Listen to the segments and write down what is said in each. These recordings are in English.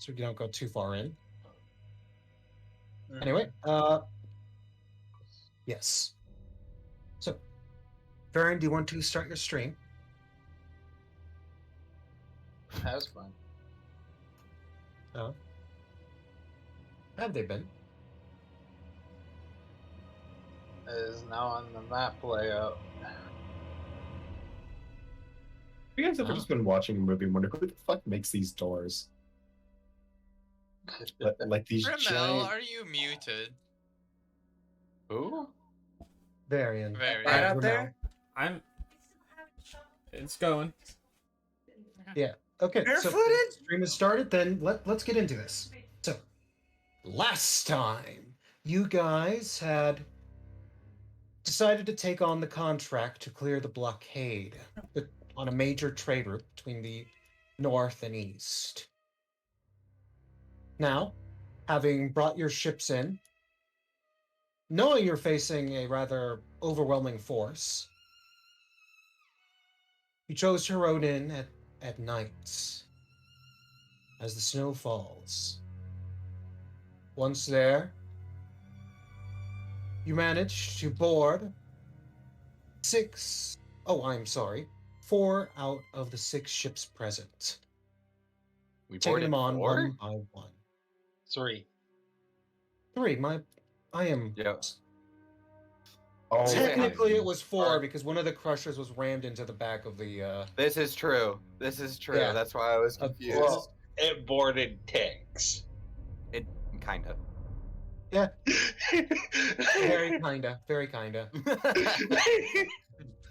so we don't go too far in. Mhm. Anyway, yes. So, Varian, do you want to start your stream? Has fun. Have they been? Is now on the map layout. You guys ever Ah. just been watching a movie and wonder who the fuck makes these doors? Like these Rimmel, giant. are you muted? Who? Varian. Very. Right out Ramel. there? I'm. It's going. Yeah. Okay. So Barefooted? stream has started. Then let's get into this. So, last time you guys had decided to take on the contract to clear the blockade on a major trade route between the north and east. Now, having brought your ships in, knowing you're facing a rather overwhelming force, you chose to road in at night as the snow falls. Once there, you managed to board 4 out of the 6 ships present. We Taking boarded them on 4? one by one. 3. 3, I am... Yeah. Oh, Technically, it was 4 Are- because one of the crushers was rammed into the back of the, This is true. This is true. Yeah. That's why I was Of confused. Well, it boarded tanks. It kind of. Yeah, very kinda.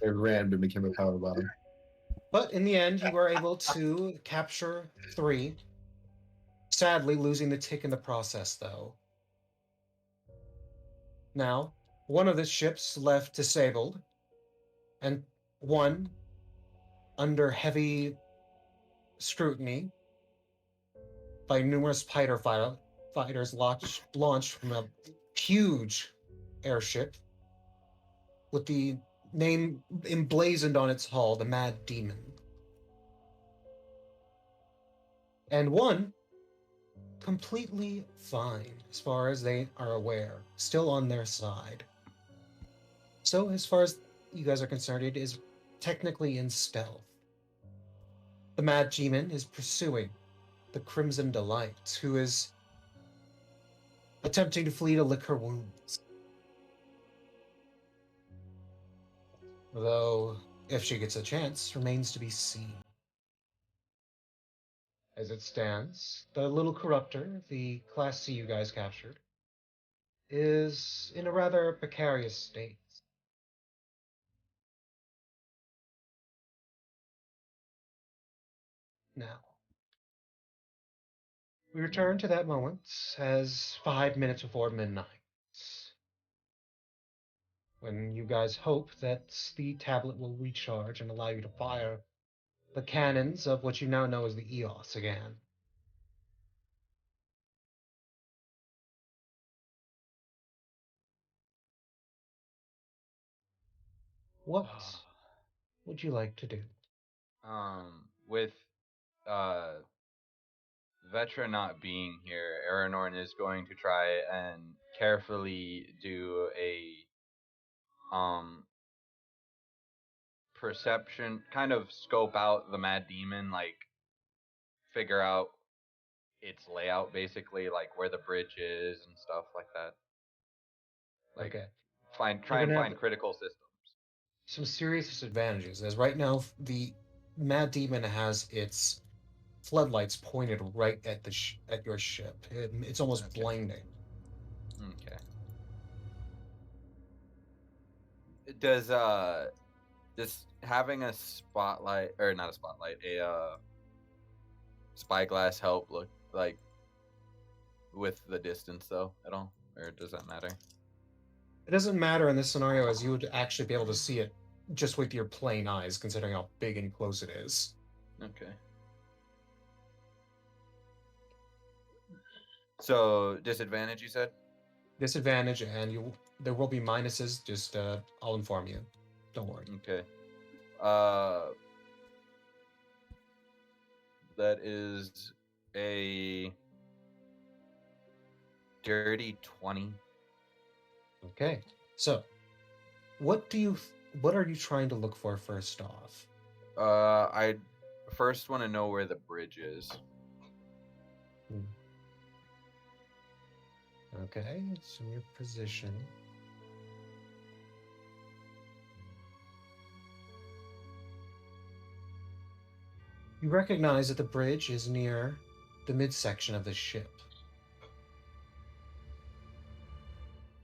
It ran and became a power bottom. But in the end, you were able to capture 3. Sadly, losing the tick in the process, though. Now, one of the ships left disabled, and one under heavy scrutiny by numerous fighters launched from a huge airship with the name emblazoned on its hull, the Mad Demon. And one completely fine, as far as they are aware, still on their side. So, as far as you guys are concerned, it is technically in stealth. The Mad Demon is pursuing the Crimson Delight, who is attempting to flee to lick her wounds. Though, if she gets a chance, remains to be seen. As it stands, the little corruptor, the Class C you guys captured, is in a rather precarious state. Now, we return to that moment as 5 minutes before midnight, when you guys hope that the tablet will recharge and allow you to fire the cannons of what you now know as the EOS again. What would you like to do? With Vetra not being here, Aranorn is going to try and carefully do a perception, kind of scope out the Mad Demon, like figure out its layout, basically, like where the bridge is and stuff like that. Like Okay. try and gonna find have- critical systems. Some serious disadvantages, as right now the Mad Demon has its floodlights pointed right at at your ship. It's almost Okay. blinding. Okay. Does having a spotlight, or not a spotlight, a spyglass help look like with the distance though at all, or does that matter? It doesn't matter in this scenario, as you would actually be able to see it just with your plain eyes, considering how big and close it is. Okay. So disadvantage, you said? Disadvantage, and there will be minuses. Just I'll inform you. Don't worry. Okay. That is a dirty 20. Okay. So, what are you trying to look for first off? I first want to know where the bridge is. Okay, so your position. You recognize that the bridge is near the midsection of the ship.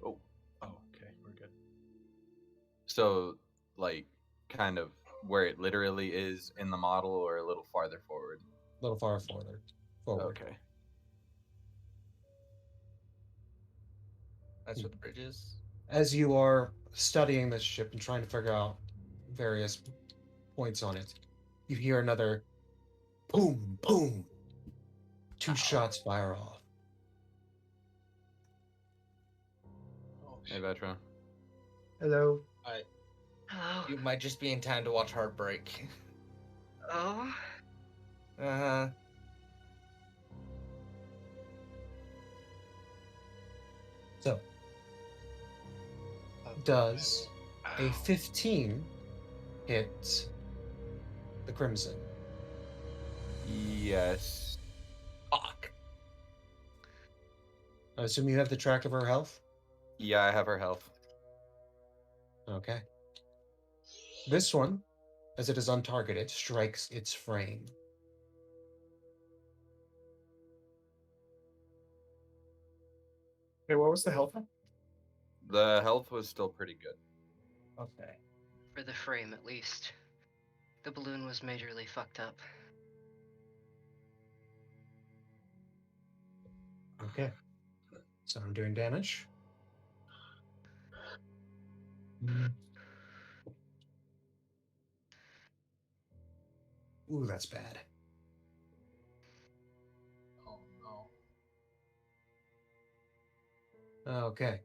Oh, okay, we're good. So, like, kind of where it literally is in the model, or a little farther forward. A little far forward. Okay. That's what the bridge is. As you are studying this ship and trying to figure out various points on it, you hear another boom, boom. Two shots fire off. Oh, Hey, shit. Veteran. Hello. Hello. You might just be in time to watch Heartbreak. Oh. Uh-huh. So, does a 15 hit the Crimson? Yes. Fuck. I assume you have the track of her health? Yeah, I have her health. Okay. This one, as it is untargeted, strikes its frame. Hey, what was the health? The health was still pretty good. Okay. For the frame, at least. The balloon was majorly fucked up. Okay. So I'm doing damage. Ooh, that's bad. Oh no. Okay.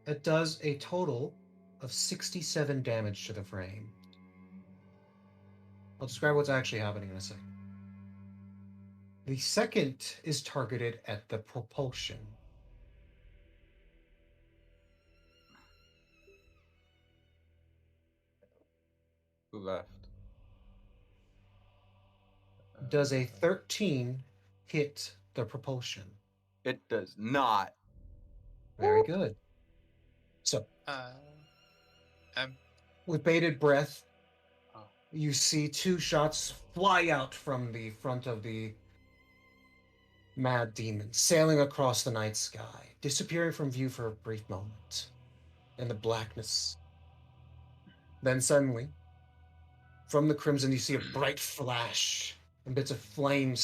It does a total of 67 damage to the frame. I'll describe what's actually happening in a second. The second is targeted at the propulsion. Who left? Does a 13 hit the propulsion? It does not. Very good. So, with bated breath, you see two shots fly out from the front of the mad demon, sailing across the night sky, disappearing from view for a brief moment in the blackness. Then suddenly, from the crimson, you see a bright flash and bits of flame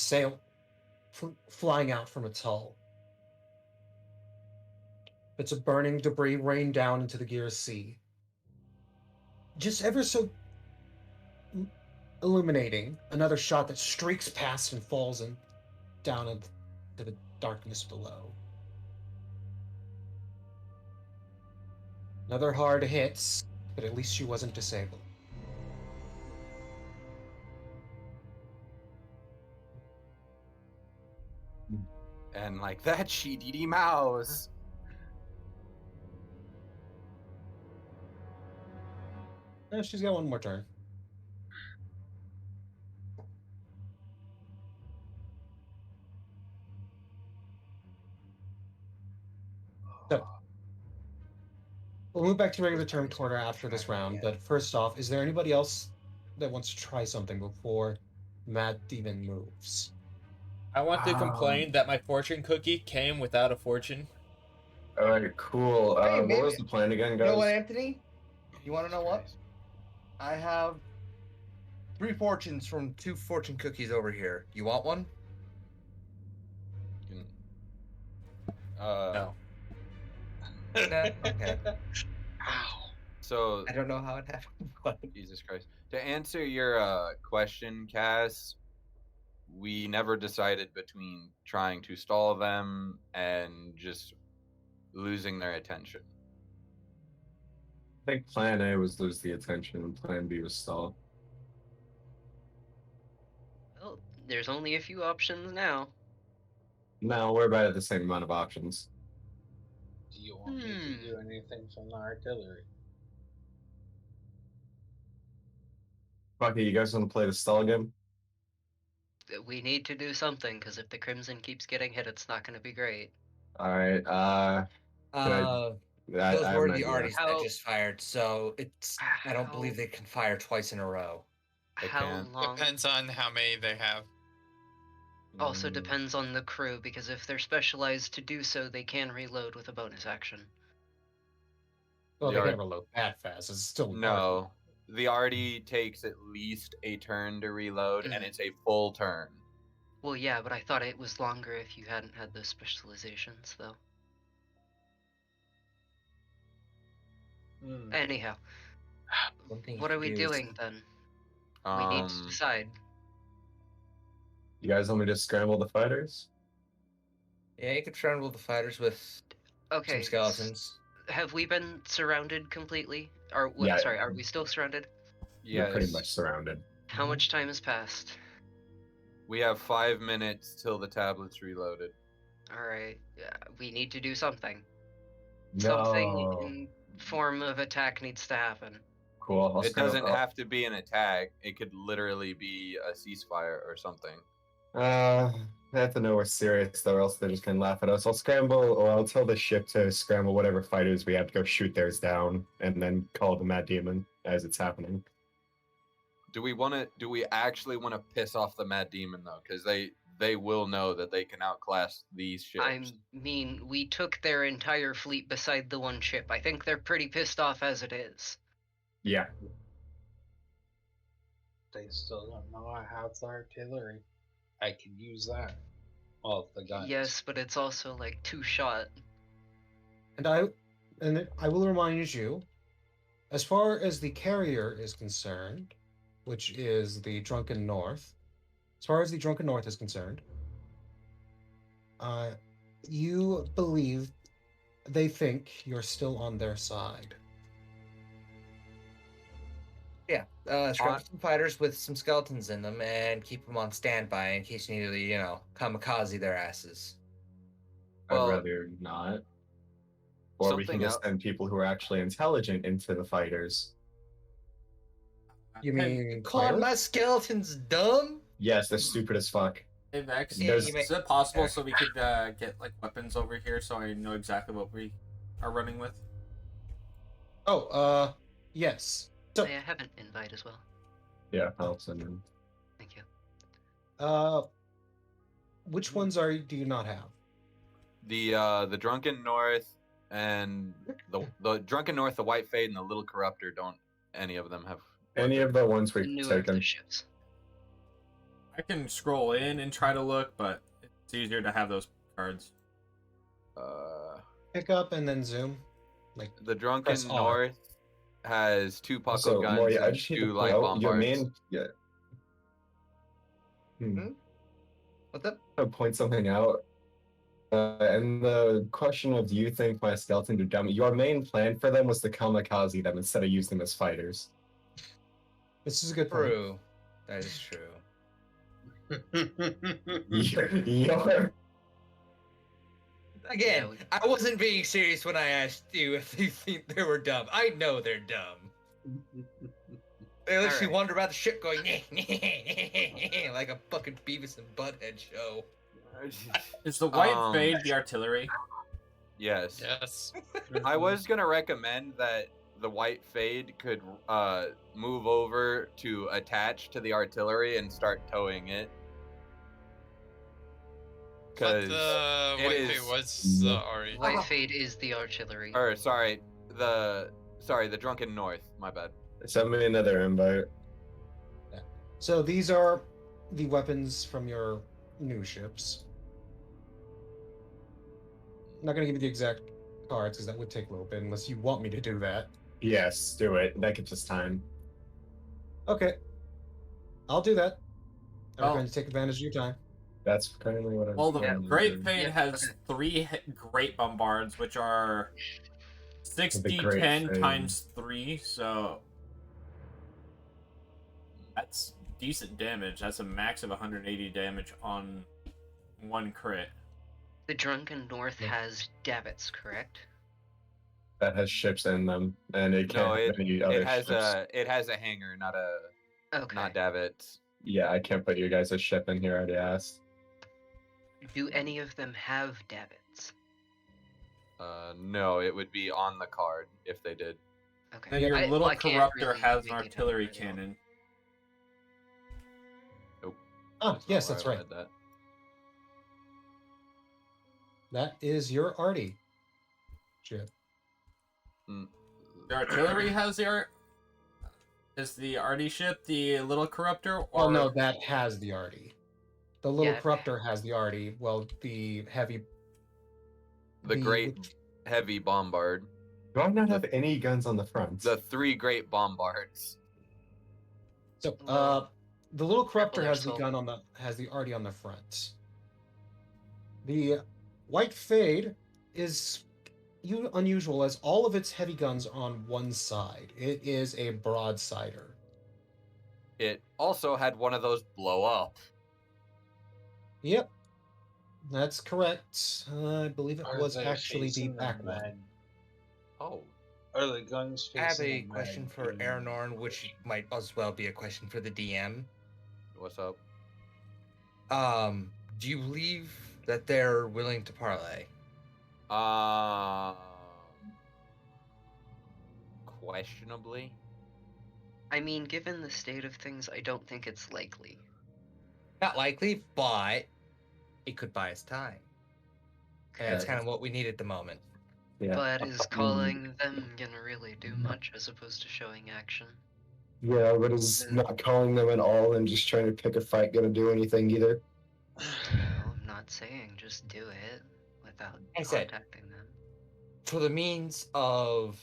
flying out from its hull. Bits of burning debris rain down into the Gear Sea. Just ever so illuminating, another shot that streaks past and falls down into the darkness below. Another hard hit, but at least she wasn't disabled. And like that, she DD Mouse. No, she's got one more turn. So, we'll move back to regular turn order after this round, but first off, is there anybody else that wants to try something before Mad Demon moves? I want to complain that my fortune cookie came without a fortune. All right, cool. Hey, what maybe- was the plan again, You guys? know what, Anthony? You want to know what? I have 3 fortunes from 2 fortune cookies over here. You want one? No. No? Okay. Ow. So I don't know how it happened, but Jesus Christ. To answer your question, Cass, we never decided between trying to stall them and just losing their attention. I think plan A was lose the attention and plan B was stall. Well, there's only a few options now. No, we're about at the same amount of options. Do you want me to do anything from the artillery? Fuck it, you guys want to play the stall game? We need to do something, because if the Crimson keeps getting hit, it's not going to be great. Alright, Those I have were an the idea. arties that How- just fired, so it's. I don't believe How- they can fire twice in a row. They How can. long? Depends on how many they have. Also Mm, depends on the crew, because if they're specialized to do so, they can reload with a bonus action. Well, The they art- can't reload that fast. It's still No. The Artie takes at least a turn to reload, and Mhm. it's a full turn. Well, yeah, but I thought it was longer if you hadn't had those specializations, though. Hmm. Anyhow, One thing you what are could we do is- doing then? We need to decide. You guys want me to scramble the fighters? Yeah, you could scramble the fighters with Okay. some skeletons. Have we been surrounded completely? Yeah. Sorry, are we still surrounded? You're pretty Yes. much surrounded. How much time has passed? We have 5 minutes till the tablet's reloaded. Alright, we need to do something. No. Something in form of attack needs to happen. Cool. I'll It scramble- doesn't have to be an attack. It could literally be a ceasefire or something. They have to know we're serious, though, or else they're just gonna laugh at us. I'll scramble, or I'll tell the ship to scramble whatever fighters we have to go shoot theirs down, and then call the Mad Demon as it's happening. Do we actually want to piss off the Mad Demon though? Because they will know that they can outclass these ships. I mean, we took their entire fleet beside the one ship. I think they're pretty pissed off as it is. Yeah. They still don't know I have the artillery. I can use that. Well, the guns. Yes, but it's also like 2-shot. And I will remind you, as far as the carrier is concerned, which is the Drunken North, as far as the Drunken North is concerned, you believe they think you're still on their side. Yeah, scramble some fighters with some skeletons in them and keep them on standby in case you need to, kamikaze their asses. Well, I'd rather not. Or we can something just else- send people who are actually intelligent into the fighters. You mean Call pilots? my skeletons dumb? Yes, they're stupid as fuck. Hey Vex, Yeah, There's- you may- is it possible so we could get like weapons over here so I know exactly what we are running with? Oh, yes. So, I have an invite as well. Yeah, I'll send them. Thank you. which ones do you not have? The Drunken North and the Drunken North, the White Fade, and the Little Corruptor don't any of them have. Any of the ones The we've newer of the taken. ships. I can scroll in and try to look, but it's easier to have those cards. Pick up and then zoom. Like, The Drunken Press R. North has 2 Puckle Also, guns Maury, I and just need 2 to light point out your bombards. main. Yeah. What's up? To point something out. And the question of do you think my skeletons are dumb? Your main plan for them was to kamikaze them instead of use them as fighters. this is a good point. True. That is true. Your Again, Yeah, we- I wasn't being serious when I asked you if you think they were dumb. I know they're dumb. They literally Alright. wander around the ship going like a fucking Beavis and Butthead show. Is the White Um, Fade the artillery? Yes. Yes. I was gonna recommend that the White Fade could move over to attach to the artillery and start towing it. But Because the it White is- Fade was the Ari. White Fade is the artillery. or sorry, the Drunken North. My bad. send me another invite. So these are the weapons from your new ships. I'm not going to give you the exact cards because that would take a little bit unless you want me to do that. Yes, do it. That gives us time. Okay. I'll do that. I'm Oh. going to take advantage of your time. That's currently what I'm Well, the Yeah. Great Fade Yeah, has okay. 3 great bombards, which are 60, Great 10 Fade. times 3, so that's decent damage. That's a max of 180 damage on 1 crit. The Drunken North Yeah. has davits, correct? That has ships in them, and it can't No, have any other it has ships. it has a hangar, not Okay. davits. Yeah, I can't put you guys' ship in here. I already asked. Do any of them have davits? No, it would be on the card if they did. Okay. Then your little I can't corruptor really has make an it artillery out, I don't- cannon. Ah, That's not yes, where that's I right. read that. That is your arty ship. The artillery has the art. Is the arty ship the little corruptor? Or Well, no, that has the arty. The little Yeah. corruptor has the arty. Well, the heavy. The great heavy bombard. Do I not have any guns on the front? The 3 great bombards. So, Well, the little corruptor Triple has the Assault. gun on the has the arty on the front. The white fade is unusual as all of its heavy guns are on one side. It is a broadsider. It also had one of those blow up. Yep, that's correct. I believe it Are was they actually the facing back one. med? Oh. Are the guns facing I have a the med question for beam? Aranorn, which might as well be a question for the DM. What's up? Do you believe that they're willing to parlay? Questionably. I mean, given the state of things, I don't think it's likely. Not likely, but it could buy us time. And that's Yeah. kind of what we need at the moment. Yeah. But is calling them gonna really do much as opposed to showing action? Yeah, but is not calling them at all and just trying to pick a fight gonna do anything either? Well, I'm not saying just do it without I said- contacting them. For the means of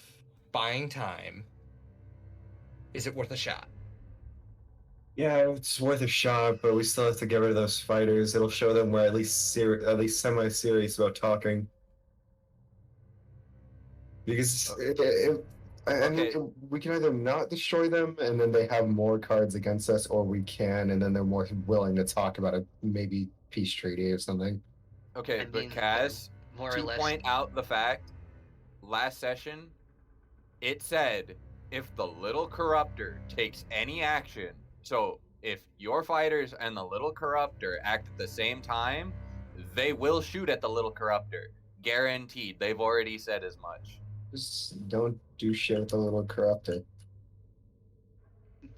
buying time, is it worth a shot? Yeah, it's worth a shot, but we still have to get rid of those fighters. It'll show them we're at least semi-serious about talking. Because I mean, Okay. we can either not destroy them, and then they have more cards against us, or we can, and then they're more willing to talk about a maybe peace treaty or something. Okay, I but mean, Kaz, More or to less. point out the fact, last session, it said if the little corruptor takes any action, so if your fighters and the little corruptor act at the same time, they will shoot at the little corruptor. Guaranteed. They've already said as much. Just don't do shit with the little corruptor.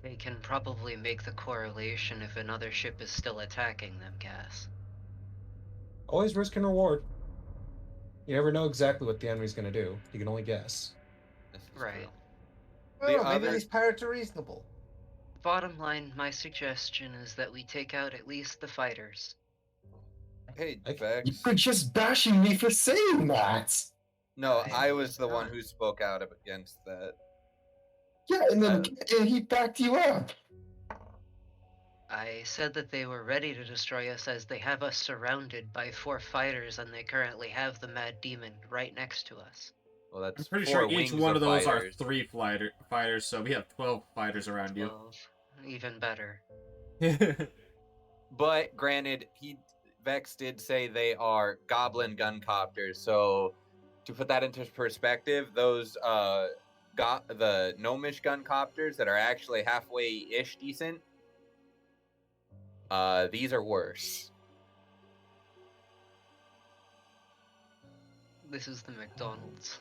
They can probably make the correlation if another ship is still attacking them, Cass. Always risk and reward. You never know exactly what the enemy's going to do. You can only guess. This is Right. true. Well, The maybe other- these pirates are reasonable. Bottom line, my suggestion is that we take out at least the fighters. Hey, I- Vex. You're just bashing me for saying that. No, I'm I was the one not. who spoke out against that. Yeah, and then and he backed you up. I said that they were ready to destroy us as they have us surrounded by 4 fighters and they currently have the Mad Demon right next to us. Well, that's I'm pretty 4 sure each wings one of those fighters. are 3 fighters, so we have 12 fighters around you. 12. Even better. But granted, Vex did say they are goblin gun copters. So to put that into perspective, those the gnomish gun copters that are actually halfway-ish decent, these are worse. This is the McDonald's.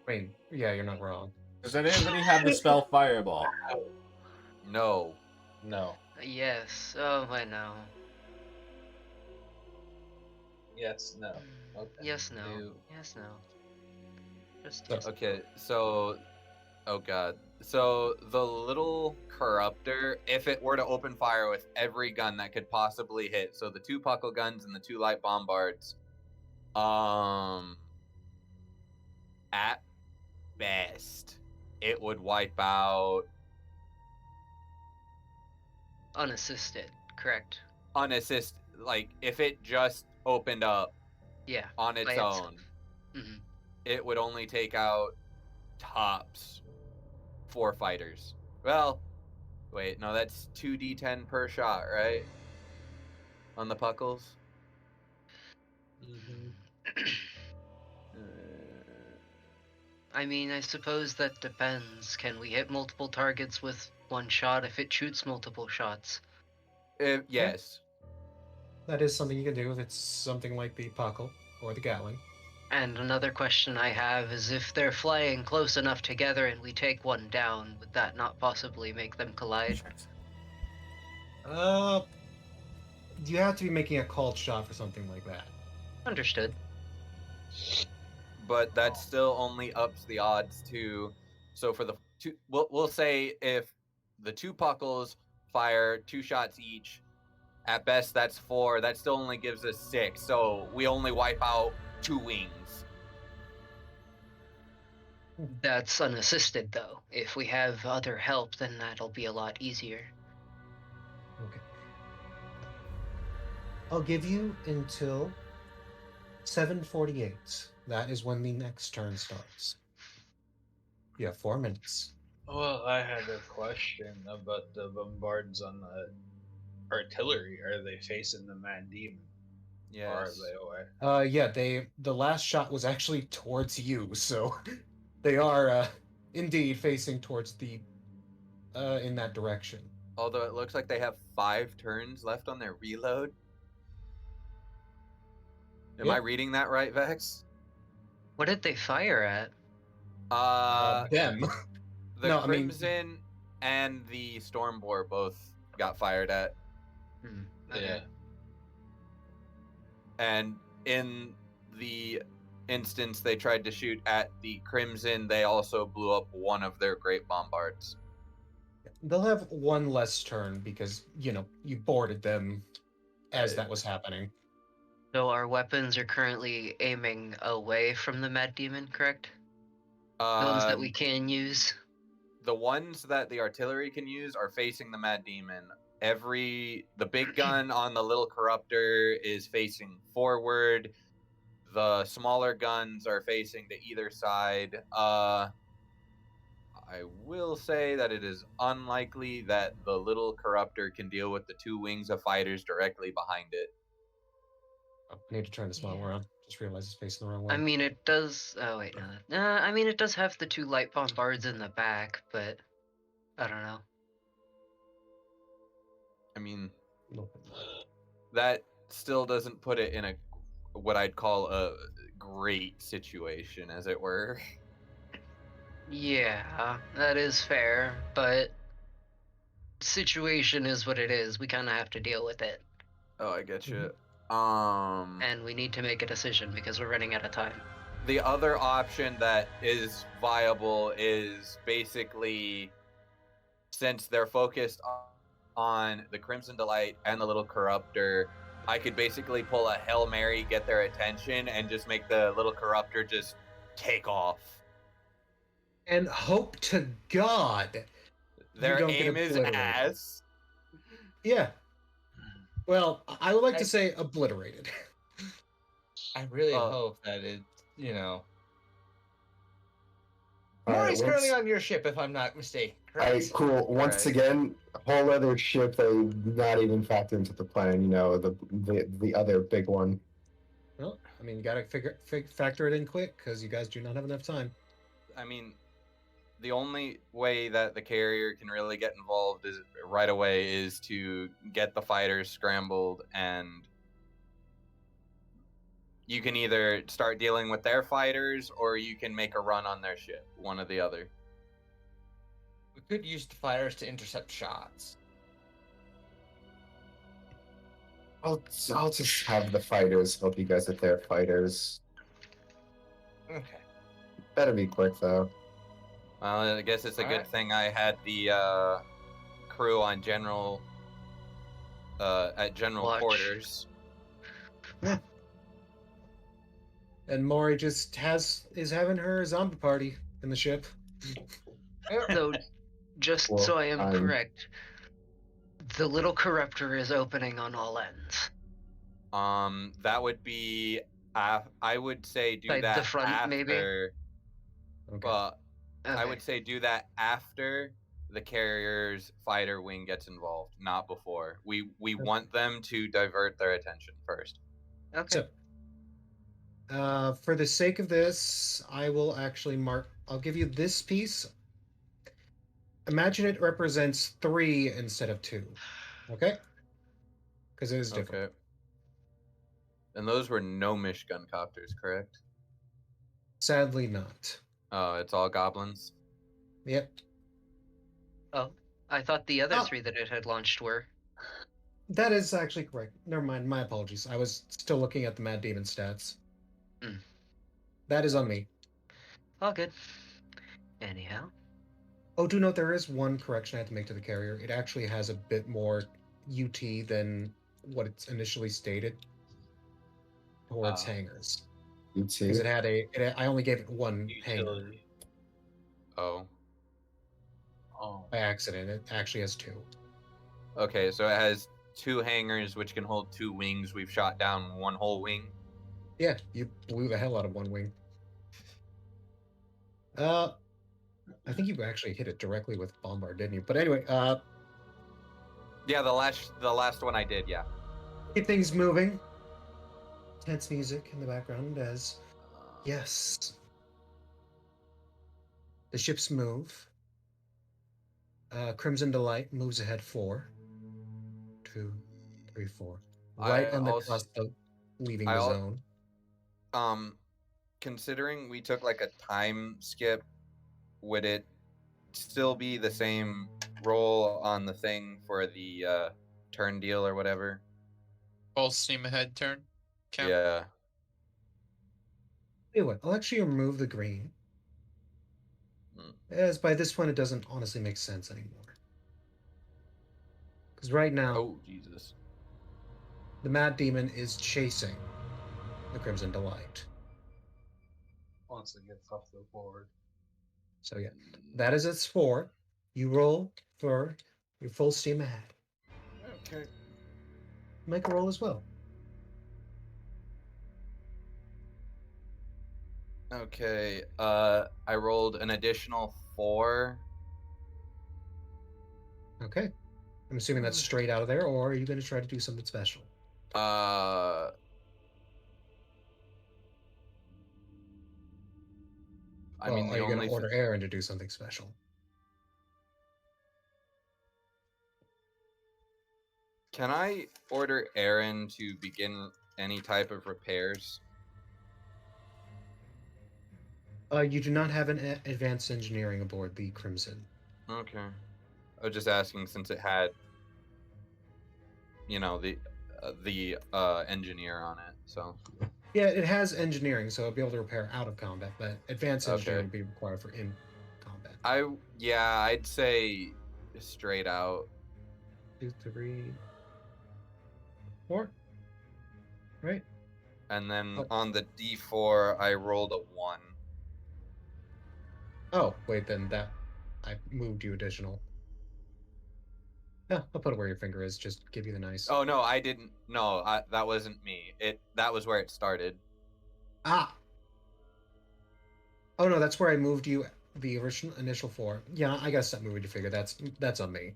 I mean, yeah, you're not wrong. Does anybody have the spell Fireball? No. No. Yes, oh, I know. Yes. No. Okay. Yes, no. Ew. Yes, no. Just So- yes. Okay, so oh god. So the little corruptor, if it were to open fire with every gun that could possibly hit, so the 2 puckle guns and the 2 light bombards, at best, it would wipe out Unassisted, correct? unassisted. Like if it just opened up Yeah. on its by itself. own, Mhm. it would only take out tops 4 fighters. Well, wait, no, that's 2d10 per shot, right? On the puckles? I mean, I suppose that depends. Can we hit multiple targets with one shot if it shoots multiple shots? Yes. That is something you can do if it's something like the Puckle or the Gatling. And another question I have is if they're flying close enough together and we take one down, would that not possibly make them collide? You have to be making a called shot for something like that. Understood. But that still only ups the odds to. So for the two, we'll say if the two Puckles fire 2 shots each, at best that's 4. That still only gives us 6. So we only wipe out 2 wings. That's unassisted, though. If we have other help, then that'll be a lot easier. Okay. I'll give you until 7:48. That is when the next turn starts. You have 4 minutes. Well, I had a question about the bombards on the artillery. Are they facing the Mad Demon? Or are Yes. they away? Yeah, the last shot was actually towards you, so they are indeed facing towards the in that direction. Although it looks like they have 5 turns left on their reload. Am I Yep. reading that right, Vex? What did they fire at? Them. The no, I mean- Crimson and the Stormboar both got fired at. Yeah. And in the instance they tried to shoot at the Crimson, they also blew up one of their great bombards. They'll have 1 less turn because, you boarded them as that was happening. So our weapons are currently aiming away from the Mad Demon, correct? The ones that we can use? The ones that the artillery can use are facing the Mad Demon. The big gun on the little corruptor is facing forward. The smaller guns are facing to either side. I will say that it is unlikely that the little corruptor can deal with the 2 wings of fighters directly behind it. I need to turn this one around. Just realized it's facing the wrong way. I mean, it does. Oh, wait, no. I mean, it does have the 2 light bombards in the back, but I don't know. I mean, Nope. that still doesn't put it in what I'd call a great situation, as it were. Yeah, that is fair, but situation is what it is. We kind of have to deal with it, Oh, I get you. and we need to make a decision because we're running out of time. The other option that is viable is basically, since they're focused on the Crimson Delight and the little corruptor, I could basically pull a Hail Mary, get their attention, and just make the little corruptor just take off. And hope to God. Their don't get aim is obliterated. ass. Yeah. Well, I would like to say obliterated. I really Uh, hope that it, All right, Maury's currently once- on your ship, if I'm not mistaken. All right, Correct? cool. Once Right. again, whole other ship they not even factor into the plan. The other big one. Well, I mean, you gotta factor it in quick because you guys do not have enough time. I mean, the only way that the carrier can really get involved is right away is to get the fighters scrambled, and you can either start dealing with their fighters or you can make a run on their ship, one or the other. We could use the fighters to intercept shots. I'll just have the fighters help you guys with their fighters. Okay. Better be quick though. Well, I guess it's a good Alright. thing I had the crew on general at general Watch. quarters. And Maury just is having her zombie party in the ship. So, just Well, so I am I'm- correct, the little corruptor is opening on all ends. That would be I would say do Like the that front, after. maybe? Okay. I Okay. would say do that after the carrier's fighter wing gets involved, not before. We want them to divert their attention first. Okay. So, For the sake of this, I will actually mark. I'll give you this piece. Imagine it represents 3 instead of 2. Okay? Because it is different. Okay. And those were gnomish gun copters, correct? Sadly, not. Oh, it's all goblins? Yep. Oh, I thought the other Oh. 3 that it had launched were. That is actually correct. Never mind. My apologies. I was still looking at the Mad Demon stats. Mm. That is on me. All good. Anyhow. Oh, do note there is one correction I have to make to the carrier. It actually has a bit more UT than what it's initially stated towards hangers. Because it had I only gave it 1 hanger Utility. Oh. Oh. by accident. It actually has 2. Okay, so it has 2 hangers which can hold 2 wings. We've shot down 1 whole wing. Yeah, you blew the hell out of 1 wing. I think you actually hit it directly with Bombard, didn't you? But anyway, Yeah, the last one I did, yeah. keep things moving. Tense music in the background as yes. The ships move. Crimson Delight moves ahead 4. 2, 3, 4. Right on the cusp of leaving the zone. Considering we took like a time skip, would it still be the same roll on the thing for the turn deal or whatever? Full steam ahead turn. Count. Yeah. Anyway, I'll actually remove the green. As by this point, it doesn't honestly make sense anymore. Because right now, Oh, Jesus. the Mad Demon is chasing the Crimson Delight. Once it gets off the board. So yeah, that is its 4. You roll for your full steam ahead. Okay. Make a roll as well. Okay. I rolled an additional 4. Okay. I'm assuming that's straight out of there, or are you going to try to do something special? I mean, are you going to order Aaron to do something special? Can I order Aaron to begin any type of repairs? You do not have an advanced engineering aboard the Crimson. Okay. I was just asking since it had, you know, the engineer on it. So. Yeah, it has engineering, so it'll be able to repair out of combat, but advanced engineering Okay. would be required for in combat. I'd say straight out. 2, 3, 4. Right. And then Oh. on the D4, I rolled a 1. Oh, wait, then that I moved you additional. Yeah, I'll put it where your finger is. Just give you the nice. Oh no, I didn't. No, that wasn't me. That was where it started. Ah. Oh no, that's where I moved you. The original initial 4. Yeah, I guess that moved your finger. That's on me.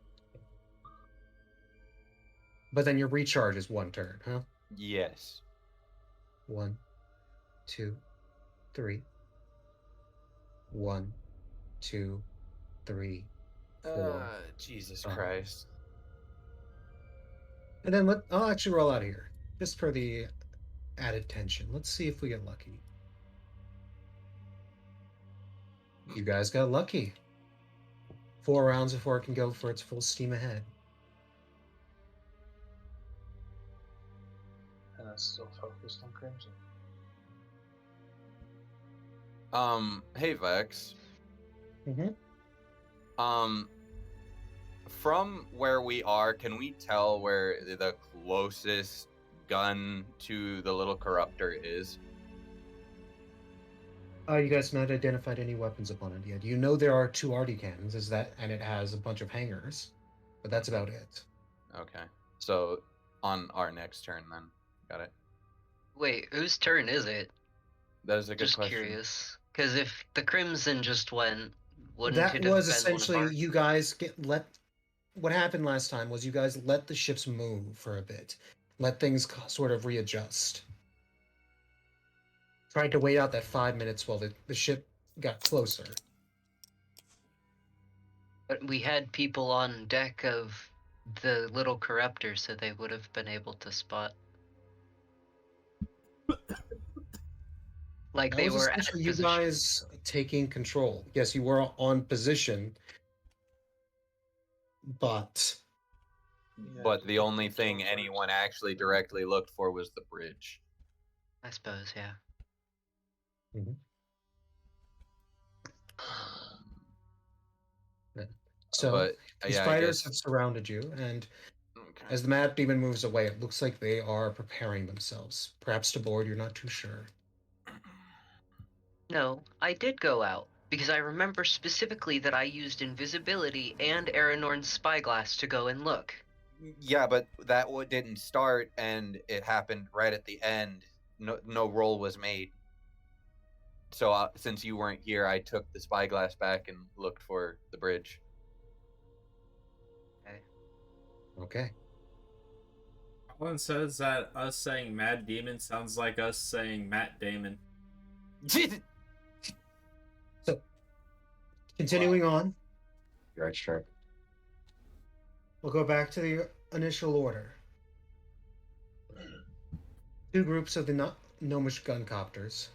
But then your recharge is 1 turn, huh? Yes. 1, 2, 3. 1, 2, 3, 4. Jesus Uh-huh. Christ. And then I'll actually roll out of here, just for the added tension. Let's see if we get lucky. You guys got lucky. 4 rounds before it can go for its full steam ahead. And it's still focused on Crimson. Hey Vex. Mm-hmm. From where we are, can we tell where the closest gun to the little corruptor is? You guys not identified any weapons upon it yet. You know there are 2 arty cannons, and it has a bunch of hangers, but that's about it. Okay. So on our next turn then. Got it. Wait, whose turn is it? That is a good Just question. curious. Because if the Crimson just went, wouldn't That it have was been essentially one of our... you guys what happened last time was you guys let the ships move for a bit, let things sort of readjust. tried to wait out that 5 minutes while the ship got closer. But we had people on deck of the little corruptor, so they would have been able to spot. Like That they was were at essentially you position. guys taking control. Yes, you were on position, but But the only thing anyone actually directly looked for was the bridge. I suppose, yeah. so But these yeah, I fighters guess. have surrounded you, and Okay. as the Mad Demon moves away, it looks like they are preparing themselves. Perhaps to board, you're not too sure. No, I did go out, because I remember specifically that I used invisibility and Aranorn's spyglass to go and look. Yeah, but that didn't start, and it happened right at the end. No roll was made. So since you weren't here, I took the spyglass back and looked for the bridge. Okay. Colin says that us saying Mad Demon sounds like us saying Matt Damon. So, continuing on, You're right, sure. we'll go back to the initial order. Two groups of the gnomish gun copters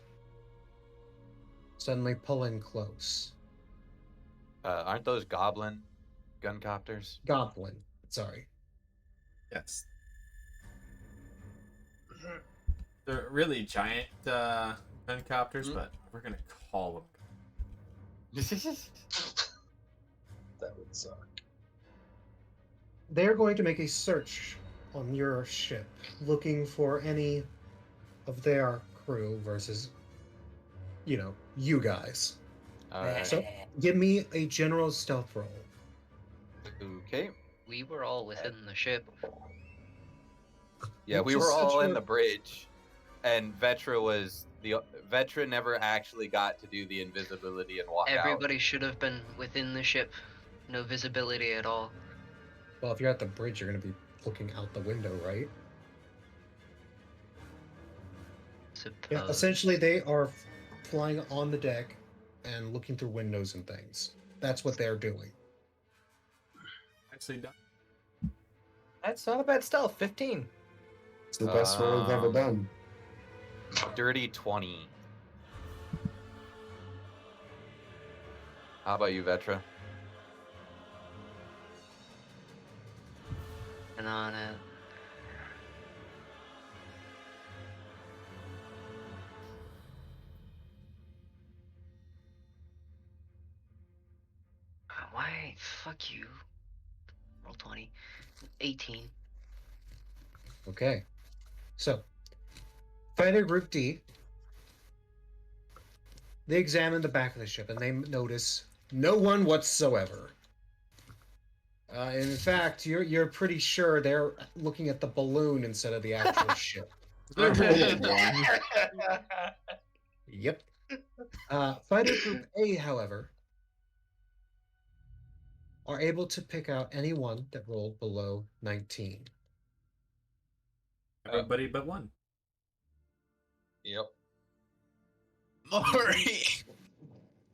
suddenly pull in close. Aren't those goblin gun copters? Goblin, sorry. Yes. They're really giant guncopters, but we're gonna call them. That would suck. They're going to make a search on your ship, looking for any of their crew versus, you guys. Alright. So, give me a general stealth roll. Okay. We were all within the ship. Yeah, Which we is were all such in a- the bridge, and Vetra never actually got to do the invisibility and walk out. Everybody should have been within the ship. No visibility at all. Well, if you're at the bridge, you're going to be looking out the window, right? Suppose. Yeah, essentially, they are flying on the deck and looking through windows and things. That's what they're doing. Actually, done. That's not a bad stealth. 15. It's the best roll we've ever done. Dirty 20. How about you, Vetra? And on it. Why? Fuck you. Roll 20. 18. Okay. So, Fighter Group D, they examine the back of the ship and they notice no one whatsoever. In fact, you're pretty sure they're looking at the balloon instead of the actual ship. Yep. Fighter Group A, however, are able to pick out anyone that rolled below 19. Everybody but one. Yep. Maury!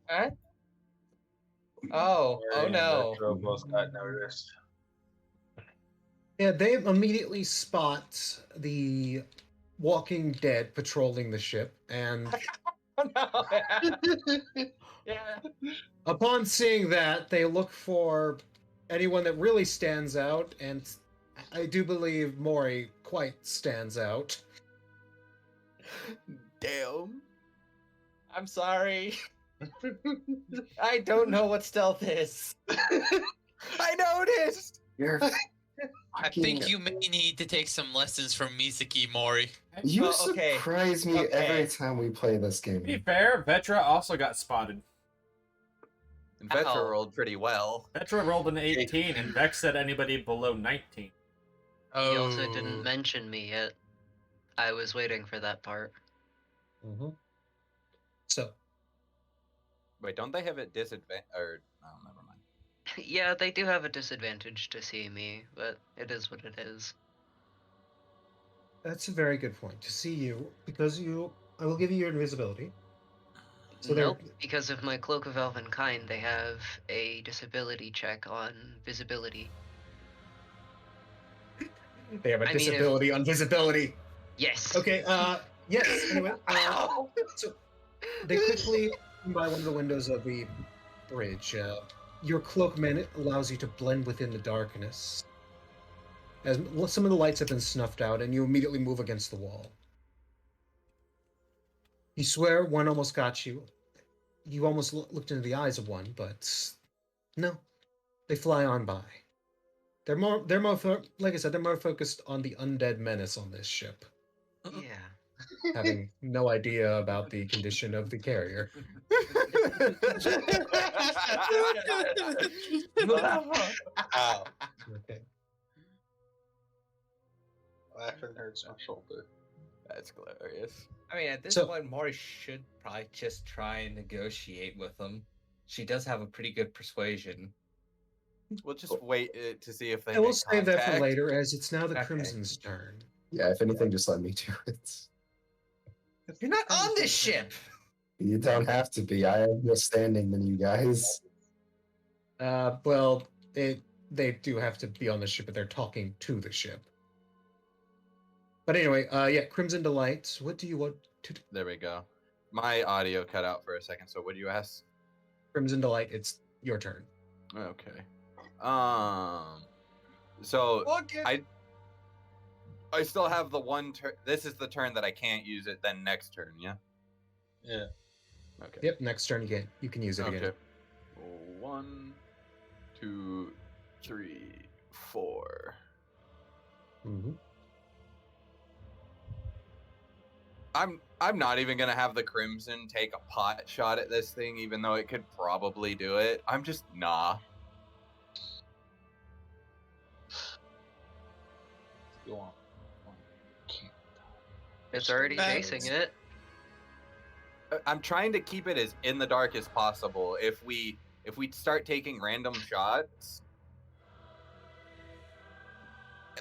Huh? Oh no. Retro both got noticed. Yeah, they immediately spot the Walking Dead patrolling the ship, and No. Yeah. upon seeing that, they look for anyone that really stands out, and I do believe Mori quite stands out. Damn. I'm sorry. I don't know what stealth is. I noticed! You're I think you may need to take some lessons from Misaki Mori. You Well, okay. surprise me Okay. every time we play this To be game. fair, Vetra also got spotted. And Vetra Ow. rolled pretty well. Vetra rolled an 18, and Vex said anybody below 19. He Oh. also didn't mention me yet. I was waiting for that part. Mm-hmm. So, Wait, don't they have a disadvantage? Or, oh, never mind. Yeah, they do have a disadvantage to see me, but it is what it is. that's a very good point. To see you, because you I will give you your invisibility. So they're- nope, because of my Cloak of Elven Kind, they have a disability check on visibility. They have a I mean, if- disability on visibility. Yes. Okay, yes, anyway. So they quickly come by one of the windows of the bridge. Your cloak allows you to blend within the darkness. As some of the lights have been snuffed out, and you immediately move against the wall. You swear one almost got you. You almost looked into the eyes of one, but no, they fly on by. They're more like I said, they're more focused on the undead menace on this ship, Yeah. having no idea about the condition of the carrier. Ow. Okay. Laughing hurts my shoulder. That's hilarious. I mean, at this So- point, Mari should probably just try and negotiate with them. She does have a pretty good persuasion. We'll just wait to see if they. I will make save that for contact. later, as it's now the Okay. Crimson's turn. Yeah, if anything, just let me do it. You're not on this ship! You don't have to be. I have more standing than you guys. Well, they do have to be on the ship, but they're talking to the ship. But anyway, yeah, Crimson Delight. What do you want to do? There we go. My audio cut out for a second. So what do you ask? Crimson Delight, it's your turn. Okay. So I still have the one turn. This is the turn that I can't use it. Then next turn, yeah. Yeah. Okay. Yep, next turn you can use it Okay. again. 1, 2, 3, 4. Mm-hmm. I'm not even gonna have the Crimson take a pot shot at this thing, even though it could probably do it. I'm just nah. You want? Can't. It's already Thanks. chasing it. I'm trying to keep it as in the dark as possible. If we start taking random shots,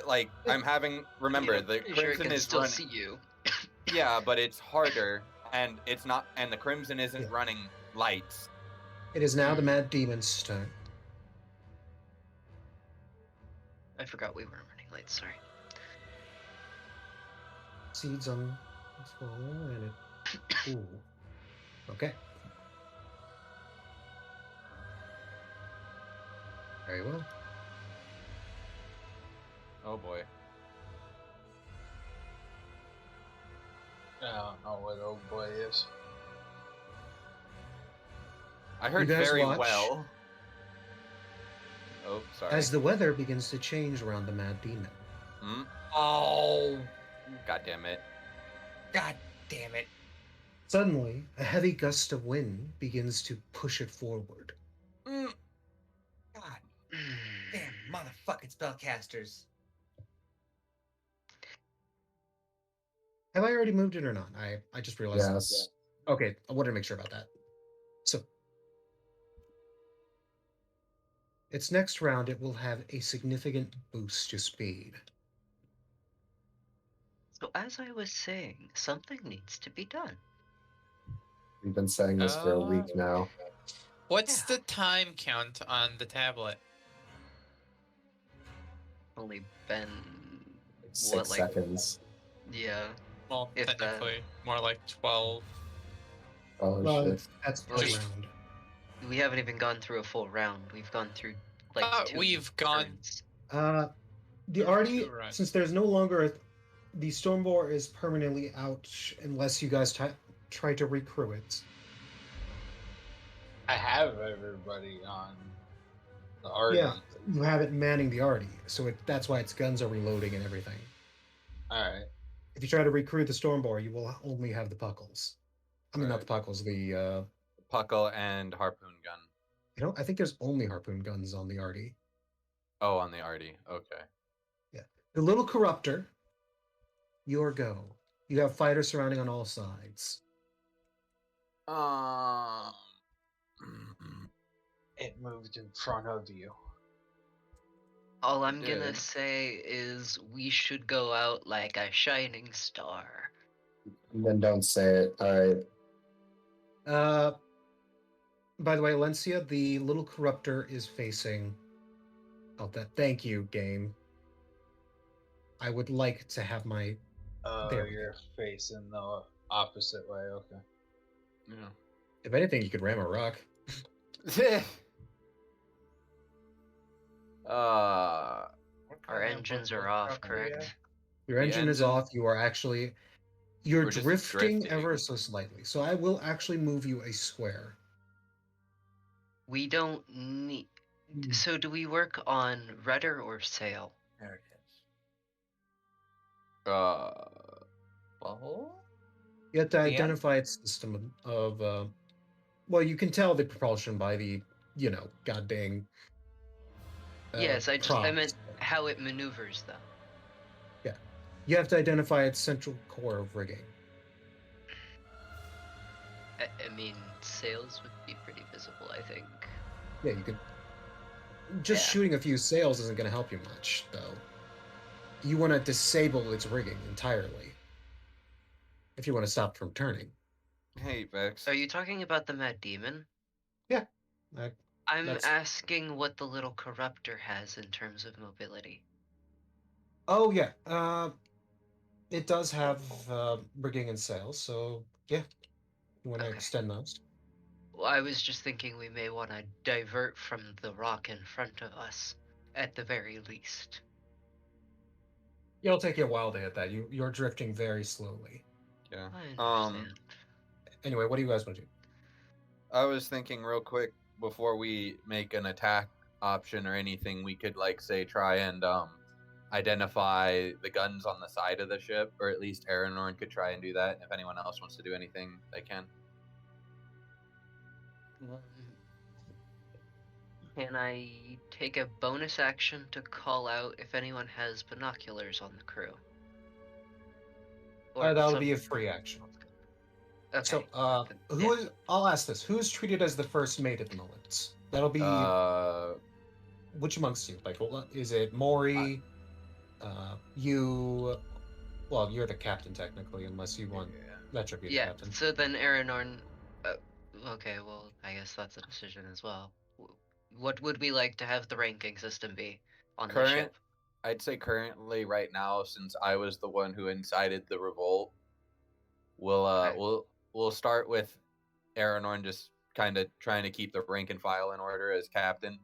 like I'm having. Remember, the Pretty sure it Crimson can is still running. see you. Yeah, but it's harder, and it's not. And the Crimson isn't Yeah. running lights. It is now the Mad Demon's turn. I forgot we weren't running lights. Sorry. Seeds on this wall, and it. Ooh. Okay. Very well. Oh boy. I don't know what old boy is. I heard guys very watch. well. Oh, sorry. As the weather begins to change around the Mad Demon, Hmm? Oh, God damn it. god damn it. suddenly a heavy gust of wind begins to push it forward. God damn motherfucking spellcasters. Have I already moved it or not? I just realized. Yes. Okay, I wanted to make sure about that. So, its next round, it will have a significant boost to speed. So as I was saying, something needs to be done. We've been saying this for a week now. What's the time count on the tablet? Only been 6 like- seconds. yeah. Well, If that- technically, more like 12. Oh Well, shit. that's per Just- round. We haven't even gone through a full round. We've gone through like two We've gone. turns. The Artie, Two rounds. since there's no longer the Stormboar is permanently out unless you guys try to recrew it. I have everybody on the Arden. Yeah, you have it manning the Artie, so that's why its guns are reloading and everything. Alright. If you try to recruit the Stormboar, you will only have the Puckles. I mean, not the Puckles. The Puckle and harpoon gun. I think there's only harpoon guns on the Artie. Oh, on the Artie. Okay. The little Corruptor. Your go. You have fighters surrounding on all sides. It moved in front of you. All I'm gonna Dude. say is we should go out like a shining star. Then don't say it. Alright. By the way, Lencia, the little corruptor is facing. Oh, that. Thank you, game. I would like to have my. Oh, There we you're facing the opposite way. Okay. Yeah. If anything, you could ram a rock. uh, Our engines are off, correct? Your The engine is engine- off. You are actually. You're We're just drifting drifting. ever so slightly. So I will actually move you a square. We don't need. Hmm. So do we work on rudder or sail? There it is. Well, You have to The identify its system of. Well, you can tell the propulsion by the, goddamn. Yes, I props. meant how it maneuvers, though. Yeah, you have to identify its central core of rigging. I mean, sails would be pretty visible, I think. Yeah, you could. Just Yeah. shooting a few sails isn't going to help you much, though. You want to disable its rigging entirely. If you want to stop from turning. hey, Vex. Are you talking about the Mad Demon? Yeah. I'm That's- asking what the little corruptor has in terms of mobility. Oh, yeah. It does have rigging and sails, so yeah. You want to Okay. extend those. Well, I was just thinking we may want to divert from the rock in front of us, at the very least. It'll take you a while to hit that. You're drifting very slowly. Yeah. I understand. Anyway, what do you guys want to do? I was thinking real quick before we make an attack option or anything, we could say try and identify the guns on the side of the ship, or at least Aranorn could try and do that. If anyone else wants to do anything, they can. Can I take a bonus action to call out if anyone has binoculars on the crew? That'll be a free action. Okay. So, I'll ask this: who's treated as the first mate at the moment? That'll be which amongst you? Is it Maury? You? Well, you're the captain technically, unless you want that should be the yeah. captain. So then Aranorn. Okay. Well, I guess that's a decision as well. What would we like to have the ranking system be on the ship? I'd say currently, right now, since I was the one who incited the revolt, we'll start with Aranorn just kind of trying to keep the rank and file in order as captain.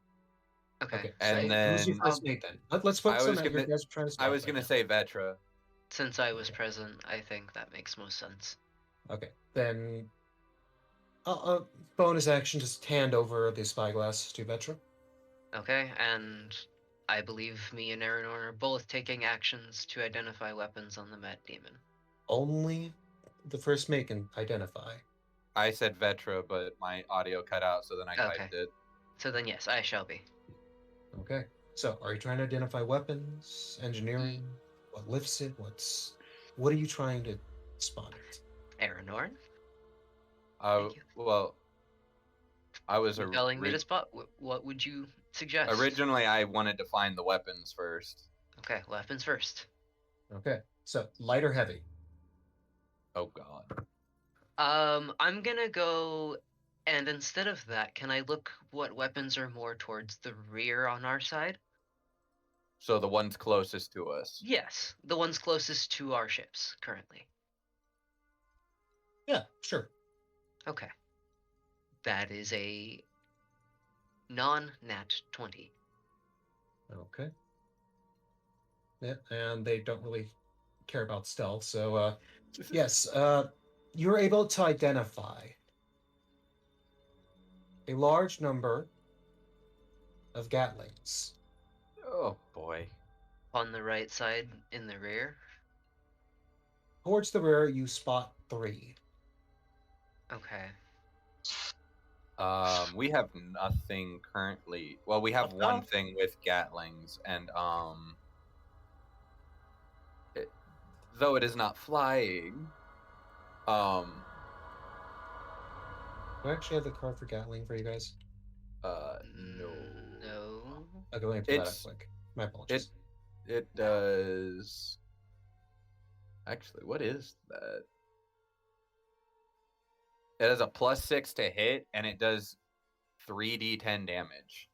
Okay. And so then who's your first mate then? Let's focus on that. You guys are trying to I was gonna say Vetra. Since I was present, I think that makes most sense. Okay, then. Bonus action, just hand over the spyglass to Vetra. Okay, and I believe me and Aranorn are both taking actions to identify weapons on the Mad Demon. Only the first mate can identify. I said Vetra, but my audio cut out, so then I typed it. So then, yes, I shall be. Okay. So, are you trying to identify weapons, engineering? What lifts it? What are you trying to spot it? Aranorn? Well, I was You're telling me to spot. What would you suggest? Originally, I wanted to find the weapons first. Okay, weapons first. Okay. So, light or heavy? Oh God. I'm gonna go, and instead of that, can I look what weapons are more towards the rear on our side? So the ones closest to us. Yes, the ones closest to our ships currently. Yeah, sure. Okay. That is a non-nat 20. Okay. Yeah, and they don't really care about stealth, so yes, you're able to identify a large number of Gatlings. Oh boy. On the right side in the rear? Towards the rear, you spot 3. Okay. We have nothing currently. Well, we have one thing with Gatlings, and though it is not flying, Do I actually have the card for Gatling for you guys? no. No. Okay, let me pull that up quick. My apologies. It does. Actually, what is that? It has a +6 to hit, and it does 3d10 damage.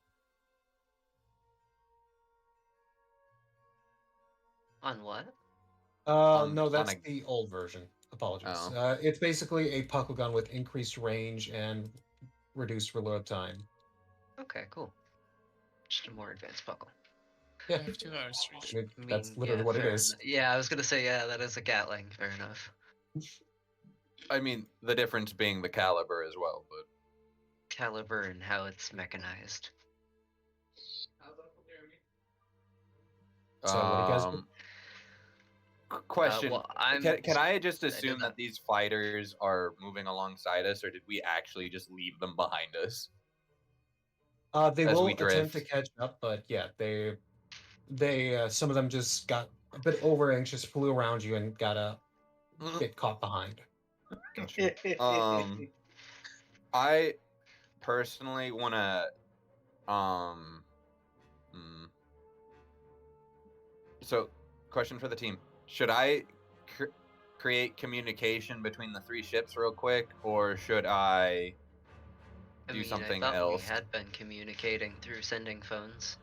On what? No, on that's a- the old version. Apologies. Oh. It's basically a puckle gun with increased range and reduced reload time. Okay, cool. Just a more advanced puckle. Yeah, I have 2 hours to reach. that's literally what it fair is. Yeah, I was gonna say, yeah, that is a Gatling. Fair enough. I mean, the difference being the caliber as well, but Caliber and how it's mechanized. So what do you guys do? Question: well, Can I just did assume not- that these fighters are moving alongside us, or did we actually just leave them behind us? They as will we attempt to drift? catch up, but yeah, they some of them just got a bit over anxious, flew around you, and got a bit caught behind. I personally want to So, question for the team: should I create communication between the 3 ships real quick, or should I do something I thought else? we had been communicating through sending phones.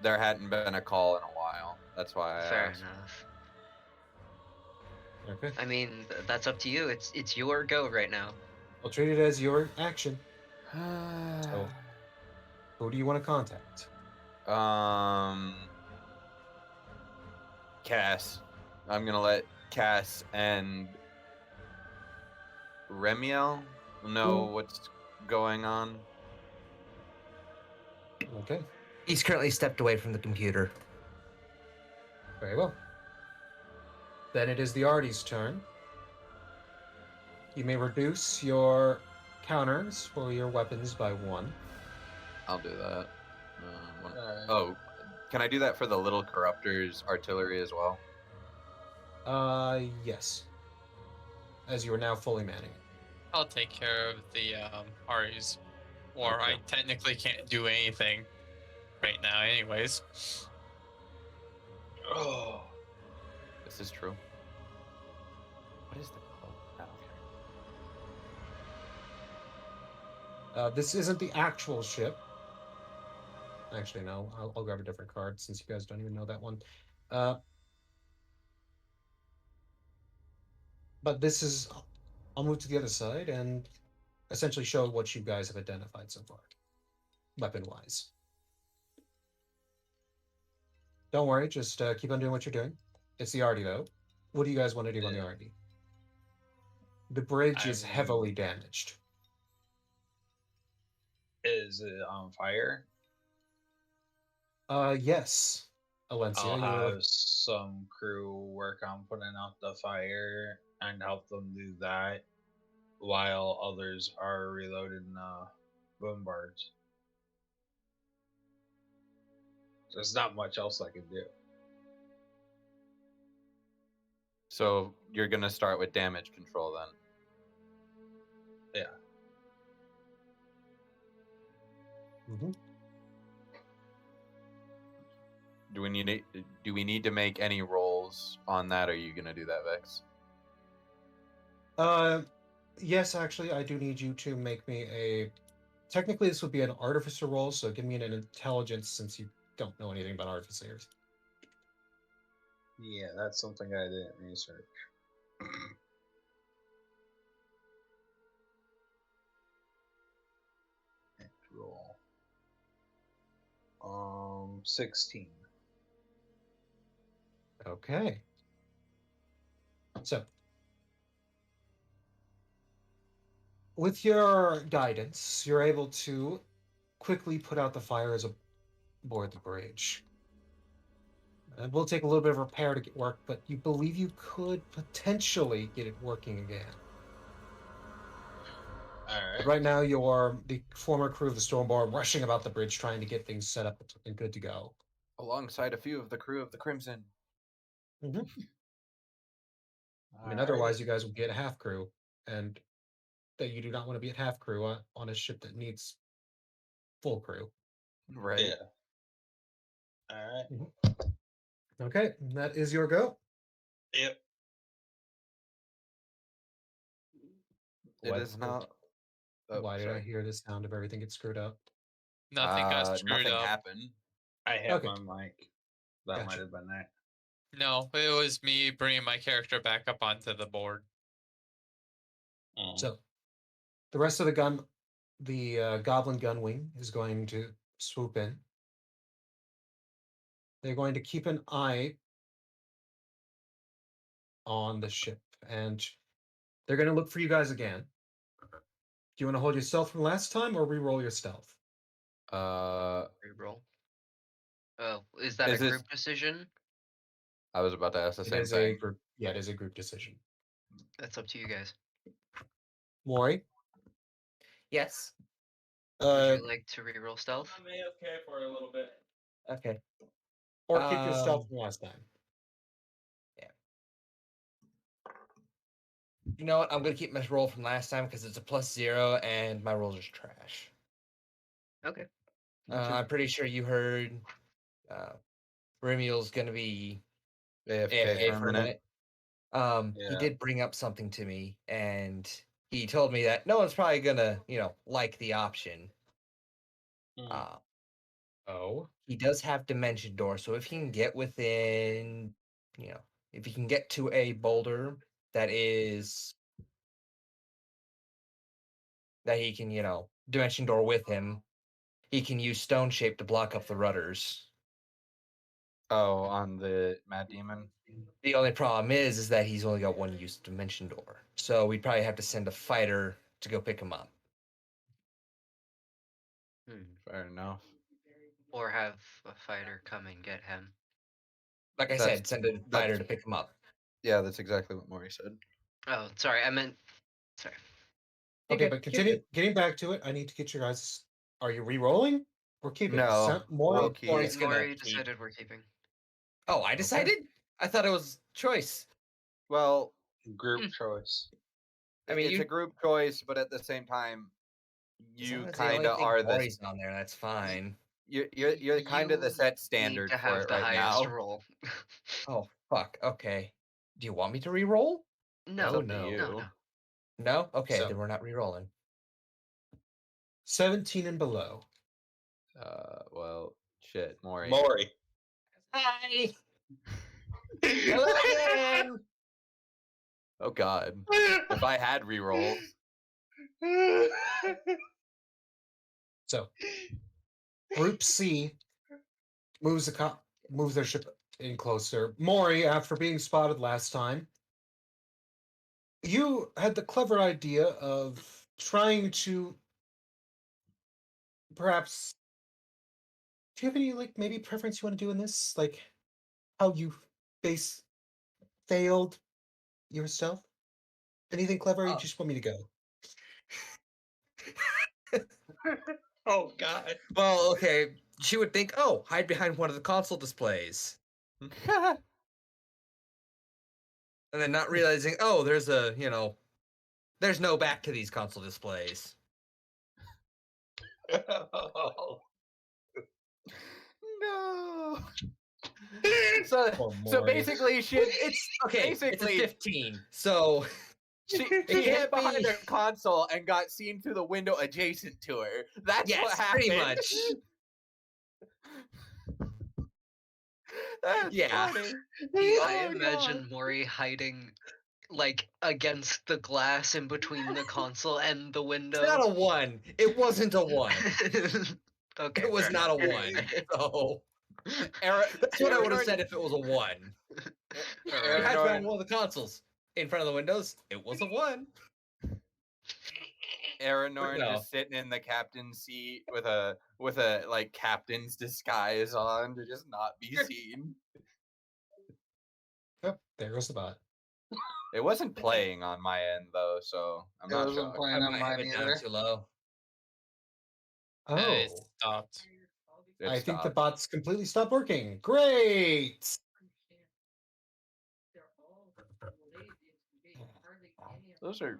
There hadn't been a call in a while. That's why I Fair asked. enough. Okay. I mean, that's up to you. It's your go right now. I'll treat it as your action. So, who do you want to contact? Cass. I'm gonna let Cass and Remiel know what's going on. Okay. He's currently stepped away from the computer. Very well. Then it is the Artie's turn. You may reduce your counters for your weapons by 1. I'll do that. Oh, can I do that for the little corruptors artillery as well? Yes. As you are now fully manning it. I'll take care of the Aries. Or Okay. I technically can't do anything right now anyways. Oh, This is true. What is the code? I don't care. This isn't the actual ship. Actually, no. I'll grab a different card since you guys don't even know that one. But this is... I'll move to the other side and essentially show what you guys have identified so far, weapon-wise. Don't worry, just keep on doing what you're doing. It's the Artie, though. What do you guys want to do on the Artie? The bridge is heavily damaged. is it on fire? Yes. Alencia, I'll you're... have some crew work on putting out the fire and help them do that while others are reloading bombards. There's not much else I can do. So you're gonna start with damage control then. Yeah. Mhm. Do we need to make any rolls on that? Or are you gonna do that, Vex? Yes, actually, I do need you to make me a... Technically, this would be an artificer roll, so give me an intelligence since you don't know anything about artificers. Yeah, that's something I didn't research. Roll. 16. Okay. So, with your guidance, you're able to quickly put out the fires aboard the bridge. It will take a little bit of repair to get work, but you believe you could potentially get it working again. Alright. Right now, you're the former crew of the Stormborn rushing about the bridge trying to get things set up and good to go. Alongside a few of the crew of the Crimson. I mean, otherwise, you guys would be at half crew, and that you do not want to be at half crew on a ship that needs full crew. Right. Yeah. Alright. Okay, that is your go. Yep. It What- is not. Oh, Why did I sorry. hear the sound of everything get screwed up? Nothing got screwed Nothing up. happened. I hit Okay. my mic. That Gotcha. might have been it. No, it was me bringing my character back up onto the board. Mm. So, the rest of the goblin gun wing is going to swoop in. They're going to keep an eye on the ship, and they're going to look for you guys again. Do you want to hold your stealth from last time, or re-roll your stealth? Reroll. Oh, is that Is a this- group decision? I was about to ask the It same is a thing. group. Yeah, it is a group decision. That's up to you guys. Maury, Yes. Would you like to reroll stealth? I'm AFK for a little bit. Okay. or keep your stealth from last time. You know what? I'm gonna keep my roll from last time because it's a +0 and my rolls are trash. Okay. I'm pretty sure you heard Remiel's gonna be AFK AFK for a minute. He Yeah. did bring up something to me, and he told me that no one's probably gonna, like the option. Mm. Oh, He does have Dimension Door, so if he can get within, if he can get to a boulder that he can, Dimension Door with him, he can use Stone Shape to block up the rudders. Oh, on the Mad Demon. The only problem is that he's only got one use of Dimension Door, so we'd probably have to send a fighter to go pick him up. Fair enough. Or have a fighter come and get him. Like I That's- said, send a fighter to pick him up. Yeah, that's exactly what Maury said. Oh, sorry. I meant. Sorry. okay, but getting back to it, I need to get you guys. Are you re-rolling or keeping? No, More. we'll keep. Maury's gonna Maury keep. decided we're keeping. Oh, I decided? I thought it was choice. Well, Group choice. I mean, it's you- a group choice, but at the same time, As you long as they kind only of think are the Maury's on there. That's fine. you're kind of the You set standard Need to for have it the right highest now. roll. Oh fuck. Okay. Do you want me to re-roll? No, It's up to no. you. no. No. Okay, So- then we're not re-rolling. 17 and below. Well, shit, Maury. Maury. Hi. Hello again. Oh God, if I had rerolls. So, Group C moves their ship in closer. Maury, after being spotted last time, you had the clever idea of trying to perhaps. Do you have any maybe preference you want to do in this? Like how you failed yourself? Anything clever? Or you just want me to go? Oh God. Well, okay. She would think, oh, hide behind one of the console displays, and then not realizing, oh, there's there's no back to these console displays. No. So Poor so Maury. basically, It's okay. It's a basically 15. So she It hid can't behind be- her console and got seen through the window adjacent to her. That's what yes, happened. pretty much. That's Yeah. funny. I Oh, imagine God. Maury hiding against the glass in between the console and the window. It's not a 1. It wasn't a 1. Okay. It was fair not a enough. 1. So Eric, that's what I would have Aragorn- said if it was a 1. Alright. I hide Aragorn- behind one of the consoles in front of the windows. It was a 1. Aranorn No. just sitting in the captain's seat with a captain's disguise on to just not be seen. Oh, there goes the bot. It wasn't playing on my end though, so I'm It not wasn't shocked. playing I on might have mine it down either. too low. Oh, It stopped. It I think the stopped. bots completely stopped working. Great. Those are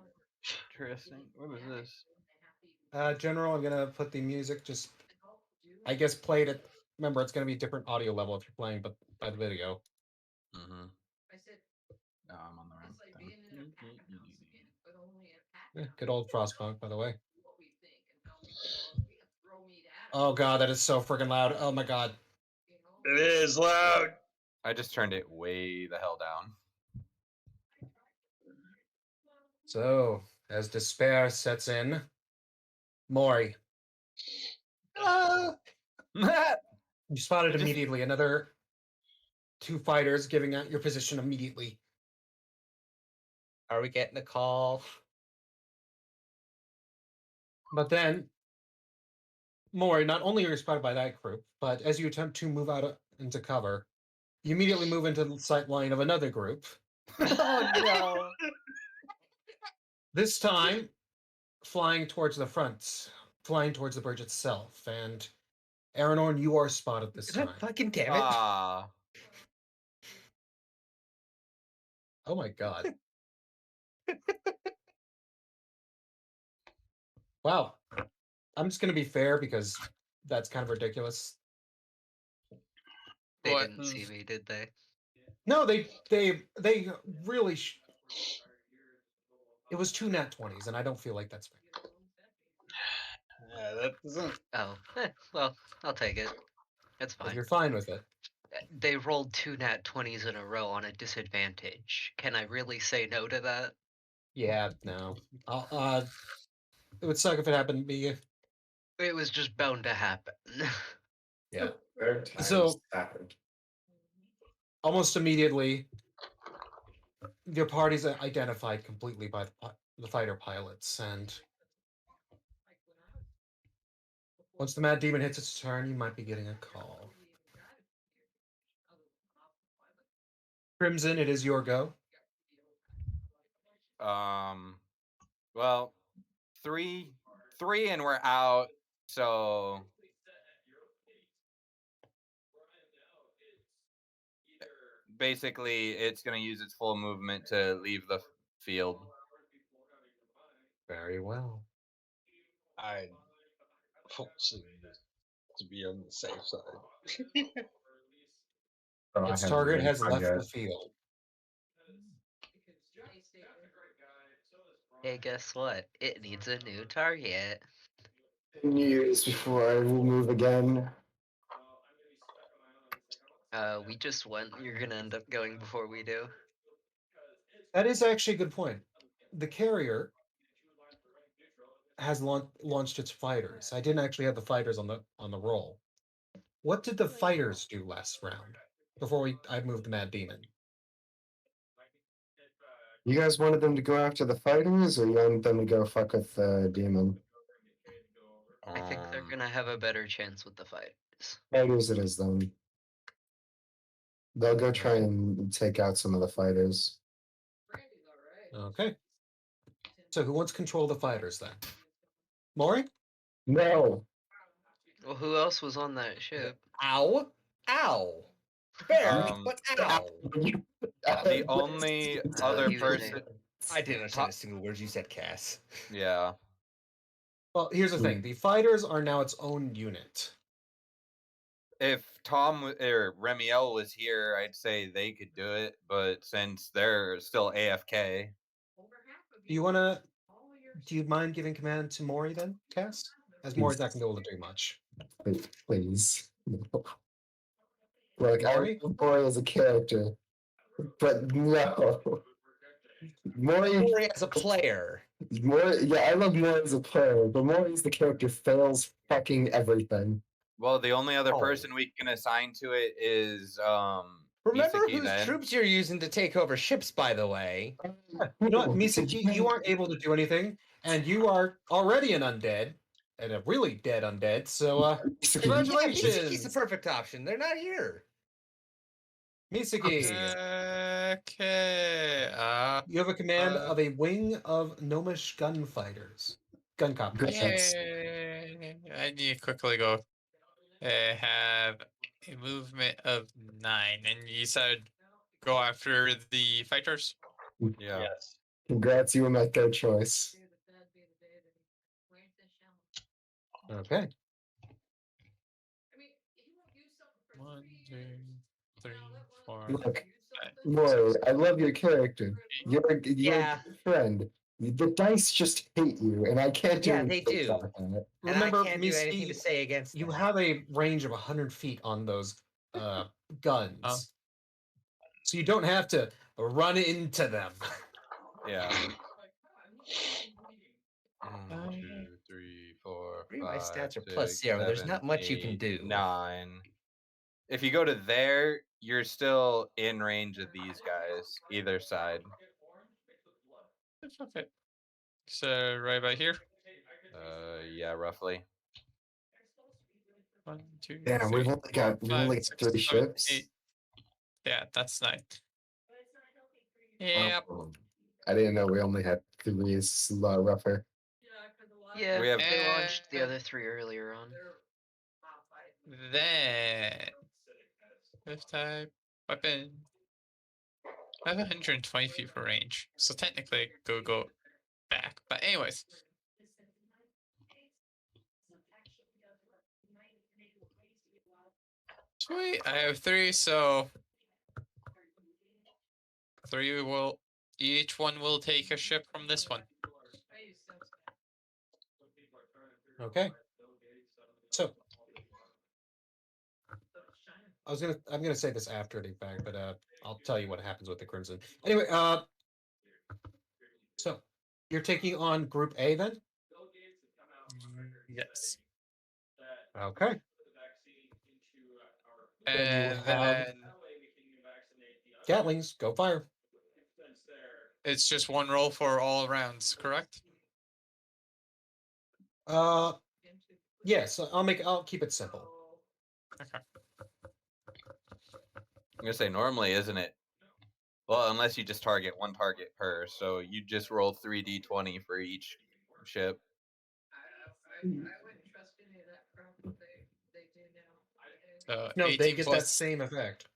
interesting. What is this? General, I'm gonna put the music just. I guess play it at. Remember, it's gonna be a different audio level if you're playing, but by the video. Mm-hmm. No, I'm on the right thing. Good old Frostpunk, by the way. Oh god, that is so freaking loud. Oh my god. It is loud. I just turned it way the hell down. So, as despair sets in, Mori, you spotted Just- immediately another 2 fighters giving out your position immediately. Are we getting a call? But then, Mori, not only are you spotted by that group, but as you attempt to move out into cover, you immediately move into the sight line of another group. Oh no! This time, flying towards the front, flying towards the bridge itself. And Aranorn, you are spotted this time. Fucking damn it! Ah, Oh my god. Wow. I'm just going to be fair because that's kind of ridiculous. They What? didn't see me, did they? No, they really it was 2 nat 20s and I don't feel like that's fair. Yeah, that doesn't. Oh, well, I'll take it. That's If fine. you're fine with it. They rolled 2 nat 20s in a row on a disadvantage. Can I really say no to that? Yeah, no. It would suck if it happened to me. It was just bound to happen. Yeah. Rare times So- happened. Almost immediately, your party's identified completely by the fighter pilots, and once the Mad Demon hits its turn, you might be getting a call. Crimson, it is your go. well, three, and we're out. So basically, it's gonna use its full movement to leave the field. Very well. I forcing to be on the safe side. Oh, I Its haven't target really has tried left yet. the field. Hey, guess what? It needs a new target. 10 years before I will move again. We just went. You're gonna end up going before we do. That is actually a good point. The carrier has launched its fighters. I didn't actually have the fighters on the roll. What did the fighters do last round before I moved the Mad Demon? You guys wanted them to go after the fighters, or you wanted them to go fuck with the demon? I think they're Um, gonna have a better chance with the fighters. Fighters it is then. They'll go try and take out some of the fighters. Okay. So who wants control of the fighters then? Maury? No! Well, who else was on that ship? Ow! Ow! Fair, Um, but ow! the only other you person, name- I didn't understand a single word you said, Cass. yeah. Well, here's the thing. The fighters are now its own unit. If Tom or Remiel was here, I'd say they could do it, but since they're still AFK, Do you mind giving command to Maury then, Cass? As Maury's not going to be able to do much. Please. Like, I Maury? love Maury as a character, but no. Maury, Maury as a player. yeah, I love Maury as a player, but Maury's the character fails fucking everything. well, the only other Oh. person we can assign to it is Remember Misaki whose then. troops you're using to take over ships, by the way. You know what, Misaki, you aren't able to do anything, and you are already an undead, and a really dead undead, so, Yeah, congratulations! Misaki's the perfect option. They're not here. Misaki, Okay. you have a command of a wing of gnomish gunfighters. Guncopters. Good chance. I need to quickly go. I have a movement of 9, and you said go after the fighters. Yeah. Yes. Congrats, you were my third choice. Okay. 1, 2, 3, 4. Look, Maury, I love your character. You're a Yeah. good friend, The dice just hate you, and I can't do Yeah, they anything do. about that. And I Remember, can't do anything to Misty, say against you that. have a range of 100 feet on those guns. Oh. So you don't have to run into them. Yeah. Uh, 1, 2, 3, 4, Three of my 5, stats are plus 6, 0. There's 7, not much you can 8, do. 9. If you go to there, you're still in range of these guys, either side. Okay. So right about here. Yeah, roughly. 1, 2, Damn, we've 3, only got 5, 6, 3 7, ships. 8. Yeah, that's 9. Yep. Oh, I didn't know we only had 3. It's a lot rougher. Yeah, We have- they launched the other 3 earlier on. Then fifth type weapon. I have 120 feet for range, so technically I could go back. But anyways, sweet. I have 3, so 3 will. Each one will take a ship from this one. Okay. So I'm gonna say this after the fact, but I'll tell you what happens with the Crimson. Anyway, so you're taking on Group A then? Yes. Okay. Then you And have then Gatlings, go fire. it's just one roll for all rounds, correct? Yes, I'll keep it simple. Okay. I'm gonna say normally, isn't it? Well, unless you just target one target per, so you just roll 3d20 for each ship. So No, they 18 get that plus same effect.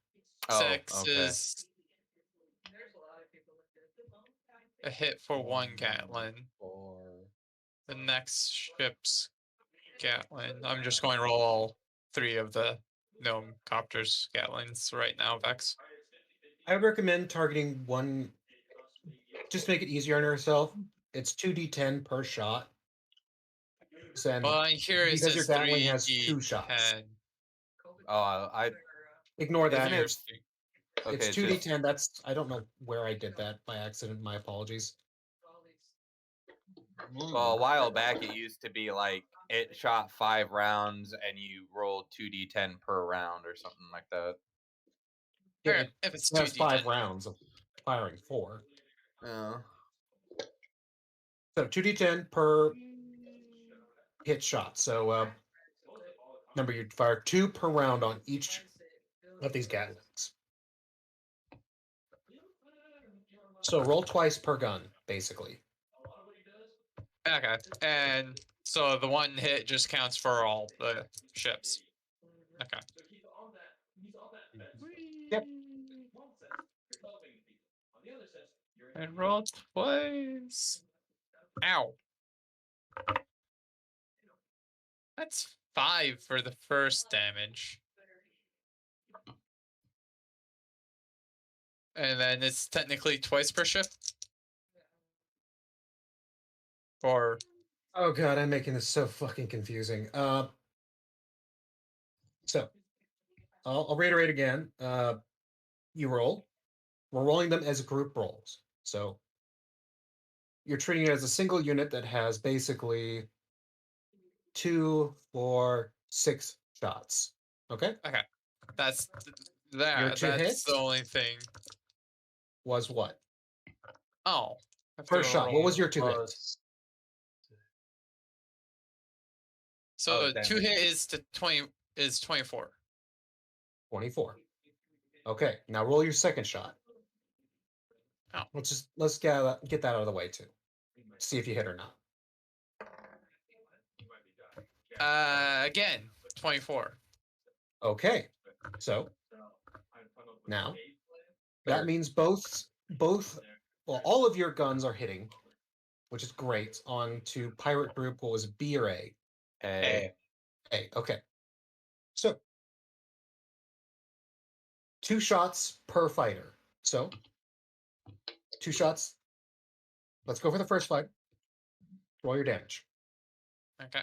6 okay. is a hit for 1 Gatlin. The next ship's Gatlin. I'm just going to roll all 3 of the gnome copters Gatlins right now, Vex. I recommend targeting one. Just make it easier on yourself. It's 2d10 per shot. Then Well, here it because your says Gatling has 3d10. 2 shots. I Ignore isn't that. it? It's Okay, it's it's 2d10. just- That's I don't know where I did that by accident. My apologies. Well, a while back it used to be like it shot 5 rounds and you rolled 2d10 per round or something like that. Yeah, Alright, it if it's has 5 2d10. rounds of firing 4. Yeah. So 2d10 per hit shot. So remember, you fire 2 per round on each of these Gatlings. So roll twice per gun, basically. Okay, and so the 1 hit just counts for all the ships. Okay. Yep. And roll twice. Ow. That's 5 for the first damage. And then it's technically twice per ship? Or Oh god, I'm making this so fucking confusing. So I'll reiterate again. You roll. We're rolling them as group rolls. So you're treating it as a single unit that has basically 2, 4, 6 shots. Okay? that's Your that. 2 That's hits the only thing. was what? Oh. I have Per to shot. What roll. was your 2 hits? So damn 2 it. hit is to 20 is 24. 24. Okay, now roll your second shot. Oh. Let's get that out of the way too. See if you hit or not. Again, 24. Okay. So now that Third. means both well, all of your guns are hitting, which is great. On to pirate group, what was it, B or A? A. A. Okay. So 2 shots per fighter. So 2 shots let's go for the first fight. Roll your damage. Okay.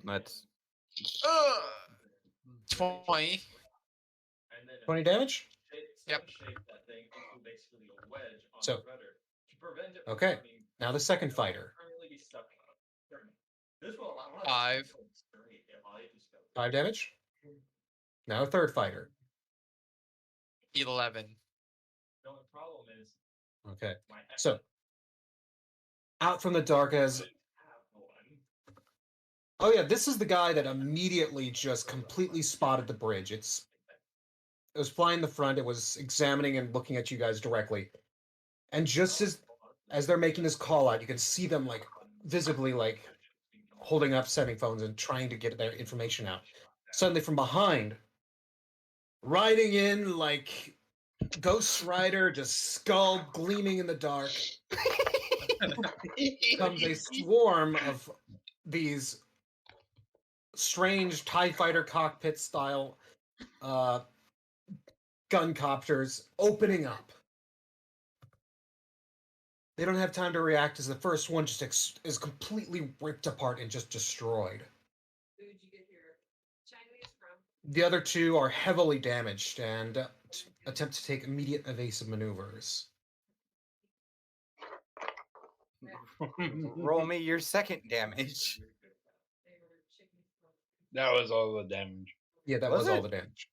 Let's 20. 20 damage? Yep. So, okay. Now the second fighter. 5. 5 damage. Now a third fighter. 11. Okay. So, out from the dark as... Oh yeah, this is the guy that immediately just completely spotted the bridge. It was flying in the front. It was examining and looking at you guys directly. And just as they're making this call out, you can see them like visibly like holding up sending phones and trying to get their information out. Suddenly from behind, riding in like Ghost Rider, just skull gleaming in the dark, comes a swarm of these strange TIE fighter cockpit style gun copters opening up. They don't have time to react as the first one just is completely ripped apart and just destroyed. The other two are heavily damaged and attempt to take immediate evasive maneuvers. roll me your second damage. That was all the damage. Yeah, that Was was all it? the damage.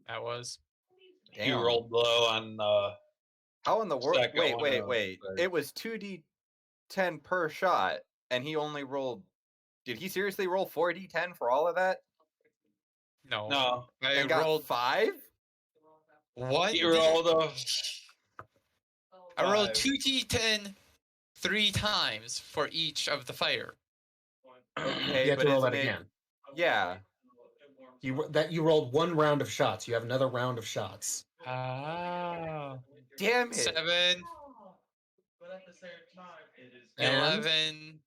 That was. Damn. You rolled low on How in the world? Second Wait, one, wait. third. It was 2d10 per shot, and he only rolled. Did he seriously roll 4d10 for all of that? No. no. I And got rolled 5? one. You rolled a I rolled 5. 2d10 3 times for each of the fire. Okay, You have but to roll isn't that it- again. Yeah. You rolled one round of shots. You have another round of shots. Ah. Damn it. 7, And 11.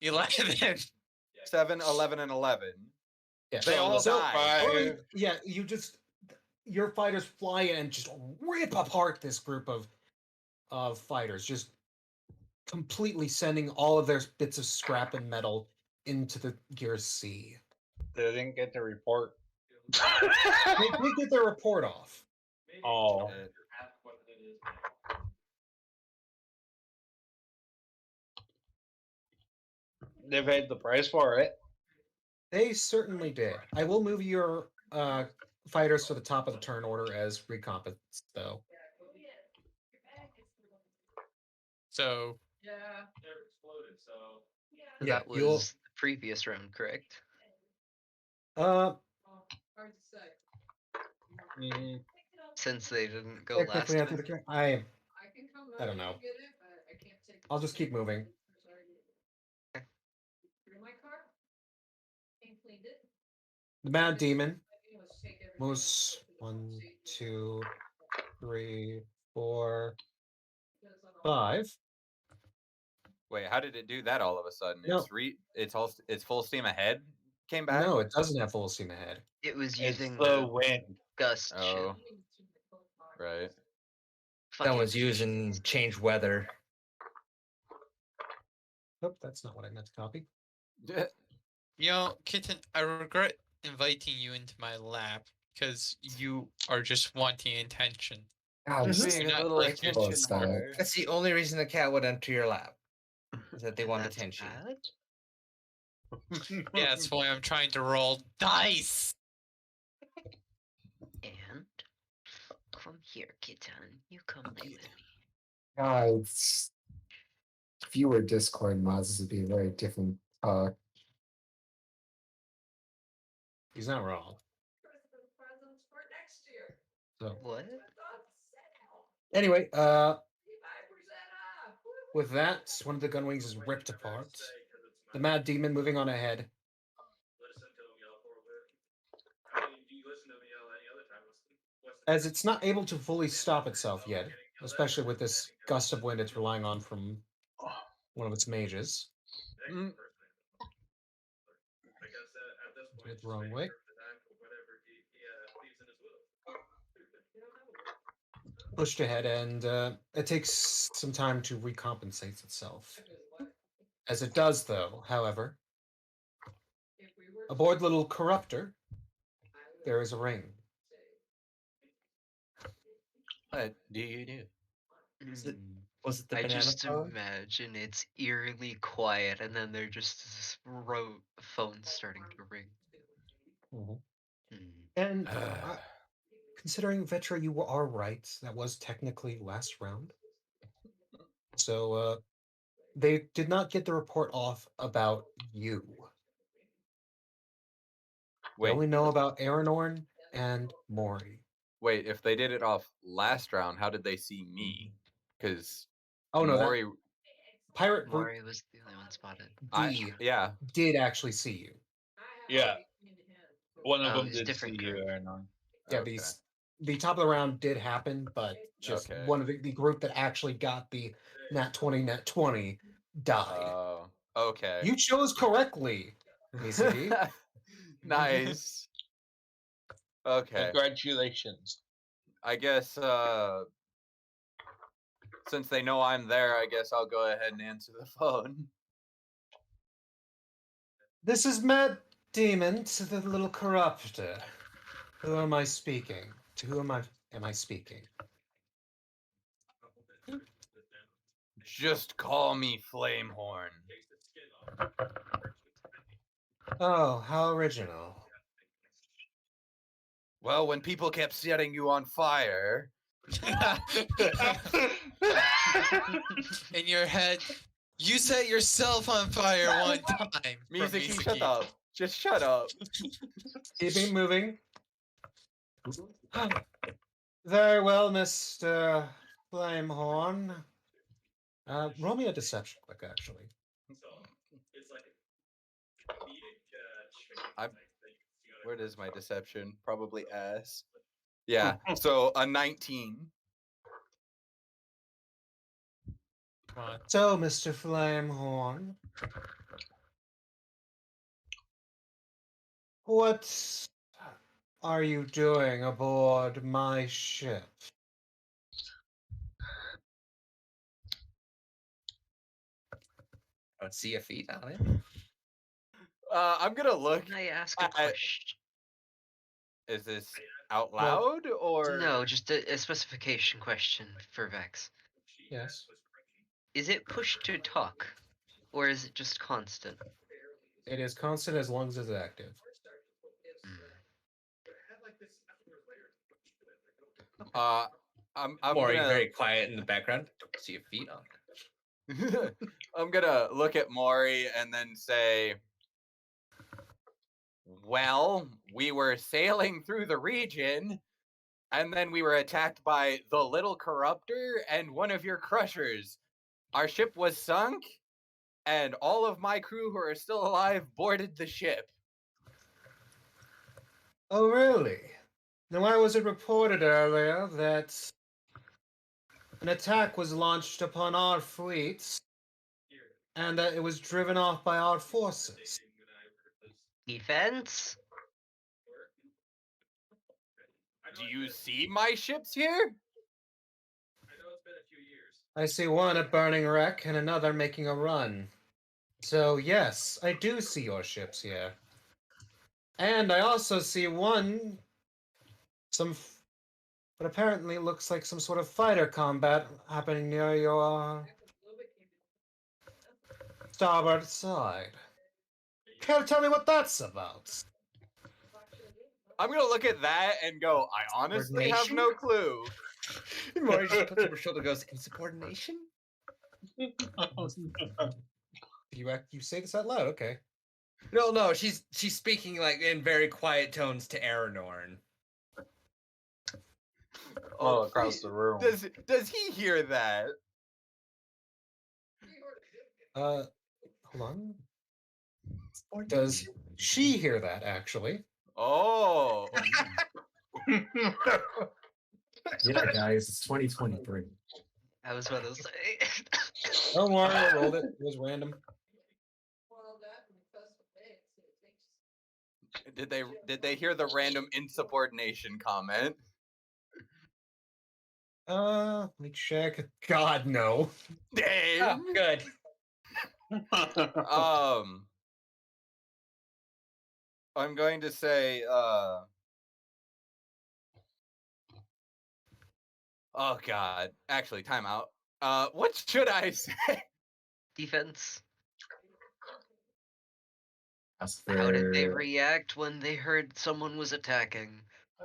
11. 7, 11, and 11. yeah, They all so, died. oh, yeah, your fighters fly in and just rip apart this group of fighters, just completely sending all of their bits of scrap and metal into the Gear C. They didn't get the report. They did get their report off. Oh. They paid the price for it. They certainly did. I will move your fighters to the top of the turn order as recompense, though. So, Yeah, That you'll- was the previous round, correct? Mhm. Since they didn't go last technically, after time. the I don't know. I'll just keep moving. The Mad Demon moves 1, 2, 3, 4, 5. Wait, how did it do that all of a sudden? No. It's full steam ahead. Came back. No, it doesn't have full steam ahead. It was It's using the the wind. gust Oh. ship. Right. That Fucking was using change weather. Nope, that's not what I meant to copy. you know, Kitten, I regret inviting you into my lab because you are just wanting attention. God, this is Being a not little like attention close, Sonic. whore. That's the only reason the cat would enter your lab. Is that they want That's attention. bad. Yeah, that's why I'm trying to roll dice. And come here, kitten. You come lay with me. God, fewer Discord mods, this would be a very different talk. He's not wrong. So What? anyway, with that, one of the gun wings is ripped apart. The Mad Demon moving on ahead. As it's not able to fully stop itself yet, especially with this gust of wind it's relying on from one of its mages. Mm. Did it the wrong way. pushed ahead, and it takes some time to recompensate itself. As it does, though, however, aboard Little Corruptor, there is a ring. What do you do? Was it the I banana just phone? imagine it's eerily quiet, and then there just this phone starting to ring. And considering Vetra, you are right. That was technically last round. So they did not get the report off about you. They Wait, only know about Aranorn and Mori. wait. If they did it off last round, how did they see me? Because Oh no, Mori, that pirate group Mori was the only one spotted. yeah. did actually see you. Yeah. One of Oh, them it's a did different see you, group. Aranon. Yeah, Okay. the top of the round did happen, but just Okay. one of the group that actually got the nat 20 died. Oh, okay. You chose correctly, ACD. Nice. Okay. Congratulations. I guess since they know I'm there, I guess I'll go ahead and answer the phone. This is Mad Demon to the Little Corruptor. Who am I speaking? To who am I speaking? Just call me Flamehorn. Oh, how original. Well, when people kept setting you on fire. In your head, you set yourself on fire one time. from Mizuki, shut Mizuki. up. Just shut up. Keeping moving. Very well, Mr. Flamehorn. Roll me a deception quick, actually. Where is my deception? Probably ass. Yeah, so a 19. Come on. So, Mr. Flamehorn, what are you doing aboard my ship? I don't see a feet on it. I'm gonna look. Can I ask a I- question? Is this out loud or No, just a specification question for Vex. Yes. Is it push to talk, or is it just constant? It is constant as long as it's active. I'm Mori gonna very quiet in the background. Don't see a feet on it. I'm gonna look at Mori and then say, well, we were sailing through the region, and then we were attacked by the Little Corruptor and one of your crushers. Our ship was sunk, and all of my crew who are still alive boarded the ship. Oh, really? Then why was it reported earlier that an attack was launched upon our fleets and that it was driven off by our forces? Defense? Do you see my ships here? I see one a burning wreck and another making a run. So, yes, I do see your ships here. And I also see one, but apparently it looks like some sort of fighter combat happening near your starboard side. Care to tell me what that's about? I'm gonna look at that and go, I honestly have no clue. Mori just puts up her shoulder and goes, insubordination? You say this out loud, okay. No, she's speaking like in very quiet tones to Aranorn. Oh, across the room. Does he hear that? Hold on. Does she hear that, actually? Oh. Yeah, guys, it's 2023. I was about to say. Don't worry, I rolled it. It was random. Did they hear the random insubordination comment? Let me check. God, no. Oh, good. I'm going to say, oh god. Actually, timeout. What should I say? Defense. As How did they for- react when they heard someone was attacking?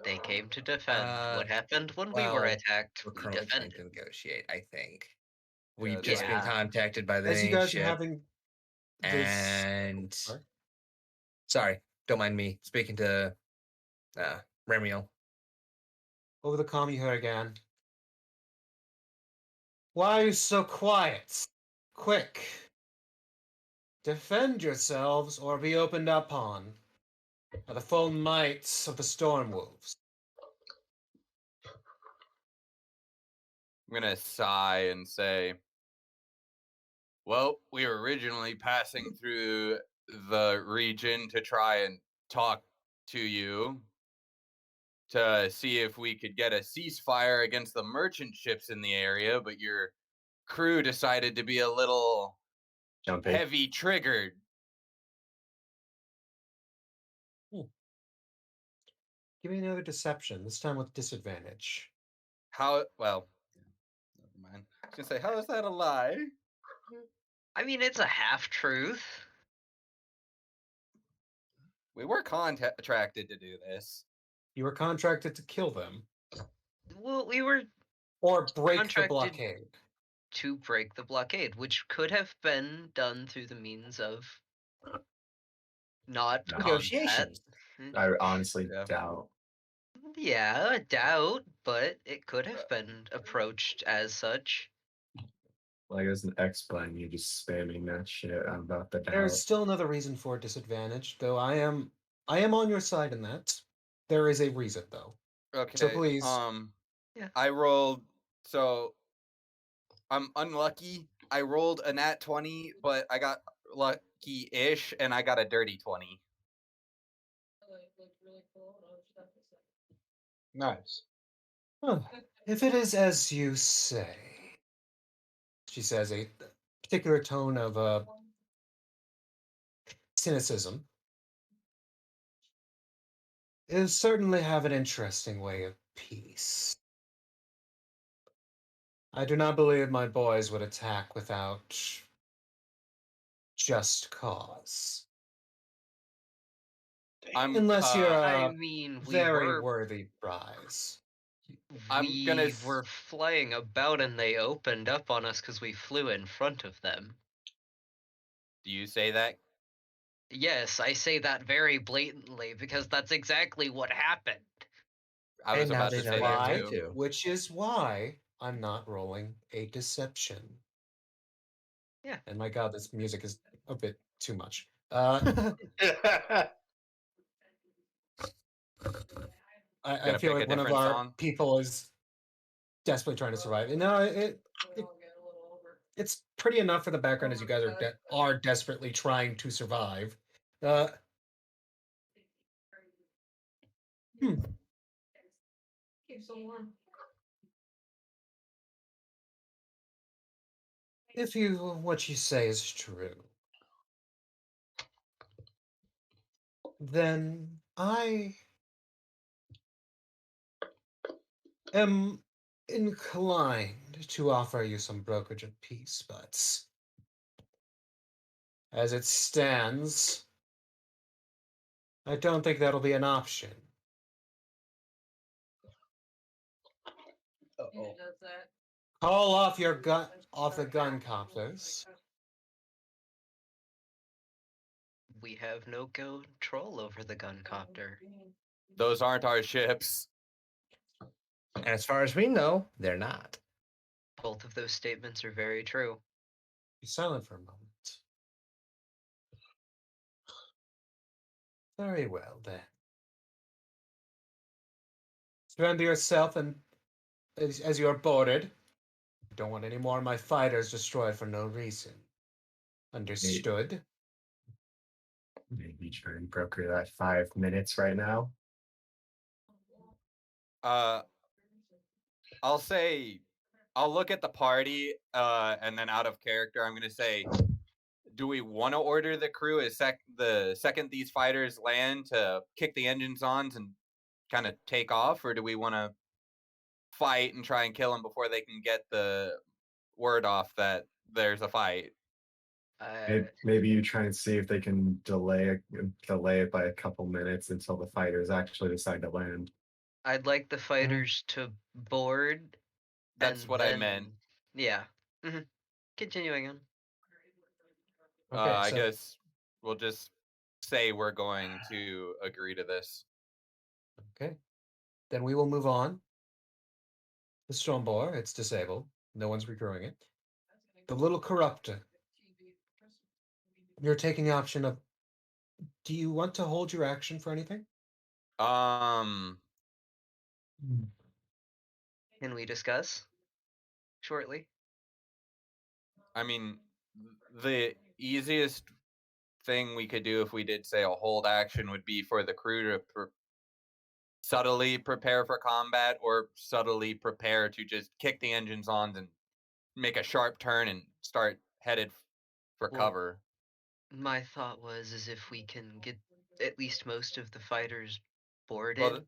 They came to defend. What happened when we were well, attacked? We're We currently trying defended. to negotiate, I think. Yeah, We've it's just been like- contacted by the As you main guys are ship, having this. and Sorry? sorry, don't mind me speaking to Remiel. Over the comm, you heard again. Why are you so quiet? Quick. Defend yourselves or be opened upon by the full might of the Storm Wolves. I'm gonna sigh and say, well, we were originally passing through the region to try and talk to you to see if we could get a ceasefire against the merchant ships in the area, but your crew decided to be a little Jumpy. heavy triggered. Give me another deception, this time with disadvantage. How, well, never mind. I was gonna say, how is that a lie? I mean, it's a half truth. We were contracted to do this. You were contracted to kill them Well, we were or break the Contracted- blockade. to break the blockade, which could have been done through the means of not No. combat. Negotiations. I honestly Yeah. doubt. Yeah, I doubt, but it could have been approached as such. Like as an X-Plane, you're just spamming that shit. I'm about to doubt. There's still another reason for disadvantage, though I am on your side in that. There is a reason though. Okay. please- Yeah. I rolled, so I'm unlucky. I rolled a nat 20, but I got lucky-ish, and I got a dirty 20. Nice. Huh. If it is as you say, she says, a particular tone of cynicism. It certainly have an interesting way of peace. I do not believe my boys would attack without just cause. Unless you're I a mean, we very were worthy prize. I'm gonna we were flying about and they opened up on us because we flew in front of them. Do you say that? Yes, I say that very blatantly because that's exactly what happened. I was And now about they to know say you're that why? going too. to. Which is why I'm not rolling a deception. Yeah. And my god, this music is a bit too much. I Gonna feel pick like a one of different our song? people is desperately trying to survive. And no, it's pretty enough for the background as you guys are desperately trying to survive. If what you say is true, then I am inclined to offer you some brokerage of peace, but as it stands, I don't think that'll be an option. Uh-oh. Call off your gun off the gun copters. We have no control over the gun copter. Those aren't our ships. And as far as we know, they're not. Both of those statements are very true. Be silent for a moment. Very well then. Surrender yourself and as you are boarded. I don't want any more of my fighters destroyed for no reason. Understood? Maybe try and broker that 5 minutes right now. I'll say, I'll look at the party, and then out of character, I'm gonna say, do we want to order the crew the second these fighters land to kick the engines on and kind of take off, or do we want to fight and try and kill them before they can get the word off that there's a fight? Maybe you try and see if they can delay it by a couple minutes until the fighters actually decide to land. I'd like the fighters to board. That's and what I meant. then- Yeah. Continuing on. Okay, I so- guess we'll just say we're going to agree to this. Okay. Then we will move on. The Stormbore, it's disabled. No one's recrewing it. The Little Corruptor. You're taking the option of, do you want to hold your action for anything? Can we discuss shortly? I mean, the easiest thing we could do if we did say a hold action would be for the crew to subtly prepare for combat, or subtly prepare to just kick the engines on and make a sharp turn and start headed for Well, cover. My thought was is if we can get at least most of the fighters boarded Well,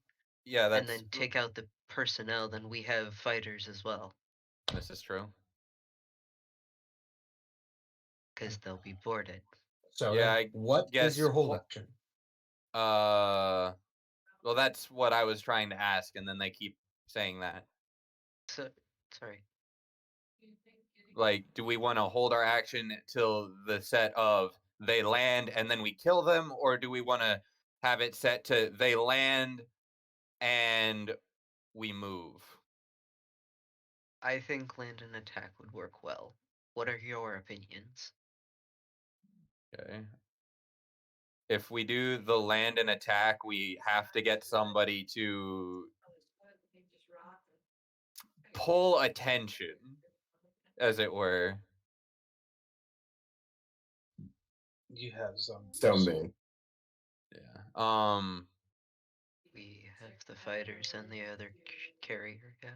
yeah, and that's then take out the personnel, then we have fighters as well, this is true. because they'll be boarded. So Yeah, then I what is guess your hold action? Well, that's what I was trying to ask, and then they keep saying that. So, sorry. Like, do we want to hold our action till the set of they land and then we kill them, or do we want to have it set to they land and we move? I think land and attack would work well. What are your opinions? Okay. If we do the land and attack, we have to get somebody to pull attention, as it were. You have some. Stoneman. Yeah. We have the fighters and the other carrier, yeah.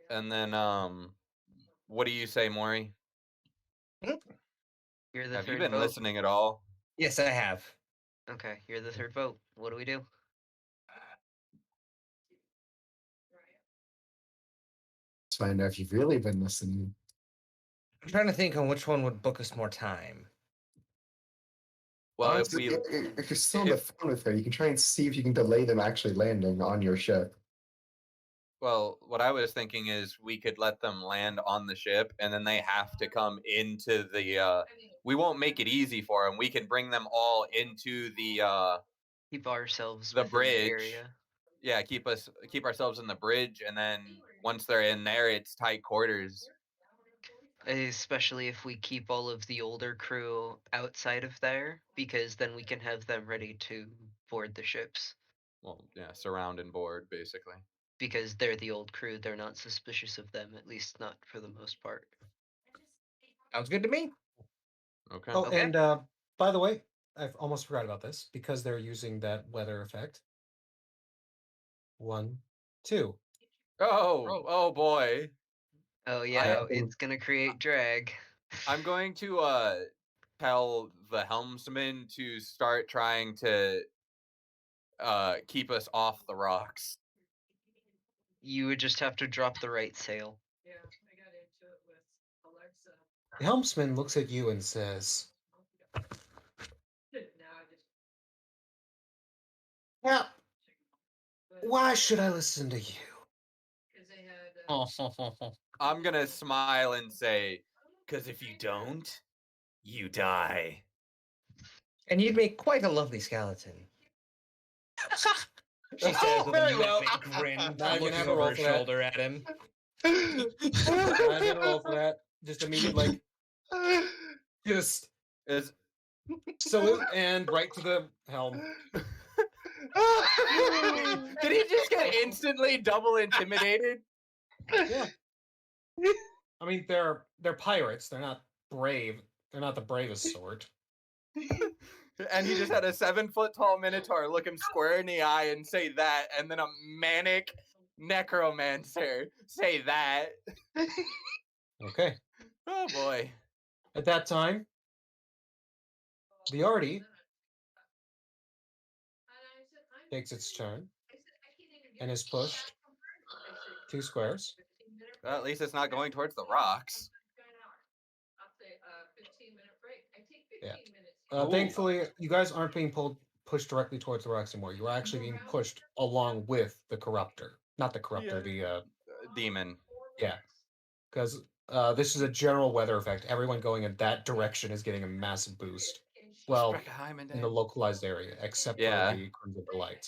And then what do you say, Maury? You're the Have you third been vote. listening at all? Yes, I have. Okay, you're the third vote. What do we do? Let's find out if you've really been listening. I'm trying to think on which one would book us more time. Well, Honestly, if you're still on the phone with her, you can try and see if you can delay them actually landing on your ship. Well, what I was thinking is we could let them land on the ship, and then they have to come into the. We won't make it easy for them. We can bring them all into the. Keep ourselves The within bridge. the area. Yeah, keep ourselves in the bridge, and then once they're in there, it's tight quarters. Especially if we keep all of the older crew outside of there, because then we can have them ready to board the ships. Well, yeah, surround and board, basically. Because they're the old crew, they're not suspicious of them, at least not for the most part. Sounds good to me. Okay. Oh, Okay. and by the way, I've almost forgot about this because they're using that weather effect. 1, 2. Oh boy. Oh yeah, I- it's gonna create drag. I'm going to tell the helmsman to start trying to keep us off the rocks. You would just have to drop the right sail. The helmsman looks at you and says, "Well, why should I listen to you?" I'm gonna smile and say, "'Cause if you don't, you die." And you'd make quite a lovely skeleton. She says Oh, with a very well. big grin, Now you're gonna looking have a over roll her for that. shoulder at him. I didn't roll for that. Just immediate, like, just Is salute and right to the helm. Did he just get instantly double intimidated? Yeah. I mean, they're pirates. They're not brave. They're not the bravest sort. And he just had a 7-foot tall minotaur look him square in the eye and say that, and then a manic Necromancer. Say that. Okay. Oh boy. At that time, the Artie takes its turn and is pushed 2 squares. Well, at least it's not going towards the rocks. Yeah. Ooh. Thankfully, you guys aren't being pushed directly towards the rocks anymore. You're actually being pushed along with the corruptor, not the corruptor. Demon. Yeah, because this is a general weather effect. Everyone going in that direction is getting a massive boost. Well, in the localized area, except Yeah. for the Crimson Delight.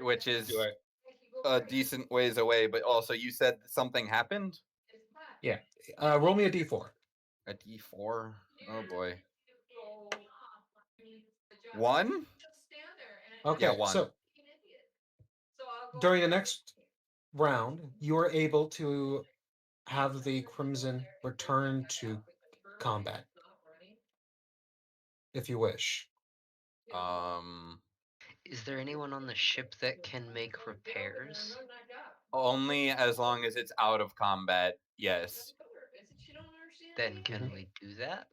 Which is Do it. a decent ways away, but also you said something happened? Yeah. Roll me a d4. A D4? Oh boy. 1? Okay, 1. so during the next round, you are able to have the Crimson return to combat, if you wish. Is there anyone on the ship that can make repairs? Only as long as it's out of combat, yes. Then can we do that?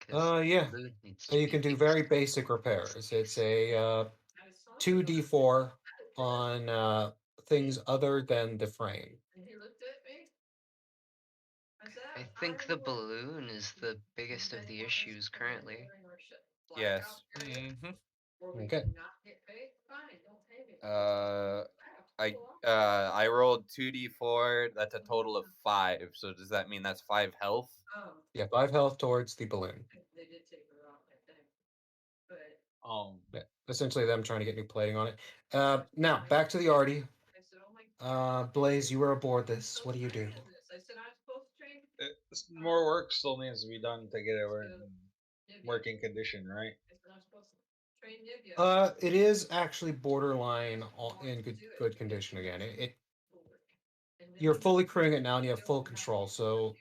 Yeah. Food needs So to you be can do fixed. very basic repairs. It's a 2d4 on things other than the frame. I think the balloon is the biggest of the issues currently. Yes. Okay. I rolled 2d4. That's a total of 5. So does that mean that's 5 health? Yeah, 5 health towards the balloon. Yeah, essentially them trying to get new plating on it. Now, back to the Artie. Blaze, you were aboard this. What do you do? More work still needs to be done to get it in working condition, right? It is actually borderline in good condition again. You're fully crewing it now and you have full control, so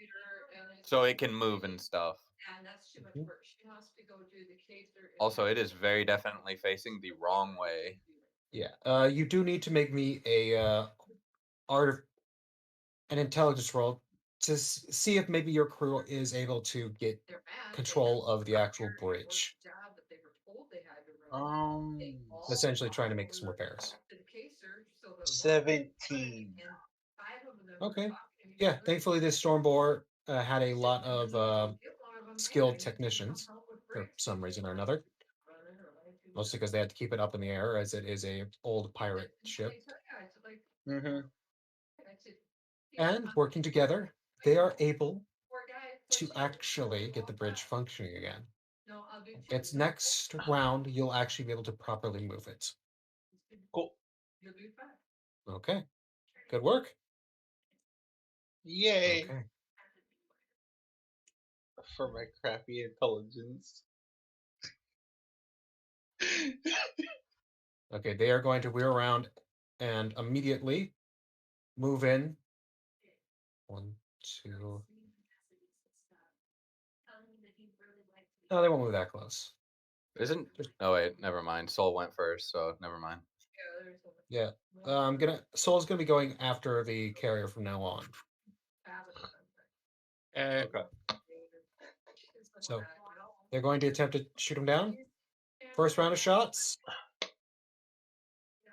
it can move and stuff. Mhm. Also, it is very definitely facing the wrong way. Yeah. You do need to make me an intelligence roll to see if maybe your crew is able to get control of the actual bridge. Essentially trying to make some repairs. 17. Okay. Yeah, thankfully this Stormbore had a lot of skilled technicians for some reason or another. Mostly because they had to keep it up in the air as it is a old pirate ship. Mm-hmm. And working together, they are able to actually get the bridge functioning again. Its next round, you'll actually be able to properly move it. Cool. Okay. Good work. Yay. Okay. For my crappy intelligence. Okay, they are going to weir around and immediately move in. 1, 2. No, they won't move that close. Isn't? Oh wait, never mind. Soul went first, so never mind. Yeah. Soul's gonna be going after the carrier from now on. Okay. So they're going to attempt to shoot him down. First round of shots.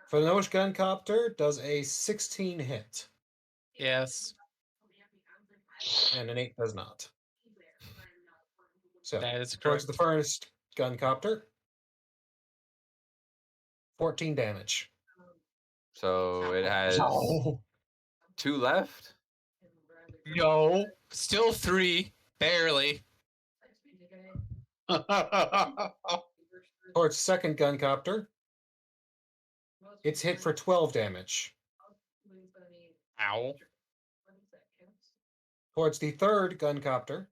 For the Nowish gun copter does a 16 hit. Yes, And an 8 does not. So that is towards correct. the first gun copter. 14 damage. So it has No, 2 left. no, still 3, barely. Towards second gun copter. It's hit for 12 damage. Ow. Towards the third gun copter.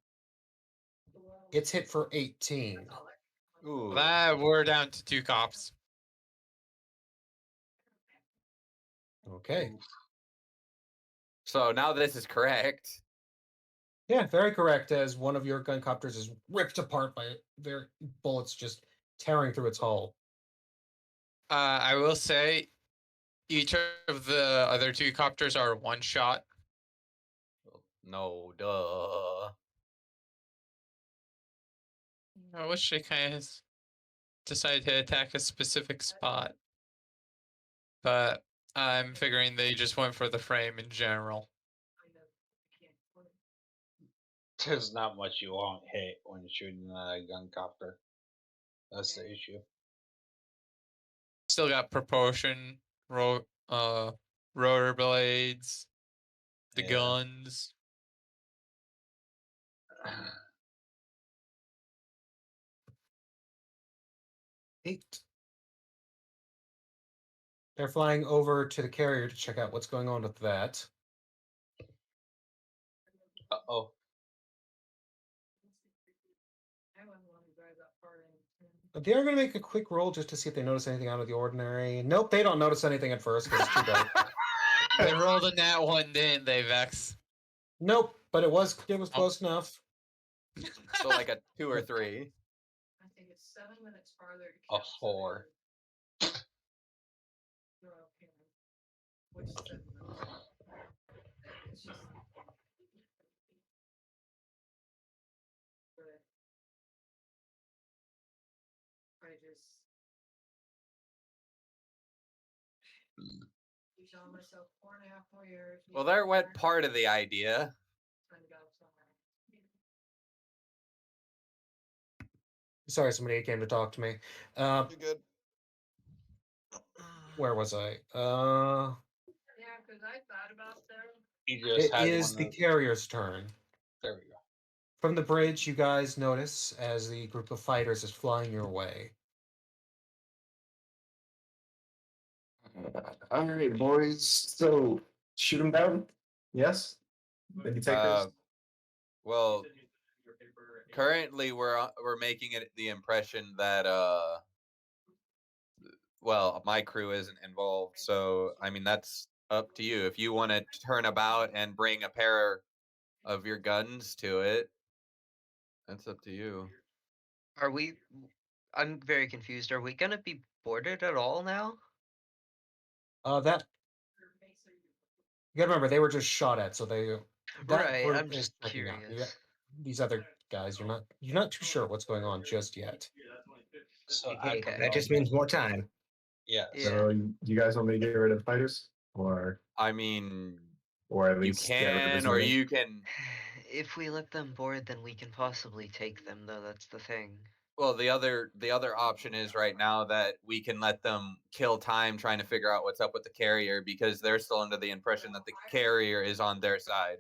It's hit for 18. Ooh. We're down to 2 cops. Okay. So now this is correct. Yeah, very correct. As one of your gun copters is ripped apart by their bullets just tearing through its hull. I will say, each of the other 2 copters are 1 shot. No, duh. I wish they kind of decided to attack a specific spot. But I'm figuring they just went for the frame in general. There's not much you won't hit when shooting a gun copter. That's the issue. Still got propulsion, rotor blades, the Yeah. guns. Eight. They're flying over to the carrier to check out what's going on with that. Uh-oh. They are going to make a quick roll just to see if they notice anything out of the ordinary. Nope, they don't notice anything at first because it's too dark. They rolled a nat 1, didn't they, Vex? Nope, but it was close enough. So like a 2 or 3. I think it's 7 minutes farther to A Cap 4. Which is 7 minutes. It's just. I just. Keep telling myself 4.5 more years. Well, there went part of the idea. Time to go somewhere. Sorry, somebody came to talk to me. You're good. Where was I? Yeah, because I thought about that. He just It had is one the of- carrier's turn. There we go. From the bridge, you guys notice as the group of fighters is flying your way. All right, boys. So shoot them down. Yes. Maybe take this. Well, currently we're making it the impression that well, my crew isn't involved, so I mean that's up to you. If you want to turn about and bring a pair of your guns to it, that's up to you. Are we? I'm very confused. Are we gonna be boarded at all now? That you gotta remember they were just shot at, so they that Right, group I'm is just checking out. You curious. got these other guys, you're not too sure what's going on just yet. So Hey, Okay. that just means more time. Yes. Yeah. So you guys want me to get rid of the fighters, or I mean, at you least get rid of can, this or many? you can. If we let them board, then we can possibly take them, though. That's the thing. Well, the other option is right now that we can let them kill time trying to figure out what's up with the carrier because they're still under the impression that the carrier is on their side.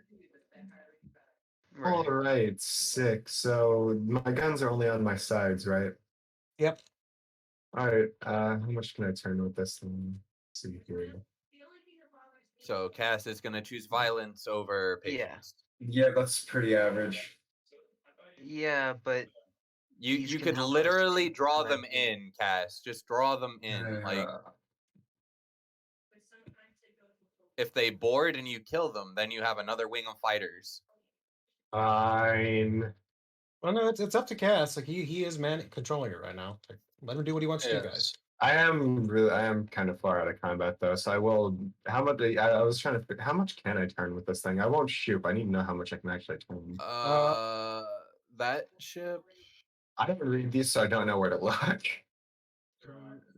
All Right. right, sick. So my guns are only on my sides, right? Yep. All right. How much can I turn with this thing? Let's see here. So Cass is going to choose violence over Yeah. patience. Yeah, that's pretty average. Yeah, but these You can could help us literally take draw them them in, Cass. Just draw them in. Like if they board and you kill them, then you have another wing of fighters. Fine. Well, no, it's up to Cass. Like he is controlling it right now. Like, let him do what he wants to do, Yes. guys. I am kind of far out of combat though, so I will. How much? I was trying to figure. How much can I turn with this thing? I won't shoot. But I need to know how much I can actually turn. That ship. I didn't read these, so I don't know where to look.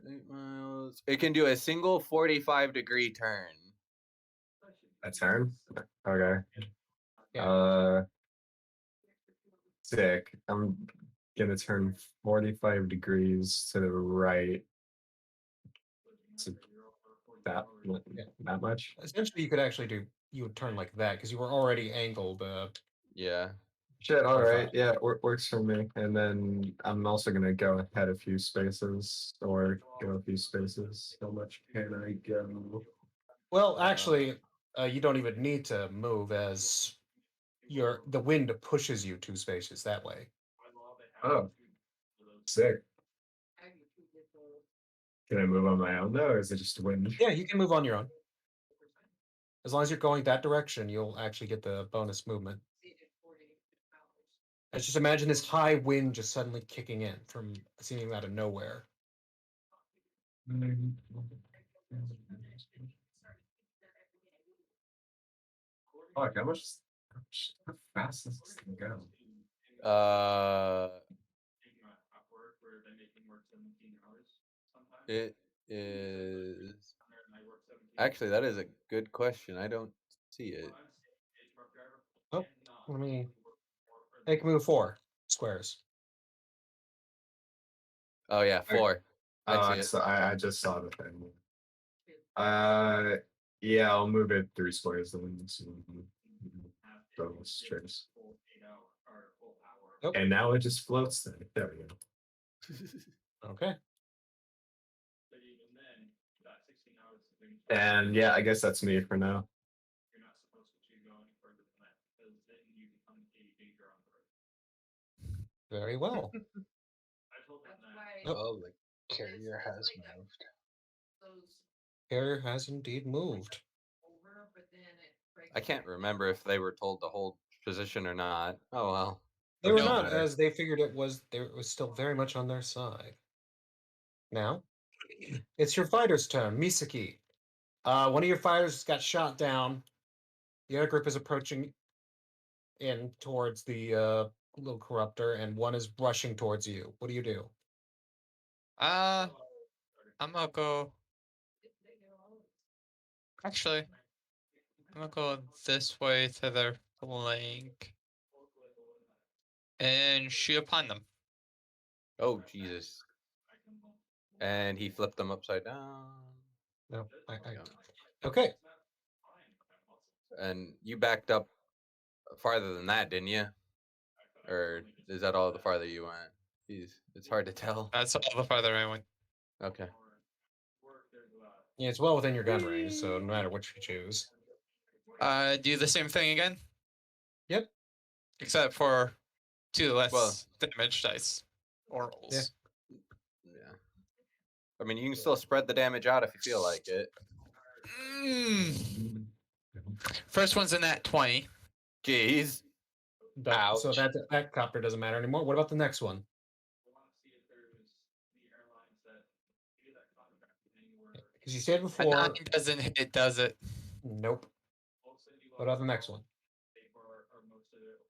8 miles. It can do a single 45-degree turn. A turn? Okay. Yeah. Sick. I'm gonna turn 45 degrees to the right. So that much? Essentially, you would turn like that because you were already angled. Yeah. Shit, all right. 45. Yeah, works for me. And then I'm also gonna go ahead a few spaces or go a few spaces. How much can I go? Well, actually, you don't even need to move as the wind pushes you 2 spaces that way. Oh, sick. Can I move on my own though, or is it just wind? Yeah, you can move on your own. As long as you're going that direction, you'll actually get the bonus movement. Let's just imagine this high wind just suddenly kicking in from seemingly out of nowhere. Fuck, how fast does this thing go? It is. Actually, that is a good question. I don't see it. Oh, let me. They can move 4 squares. Oh yeah, 4. I see it. I just saw the thing. Yeah, I'll move it 3 squares then. Those strings. Nope. And now it just floats then. There we go. Okay. And yeah, I guess that's me for now. Very well. Nope. Oh, the carrier has moved. Carrier has indeed moved. I can't remember if they were told to hold position or not. Oh well. They were Doesn't not, matter. as they figured it was still very much on their side. Now, it's your fighter's turn. Misaki. One of your fighters got shot down. The other group is approaching in towards the little corruptor, and one is rushing towards you. What do you do? I'm gonna go. Actually, I'm gonna go this way to their flank and shoot upon them. Oh Jesus! And he flipped them upside down. No, okay. And you backed up farther than that, didn't you? Or is that all the farther you went? Jeez, it's hard to tell. That's all the farther I went. Okay. Yeah, it's well within your gun range, so no matter which you choose. Do the same thing again. Yep. Except for 2 less Well- damage dice. Or rolls. Yeah. I mean, you can still spread the damage out if you feel like it. First one's in that 20. Jeez. So Ouch. that copter doesn't matter anymore. What about the next one? Because you said A before. 9 doesn't hit, does it? Nope. What about the next one?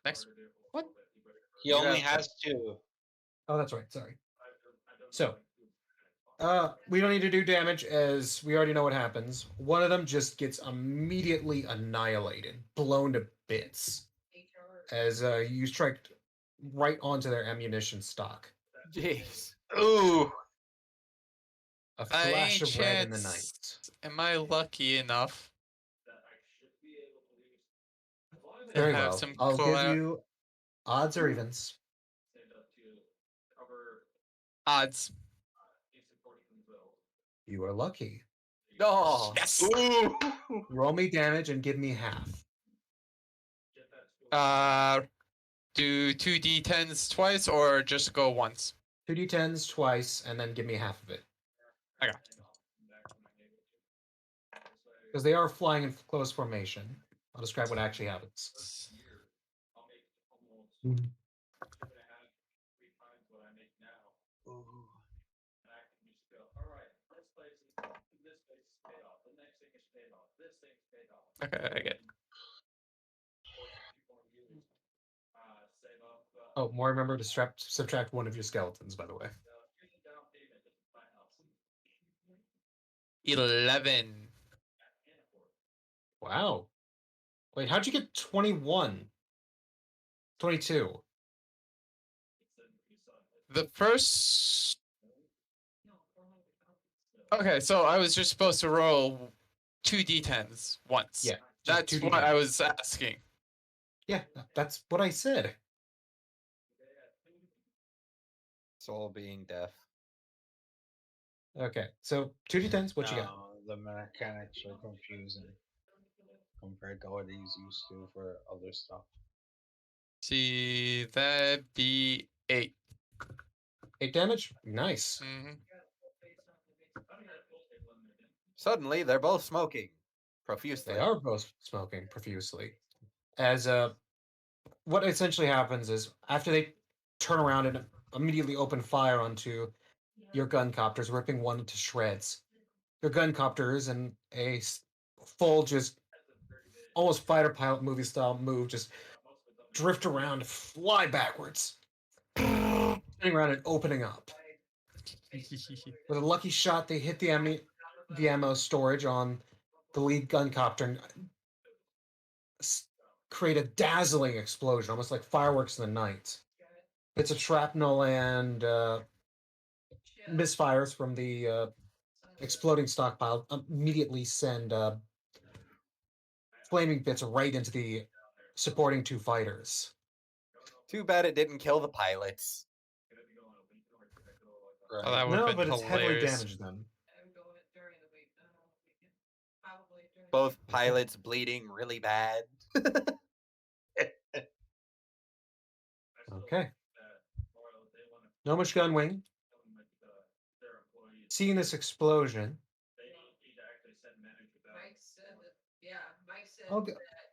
Next. What? He only has 2. Oh, that's right. Sorry. So, we don't need to do damage as we already know what happens. One of them just gets immediately annihilated, blown to bits, as you strike right onto their ammunition stock. Jeez. Ooh. A By any flash of red in the night. chance, am I lucky enough to Very have well. some I'll give colla- you odds or evens. odds? You are lucky. No. Yes. Ooh. Roll me damage and give me half. Do 2d10s twice or just go once? 2d10s twice, and then give me half of it. Okay. Because they are flying in close formation. I'll describe what actually happens. Okay, I get it. Oh, more remember to subtract one of your skeletons, by the way. 11. Wow. Wait, how'd you get 21? 22. The first. Okay, so I was just supposed to roll 2d10s once. Yeah. just That's 2d10. what I was asking. Yeah, that's what I said. Soul being deaf. Okay, so 2d10s, what you got? No, the mechanics are confusing compared to what he's used to for other stuff. See, that'd be 8. 8 damage? Nice. Mm-hmm. Suddenly, they're both smoking profusely. They are both smoking profusely. As what essentially happens is after they turn around and immediately open fire onto your gun copters, ripping one to shreds, their gun copters and a full, just almost fighter pilot movie style move, just drift around, fly backwards, spinning around and opening up. With a lucky shot, they hit the ammo storage on the lead gun copter and create a dazzling explosion, almost like fireworks in the night. It's a shrapnel and misfires from the exploding stockpile immediately send flaming bits right into the supporting two fighters. Too bad it didn't kill the pilots. Oh, that would No, have but been it's heavily hilarious. damaged them. Both pilots bleeding really bad. Okay. Gnomish Gunwing, seeing this explosion,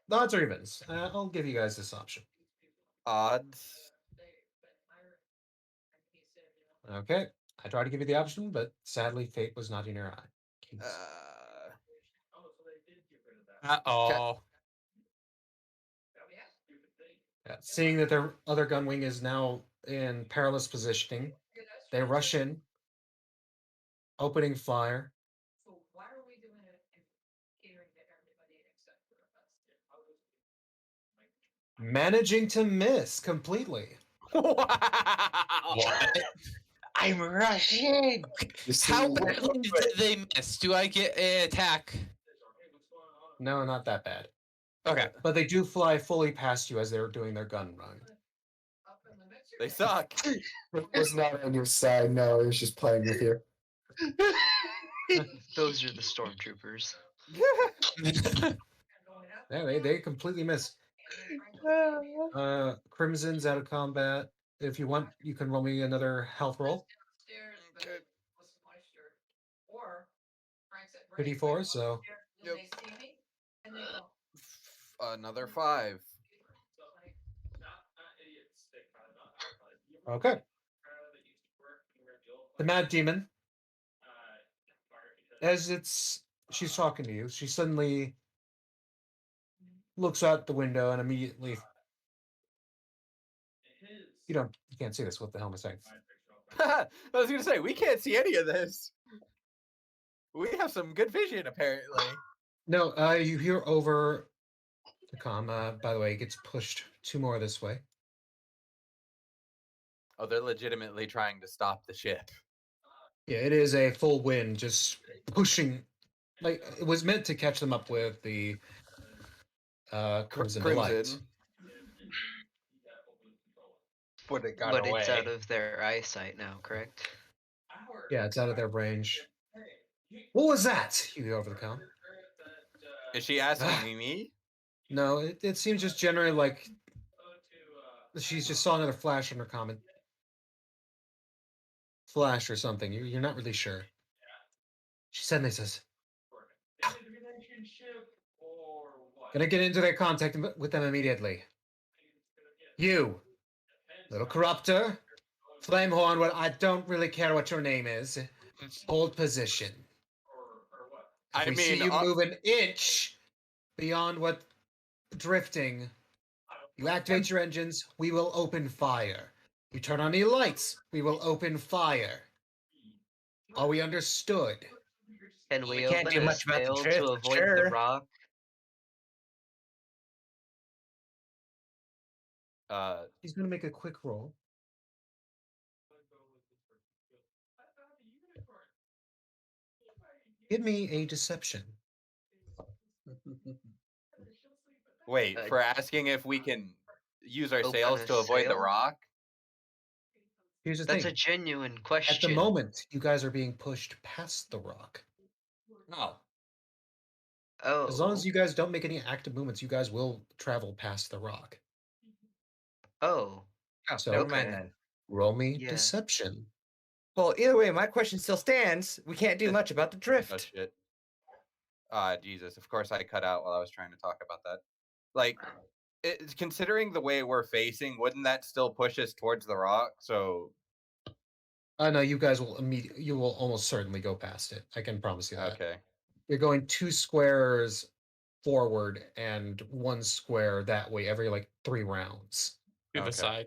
the odds are evens. I'll give you guys this option. Odds. Okay. I tried to give you the option, but sadly, fate was not in your eye. Uh-oh. Yeah, seeing that their other gunwing is now in perilous positioning, they rush in, opening fire. Managing to miss completely. Wow. I'm rushing. How badly did they miss? Do I get an attack? No, not that bad. Okay. But they do fly fully past you as they're doing their gun run. They suck. It was not on your side. No, it was just playing with you. Those are the stormtroopers. Yeah, they completely miss. Crimson's out of combat. If you want, you can roll me another health roll. 54, so Yep. Another 5. okay. The Mad Demon, as she's talking to you, she suddenly looks out the window and immediately, you can't see this. What the hell am I saying? I was gonna say we can't see any of this. We have some good vision, apparently. No, you hear over the comm. By the way, it gets pushed 2 more this way. Oh, they're legitimately trying to stop the ship. Yeah, it is a full wind, just pushing. Like it was meant to catch them up with the Crimson Delight. But it got But away. it's out of their eyesight now, correct? Yeah, it's out of their range. What was that? You hear over the comm. Is she asking me? No, it seems just generally like she's just saw another flash on her comment. Flash or something. You're not really sure. She suddenly says, gonna get into their contact with them immediately. You, little corruptor, Flamehorn, well, I don't really care what your name is. Hold position. If we see you move an inch beyond what drifting, you activate your engines, we will open fire. You turn on the lights, we will open fire. Are we understood? Can we can't open do a much about the sail drift, to but avoid sure. the rock? He's going to make a quick roll. Give me a deception. Wait, for asking if we can use our Open sails a to avoid the sail? rock? Here's the That's thing. a genuine At question. the moment, you guys are being pushed past the rock. Oh. Oh. As long as you guys don't make any active movements, you guys will travel past the rock. Oh. Oh, So, never okay. mind then. roll me Yeah. deception. Well, either way, my question still stands. We can't do much about the Oh, drift. shit. Jesus. Of course I cut out while I was trying to talk about that. Like, considering the way we're facing, wouldn't that still push us towards the rock? So, No, you guys will immediately. You will almost certainly go past it. I can promise you that. Okay. You're going 2 squares forward and 1 square that way every like 3 rounds. To the Okay. side.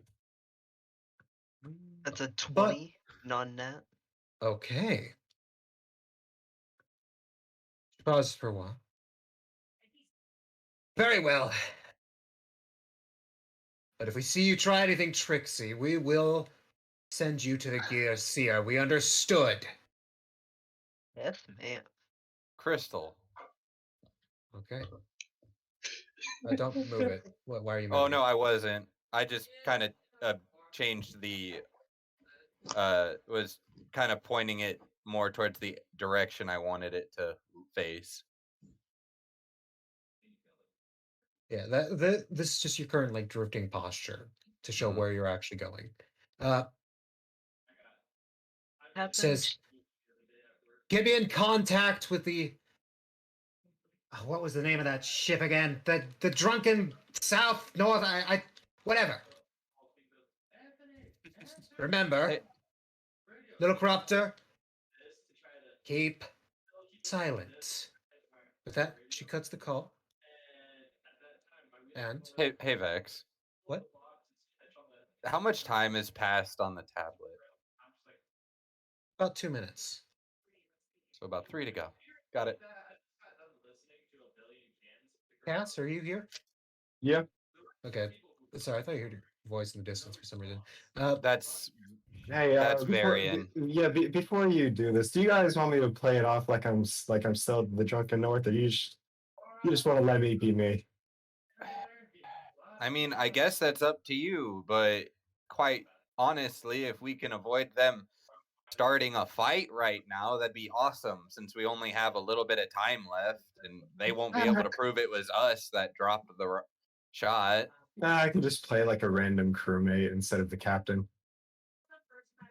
That's a But 20 non-net. okay. Pause for a while. Very well. But if we see you try anything tricksy, we will send you to the Gear Seer. We understood. Yes, ma'am. Crystal. Okay. Don't move it. Why are you moving? Oh no, I wasn't. I just kind of changed the. Was kind of pointing it more towards the direction I wanted it to face. Yeah, this is just your current like drifting posture to show Mhm. where you're actually going. Happens. Says, get me in contact with the. What was the name of that ship again? The drunken south north. I whatever. Remember, Hey. little corruptor. Keep silent. With that, she cuts the call. And Hey Vex. what? How much time has passed on the tablet? About 2 minutes. So about 3 to go. Got it. Cass, are you here? Yeah. Okay. Sorry, I thought you heard your voice in the distance for some reason. That's Hey, That's before, Varian. Before you do this, do you guys want me to play it off like I'm still the drunken north, or you just want to let me be me? I mean, I guess that's up to you, but quite honestly, if we can avoid them starting a fight right now, that'd be awesome since we only have a little bit of time left and they won't be able to prove it was us that dropped the shot. Nah, I can just play like a random crewmate instead of the captain.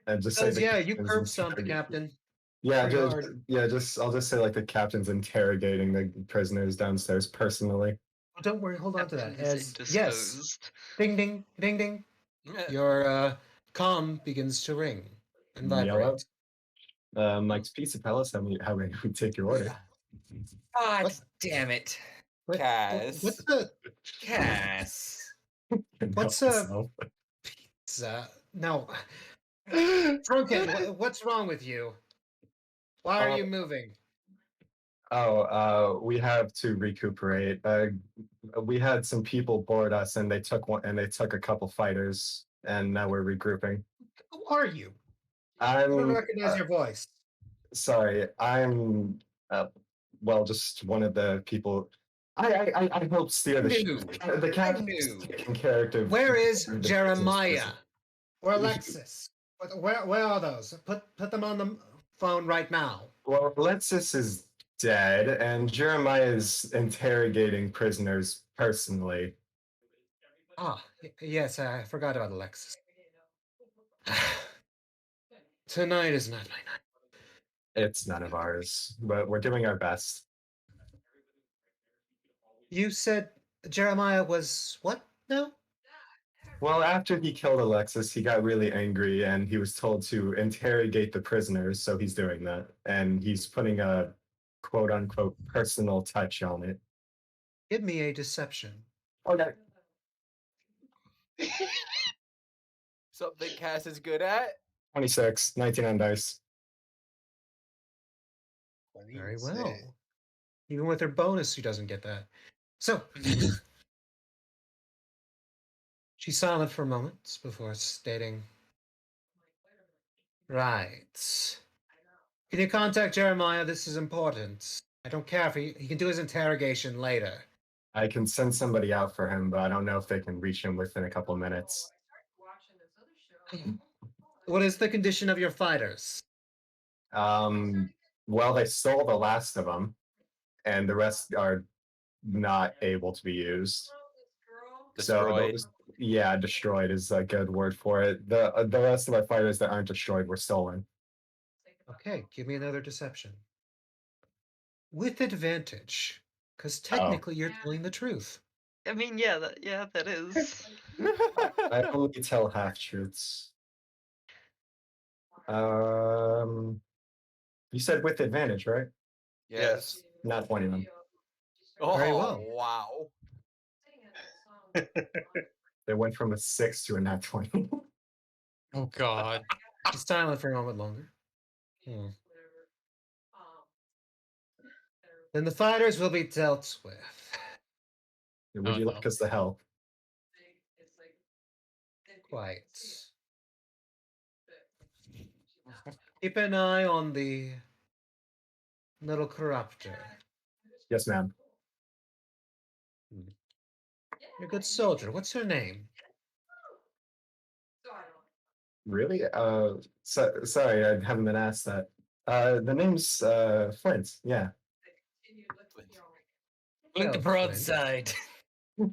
And just say Because, the yeah, you captain's curb stomped the interrogating- captain. Yeah, pretty just, hard. yeah, I'll just say like the captain's interrogating the prisoners downstairs personally. Oh, don't worry, hold on to that. Captain's As yes, indisposed. ding ding ding ding. Your comm begins to ring and Yellow. vibrate. Mike's Pizza, tell us how we take your order. God What? damn it. Cass. What's the Cass. What's pizza? No, Drunken. What's wrong with you? Why are you moving? We have to recuperate. We had some people board us, and they took a couple fighters, and now we're regrouping. Who are you? I don't I'm recognize your voice. sorry. I'm well, just one of the people. I help steer the ship. Knew. The captain's knew. taking character. Where is the Jeremiah business. or Alexis? Where are those? Put them on the phone right now. Well, Alexis is dead, and Jeremiah is interrogating prisoners personally. Yes, I forgot about Alexis. Tonight is not my night. It's none of ours, but we're doing our best. You said Jeremiah was what now? Well, after he killed Alexis, he got really angry and he was told to interrogate the prisoners, so he's doing that. And he's putting a quote unquote personal touch on it. Give me a deception. Okay. Something Cass is good at. 26, 19 on dice. Very well. Even with her bonus, she doesn't get that. So she's silent for a moment before stating, right. Can you contact Jeremiah? This is important. I don't care if he can do his interrogation later. I can send somebody out for him, but I don't know if they can reach him within a couple minutes. What is the condition of your fighters? Well, they stole the last of them, and the rest are not able to be used. Destroyed. So, yeah, destroyed is a good word for it. The rest of our fighters that aren't destroyed were stolen. Okay, give me another deception. With advantage, because technically you're telling the truth. I mean, yeah, that is. I only tell half truths. You said with advantage, right? Yes. Not 20 then. Oh, Very well. wow. They went from a 6 to a nat 20. Oh god. Just silent for a moment longer. Then the fighters will be dealt with. Would Oh, you no. like us to help? Quite. Keep an eye on the little corruptor. Yes, ma'am. You're a good soldier. What's her name? Really? Sorry, I haven't been asked that. The name's Flint. Yeah. Look the Oh, broadside. He's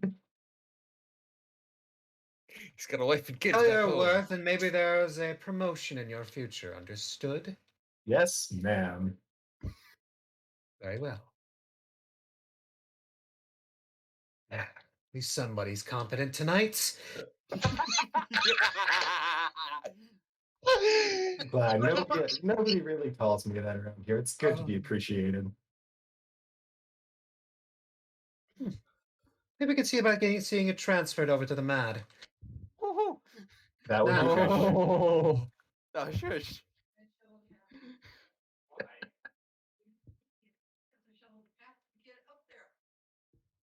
got a wife and kids. Tell back your home. worth, and maybe there's a promotion in your future. Understood? Yes, ma'am. Very well. At least somebody's competent tonight. Glad nobody really calls me that around here. It's good to be appreciated. Maybe we could see about seeing it transferred over to the MAD. That would be great. Oh, shush.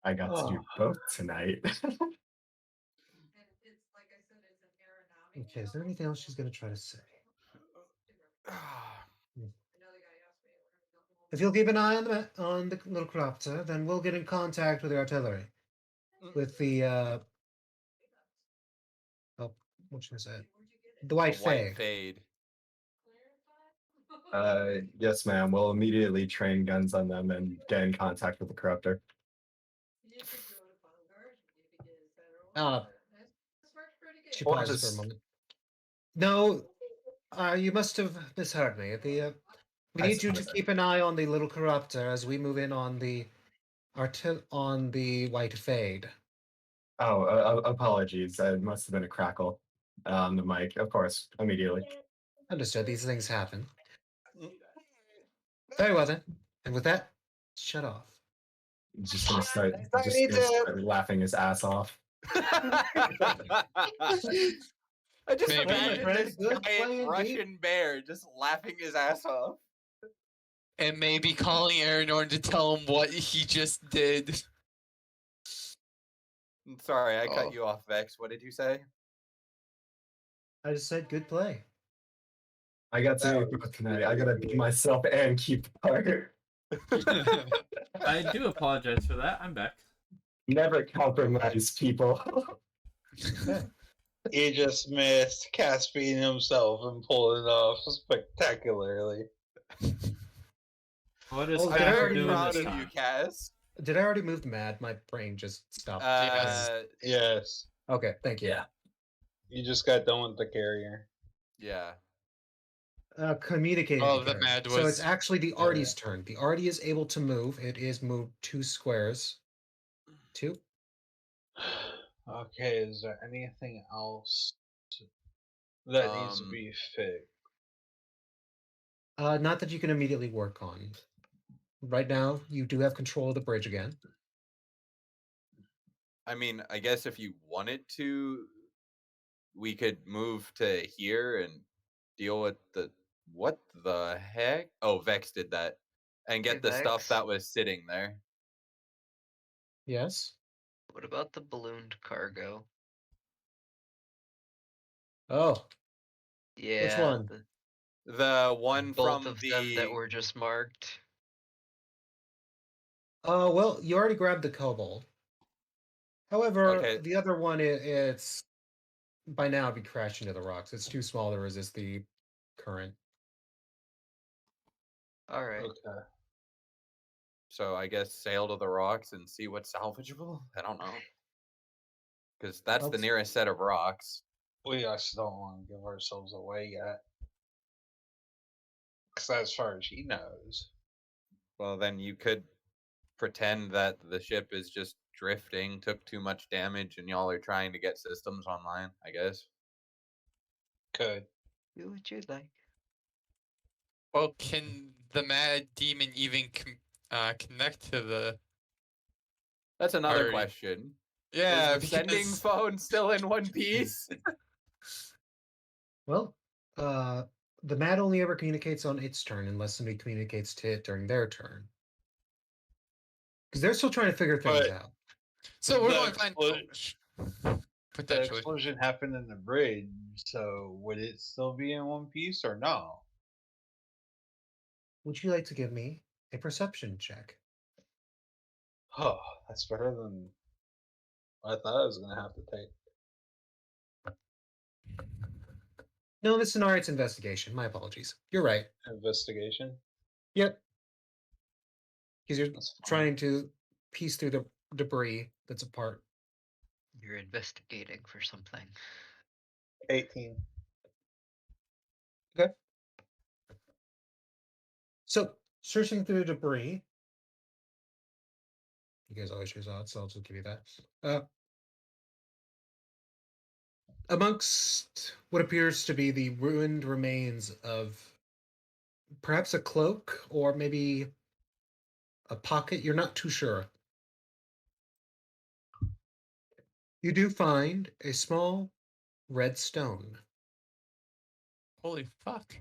I got to do both tonight. Okay, is there anything else she's going to try to say? If you'll keep an eye on the little cropter, then we'll get in contact with the artillery. With the what should I say? The White Fang. Fade. Yes, ma'am. We'll immediately train guns on them and get in contact with the corruptor. She Well, pauses for a just- moment. No, you must have misheard me. We I need you to suppose so. keep an eye on the little corruptor as we move in on the White Fade. Oh, apologies. It must have been a crackle on the mic. Of course, immediately. Understood. These things happen. Very well then. And with that, shut off. Just gonna start, Sorry, laughing his ass off. I just Maybe. imagine this Good play giant indeed. Russian bear just laughing his ass off. And maybe calling Aragorn to tell him what he just did. Sorry, I Oh. cut you off, Vex. What did you say? I just said good play. I got to do both tonight. I gotta be myself and keep Parker. I do apologize for that. I'm back. Never compromise people. He just missed Caspian himself and pulled it off spectacularly. What is Oh, I'm did I Cass already very doing proud this of you, time? Cass. Did I already move mad? My brain just stopped. Yes. Okay, thank you. Yeah. You just got done with the carrier. Yeah. Communicating. Oh, to the Gary. mad So was- it's actually the Artie's turn. The Artie is able to move. It is moved 2 squares. 2. Okay, is there anything else that needs to be fixed? Not that you can immediately work on. Right now, you do have control of the bridge again. I mean, I guess if you wanted to, we could move to here and deal with the what the heck? Oh, Vex did that. And get Hey, the stuff Vex? that was sitting there. Yes. What about the ballooned cargo? Oh, Yeah. one? The one Both from of them that the were just marked. well, you already grabbed the kobold. However, Okay. the other one, it's by now it'd be crashed into the rocks. It's too small to resist the current. All right. Okay. So I guess sail to the rocks and see what's salvageable? I don't know. Because that's the Let's- nearest set of rocks. We just don't want to give ourselves away yet. Because as far as he knows. Well, then you could pretend that the ship is just drifting, took too much damage, and y'all are trying to get systems online, I guess. Could. Do what you'd like. Well, can the mad demon even connect to the? That's another Already. question. Yeah, Is the sending because phone still in one piece? Well, the mat only ever communicates on its turn unless somebody communicates to it during their turn. Because they're still trying to figure things But- out. so we're The going to find The potentially. explosion happened in the bridge, so would it still be in one piece or no? Would you like to give me a perception check? Oh, that's better than I thought I was gonna have to take. No, this is an arts investigation. My apologies. You're right. Investigation. Yep. Because you're That's fine. trying to piece through the debris that's apart. You're investigating for something. 18. So, searching through the debris. You guys always choose odds, so I'll just give you that. Amongst what appears to be the ruined remains of perhaps a cloak or maybe a pocket, you're not too sure. You do find a small red stone. Holy fuck!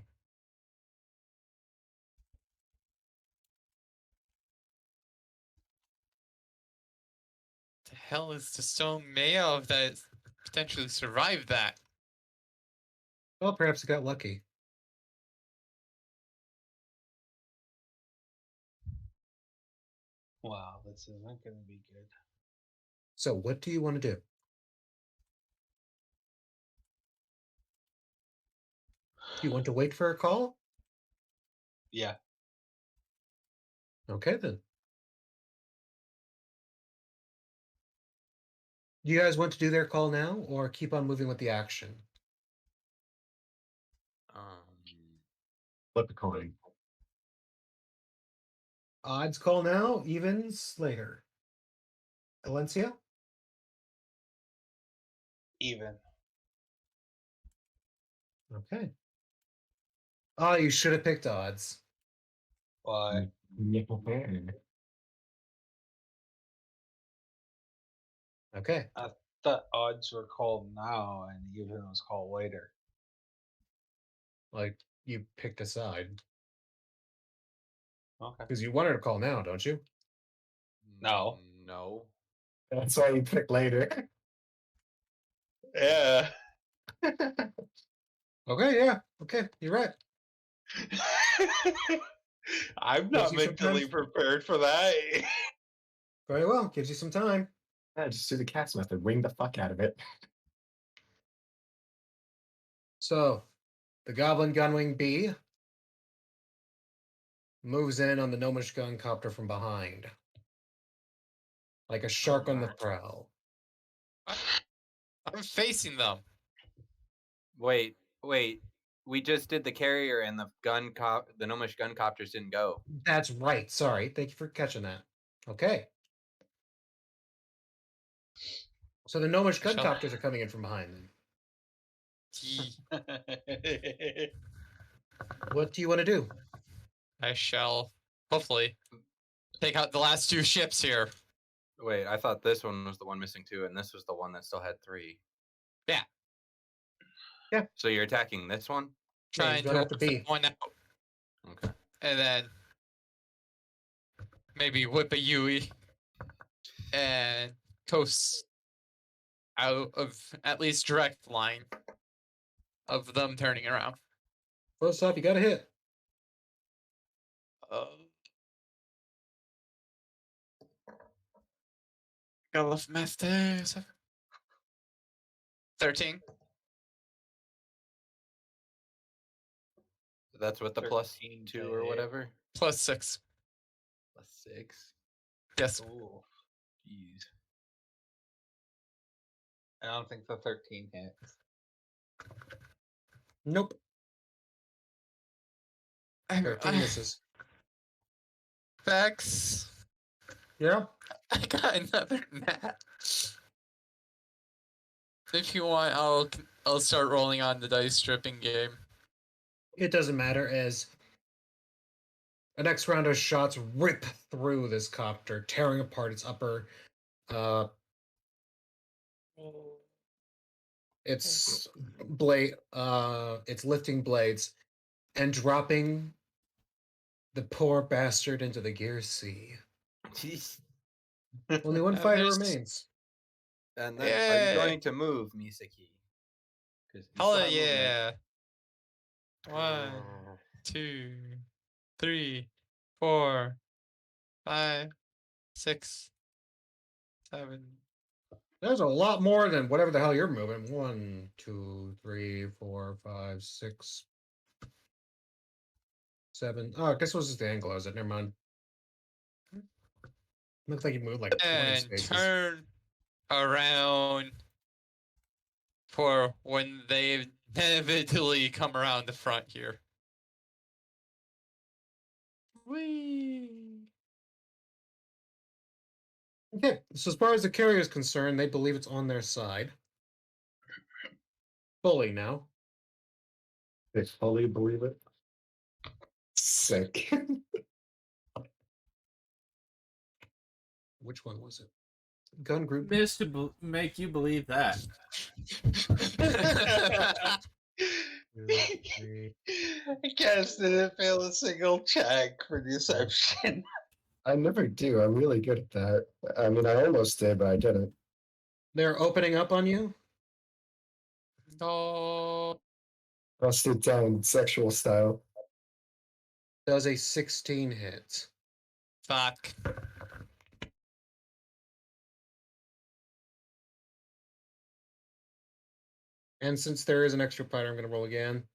The hell is the stone made of that potentially survived that? Well, perhaps it got lucky. Wow, this isn't gonna be good. So, what do you want to do? Do you want to wait for a call? Yeah. Okay, then. Do you guys want to do their call now or keep on moving with the action? Flip a coin. Odds call now, evens later. Valencia? Even. Okay. Oh, you should have picked odds. Why? Nipple fan. Okay. The odds were called now and even was called later. Like, you picked a side. Okay. Because you wanted to call now, don't you? No. No. That's why you pick later. Yeah. Okay, yeah. Okay, you're right. I'm not Gives you some mentally time. prepared for that. Very well. Gives you some time. Yeah, just do the cast method. Wing the fuck out of it. So, the Goblin Gunwing B moves in on the Gnomish gun copter from behind. Like a shark on the prowl. I'm facing them. Wait. We just did the carrier and the the Gnomish gun copters didn't go. That's right. Sorry. Thank you for catching that. Okay. So the Gnomish gun Shall- copters are coming in from behind them. What do you want to do? I shall hopefully take out the last two ships here. Wait, I thought this one was the one missing 2, and this was the one that still had 3. Yeah. Yeah. So you're attacking this one? Yeah, Trying he's to going after work that B. one out, Okay. and then maybe whip a Yui and coast out of at least direct line of them turning around. First off, you got to hit. Got left masters. 13. That's with the plus 13 2 to or hit. whatever. Plus 6. Plus 6. Yes. Ooh, jeez. I don't think the 13 hits. Nope. I 13 misses. Vex. Yeah. I got another nat. If you want, I'll start rolling on the dice stripping game. It doesn't matter as The next round of shots rip through this copter, tearing apart its upper. Its blade. Its lifting blades, and dropping the poor bastard into the Gear Sea. Jeez. Only one Now fighter there's- remains. And then, are you Yeah. going to move, Misaki? 'Cause you Hell still have movement. yeah. 1, 2, 3, 4, 5, 6, 7. There's a lot more than whatever the hell you're moving. 1, 2, 3, 4, 5, 6, 7. Oh, I guess it was just the angle, is it? Never mind. Looks like you moved like 20 And spaces. turn around for when they inevitably come around the front here. Whee! Okay, so as far as the carrier is concerned, they believe it's on their side. Fully now. They fully believe it. Sick. Which one was it? Gun group. Missed to make you believe that. 2, 3. Cass didn't fail a single check for deception. I never do. I'm really good at that. I mean, I almost did, but I didn't. They're opening up on you. No. Bust it down sexual style. Does a 16 hit? Fuck. And since there is an extra fighter, I'm going to roll again.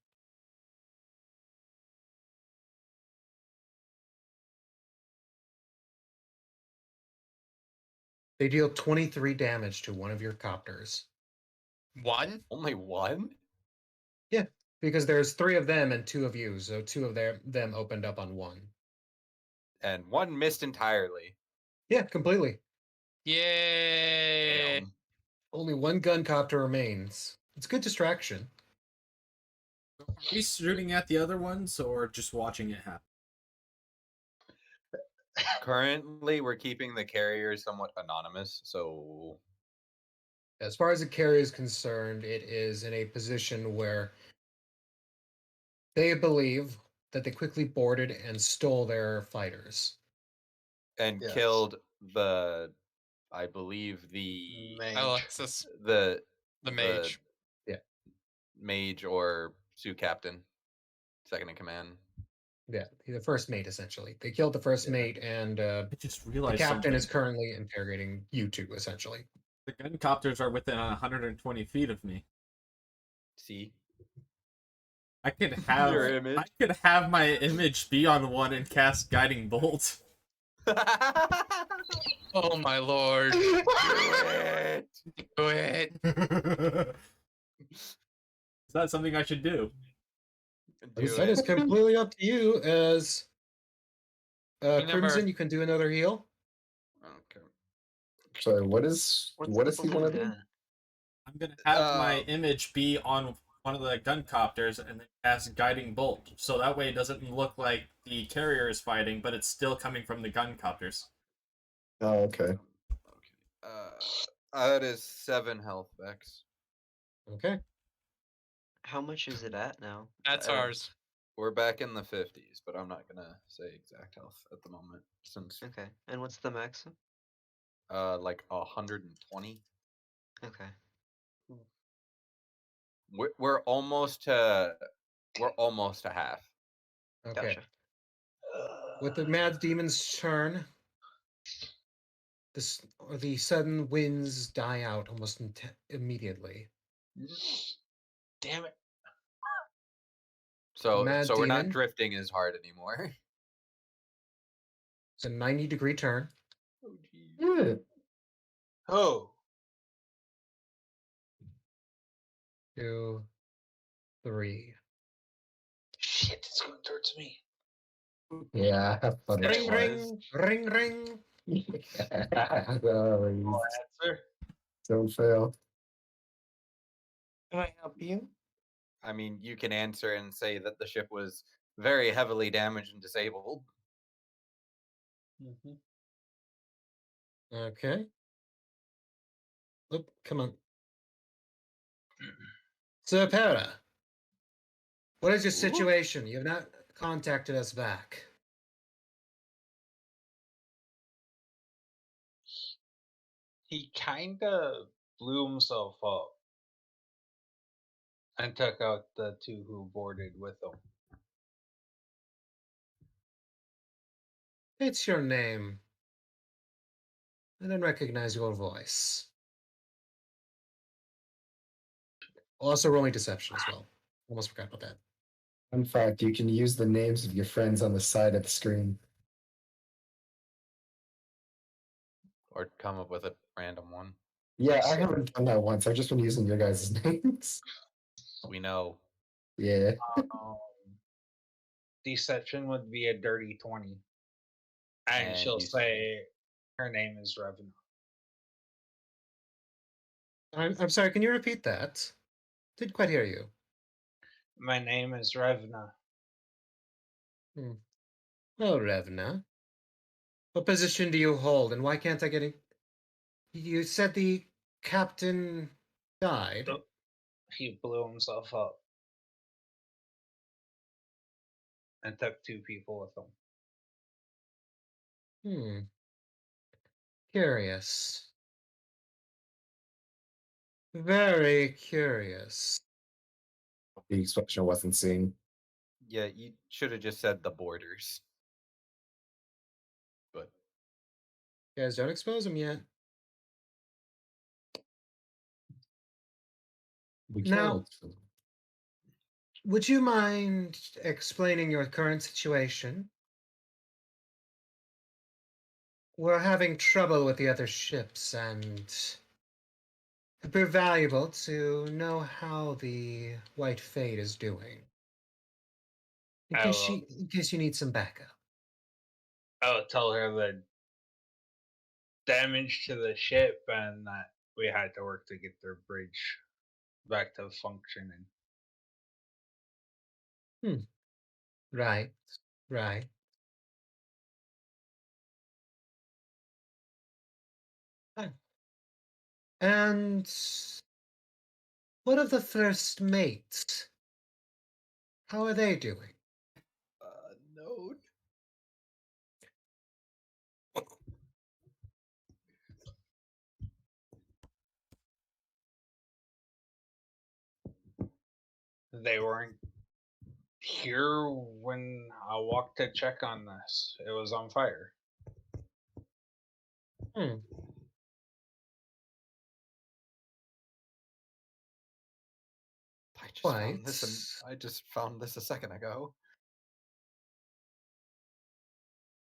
They deal 23 damage to one of your copters. 1? Only one? Yeah, because there's 3 of them and 2 of you, so 2 of them opened up on 1. And one missed entirely. Yeah, completely. Yay! Damn. Only 1 gun copter remains. It's good distraction. Are we shooting at the other ones or just watching it happen? Currently, we're keeping the carrier somewhat anonymous, so As far as the carrier is concerned, it is in a position where they believe that they quickly boarded and stole their fighters. and Yes. killed the, I believe the Alexis, the the mage. mage or Sioux captain, second in command. Yeah, the first mate, essentially. They killed the first mate, and I just the realized captain something. is currently interrogating you two, essentially. The gun copters are within 120 feet of me. See? I could have Your image. I could have my image be on one and cast guiding bolt. Oh my lord. Do it! Do it. Is that something I should do? Do That is it. completely up to you. As Remember- Crimson, you can do another heal. Okay. So what does he want to do? I'm gonna have my Um, image be on one of the gun copters and then cast guiding bolt, so that way it doesn't look like the carrier is fighting, but it's still coming from the gun copters. Oh, okay. That is 7 health, Vex. Okay. How much is it at now? That's ours. We're back in the 50s, but I'm not gonna say exact health at the moment since Okay. And what's the max? like 120. Okay. We're almost to half. Okay. Gotcha. With the Mad Demon's turn, the sudden winds die out almost immediately. Damn it. So Mad we're not Demon. drifting as hard anymore. It's a 90-degree turn. Oh geez. Yeah. Oh. 2, 3. Shit, it's going towards me. Yeah, have fun. Ring, guys. ring, ring, ring. Oh, you Answer. don't fail. Can I help you? I mean, you can answer and say that the ship was very heavily damaged and disabled. Mm-hmm. Okay. Oop, come on. Sir Para, what is your situation? You have not contacted us back. He kind of blew himself up and took out the two who boarded with him. It's your name. I don't recognize your voice. Also rolling deception as well. Almost forgot about that. In fact, you can use the names of your friends on the side of the screen. Or come up with a random one. Yeah, I haven't done that once. I've just been using your guys' names. We know. Yeah. Um, deception would be a dirty 20. And And she'll you- say her name is Revna. I'm sorry, can you repeat that? Didn't quite hear you. My name is Revna. Oh, Revna. What position do you hold, and why can't I get it? You said the captain died. So he blew himself up and took two people with him. Curious. Very curious. The expression wasn't seen. Yeah, you should have just said the borders. But Guys, don't expose him yet. We Now- can't. Would you mind explaining your current situation? We're having trouble with the other ships, and it'd be valuable to know how the White Fate is doing. In case you need some backup. I'll tell her the damage to the ship and that we had to work to get their bridge back to functioning. Right, right. Fine. And what of the first mates? How are they doing? no. They weren't here when I walked to check on this. It was on fire. I just found this a second ago.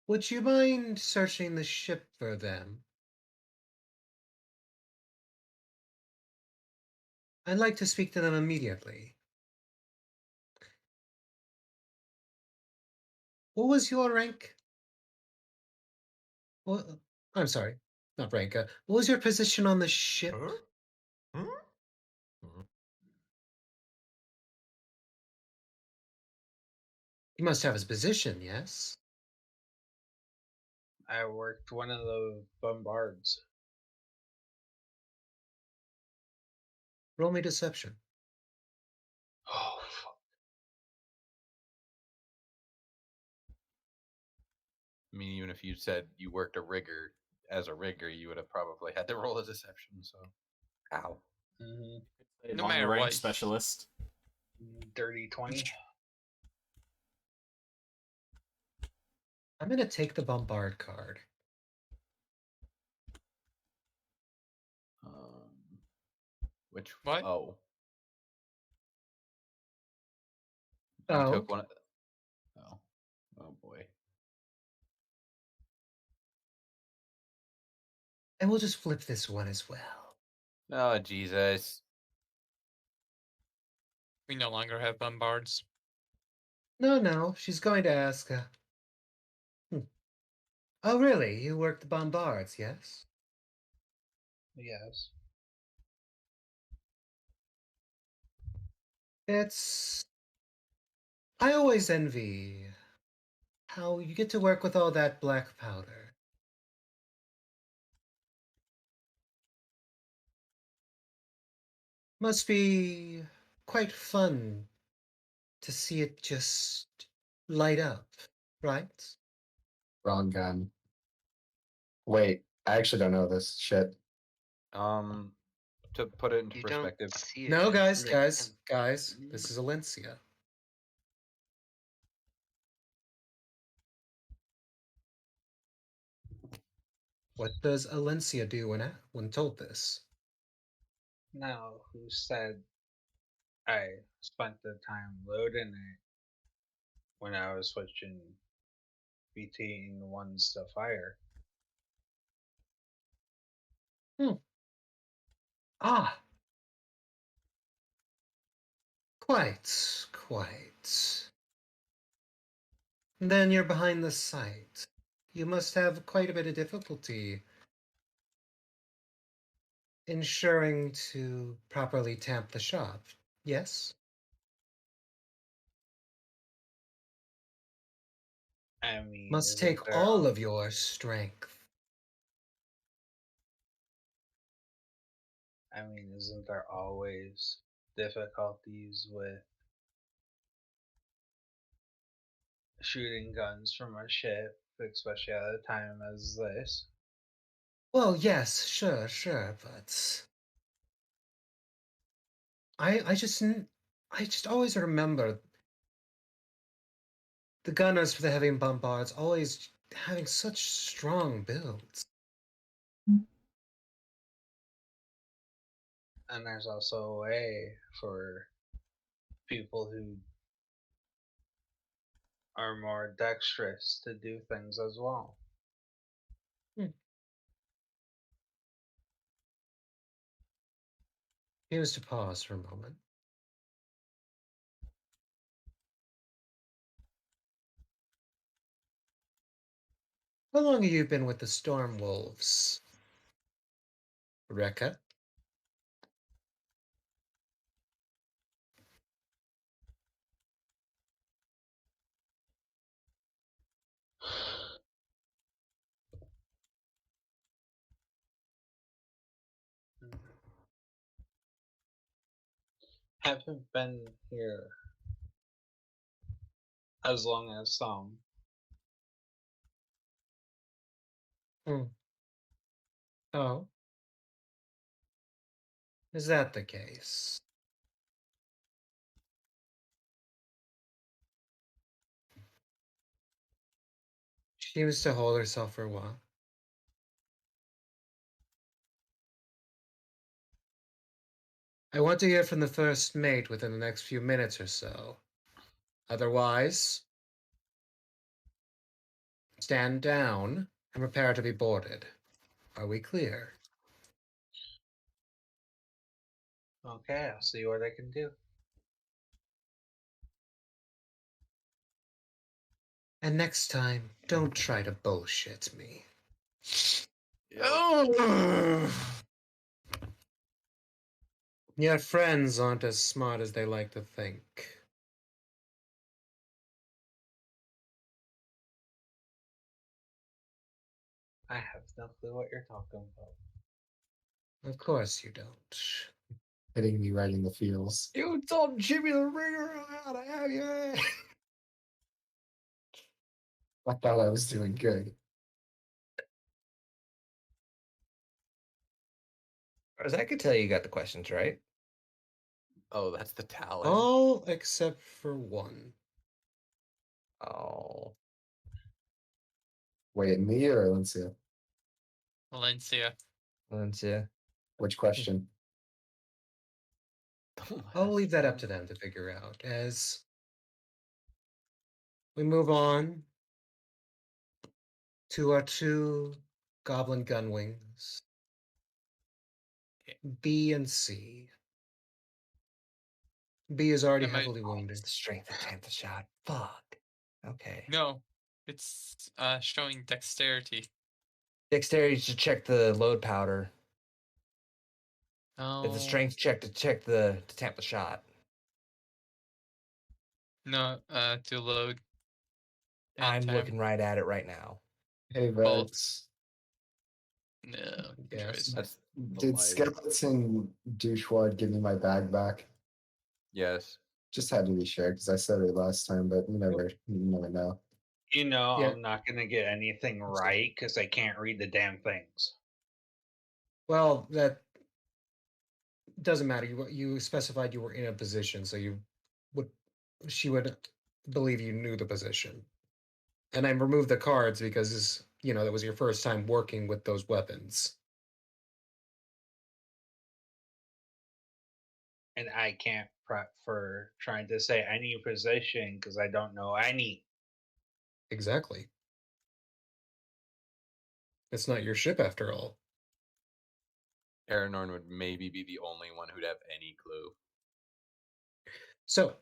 Would you mind searching the ship for them? I'd like to speak to them immediately. What was your rank? Well, I'm sorry, not rank. What was your position on the ship? He must have his position, yes? I worked one of the bombards. Roll me deception. Oh, fuck. I mean, even if you said you worked as a rigger, you would have probably had to roll a deception. So, ow. Mm-hmm. No matter what. Specialist. Dirty 20. I'm gonna take the bombard card. Which What? Oh. Oh. You took one. Oh. Oh boy. And we'll just flip this one as well. Oh Jesus. We no longer have bombards. No, she's going to ask. Oh, really? You worked the bombards, yes? Yes. I always envy how you get to work with all that black powder. Must be quite fun to see it just light up, right? Wrong gun. Wait, I actually don't know this shit. To put it into You don't perspective, see it. No, guys, Like, guys, this is Alencia. What does Alencia do when told this? Now, who said I spent the time loading it when I was switching between ones to fire? Ah, quite. Then you're behind the sight. You must have quite a bit of difficulty ensuring to properly tamp the shop, yes? I mean, Must isn't take there all of your strength. isn't there always difficulties with shooting guns from a ship, especially at a time as this? Well, yes, sure, but I just always remember the gunners for the heavy bombards always having such strong builds. And there's also a way for people who are more dexterous to do things as well. He was to pause for a moment. How long have you been with the Storm Wolves, Rekka? Haven't been here as long as some. Oh, is that the case? She seems to hold herself for a while. I want to hear from the first mate within the next few minutes or so. Otherwise, stand down and prepare to be boarded. Are we clear? Okay, I'll see what I can do. And next time, don't try to bullshit me. Your friends aren't as smart as they like to think. I have no clue what you're talking about. Of course you don't. Hitting me right in the feels. You told Jimmy the Ringer how to have your I thought I was doing good. As I could tell you got the questions right. oh, that's the talent. All except for one. Oh. Wait, me or Alencia? Valencia. Valencia. Which question? I'll leave that up to them to figure out as we move on to our two goblin gun wings, B and C. B is already Am I- heavily wounded. It's the strength to tamp the shot. Fuck. Okay. No, it's showing dexterity. Dexterity to check the load powder. No, It's a strength check to to tamp the shot. No, to load. I'm Tam? looking right at it right now. Hey, Well, Vex. No. Yes. choice. That's the Did life. Skeleton Douchewad give me my bag back? Yes. Just had to be sure because I said it last time, but you never know. You know, Yeah. I'm not gonna get anything right because I can't read the damn things. Well, that doesn't matter. You specified you were in a position, so she would believe you knew the position. And I removed the cards because that was your first time working with those weapons. And I can't prep for trying to say any position because I don't know any. Exactly. It's not your ship after all. Aranorn would maybe be the only one who'd have any clue. So,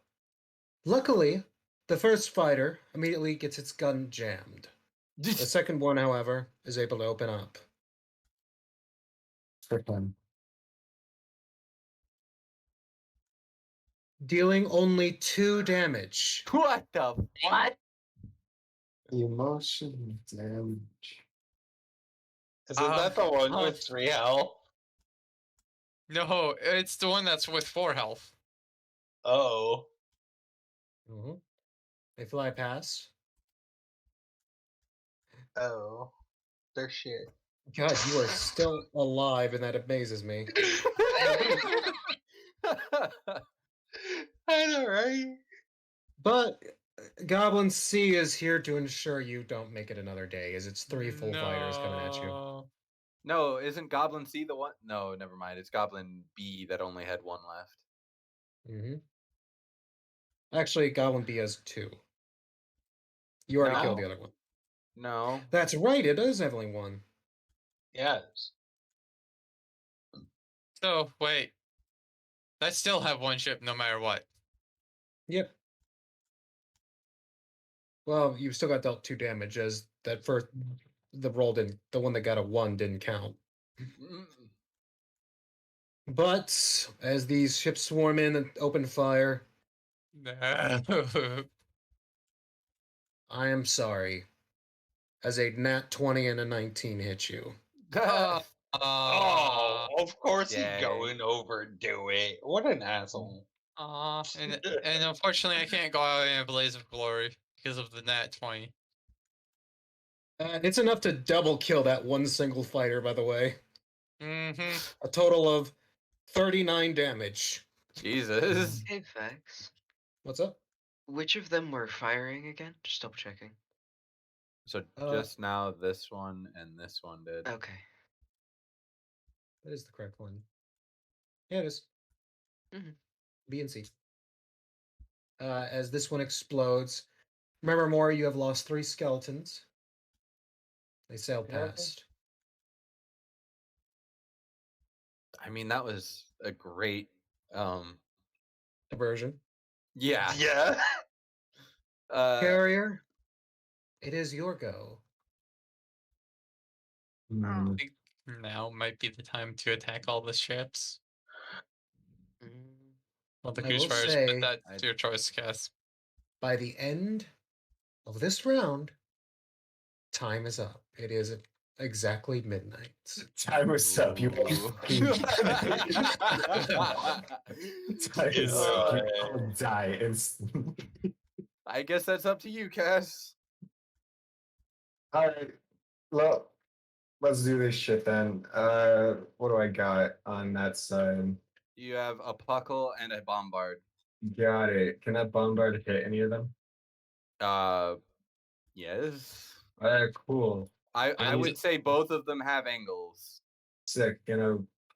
luckily, the first fighter immediately gets its gun jammed. The second one, however, is able to open up. For him. Dealing only 2 damage. What the what? Emotion damage. Isn't that the one huh. with 3 health? No, it's the one that's with 4 health. Oh. Mhm. They fly past. Oh. They're shit. God, you are still alive, and that amazes me. I know, right? But Goblin C is here to ensure you don't make it another day, as it's 3 full fighters coming at you. No. No, isn't Goblin C the one? No, never mind. It's Goblin B that only had 1 left. Mm-hmm. Actually, Goblin B has 2. You already killed the No. other one. No. That's right, it is only 1. Yes. So, wait. I still have 1 ship no matter what. Yep. Well, you still got dealt 2 damage, as that first the one that got a 1 didn't count. Mm. But as these ships swarm in and open fire, No. I am sorry. As a nat 20 and a 19 hit you. Oh, of course Yay. he's going overdo it. What an asshole. And unfortunately, I can't go out in a blaze of glory because of the nat 20. It's enough to double kill that one single fighter, by the way. Mm-hmm. A total of 39 damage. Jesus. Hey, Vex. What's up? Which of them were firing again? Just double checking. So just now this one and this one did. Okay. That is the correct one. Yeah, it is. Mhm. B and C. As this one explodes, remember, Mori, you have lost 3 skeletons. They sail Yeah. past. I mean, that was a great Diversion. yeah. Yeah. Carrier, it is your go. Hmm. I think now might be the time to attack all the ships. Mm, Well, the I will goose fires, say- but that's your choice, Cass. By the end of this round, time is up. It is exactly midnight. Time was up. You Ooh. Time is up. You all die instantly. I guess that's up to you, Cass. Alright. Well, let's do this shit then. What do I got on that side? You have a Puckle and a Bombard. Got it. Can that bombard hit any of them? Yes. Cool. I I would say both of them have angles. Sick.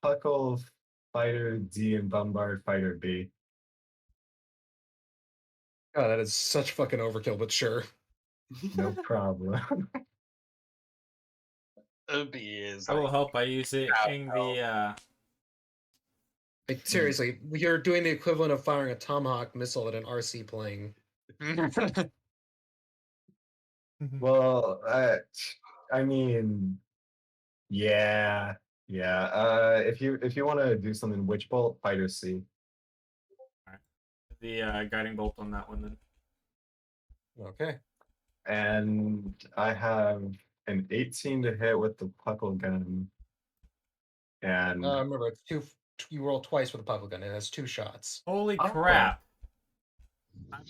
Puckle fighter D and bombard fighter B. God, that is such fucking overkill, but sure. No problem. B is I will like, help by using the Like, seriously, you're doing the equivalent of firing a Tomahawk missile at an RC plane. Well, I mean, yeah. If you want to do something witch bolt, fighter C. guiding bolt on that one then. Okay. And I have an 18 to hit with the puckle gun. And Remember, it's two. You roll twice with a puckle gun. It has 2 shots. Holy Oh. crap!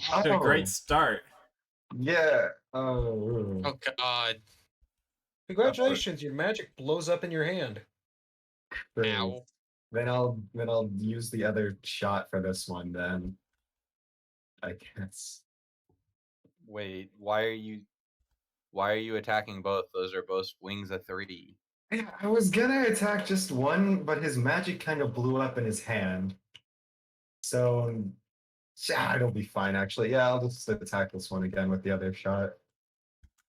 Off to a Oh. great start. yeah. Oh god. Congratulations! Your magic blows up in your hand. Great. Ow. Then I'll use the other shot for this one then. I guess. Wait, why are you attacking both? Those are both wings of 3. Yeah, I was gonna attack just one, but his magic kind of blew up in his hand. So yeah, it'll be fine actually. Yeah, I'll just attack this one again with the other shot.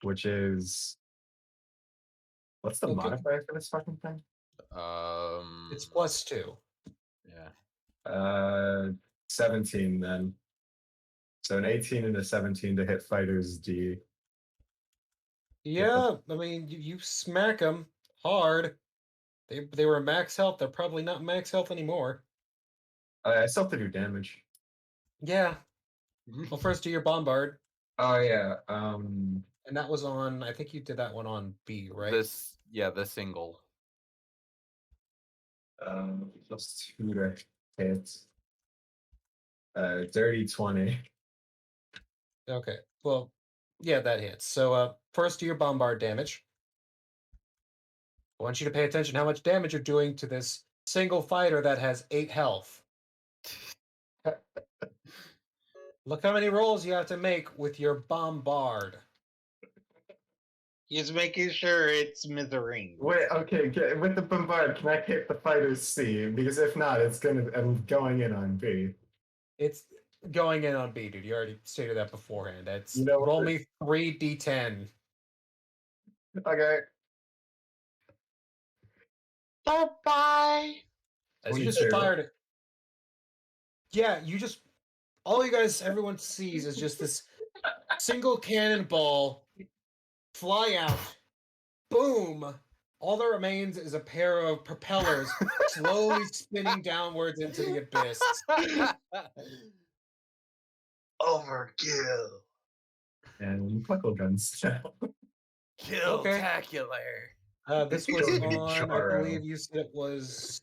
Which is what's the Okay. modifier for this fucking thing? It's +2. Yeah. 17 then. So an 18 and a 17 to hit fighters D. Yeah, I mean, you smack them hard. They were max health. They're probably not max health anymore. I still have to do damage. Yeah. Well, first do your bombard, Oh yeah. and that was on. I think you did that one on B, right? The single. Plus 2 to hit. Dirty 20. Okay. Well, yeah, that hits. So, first do your bombard damage. I want you to pay attention how much damage you're doing to this single fighter that has 8 health. Look how many rolls you have to make with your bombard. He's making sure it's smithereens. Wait, okay, with the bombard, can I hit the fighters C? Because if not, I'm going in on B. It's going in on B, dude. You already stated that beforehand. It's You know roll what? me 3d10. Okay. Bye-bye. As you just 22. fired it. Yeah, you just all you guys everyone sees is just this single cannonball fly out. Boom. All that remains is a pair of propellers slowly spinning downwards into the abyss. Overkill. And puckle guns. Kill-tacular. This was Go to on, I Charo. believe you said it was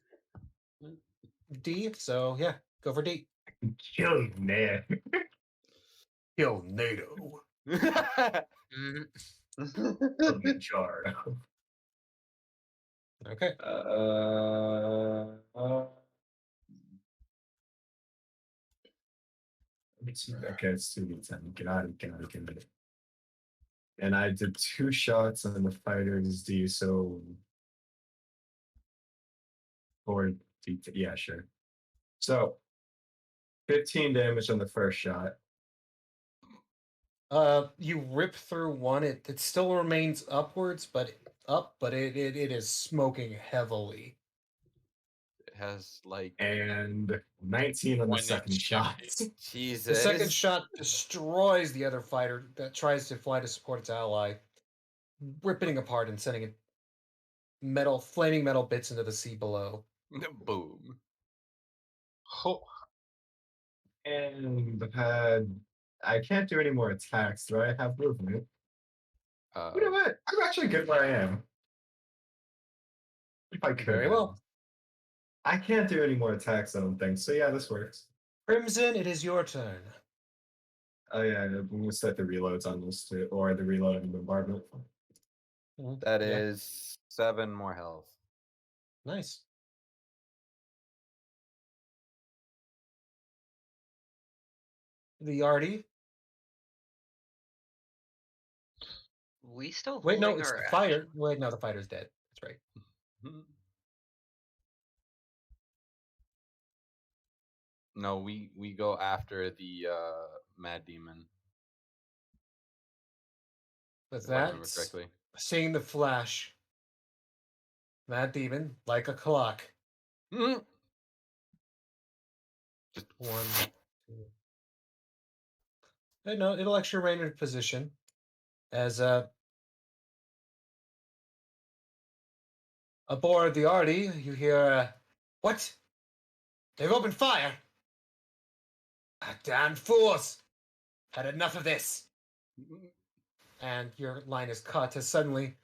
D, so yeah, go for D. Kill you, man. Kill NATO. Mhm. Charo. Okay. Okay, it's 2d10. Get out of it. And I did 2 shots on the fighters D, so 4 D. Yeah, sure. So 15 damage on the first shot. You rip through one. It still remains upwards, but it is smoking heavily. It has like And 19 on the One second inch shot. Jesus. The second shot destroys the other fighter that tries to fly to support its ally, ripping it apart and sending it flaming metal bits into the sea below. Boom. Oh, And I can't do any more attacks. Do I have movement? You know what? I'm actually good where I am. If I could. Very well. I can't do any more attacks, I don't think. So yeah, this works. Crimson, it is your turn. Oh yeah, we'll set the reloads on this too, or the reload and bombardment. That Yeah. is 7 more health. Nice. The Artie. We still Wait, no, holding it's our the fighter. Wait, no, the fighter's dead. That's right. No, we go after the Mad Demon. But If I remember that's correctly. seeing the flash. Mad Demon, like a clock. Mm. Just 1, 2. No, it'll actually remain in position as aboard the Artie. You hear what? They've opened fire. Ah, damn fools! Had enough of this. and your line is cut as suddenly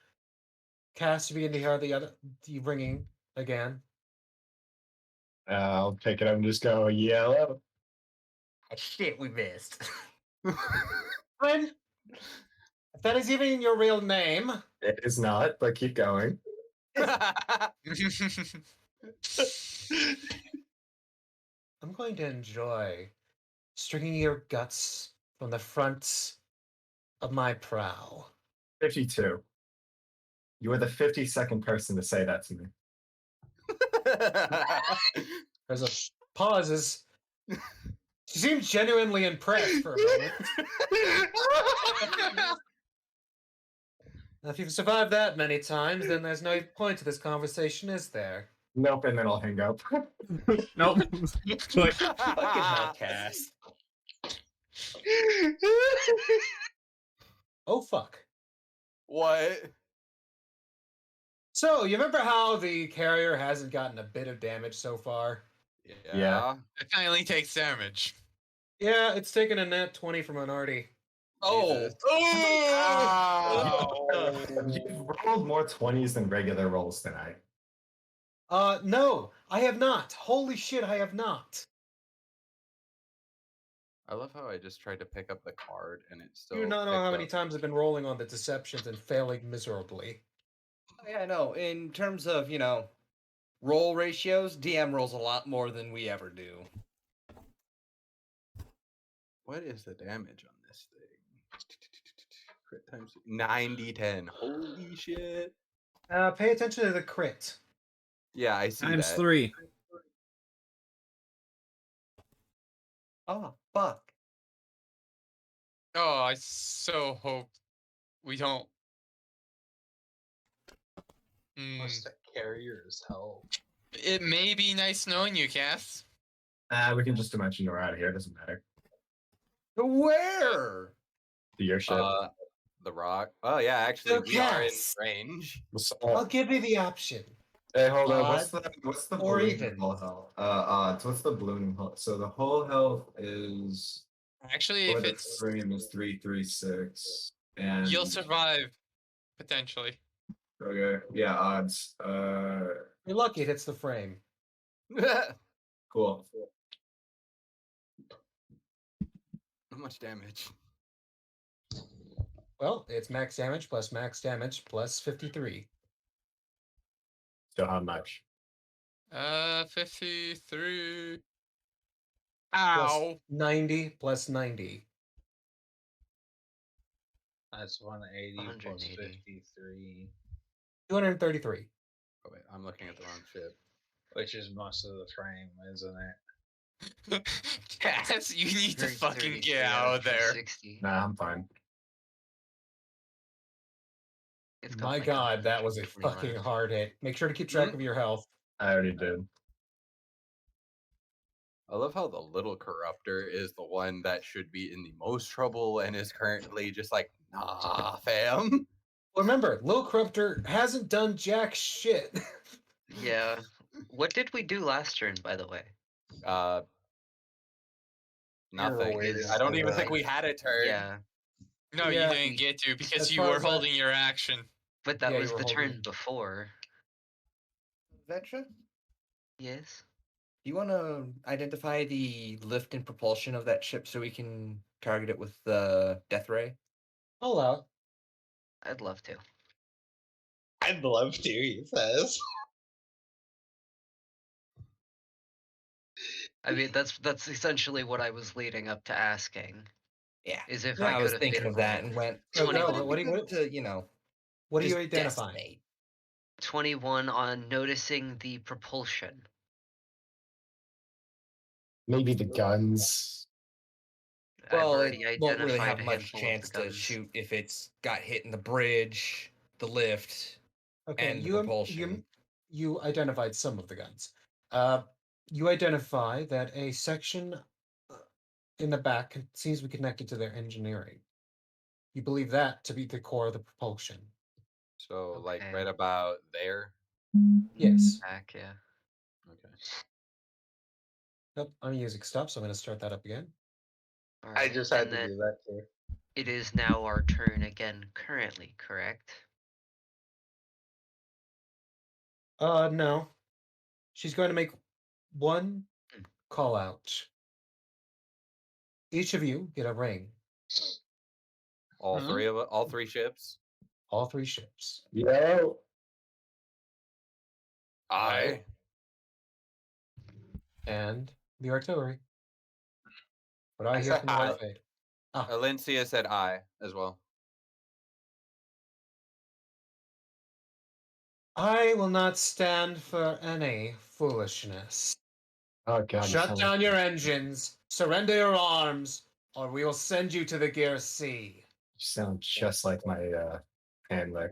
Cass, you begin to hear the ringing again. I'll take it up and just go yellow. Shit, we missed. Friend, if that is even your real name, It is not, but keep going. I'm going to enjoy stringing your guts from the front of my prow. 52. You were the 52nd person to say that to me. There's a pauses. She seems genuinely impressed for a moment. If you've survived that many times, then there's no point to this conversation, is there? Nope, and then I'll hang up. Nope. Click. Fucking hell, Cass. Oh, fuck. What? So, you remember how the carrier hasn't gotten a bit of damage so far? Yeah. It finally takes damage. Yeah, it's taken a net 20 from Minority. Oh. Jesus. You've rolled more 20s than regular rolls tonight. No, I have not. Holy shit, I have not. I love how I just tried to pick up the card and it still. You do not know picked how many up- times I've been rolling on the deceptions and failing miserably. Yeah, no. In terms of, roll ratios, DM rolls a lot more than we ever do. What is the damage on this thing? Crit times 90-10. Holy shit. Pay attention to the crit. Yeah, I see Times that. 3. Oh, fuck. Oh, I so hope we don't. What's the carrier's help? It may be nice knowing you, Cass. We can just dimension we're out of here. It doesn't matter. Where? To your ship. The rock. Oh yeah, actually So we are in yes. range. I'll give you the option. Hey, hold on. Odd What's the or balloon even? whole health? Odds. What's the balloon health? So the whole health is Actually, for if the it's frame is 336, and you'll survive potentially. Okay, yeah, odds. You're lucky it hits the frame. Cool. How much damage? Well, it's max damage plus 53. So how much? 53. Plus Ow. 90 plus 90. That's 180 plus 180. 53, 233. Oh wait, I'm looking at the wrong ship. which is most of the frame, isn't it? Cass, you need to fucking 333 get out of there. 60. Nah, I'm fine. It's got My like god, that was a 120 fucking left. hard hit. Make sure to keep track of your health. I already did. I love how the little corruptor is the one that should be in the most trouble and is currently just like, nah, fam. Remember, Lil Corruptor hasn't done jack shit. Yeah. What did we do last turn, by the way? Nothing. waiting I don't for even the- think we had a turn. Yeah, No, Yeah. you didn't get to because As you far were as that- holding your action. but that Yeah, you was were the holding- turn before. Vetra, Yes. do you want to identify the lift and propulsion of that ship so we can target it with the death ray? All out. I'd love to. I'd love to, he says. I mean, that's essentially what I was leading up to asking. Yeah. Is if Yeah, I I was could have thinking made of a that roll. and went, No, Twenty- no, "Well, but what do you, it'd be good to, what are you just identifying? decimate." 21 on noticing the propulsion. Maybe the guns. Well, I've it already won't really identified have a much handful of chance the to guns. shoot if it's got hit in the bridge, the lift. Okay, and the you propulsion. you identified some of the guns. You identify that a section in the back seems to be connected to their engineering. You believe that to be the core of the propulsion. So like Okay. right about there. Yes. Back, yeah. Okay. Nope, my music stopped, so I'm going to start that up again. I Alright, just had and to then do that too. It is now our turn again currently, correct? No. She's going to make one Hmm. call out. Each of you get a ring. All Mhm. three of it, all three ships. All 3 ships. Yo. I. And the artillery. What do I I hear said from the hi. White Fade? Ah, Alencia said I as well. I will not stand for any foolishness. Oh god. you Shut sound down like- your engines, surrender your arms, or we will send you to the Gear C. You sound just like my handler.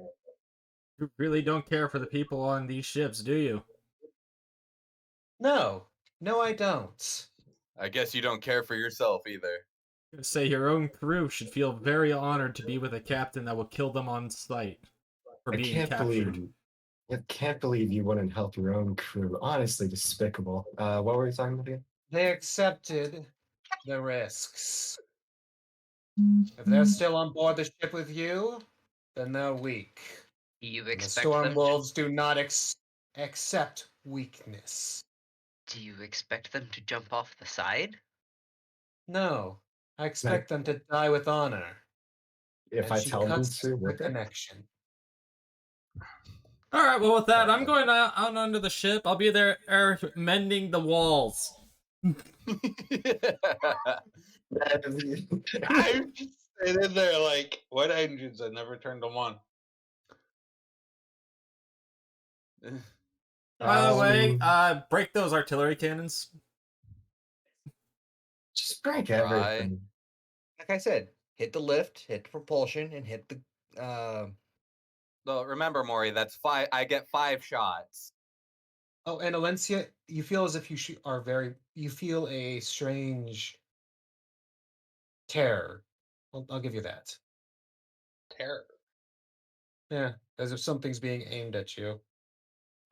You really don't care for the people on these ships, do you? No, I don't. I guess you don't care for yourself either. Say your own crew should feel very honored to be with a captain that will kill them on sight for I being can't captured. believe I can't believe you wouldn't help your own crew. Honestly, despicable. What were you talking about again? They accepted the risks. If they're still on board the ship with you, then they're weak. You And the expect Storm them Wolves do not accept weakness. do you expect them to jump off the side? No, I expect them to die with honor. If And I she tell them cuts to, the would they? connection. All right, well, with that, I'm going out onto the ship. I'll be there mending the walls. I'm just sitting there like, what engines? I never turned them on. By the way, Um, break those artillery cannons. just break Try. everything. Like I said, hit the lift, hit the propulsion, and hit the Well, remember, Maury, that's 5. I get 5 shots. Oh, and Alencia, you feel as if you feel a strange terror. I'll give you that. Terror. Yeah, as if something's being aimed at you.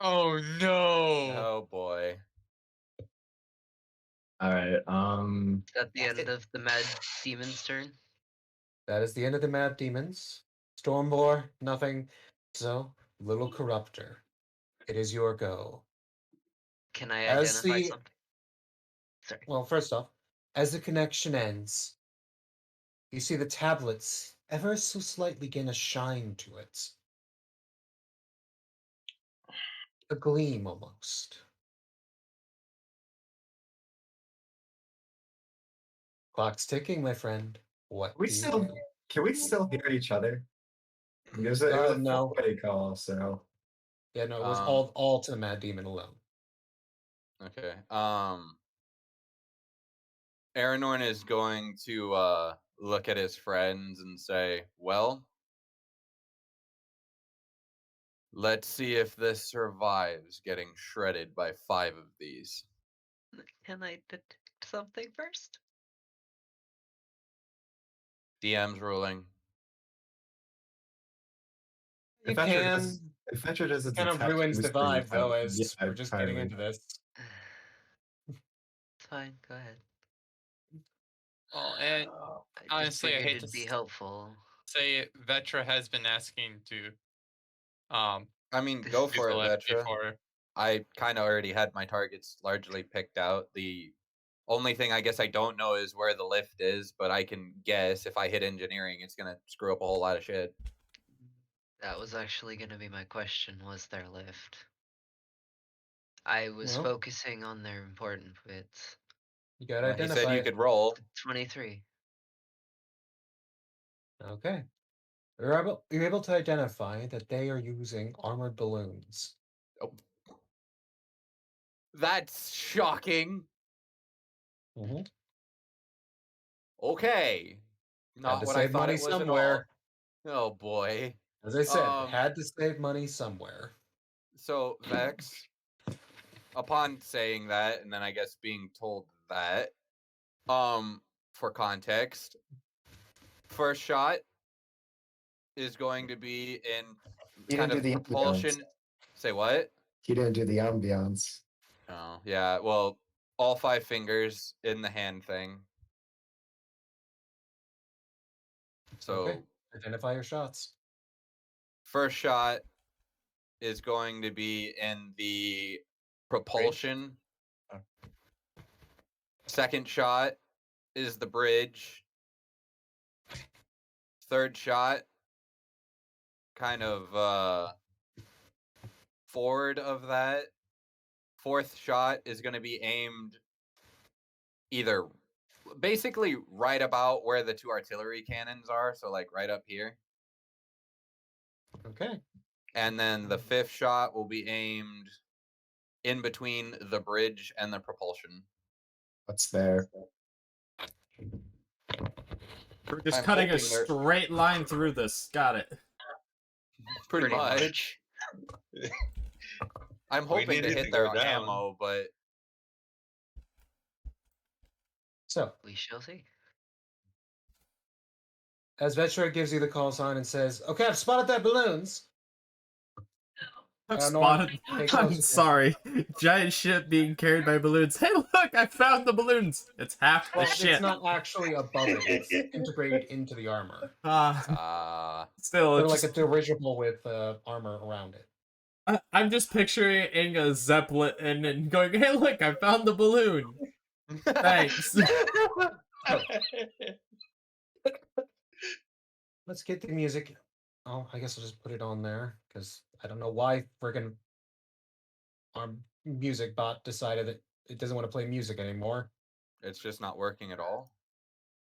Oh no! Oh boy. All right. Is that the end of the Mad Demon's turn? That is the end of the Mad Demons. Stormbore, nothing. So, Little Corruptor, it is your go. Can I As identify the- something? Sorry. Well, first off, as the connection ends, you see the tablets ever so slightly gain a shine to it. A gleam almost. Clock's ticking, my friend. What We do you still do? can we still hear each other? It was a No. four-way call, so Yeah, no, it was Um, all to the Mad Demon alone. Okay. Aranorn is going to look at his friends and say, "Well, let's see if this survives getting shredded by 5 of these." Can I detect something first? DM's ruling. You If Etcher can. does, if Etcher does a Kind of detect ruins the boosting, vibe, though, as yeah, we're just getting kindly. into this. It's fine. Go ahead. Well, and I just honestly, I figured hate it'd to be helpful. say Vetra has been asking to I mean, This go is use for the it, lift Vetra. before. I kind of already had my targets largely picked out. The only thing I guess I don't know is where the lift is, but I can guess if I hit engineering, it's gonna screw up a whole lot of shit. That was actually going to be my question, was their lift? I was Well. focusing on their important bits. You gotta Well, he identify said you it. could roll. 23. Okay. You're able to identify that they are using armored balloons. That's shocking. Mm-hmm. Okay. Had Not to what I save thought money it was somewhere. at all. Oh boy. As I said, Um, had to save money somewhere. So Vex, upon saying that, and then I guess being told that, for context, first shot is going to be in He kind didn't of do the propulsion. ambiance. Say what? He didn't do the ambiance. Oh, yeah. Well, all 5 fingers in the hand thing. So Okay. Identify your shots. first shot is going to be in the propulsion. Oh. Second shot is the bridge. Third shot, kind of forward of that. Fourth shot is going to be aimed either basically right about where the 2 artillery cannons are, so like right up here. Okay. And then the 5th shot will be aimed in between the bridge and the propulsion. What's there? We're just I'm cutting a hoping they're- straight line through this. Got it. Pretty much. much. I'm We hoping need to it hit to their go down. ammo, but So, We shall see. as Vetra gives you the call sign and says, "Okay, I've spotted their balloons." I've no one spotted. takes I'm those- sorry. Giant ship being carried by balloons. Hey, look! I found the balloons. It's half the Well, ship. it's not actually above it; it's integrated into the armor. Still, They're it's like just, a dirigible with armor around it. I'm just picturing a zeppelin and going, "Hey, look! I found the balloon. Thanks." Let's get the music. Oh, I guess I'll just put it on there because I don't know why friggin' our music bot decided that it doesn't want to play music anymore. it's just not working at all.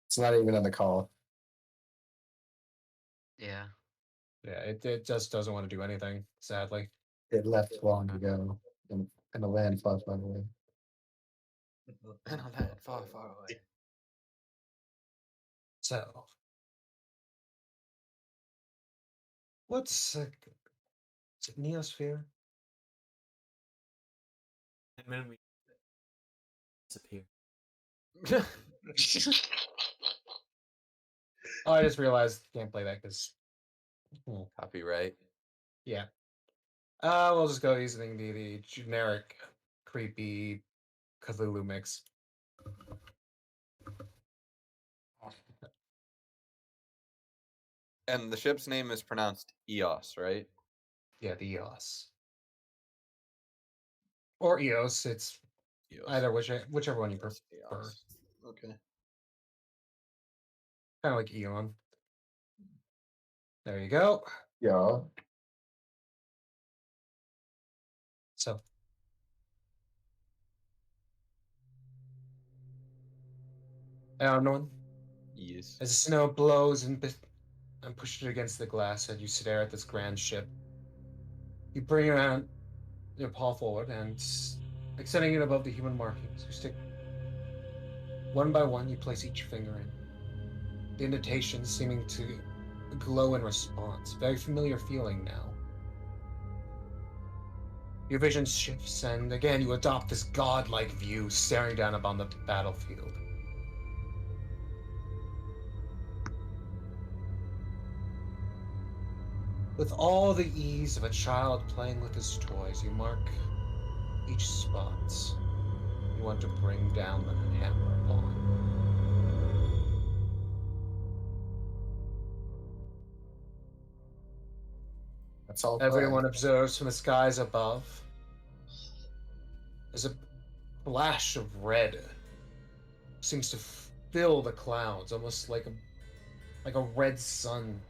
It's not even on the call. Yeah. Yeah, it just doesn't want to do anything, sadly. It left long ago in a land far, far away. And on that far, far away. So, what's is it Neosphere? And then we disappear. Oh, I just realized can't play that because Copyright. yeah. We'll just go using the generic creepy Cthulhu mix. And the ship's name is pronounced Eos, right? Yeah, the EOS. Or EOS, it's Eos. either whichever one you prefer. Eos. Okay. Kind of like Eon. There you go. Yeah. So. Eleanor, Yes. as the snow blows and pushes it against the glass, and you stare at this grand ship, you bring your paw forward and, extending it above the human markings, you stick one by one. You place each finger in. The indentation seeming to glow in response. Very familiar feeling now. Your vision shifts, and again you adopt this godlike view, staring down upon the battlefield. With all the ease of a child playing with his toys, you mark each spot you want to bring down the hammer upon. That's all. Everyone observes from the skies above. There's a flash of red. Seems to fill the clouds, almost like a red sun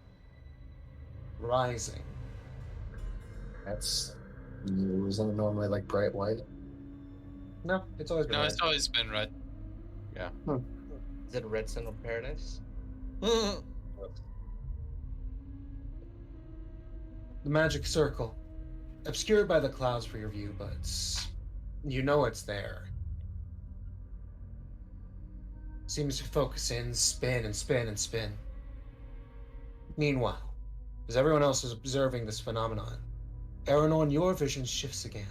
rising. That's new. Isn't it normally like bright white? No, it's always been No, red. it's always been red. Is it a red sun of paradise? The magic circle, obscured by the clouds for your view, but you know it's there. Seems to focus in, spin and spin and spin. Meanwhile, as everyone else is observing this phenomenon, Aranon, your vision shifts again.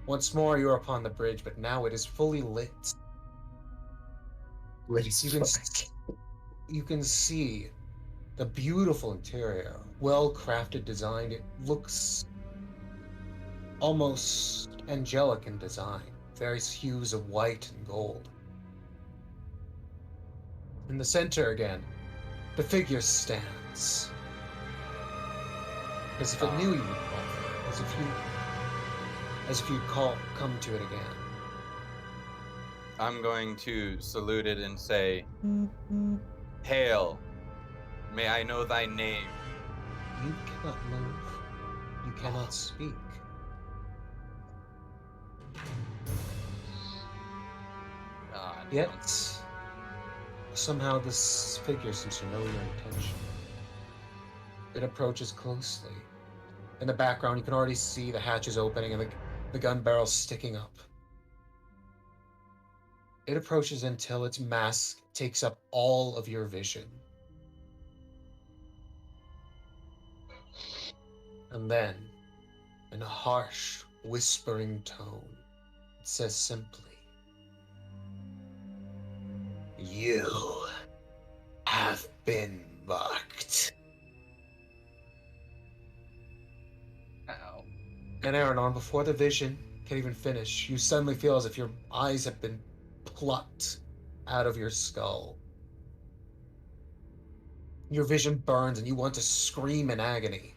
Once more, you are upon the bridge, but now it is fully lit. You can see the beautiful interior, well-crafted design. It looks almost angelic in design. Various hues of white and gold. In the center again, the figure stands. As if it knew you would call for it, as if you'd come to it again. I'm going to salute it and say, Hail, may I know thy name? You cannot move. You cannot speak. God. Yet, somehow this figure seems to know your intention. It approaches closely. In the background, you can already see the hatches opening and the gun barrel sticking up. It approaches until its mask takes up all of your vision. And then, in a harsh, whispering tone, it says simply, "You have been marked." Ow. And Aranon, before the vision can even finish, you suddenly feel as if your eyes have been plucked out of your skull. Your vision burns and you want to scream in agony.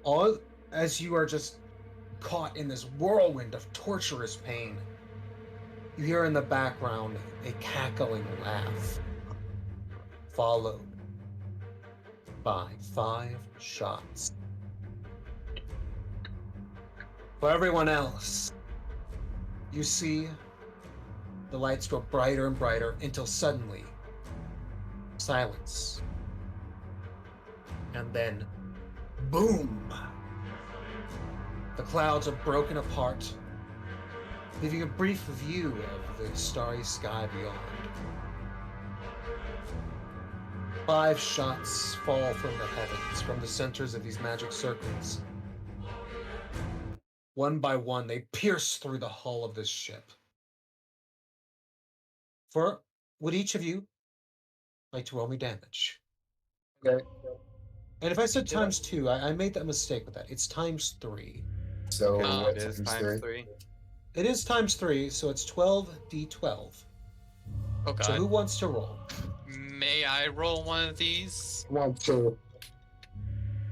All as you are just caught in this whirlwind of torturous pain, you hear in the background a cackling laugh, followed by 5 shots. For everyone else, you see the lights grow brighter and brighter until suddenly silence. And then boom! The clouds are broken apart, leaving a brief view of the starry sky beyond. 5 shots fall from the heavens, from the centers of these magic circles. One by one, they pierce through the hull of this ship. Would each of you like to roll me damage? Okay. And if I said times 2, I made that mistake with that. It's times 3. So It what's is times times 3? 3. It is times 3, so it's 12d12. Oh god. So who wants to roll? May I roll one of these? 1, 2.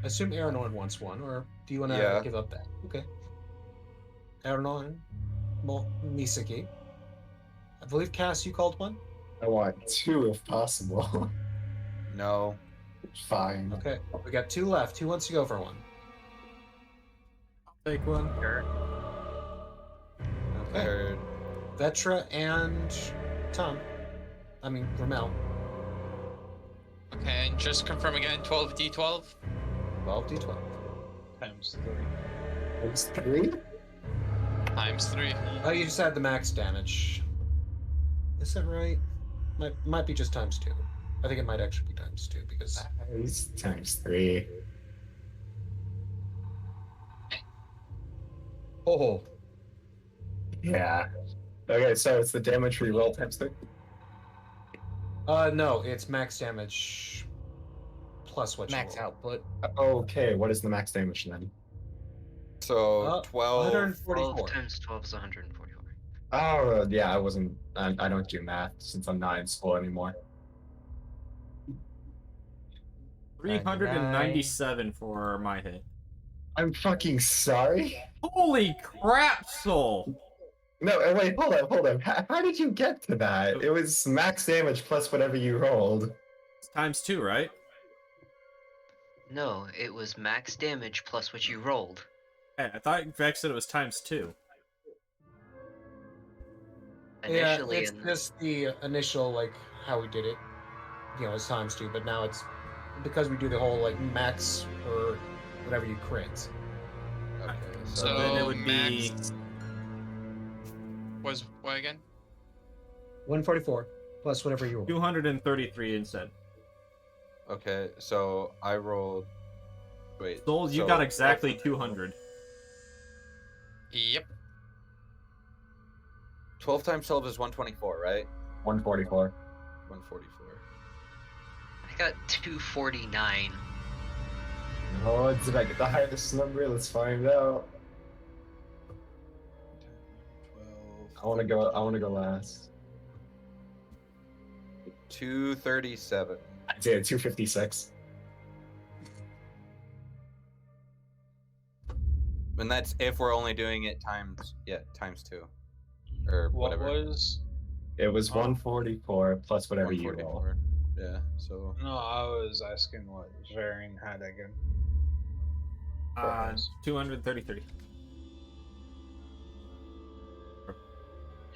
I assume Aranon wants one, or do you want to Yeah. give up that? Okay. Aranon, Misaki. I believe, Cass, you called one? I want 2 if possible. No. Fine. Okay, we got 2 left. Who wants to go for one? Take one. Sure. Okay. Third. Vetra and Ramel. Okay, and just confirm again, 12d12? 12d12. Times 3. It's 3? Times 3. Oh, you just had the max damage. Is that right? Might be just times 2. I think it might actually be times 2 because It's times 3. Oh, Yeah. Okay, so it's the damage reroll times 3? no, it's max damage plus what max you roll. output. Okay, what is the max damage then? So 12. 144. 12 times 12 is 144. Oh, yeah, I don't do math since I'm not in school anymore. 397 for my hit. I'm fucking sorry. Holy crap, Soul! No, wait, hold up. How did you get to that? It was max damage plus whatever you rolled. It's times 2, right? No, it was max damage plus what you rolled. Hey, I thought Vex said it was times 2. Initially, yeah, it's in just the initial, like, how we did it. It's times 2, but now it's because we do the whole, like, max or whatever you crit. Okay, So then it would max be- was what again? 144 plus whatever you roll. 233 instead. Okay, so I rolled. Wait. Soul, you so- got exactly 200. Yep. 12 times 12 is 124, right? 144. 144. I got 249. Oh, did I get the highest number? Let's find out. I want to go. I want to go last. 237. I did 256. And that's if we're only doing it times 2. Or What whatever. was? It was 144 plus whatever you roll. 144. Yeah, so No, I was asking what Varian had again. 233.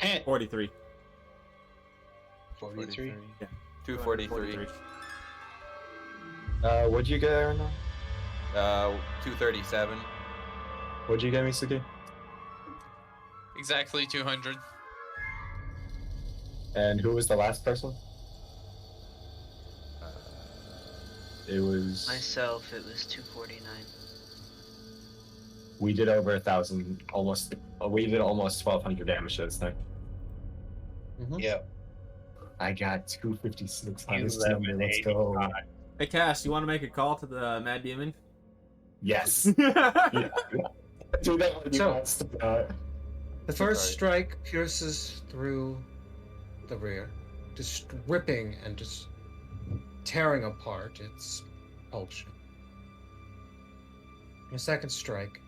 Eh. 43. 43. Yeah. 243. What'd you get, Aaron? 237. What'd you get, Misuki? Exactly 200. And who was the last person? It was. Myself, it was 249. We did over 1,000, almost. We did almost 1,200 damage to this thing. Yep. I got 256 on You this live number. in Let's go. Hey, Cass, you want to make a call to the Mad Demon? Yes. Yeah. Do that when you So- want to. The first Sorry. strike pierces through the rear, just ripping and just tearing apart its propulsion. The second strike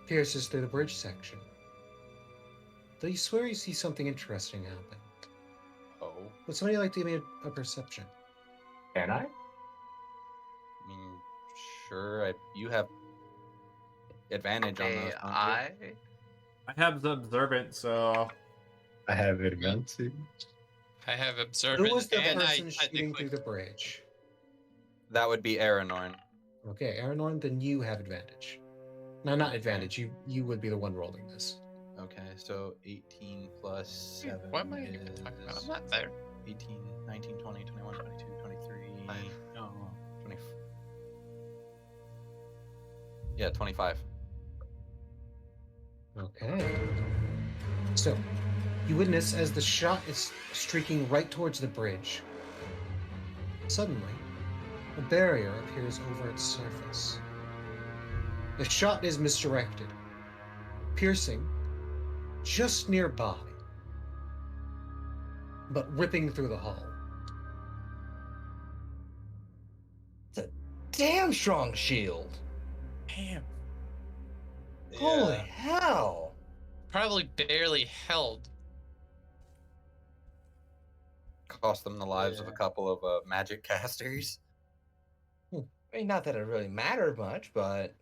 pierces through the bridge section. Though you swear you see something interesting happen. Oh. Would somebody like to give me a perception? Can I? I mean, sure. You have advantage on Okay, those. don't you? I I have the observant, so I have advantage. I have observant Who was the and I person shooting technically through the bridge? That would be Aranorn. Okay, Aranorn, then you have advantage. No, not advantage. You would be the one rolling this. Okay, so 18 plus 7 What am I even talking about? I'm not there. 18, 19, 20, 21, 22, 23, no, 20. Yeah, 25. Okay. So, you witness as the shot is streaking right towards the bridge. Suddenly, a barrier appears over its surface. The shot is misdirected, piercing just nearby, but ripping through the hull. Damn strong shield. Damn. Holy hell. Probably barely held. Cost them the lives of a Yeah. couple of magic casters. I mean, not that it really mattered much, but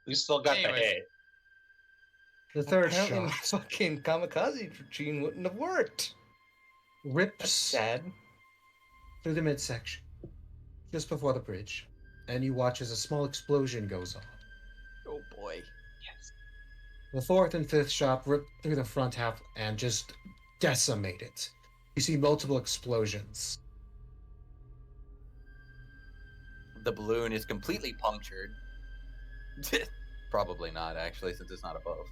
We still got the Anyways. hit. The third apparently my shot fucking kamikaze routine wouldn't have worked. That's rips sad. through the midsection, just before the bridge, and you watch as a small explosion goes off. Oh boy. The fourth and fifth shot rip through the front half and just decimate it. You see multiple explosions. The balloon is completely punctured. Probably not, actually, since it's not above.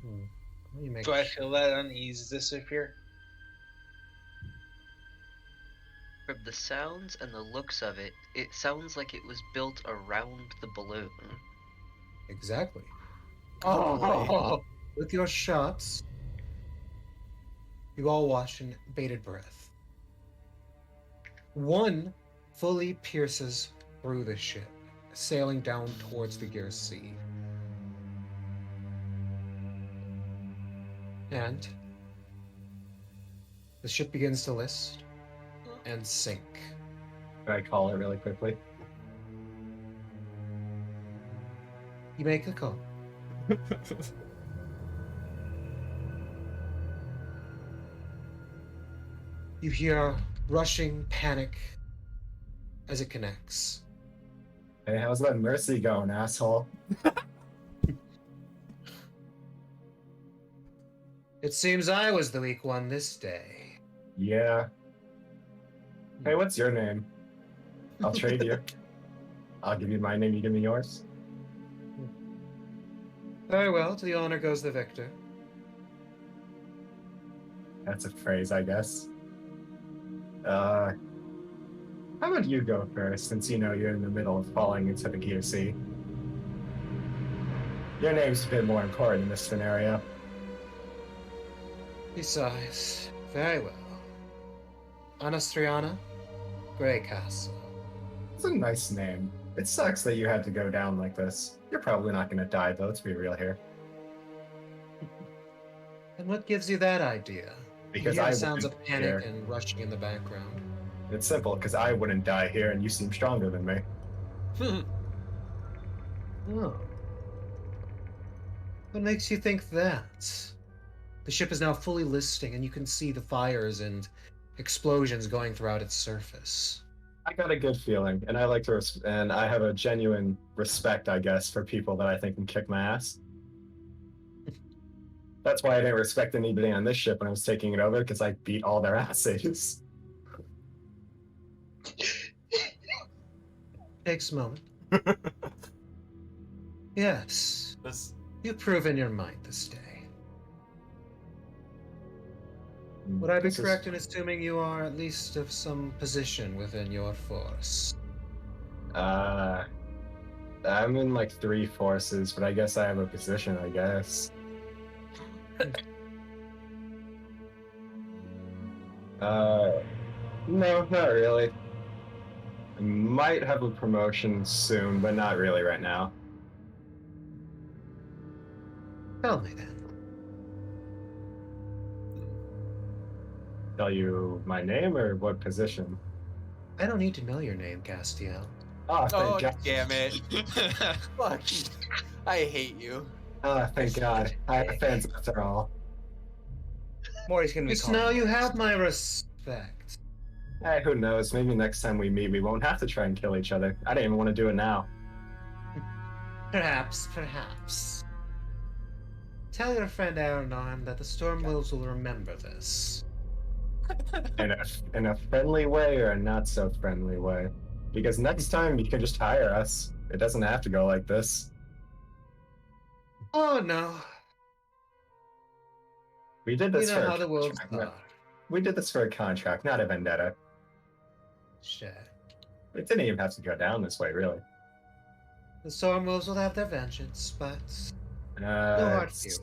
Let me make Do I feel that unease disappear? from the sounds and the looks of it, it sounds like it was built around the balloon. exactly. Oh, With your shots, you all watch in bated breath. One fully pierces through the ship, sailing down towards the Gear Sea. And the ship begins to list and sink. Can I call it really quickly? You make a call. You hear rushing panic as it connects. Hey, how's that mercy going, asshole? It seems I was the weak one this day. Yeah. Hey, what's your name? I'll trade you. I'll give you my name, you give me yours. Very well, to the honor goes the victor. That's a phrase, I guess. How about you go first, since you know you're in the middle of falling into the Gear Sea? Your name's a bit more important in this scenario. Besides, very well. Anastriana, Grey Castle. It's a nice name. It sucks that you had to go down like this. You're probably not going to die, though, let's be real here. And what gives you that idea? Because you hear I the sounds of wouldn't panic care. and rushing in the background. It's simple, because I wouldn't die here, and you seem stronger than me. Oh. What makes you think that? The ship is now fully listing, and you can see the fires and explosions going throughout its surface. I got a good feeling, and I like to, and I have a genuine respect, I guess, for people that I think can kick my ass. That's why I didn't respect anybody on this ship when I was taking it over, because I beat all their asses. Takes a moment. Yes, This you've proven your might this day. Would I be This is- correct in assuming you are at least of some position within your force? I'm in like 3 forces, but I guess I have a position, I guess. No, not really. I might have a promotion soon, but not really right now. Tell me then. Tell you my name or what position? I don't need to know your name, Castiel. Oh, thank Oh, God. damn it. Fuck you. I hate you. Oh, thank God. I have fans after all. Maury's gonna be Because calling now me you next. have my respect. Hey, who knows? Maybe next time we meet, we won't have to try and kill each other. I didn't even want to do it now. Perhaps, perhaps. Tell your friend Aranon that the Stormwolves will remember this. In a friendly way or a not so friendly way. Because next time you can just hire us. It doesn't have to go like this. Oh no. We did You this know for how a the wolves contract. are. We did this for a contract, not a vendetta. Shit. It didn't even have to go down this way, really. The Stormwolves will have their vengeance, but no hard feelings.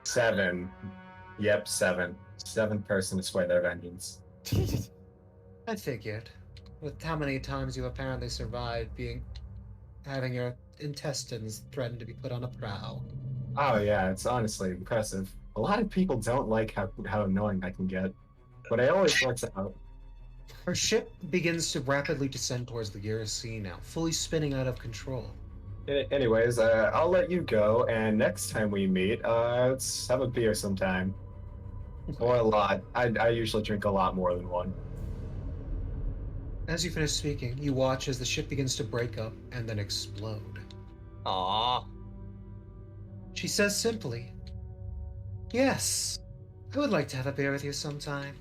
7. Yep, 7. 7th person to sway their vengeance. I figured. With how many times you apparently survived having your intestines threatened to be put on a prow. Oh yeah, it's honestly impressive. A lot of people don't like how annoying I can get, but it always works out. Her ship begins to rapidly descend towards the Eurysea now, fully spinning out of control. Anyways, I'll let you go, and next time we meet, let's have a beer sometime. Or a lot. I usually drink a lot more than one. As you finish speaking, you watch as the ship begins to break up and then explode. Aww. She says simply, "Yes, I would like to have a beer with you sometime."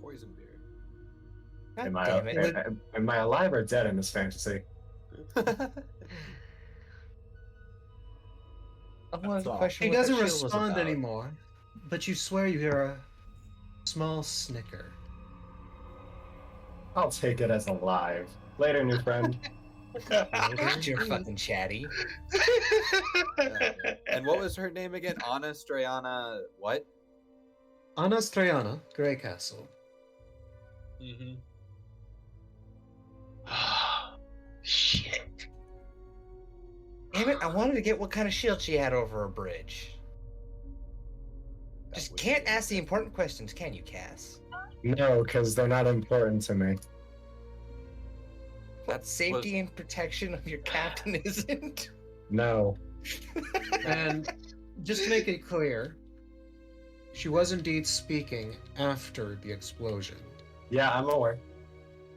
Poison beer. God Am I, damn it. am I alive or dead in this fantasy? I wanted to all. question She what that doesn't shield was respond about. anymore, but you swear you hear a small snicker. I'll take it as alive. Later, new friend. You're fucking chatty. And what was her name again? Anna Strayana what? Anastriana, Grey Castle. Mm-hmm. Shit. Damn it, I wanted to get what kind of shield she had over her bridge. That Just would can't be- ask the important questions, can you, Cass? No, because they're not important to me. That safety and protection of your captain isn't. No. And just to make it clear, she was indeed speaking after the explosion. Yeah, I'm aware.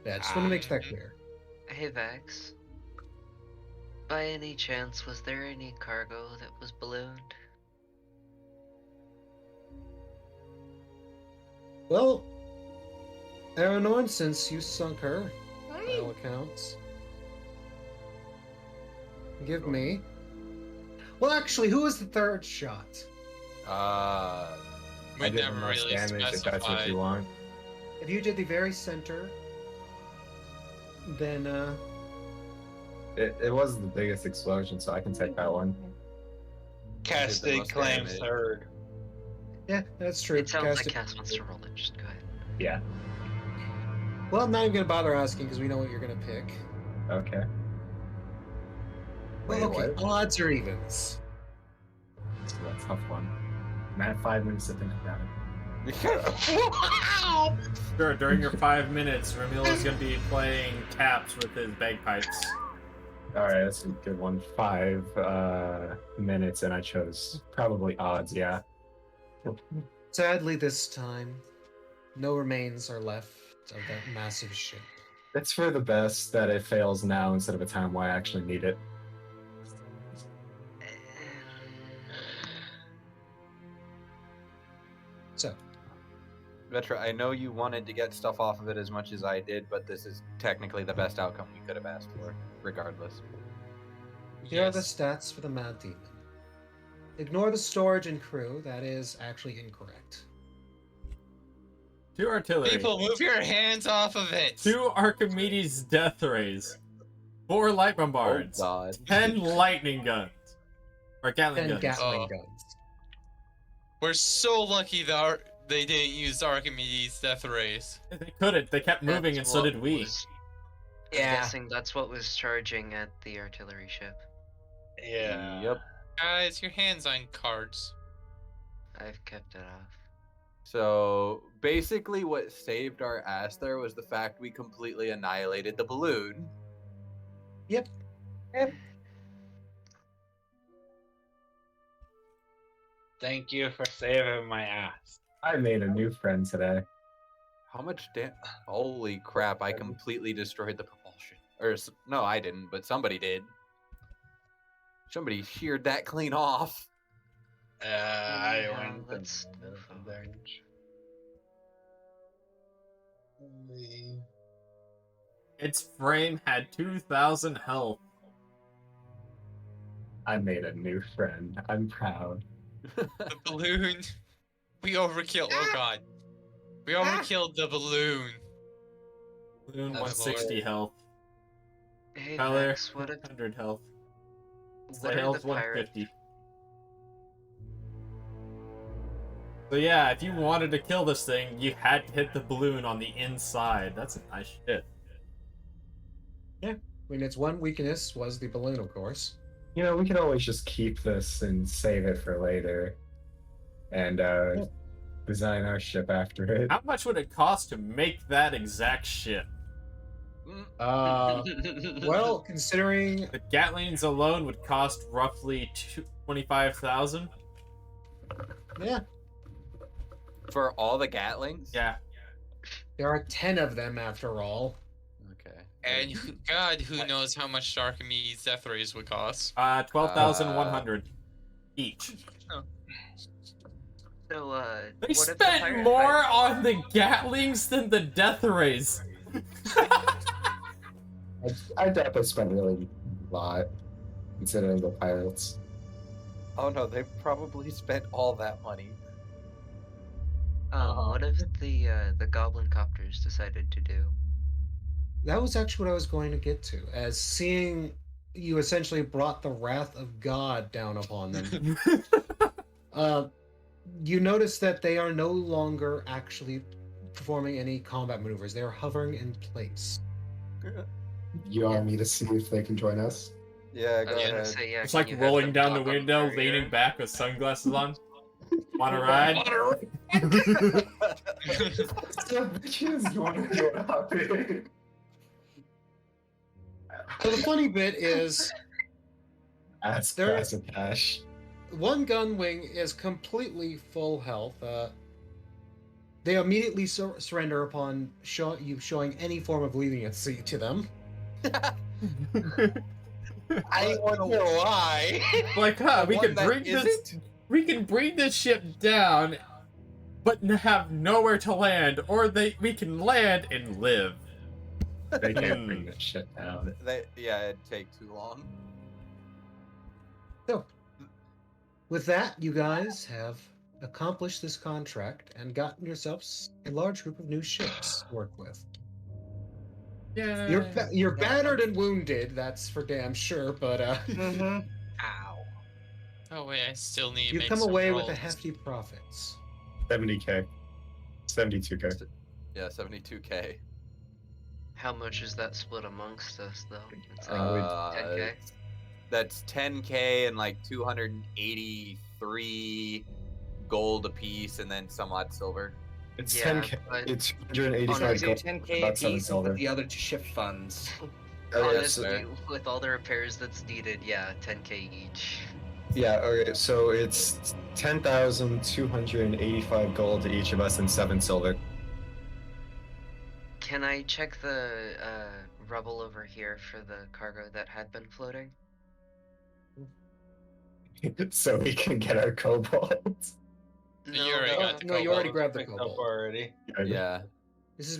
Yeah, just want to make that clear. Hey Vex. By any chance, was there any cargo that was ballooned? Well, Aranorn, since you sunk her, by all accounts, give me. Well, actually, who was the third shot? We I did the never most really damage if that's what specified. you want. If you did the very center, then It was the biggest explosion, so I can take that one. Castig most claims damage. third. Yeah, that's true. It sounds like Casting- Cass wants to roll it. Just go ahead. Yeah. Well, I'm not even gonna bother asking because we know what you're gonna pick. Okay. Well, Wait, okay, what? odds or evens. That's a tough one. I have 5 minutes to think about it. Sure, during your 5 minutes, Ramil is going to be playing taps with his bagpipes. Alright, that's a good one. 5 minutes, and I chose probably odds, yeah. Sadly, this time, no remains are left of that massive ship. It's for the best that it fails now instead of a time where I actually need it. So, Vetra, I know you wanted to get stuff off of it as much as I did, but this is technically the best outcome we could have asked for, regardless. here are the stats for the Mad Demon. Ignore the storage and crew, that is actually incorrect. 2 artillery. People, move your hands off of it. 2 Archimedes death rays. 4 light bombards. Oh god. 10 lightning guns. Or Gatling 10 guns. Gatling Oh. guns. We're so lucky that they didn't use Archimedes death rays. They couldn't. They kept moving, and That's so what did we. was- I'm Yeah. guessing that's what was charging at the artillery ship. Yeah. Yep. Guys, your hands on cards. I've kept it off. So basically, what saved our ass there was the fact we completely annihilated the balloon. Yep. Thank you for saving my ass. I made a new friend today. How much Holy crap! I completely destroyed the propulsion. No, I didn't, but somebody did. Somebody sheared that clean off. I Anyhow, went let's to move the forward. bench. Its frame had 2,000 health. I made a new friend. I'm proud. The balloon. We overkilled. Oh god. We overkilled the balloon. Balloon That's 160 health. Hey Tyler, Max, what if 100 health. what are Hell's the pirates? 150. So yeah, if you wanted to kill this thing, you had to hit the balloon on the inside. That's a nice shit. I mean, its one weakness was the balloon, of course. You know, we can always just keep this and save it for later. And design our ship after it. How much would it cost to make that exact ship? Well, considering The Gatlings alone would cost roughly 25,000. yeah, For all the Gatlings? Yeah. there are 10 of them after all. Okay. And God, who knows how much Archimedes death rays would cost? 12,100 each. So They what if the spent pirate more fight- on the Gatlings than the Death Rays. I doubt they spent really a lot, considering the pirates. Oh no, they probably spent all that money. What if the goblin copters decided to do? That was actually what I was going to get to, as seeing you essentially brought the wrath of God down upon them. You notice that they are no longer actually performing any combat maneuvers. They are hovering in place. You want me to see if they can join us? Yeah, go I was ahead. gonna say, yeah. It's can like you have rolling them down the block up window, barrier? leaning back with sunglasses on. Wanna ride? So the funny bit is, That's There- classic Ash. one gun wing is completely full health. They immediately surrender upon showing any form of leniency to them. I want to know why. Like, huh, we One can that bring this. isn't? We can bring this ship down, but have nowhere to land, or we can land and live. They can't bring this shit down. It'd take too long. So, with that, you guys have accomplished this contract and gotten yourselves a large group of new ships to work with. Yeah. You're battered and wounded. That's for damn sure. But Mm-hmm. Ow. Oh wait, I still need to you make come some away with a rolls. hefty profits. 70k. 72k. Yeah, 72k. How much is that split amongst us, though? It's like Uh, 10k. That's 10k and like 283 gold apiece, and then some odd silver. It's Yeah, 10k. but It's So 285 do gold. 10k about 7 apiece and silver. put the other to shift funds. Oh, yeah, honestly, fair. with all the repairs that's needed, yeah, 10k each. Yeah, okay, so it's 10,285 gold to each of us and 7 silver. Can I check the rubble over here for the cargo that had been floating? So we can get our cobalt. You already got the No, you already cobalt. grabbed the Picked up cobalt. already. Yeah. This is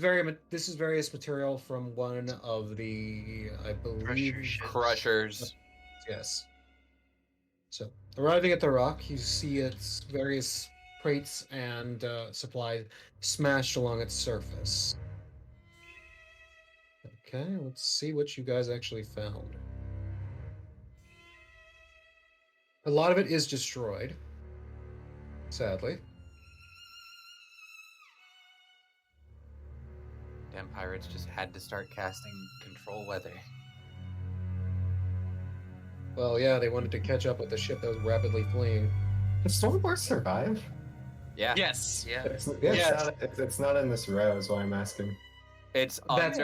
various material from one of the, I believe, Crusher ships. Crushers. yes. So arriving at the rock, you see its various crates and supplies smashed along its surface. Okay, let's see what you guys actually found. A lot of it is destroyed, sadly. Damn pirates just had to start casting control weather. Well, yeah, they wanted to catch up with the ship that was rapidly fleeing. Did Stormborn survive? Yeah. Yes. Yeah. It's not in this row, is why I'm asking. It's That's-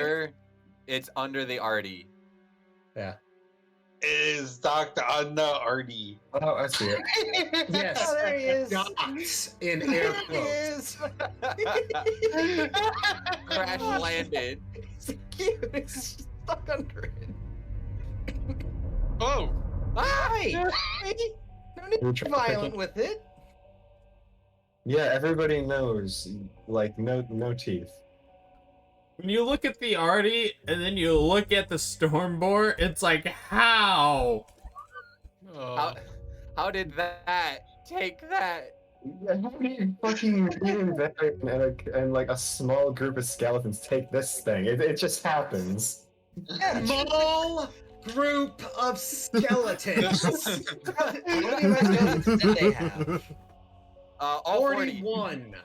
under the Artie. Yeah. It is Dr. Anna Artie. Oh, I see it. Yes. There he is. Dots in air quotes. Crash landed. It's cute. It's stuck under it. Oh. Hi. No need You're to be trying to pick violent it- with it. Yeah, everybody knows. Like, no teeth. When you look at the Artie and then you look at the Stormboar, it's like, how? Oh. How did that take that? Yeah, how do you fucking medium variant and like a small group of skeletons take this thing? It just happens. Small group of skeletons. How many red skeletons did they have? All 40. 41.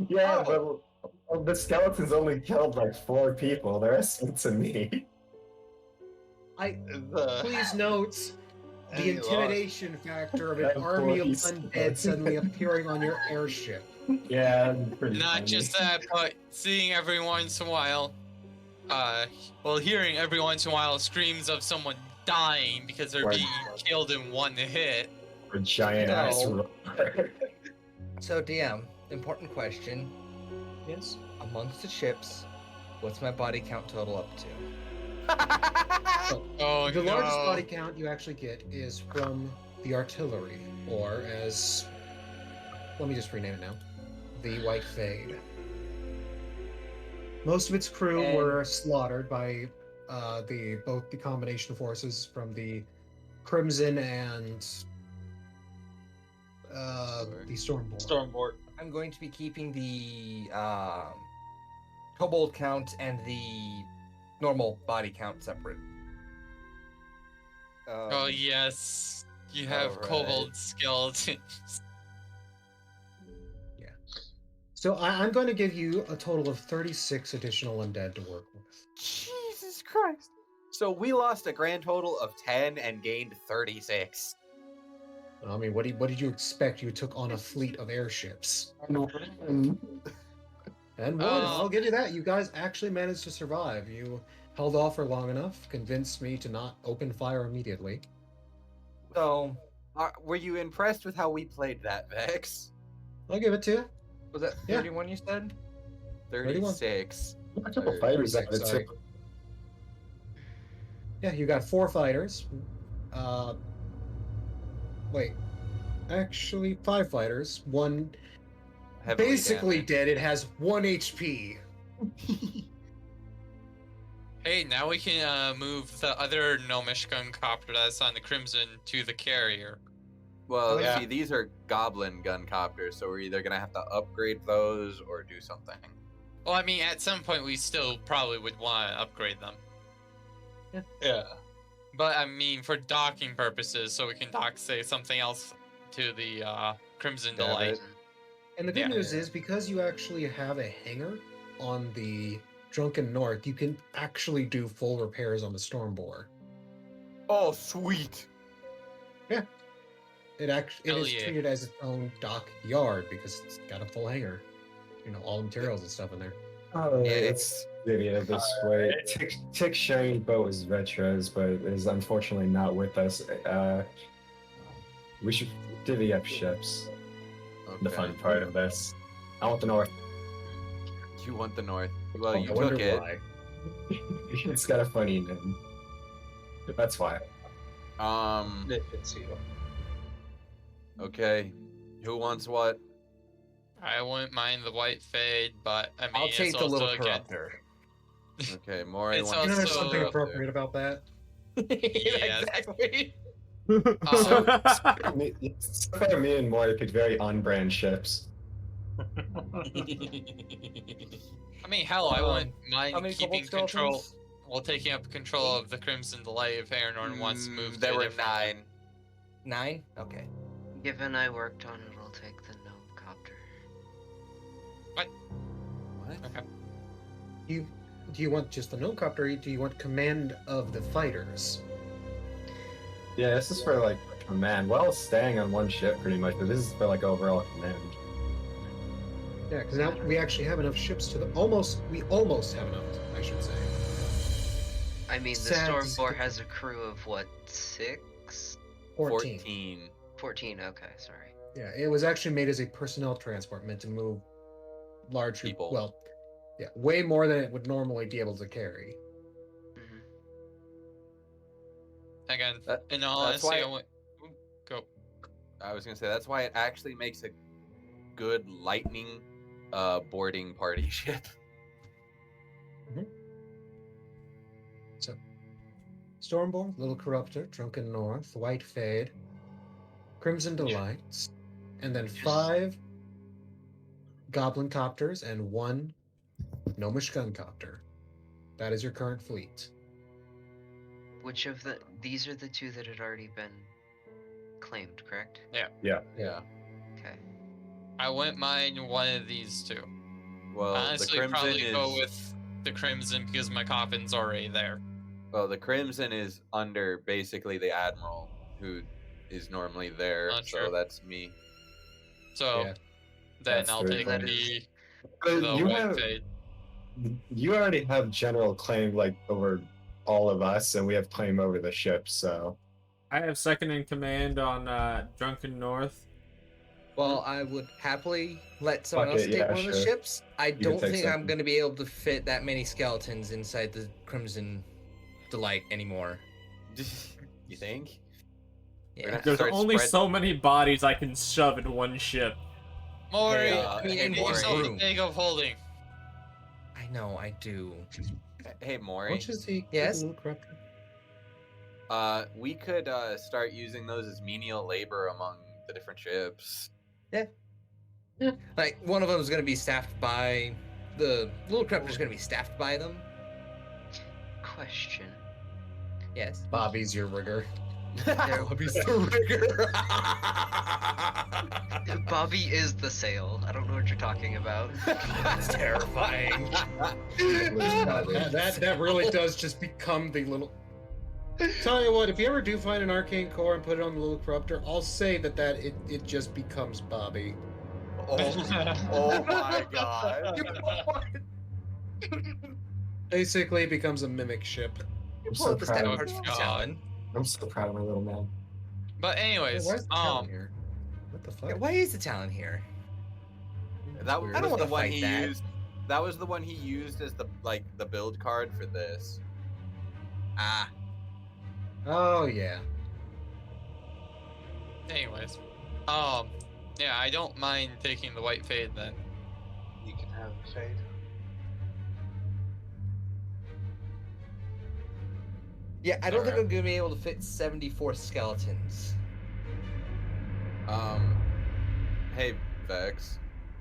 Yeah, but well, the skeletons only killed like 4 people. The rest went to me. Please note the Any loss? intimidation factor of an Of army of course. undead suddenly appearing on your airship. Yeah, pretty Not funny. just that, but seeing every once in a while, hearing every once in a while screams of someone dying because they're Right. being killed in one hit. A giant ass No. roar. So DM, important question. Yes. Amongst the ships, what's my body count total up to? Oh The no. largest body count you actually get is from the artillery, or as, let me just rename it now, the White Fade. Most of its crew And- were slaughtered by both the combination forces from the Crimson and the Stormborn. Stormboard. I'm going to be keeping the kobold count and the normal body count separate. Oh yes, you have Alright. kobold skeletons. So I'm going to give you a total of 36 additional undead to work with. Jesus Christ. So we lost a grand total of 10 and gained 36. I mean, what did you expect? You took on a fleet of airships. And And one, I'll give you that. You guys actually managed to survive. You held off for long enough, convinced me to not open fire immediately. So, Were you impressed with how we played that, Vex? I'll give it to you. was that Yeah. 31 you said? 36. a couple Or fighters out 36, of sorry. it. Yeah, you got 4 fighters. Wait. Actually, 5 fighters. One Heavily basically damaged. dead. It has 1 HP. Hey, now we can move the other gnomish gun copter that's on the Crimson to the carrier. Well, Yeah. see, these are goblin gun copters, so we're either gonna have to upgrade those or do something. Well, I mean, at some point we still probably would want to upgrade them. Yeah. But I mean, for docking purposes, so we can dock, say, something else to the Crimson Damn Delight. it. And the good Yeah. news is, because you actually have a hangar on the Drunken North, you can actually do full repairs on the Stormbore. Oh, sweet. It Hell is yeah. treated as its own dock yard because it's got a full hangar. You know, all the materials and stuff in there. Oh, Yeah, it's video this way. Tick sharing boat is retros, but is unfortunately not with us. We should divvy up ships. The fun Okay. part of this. I want the north. You want the north. Well, Oh, you I wonder took it. why. It's got a funny name. That's why. It fits you. Okay. Who wants what? I wouldn't mind the White Fade, but I mean, I'll it's take the also little again. corruptor. Okay, Maury It's wants You know, there's also- something appropriate about that. Yeah. Exactly. So Um, far, me and Maury picked very on-brand ships. I mean, hell, I wouldn't How mind many keeping cobalt control, skeletons? well, taking up control of the Crimson Delight if Aragorn wants to move. There to a were different- 9. 9? Okay. Given I worked on it, I'll take the gnome copter. What? Okay. Do you want just the Gnome-Copter, or do you want command of the fighters? Yeah, this is for like command. Well, staying on one ship pretty much, but this is for like overall command. Yeah, because now we actually have enough ships to the we almost have enough, I should say. I mean, the Sad to Stormbore see. has a crew of what, 6? 14. 14. 14, okay, sorry. Yeah, it was actually made as a personnel transport meant to move large People. Well, yeah, way more than it would normally be able to carry. Mhm. Again, That- in all that's honesty, why- I went. Go. I was gonna say that's why it actually makes a good lightning boarding party ship. So, Stormborn, Little Corruptor, Drunken North, White Fade, Crimson Delights, and then 5 Goblin Copters and 1 Gnomish Gun Copter. That is your current fleet. Which of these are the 2 that had already been claimed, correct? Yeah. Okay. I wouldn't mind one of these two. Well, Honestly, the probably crimson go is with the Crimson because my coffin's already there. well, the crimson is under basically the admiral, who is normally there. Not so sure. that's me. So Yeah. then That's I'll very take That the is- But you White have Fade. you already have general claim like over all of us, and we have claim over the ship. So I have second in command on Drunken North. Well, I would happily let someone Fuck else it, take yeah, one of the sure. ships. I can don't take think I'm second. going to be able to fit that many skeletons inside the Crimson Delight anymore. You think? Yeah. gonna- There's Start only spread- so many bodies I can shove in one ship. Maury, Hey, I mean, hey, in give one Maury. yourself a room. bag of holding. I know, I do. Hey, Maury. Which is the Yes? Little Corruptor? We could start using those as menial labor among the different ships. Like, one of them is going to be staffed by... The Little Corruptor is going to be staffed by them. Question. Yes. Bobby's your rigger. There, Bobby's the rigger. Bobby is the sail. I don't know what you're talking about. That's terrifying. that really does just become the little. Tell you what, if you ever do find an arcane core and put it on the Little Corruptor, I'll say that it just becomes Bobby. Oh my god. Basically, it becomes a mimic ship. I'm Pull so up the proud. stat Oh, card from God. Talon. I'm so proud of my little man. But anyways, Why is the Talon here? What the fuck? Yeah, why is the Talon here? That was I don't the wanna one fight he that. used. That was the one he used as the build card for this. Ah, Oh yeah. anyways, yeah, I don't mind taking the White Fade then. You can have a fade. yeah. I don't think Alright. I'm gonna be able to fit 74 skeletons. Hey Vex.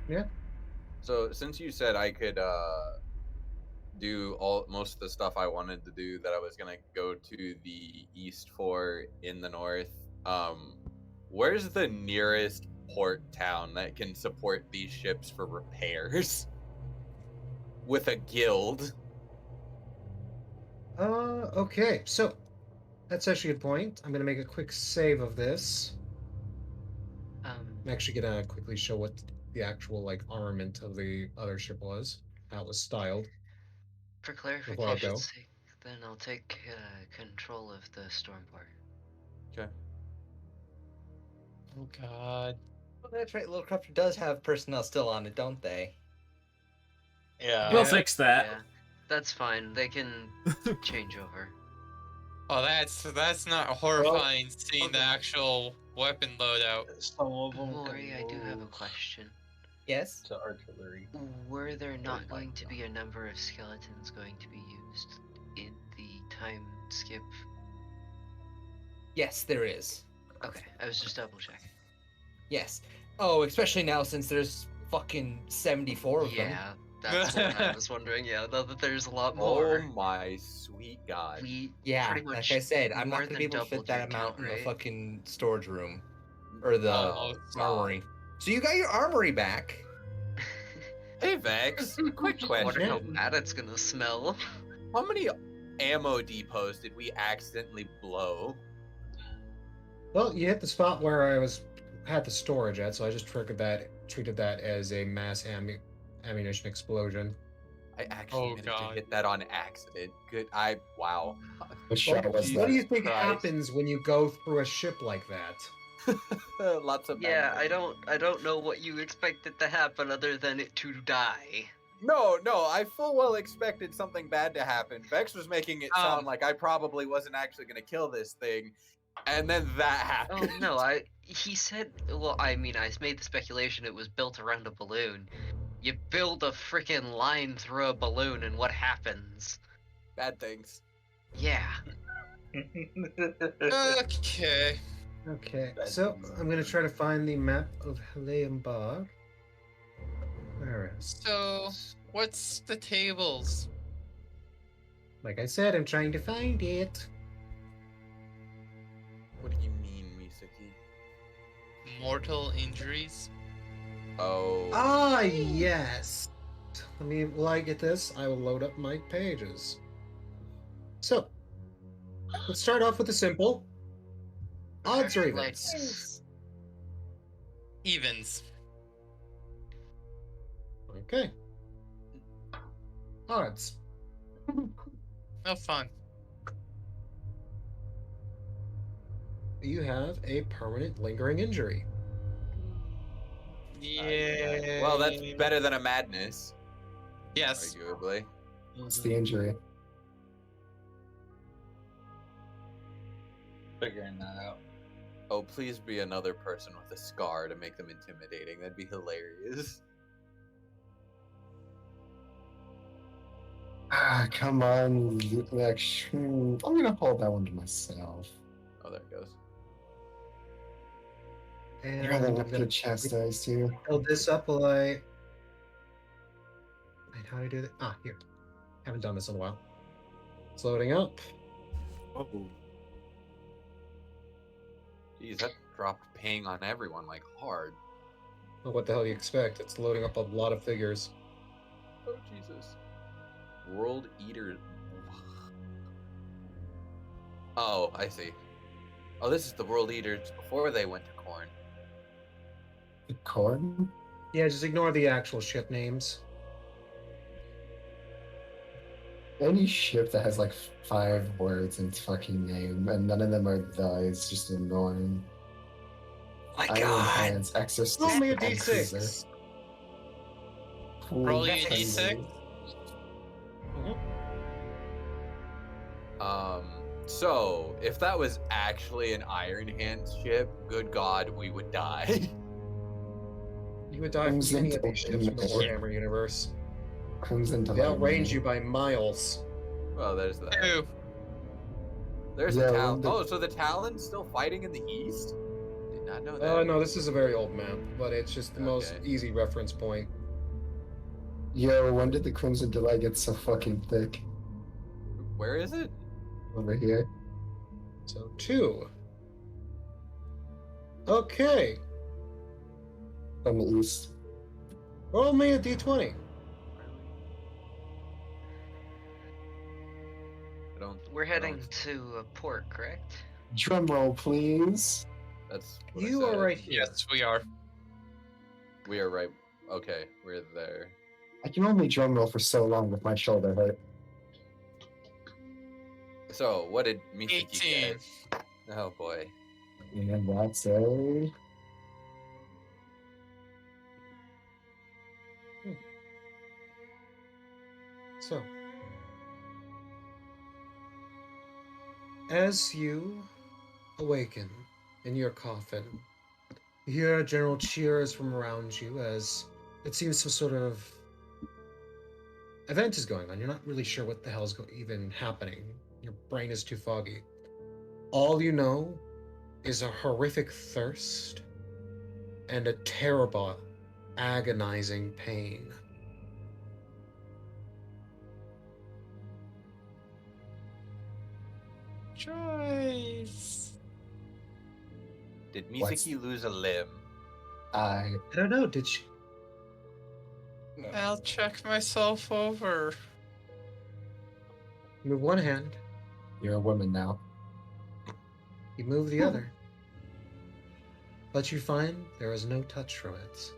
Yeah? So since you said I could do most of the stuff I wanted to do that I was gonna go to the east for in the north, where's the nearest port town that can support these ships for repairs with a guild? Okay, so that's actually a good point. I'm gonna make a quick save of this. I'm actually gonna quickly show what the actual like armament of the other ship was, how it was styled. For Before I go. clarification's sake, then I'll take control of the Stormport. Okay. Oh God. Well, that's right. Little Crafter does have personnel still on it, don't they? Yeah. We'll fix that. Yeah, that's fine. They can change over. Oh, that's not horrifying seeing the actual weapon loadout. Some of them Maury, I can do have a move question. Yes. to artillery. Were there not like going to be a number of skeletons going to be used in the time skip? Yes, there is. Okay, I was just double checking. Yes. Oh, especially now since there's fucking 74 of them. Yeah, that's what I was wondering. Yeah, now that there's a lot Oh more. my sweet god. We Yeah, pretty much like I said, I'm more not gonna than be able to fit doubled that your amount count, in the right? fucking storage room or the Oh, armory. So you got your armory back. Hey Vex, quick I wonder how question. bad it's gonna smell. How many ammo depots did we accidentally blow? Well, you hit the spot where I had the storage at, so I just treated that as a mass ammunition explosion. I actually Oh, managed God. to hit that on accident. Wow. What shot was What do you that? think Christ. happens when you go through a ship like that? Lots of Yeah, bad I things. don't know what you expected to happen other than it to die. No, I full well expected something bad to happen. Vex was making it sound like I probably wasn't actually going to kill this thing, and then that Oh happened. no, he said, well, I mean, I made the speculation it was built around a balloon. You build a freaking line through a balloon and what happens? Bad things. Yeah. Okay. Okay, That's so easy. I'm gonna try to find the map of Haleambag. Where is? So, what's the tables? Like I said, I'm trying to find it. What do you mean, Misaki? Mortal injuries? Oh. Ah, yes. While I get this, I will load up my pages. So, let's start off with the simple. Odds or evens? Like, Evens. Okay. Odds. No fun. You have a permanent lingering injury. Yeah. Well, that's better than a madness, Yes. arguably. What's the injury? Figuring that out. Oh, please be another person with a scar to make them intimidating. That'd be hilarious. Ah, come on. I'm gonna hold that one to myself. Oh, there it goes. And I'd rather I'm not gonna get chastised here. build this up while I. Wait, how do I do that? Ah, here. Haven't done this in a while. It's loading up. Oh. Jeez, that dropped ping on everyone like hard. Well, what the hell do you expect? It's loading up a lot of figures. Oh, Jesus. World Eater. Oh, I see. Oh, this is the World Eaters before they went to Corn. The corn? Yeah, just ignore the actual ship names. Any ship that has like 5 words in its fucking name and none of them are the is just annoying. My Iron God. Hands, Exorcist, Roll me a and Cruiser. d6. Roll you a That's d6? So if that was actually an Iron Hands ship, good God, we would die. You would die from Comes any of into these ships in the the- Warhammer universe. Crimson They Delight. outrange you by miles. Well, there's that. Two. There's Yeah, the Talon. the- Oh, so the Talon's still fighting in the east? Did not know that. No, this is a very old map, but it's just the most Okay. easy reference point. Yo, when did the Crimson July get so fucking thick? Where is it? Over here. So 2. Okay. From the east. Roll me a d20. I don't. We're I heading don't- to a port, correct? Drum roll, please. That's. What I You are said. right here. Yes, we are. We are right. Okay, we're there. I can only drum roll for so long with my shoulder hurt. So, what did Misaki 18. get? Oh boy. And that's a... So, as you awaken in your coffin, you hear general cheers from around you as it seems some sort of event is going on. You're not really sure what the hell is even happening. Your brain is too foggy. All you know is a horrific thirst and a terrible, agonizing pain. Choice. Did What's- Misaki lose a limb? I don't know, did she? I'll check myself over. Move one hand, You're a woman now. you move the other. But you find there is no touch from it.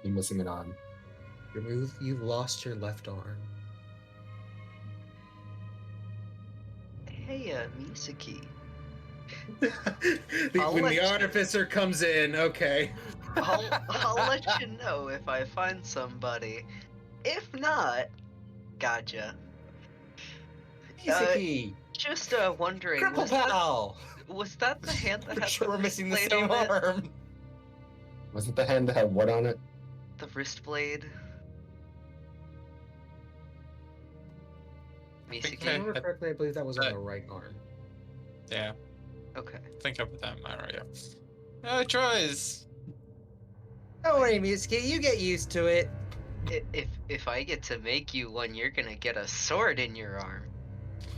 You're missing an arm. You've lost your left arm. Hey, Misaki. When let the you- artificer comes in, okay. I'll let you know if I find somebody. If not, gotcha. Misaki! Just wondering, Cripple was that the hand that Pretty had sure the we're missing the wrist same blade on it? arm. Was it the hand that had what on it? The wrist blade? If think I I- remember correctly, I believe that was on Uh, the right arm. Yeah, Okay. I think I put that in my right. Yeah. Choice. Don't worry, Misaki, you get used to it. If I get to make you one, you're gonna get a sword in your arm.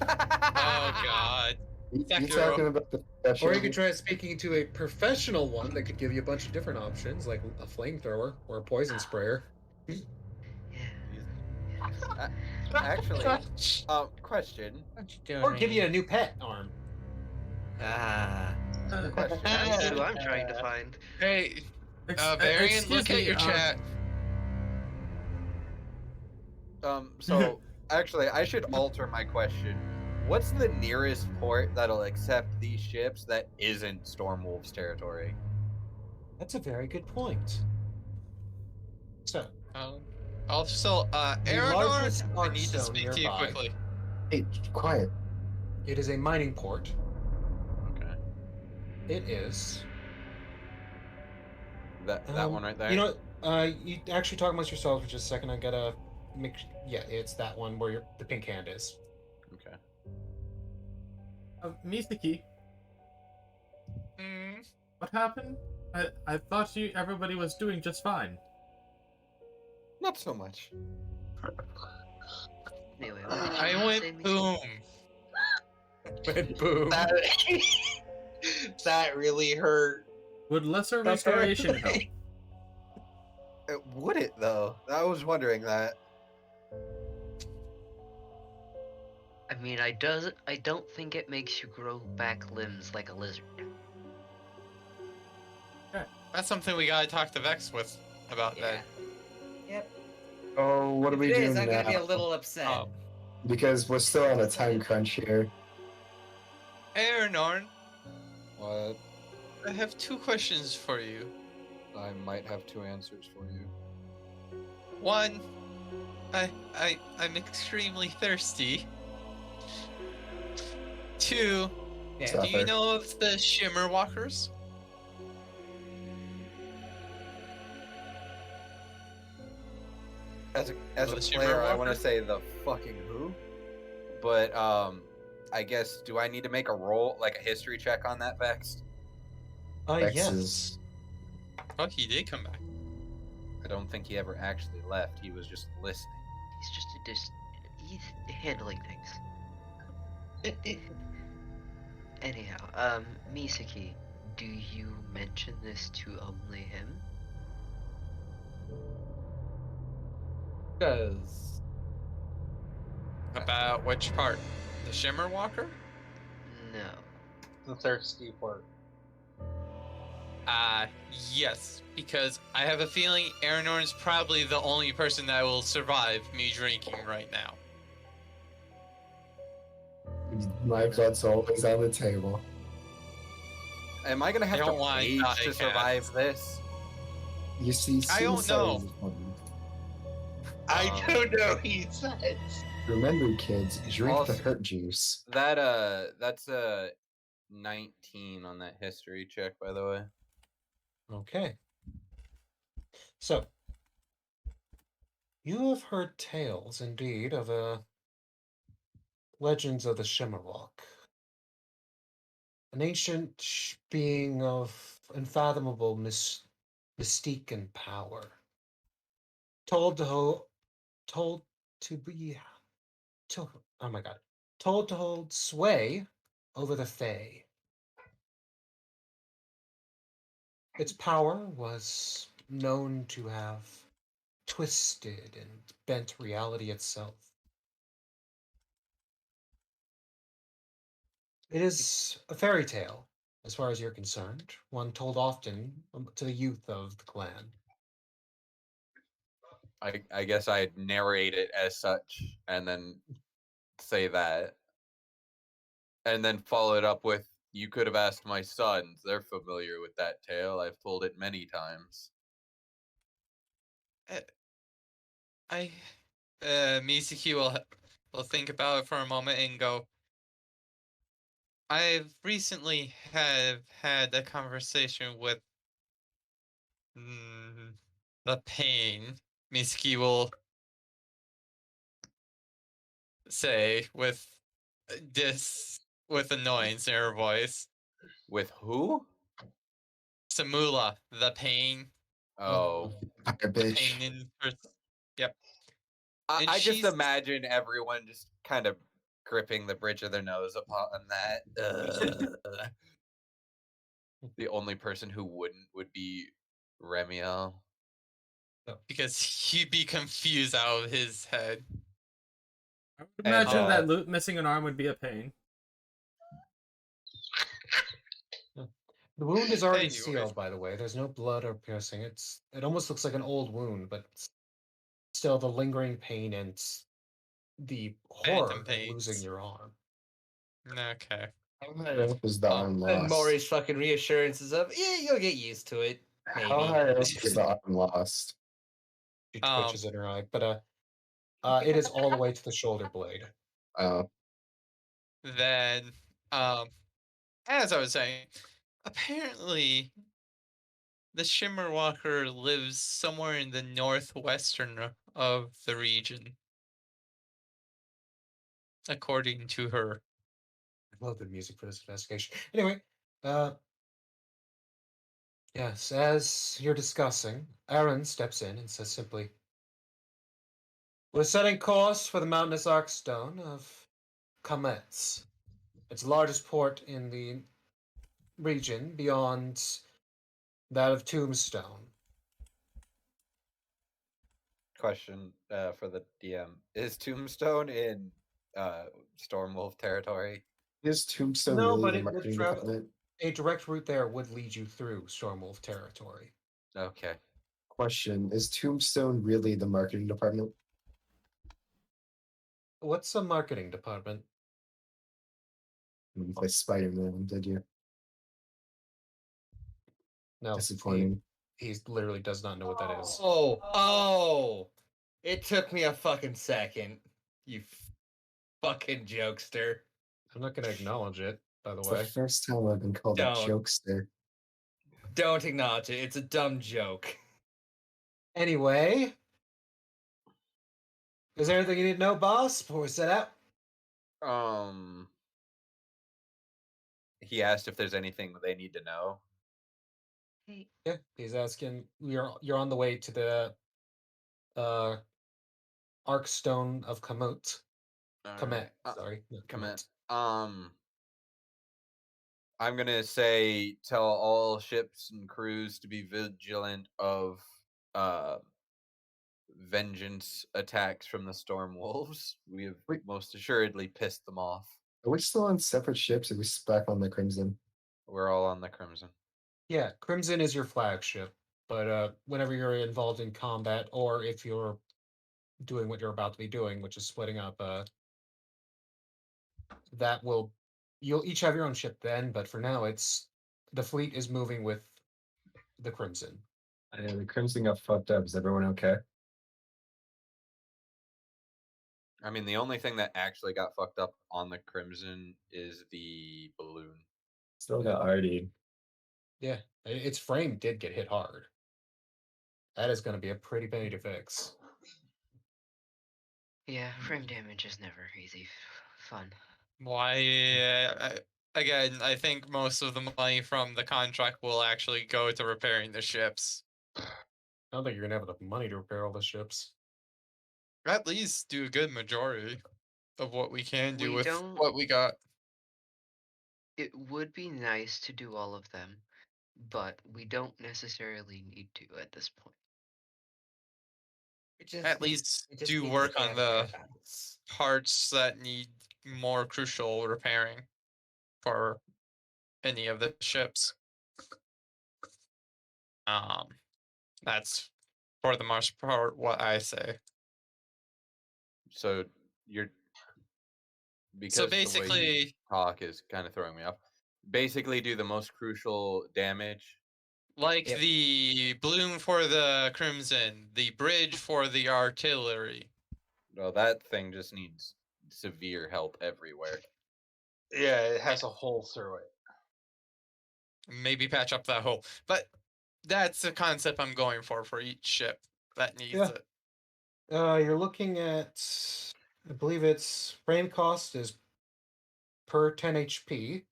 Oh God. You Sekiro. talking about the special? Or you could try speaking to a professional one that could give you a bunch of different options, like a flamethrower or a poison sprayer. Yeah. Actually, question. What you doing? Or give you a new pet arm. Ah. Question. That's who I'm trying to find. Hey, Varian, Varian, look at your chat. So actually, I should alter my question. What's the nearest port that'll accept these ships that isn't Stormwolf's territory? That's a very good point. So, Also, The Aragorn, largest I need to Archstone speak to you nearby. quickly. Hey, quiet. it is a mining port. Okay. It is. That Um, one right there. You know, you actually talk amongst yourselves for just a second. I gotta make. Yeah, it's that one where the pink hand is. Okay. Misaki, Mm, what happened? I thought everybody was doing just fine. Not so much. Anyway, what did you I say, went Misaki? boom. Went boom. That really hurt. Would lesser That's all right. restoration help? Would it though? I was wondering that. I mean, I don't think it makes you grow back limbs like a lizard. That's something we gotta talk to Vex with about Yeah. Yep. Oh, what do we It do is, I'm now? gonna be a little upset. Oh. Because we're still on a time crunch here. Hey, Aragorn, What? I have 2 questions for you. I might have 2 answers for you. One, I'm extremely thirsty. 2, Yeah. do you Suffer. know of the Shimmer Walkers? As Oh, a the Shimmer player, I want to Walker? say the fucking who, but I guess do I need to make a roll, like a history check on that Vex? Vex Yes. is- Oh, he did come back. I don't think he ever actually left. He was just listening. He's just he's handling things. Anyhow, Misaki, do you mention this to only him? Because About which part? The Shimmer Walker? No. The thirsty part. Yes, because I have a feeling Aranorn's probably the only person that will survive me drinking right now. My blood's always on the table. Am I gonna have don't to wanna rage die, to survive Cass. this? You see, I don't suicide know. is fun. I don't know, he says. Remember, kids, drink Also- the hurt juice. That's a 19 on that history check, by the way. Okay. So, you have heard tales, indeed, of legends of the Shimmerwalk. An ancient being of unfathomable mystique and power. Told to hold sway over the Fae. Its power was known to have twisted and bent reality itself. It is a fairy tale, as far as you're concerned, one told often to the youth of the clan. I guess I'd narrate it as such and then say that. And then follow it up with, you could have asked my sons. They're familiar with that tale. I've told it many times. Misaki will think about it for a moment and go, I've recently have had a conversation with the pain. Misaki will say with with annoyance in her voice. With who? Samula, the pain. Oh. Fucker bitch. Pain in her. Yep. I And just she's- imagine everyone just kind of gripping the bridge of their nose upon that. The only person who wouldn't would be Remiel. Because he'd be confused out of his head. I would imagine And, that missing an arm would be a pain. The wound is already Anyways. sealed, by the way. There's no blood or piercing. It almost looks like an old wound, but still the lingering pain and the horror Phantom of pains. losing your arm. Okay. How high up is the arm and lost? Maury's fucking reassurances of, yeah, you'll get used to it. Maybe. How high up is the arm lost? She twitches in her eye, but it is all the way to the shoulder blade. Then, as I was saying, apparently the Shimmer Walker lives somewhere in the northwestern of the region. According to her. I love the music for this investigation. Anyway, yes, as you're discussing, Aaron steps in and says simply, we're setting course for the mountainous Arkstone of Kamets. It's the largest port in the region beyond that of Tombstone. Question for the DM. Is Tombstone in Stormwolf territory? Is Tombstone No, really but the it would marketing travel- department? A direct route there would lead you through Stormwolf territory. Okay. Question: is Tombstone really the marketing department? What's a marketing department? You play Spider-Man, did you? No, Disappointing. he literally does not know what that is. Oh! It took me a fucking second. You fucking jokester. I'm not going to acknowledge it, by the It's way. the first time I've been called a Don't. jokester. Don't acknowledge it. It's a dumb joke. Anyway, is there anything you need to know, boss, before we set out? He asked if there's anything they need to know. Hey, Yeah, he's asking. You're on the way to the uh Arkstone of Kamut. Kamet, Alright, sorry. No, Commit. Kamet. I'm gonna say tell all ships and crews to be vigilant of uh vengeance attacks from the storm wolves. We have Wait. most assuredly pissed them off. Are we still on separate ships? Are we back on the Crimson? We're all on the Crimson. Yeah, Crimson is your flagship, but whenever you're involved in combat, or if you're doing what you're about to be doing, which is splitting up, that will you'll each have your own ship then. But for now, it's the fleet is moving with the Crimson. The Crimson got fucked up. Is everyone okay? I mean, the only thing that actually got fucked up on the Crimson is the balloon. Still got Artie. Yeah, its frame did get hit hard. That is going to be a pretty penny to fix. yeah, frame damage is never easy fun. Why? Again, I think most of the money from the contract will actually go to repairing the ships. I don't think you're going to have enough money to repair all the ships. At least do a good majority of what we can do We with don't- what we got. It would be nice to do all of them, but we don't necessarily need to at this point. At least we just do need to work stay on out of the defense. parts that need more crucial repairing for any of the ships. That's for the most part what I say. So you're because So the way you basically, talk is kind of throwing me off. Basically, do the most crucial damage. like Yep. the balloon for the Crimson, the bridge for the artillery. Well, that thing just needs severe help everywhere. Yeah, it has a hole through it. Maybe patch up that hole. But that's the concept I'm going for each ship that needs Yeah. it. You're looking at, I believe its frame cost is per 10 HP.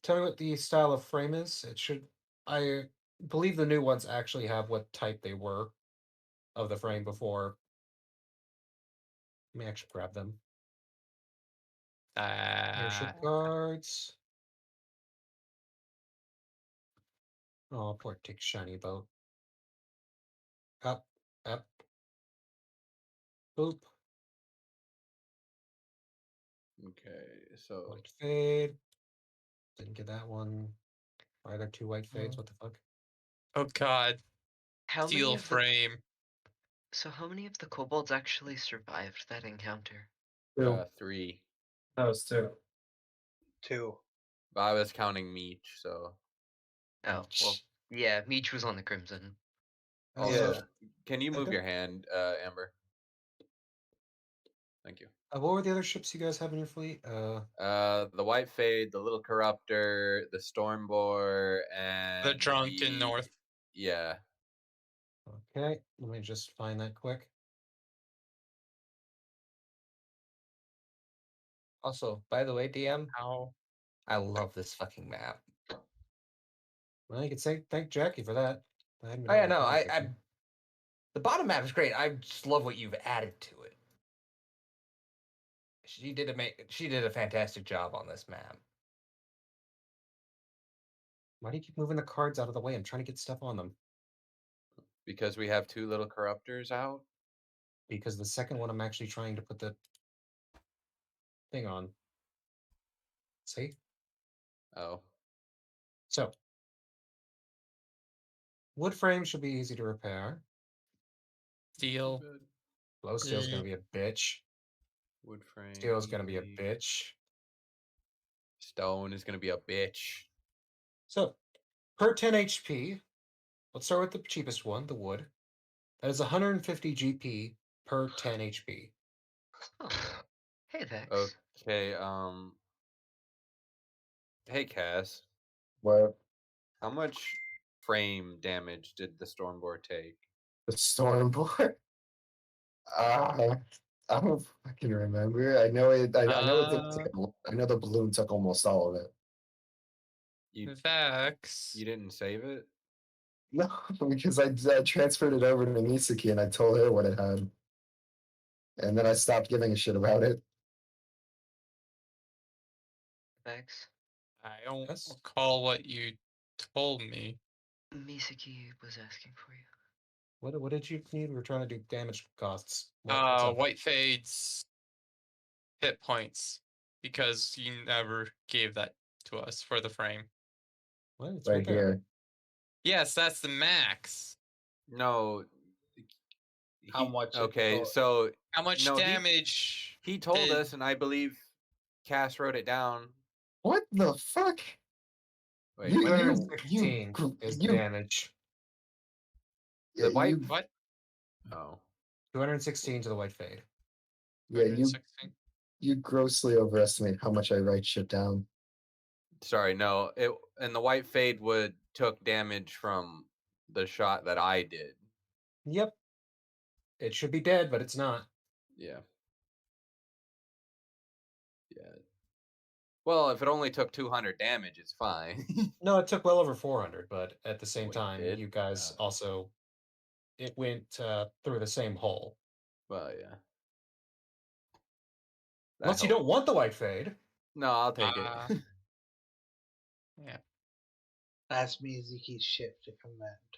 Tell me what the style of frame is. It should, I believe the new ones actually have what type they were of the frame before. Let me actually grab them. Airship guards. Oh, poor Tick Shiny Boat. Up, up. Boop. Okay, so White fade. Didn't get that one. Why are there two white fades? What the fuck? Oh god, How many steel of the, frame. so how many of the kobolds actually survived that encounter? 3. That was 2. 2. But I was counting Meech, so Oh, well, yeah, Meech was on the Crimson. also, Yeah. can you I move don't- your hand, Amber? Thank you. What were the other ships you guys have in your fleet? The White Fade, the Little Corruptor, the Stormbore, and The Drunken North. Yeah. Okay, let me just find that quick. Also, by the way, DM, How? I love this fucking map. Well, you could say thank Jackie for that. I hadn't been Oh yeah, able to no, find I it. the bottom map is great. I just love what you've added to it. She did a fantastic job on this map. Why do you keep moving the cards out of the way? I'm trying to get stuff on them. Because we have 2 Little Corruptors out. Because the second one I'm actually trying to put the thing on. See? Oh. So wood frame should be easy to repair. Steel. Glow steel's gonna be a bitch. Wood frame. Steel's gonna be a easy. bitch. Stone is gonna be a bitch. So per 10 HP, let's start with the cheapest one, the wood. That is 150 GP per 10 HP. Oh. Hey, Vex. Okay, hey Cass. What? How much frame damage did the Stormbore take? The Stormbore? I don't fucking remember. I know it. I know it didn't take. I know the balloon took almost all of it. Vex. You didn't save it? No, because I transferred it over to Misaki and I told her what it had. And then I stopped giving a shit about it. Vex. I don't Yes? recall what you told me. Misaki was asking for you. What did you need? We were trying to do damage costs. What's up? White Fade's hit points, because you never gave that to us for the frame. What? It's Right there. here. Yes, that's the max. No. How much it Okay, cost. so How much No, he- damage? he told did- us, and I believe Cass wrote it down. What the fuck? Wait, You- what you- is- 216 is the you- damage. The white. You, What? Oh. 216 to the white fade. yeah, you 116? you grossly overestimate how much I write shit down. Sorry, no. And the white fade took damage from the shot that I did. Yep. It should be dead, but it's not. Yeah. Yeah. Well, if it only took 200 damage, it's fine. No, it took well over 400, but at the same Oh, it time, did? you guys Oh. also it went through the same hole. Well, yeah. That Unless you helped. don't want the white fade. No, I'll take Uh, it. Yeah. Ask Mizuki's ship to command.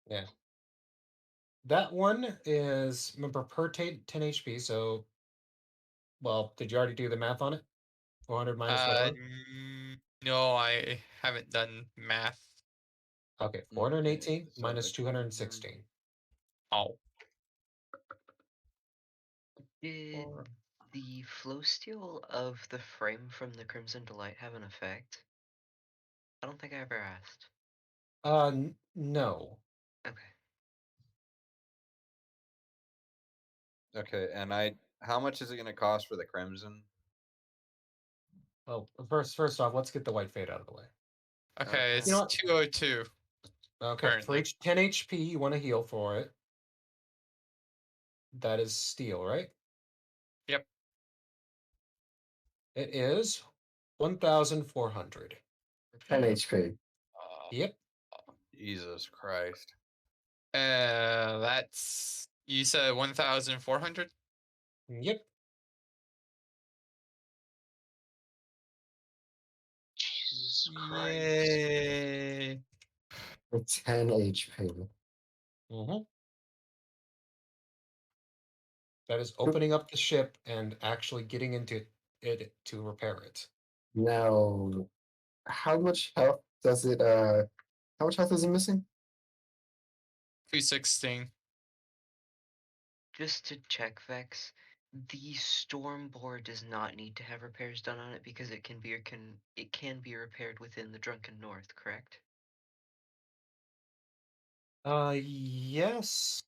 Yeah. That one is, remember, per 10 HP, so, well, did you already do the math on it? 400 minus whatever? No, I haven't done math. Okay, 418 so minus the 216. Oh. Did the flow steal of the frame from the Crimson Delight have an effect? I don't think I ever asked. No. Okay. Okay, and how much is it going to cost for the crimson? Well, first off, let's get the white fade out of the way. Okay, it's You know what? 202. Okay, for Currently. each 10 HP, you want to heal for it. That is steel, right? Yep. It is 1,400. 10 HP. Yep. Jesus Christ. That's, you said 1,400? Yep. Jesus Christ. Yay. For 10 HP. Mm-hmm. That is opening up the ship and actually getting into it to repair it. Now, how much health does it how much health is it missing? 216. Just to check, Vex, the Stormboard does not need to have repairs done on it because it can be repaired within the Drunken North, correct? Yes.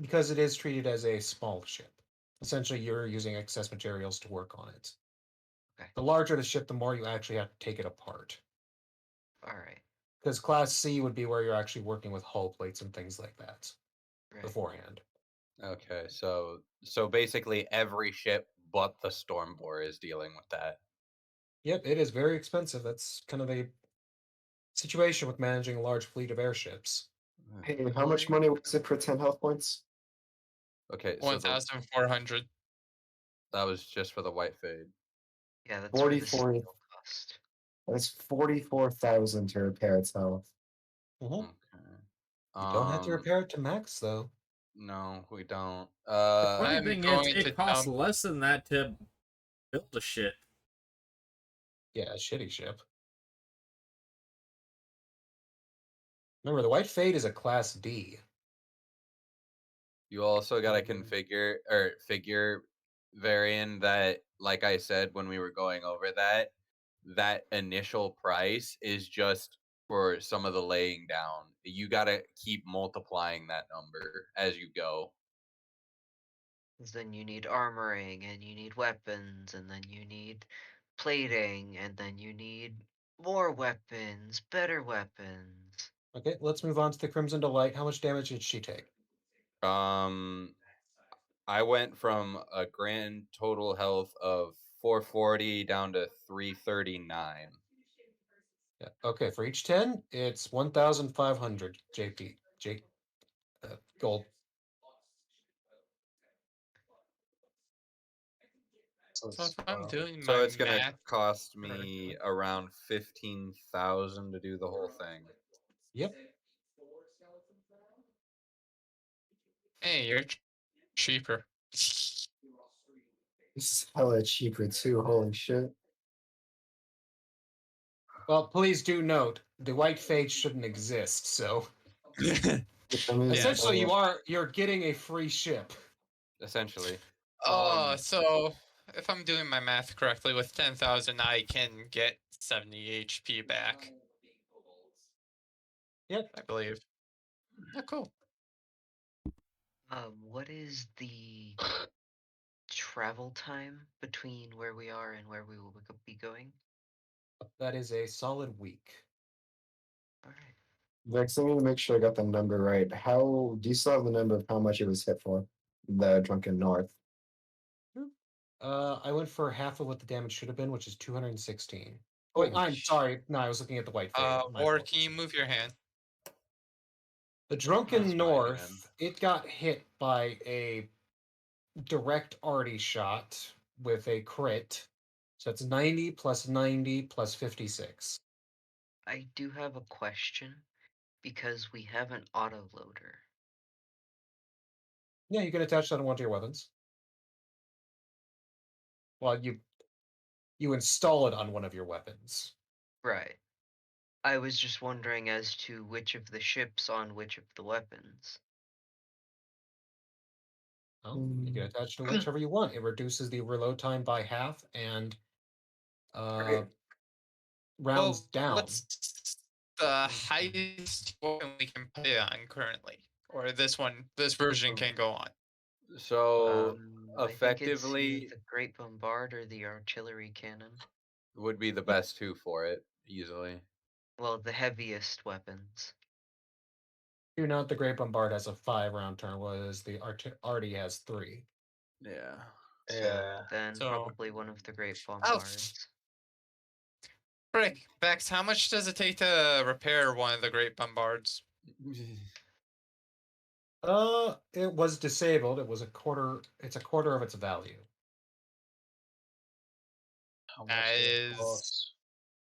Because it is treated as a small ship. Essentially, you're using excess materials to work on it. Okay. The larger the ship, the more you actually have to take it apart. All right. Because Class C would be where you're actually working with hull plates and things like that Right. beforehand. Okay, so basically every ship but the Stormbore is dealing with that. Yep, it is very expensive. That's kind of the situation with managing a large fleet of airships. Hey, how much money was it for 10 health points? Okay, so 1,400. that was just for the white fade. Yeah, that's for the 44. steel cost. That's 44,000 to repair its health. Mm-hmm. Okay. You don't have to repair it to max, though. No, we don't. Funny I'm thing is, going to it costs dump- less than that to build a ship. Yeah, a shitty ship. Remember, the White Fade is a Class D. You also got to figure Varian that, like I said when we were going over that initial price is just for some of the laying down. You got to keep multiplying that number as you go. 'Cause then you need armoring, and you need weapons, and then you need plating, and then you need more weapons, better weapons. Okay, let's move on to the Crimson Delight. How much damage did she take? I went from a grand total health of 440 down to 339. Yeah. Okay, for each 10, it's 1,500 JP. Gold. So if I'm doing So my it's gonna math cost correctly- me around 15,000 to do the whole thing. Yep. Hey, you're cheaper. This is hella cheaper too. Holy shit. Well, please do note the white fate shouldn't exist. So I mean, essentially, you're getting a free ship. Essentially. Oh, so if I'm doing my math correctly, with 10,000, I can get 70 HP back. Yep. I believe. Oh, cool. What is the travel time between where we are and where we will be going? That is a solid week. All right. Vex, I need to make sure I got the number right. How do you still have the number of how much it was hit for? The Drunken North. I went for half of what the damage should have been, which is 216. Oh, wait, I'm sorry. No, I was looking at the white fate. My Or apologies. can you move your hand? The Drunken That's fine, North, it got hit by a direct arty shot with a crit. So it's 90 plus 90 plus 56. I do have a question because we have an autoloader. Yeah, you can attach that on one of your weapons. Well, you install it on one of your weapons. Right. I was just wondering as to which of the ships on which of the weapons. Well, you can attach to whichever you want. It reduces the reload time by half and rounds down. What's the highest weapon we can play on currently? Or this version can go on? So I think it's effectively the Great Bombard or the artillery cannon. would be the best two for it, easily. Well, the heaviest weapons. Do not the Great Bombard has a 5-round turn, whereas the Arty has 3. Yeah. So then So- probably one of the Great Bombards. Frick, Bex, how much does it take to repair one of the Great Bombards? It was disabled. It's a quarter of its value. How much That does it is- cost?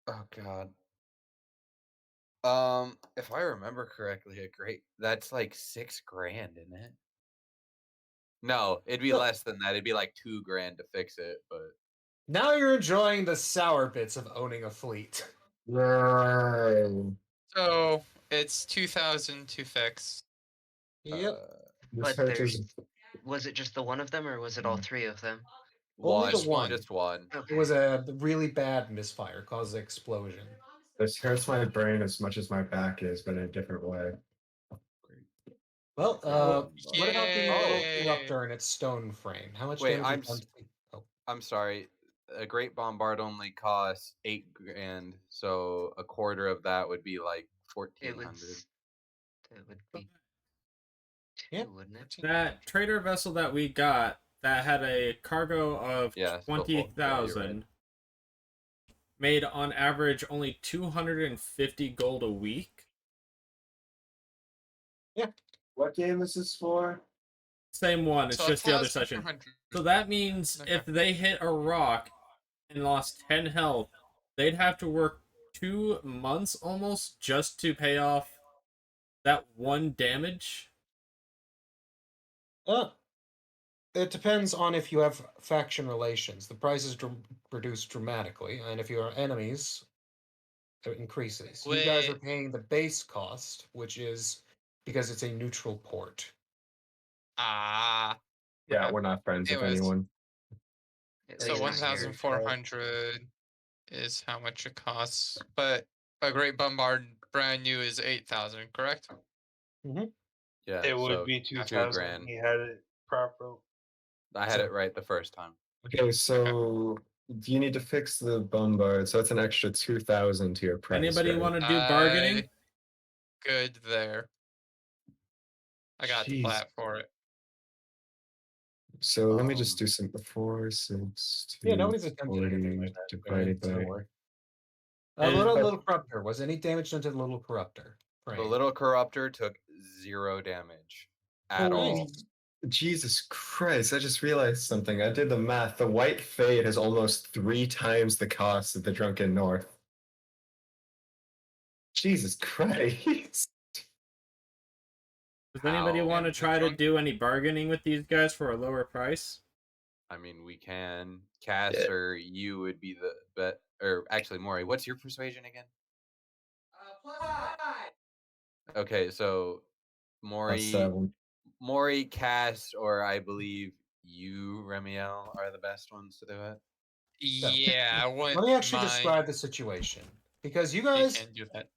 Oh god. If I remember correctly, that's like $6,000, isn't it? No, it'd be Look. less than that. It'd be like $2,000 to fix it, but Now you're enjoying the sour bits of owning a fleet. Yay. So it's 2,000 to fix. Yep. This But hurts there's- is- Was it just the one of them or was it all three of them? Only the one, one. just one. It was a really bad misfire, caused an explosion. This hurts my brain as much as my back is, but in a different way. Well, what about the Yay. Interrupter and its stone frame? How much Wait, damage I'm is done to the- Oh, I'm sorry. A Great Bombard only costs $8,000, so a quarter of that would be like It 1,400. would be Yeah. two, wouldn't it? That trader vessel that we got that had a cargo of Yeah, still full. Yeah, you're right. 20,000 made on average only 250 gold a week. What game is this for? Same one, it's So just the other section. 1,400. So that means Okay. if they hit a rock and lost 10 health, they'd have to work 2 months almost just to pay off that one damage. It depends on if you have faction relations. The price is reduced dramatically, and if you are enemies, it increases. You guys are Wait. paying the base cost, which is because it's a neutral port. Ah. Yeah, Okay. we're not friends with Anyways. anyone. At So least not here. 1,400 is how much it costs. But a Great Bombard brand new is 8,000, correct? Yeah, It would so be 2,000. $2,000. He had it proper. I had it right the first time. Okay, so you need to fix the bombard, so it's an extra 2,000 to your price. Anybody right? want to do bargaining? Good there. I got the Jeez. plat for it. So let me just do some 4, 6, 2, Yeah, nobody's attempted anything 40 like that. divided So don't by worry. What about but- Little Corruptor? Was any damage done to the Little Corruptor? The Frank? little corruptor took 0 damage at all. Nice. Jesus Christ, I just realized something. I did the math. The White Fade has almost 3 times the cost of the Drunken North. Jesus Christ. Does anybody How? want to And the try to drunk- do any bargaining with these guys for a lower price? I mean, we can. Cass or you would be the bet. Or actually, Maury, what's your persuasion again? Okay, so Plus Maury, Cass, or I believe you, Remiel, are the best ones to do it. Yeah, I wouldn't Let me actually mind. describe the situation. Because you You guys, can't do that.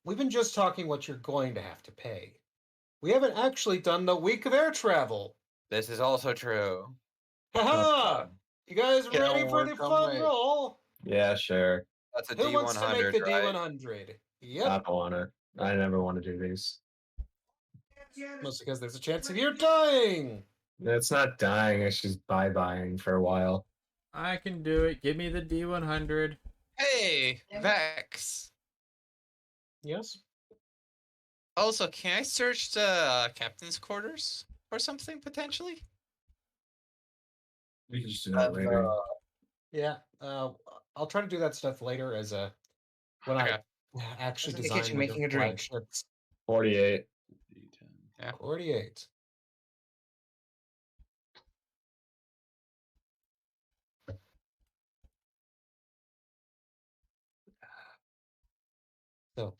we've been just talking what you're going to have to pay. We haven't actually done the week of air travel. This is also true. Haha! You guys Get ready on for work the on fun my- roll? Yeah, sure. That's a Who wants to make the D100, right? D100? Yep. I don't wanna. I never want to do these. Mostly because there's a chance of you dying. It's not dying, it's just buying for a while. I can do it. Give me the D100. Hey, Vex. Yes. Also, can I search the captain's quarters or something potentially? We can just do that later. Yeah. I'll try to do that stuff later as a when Okay. I actually Just in the design kitchen one of making your a drink. flagships. 48. Yeah. 48. So,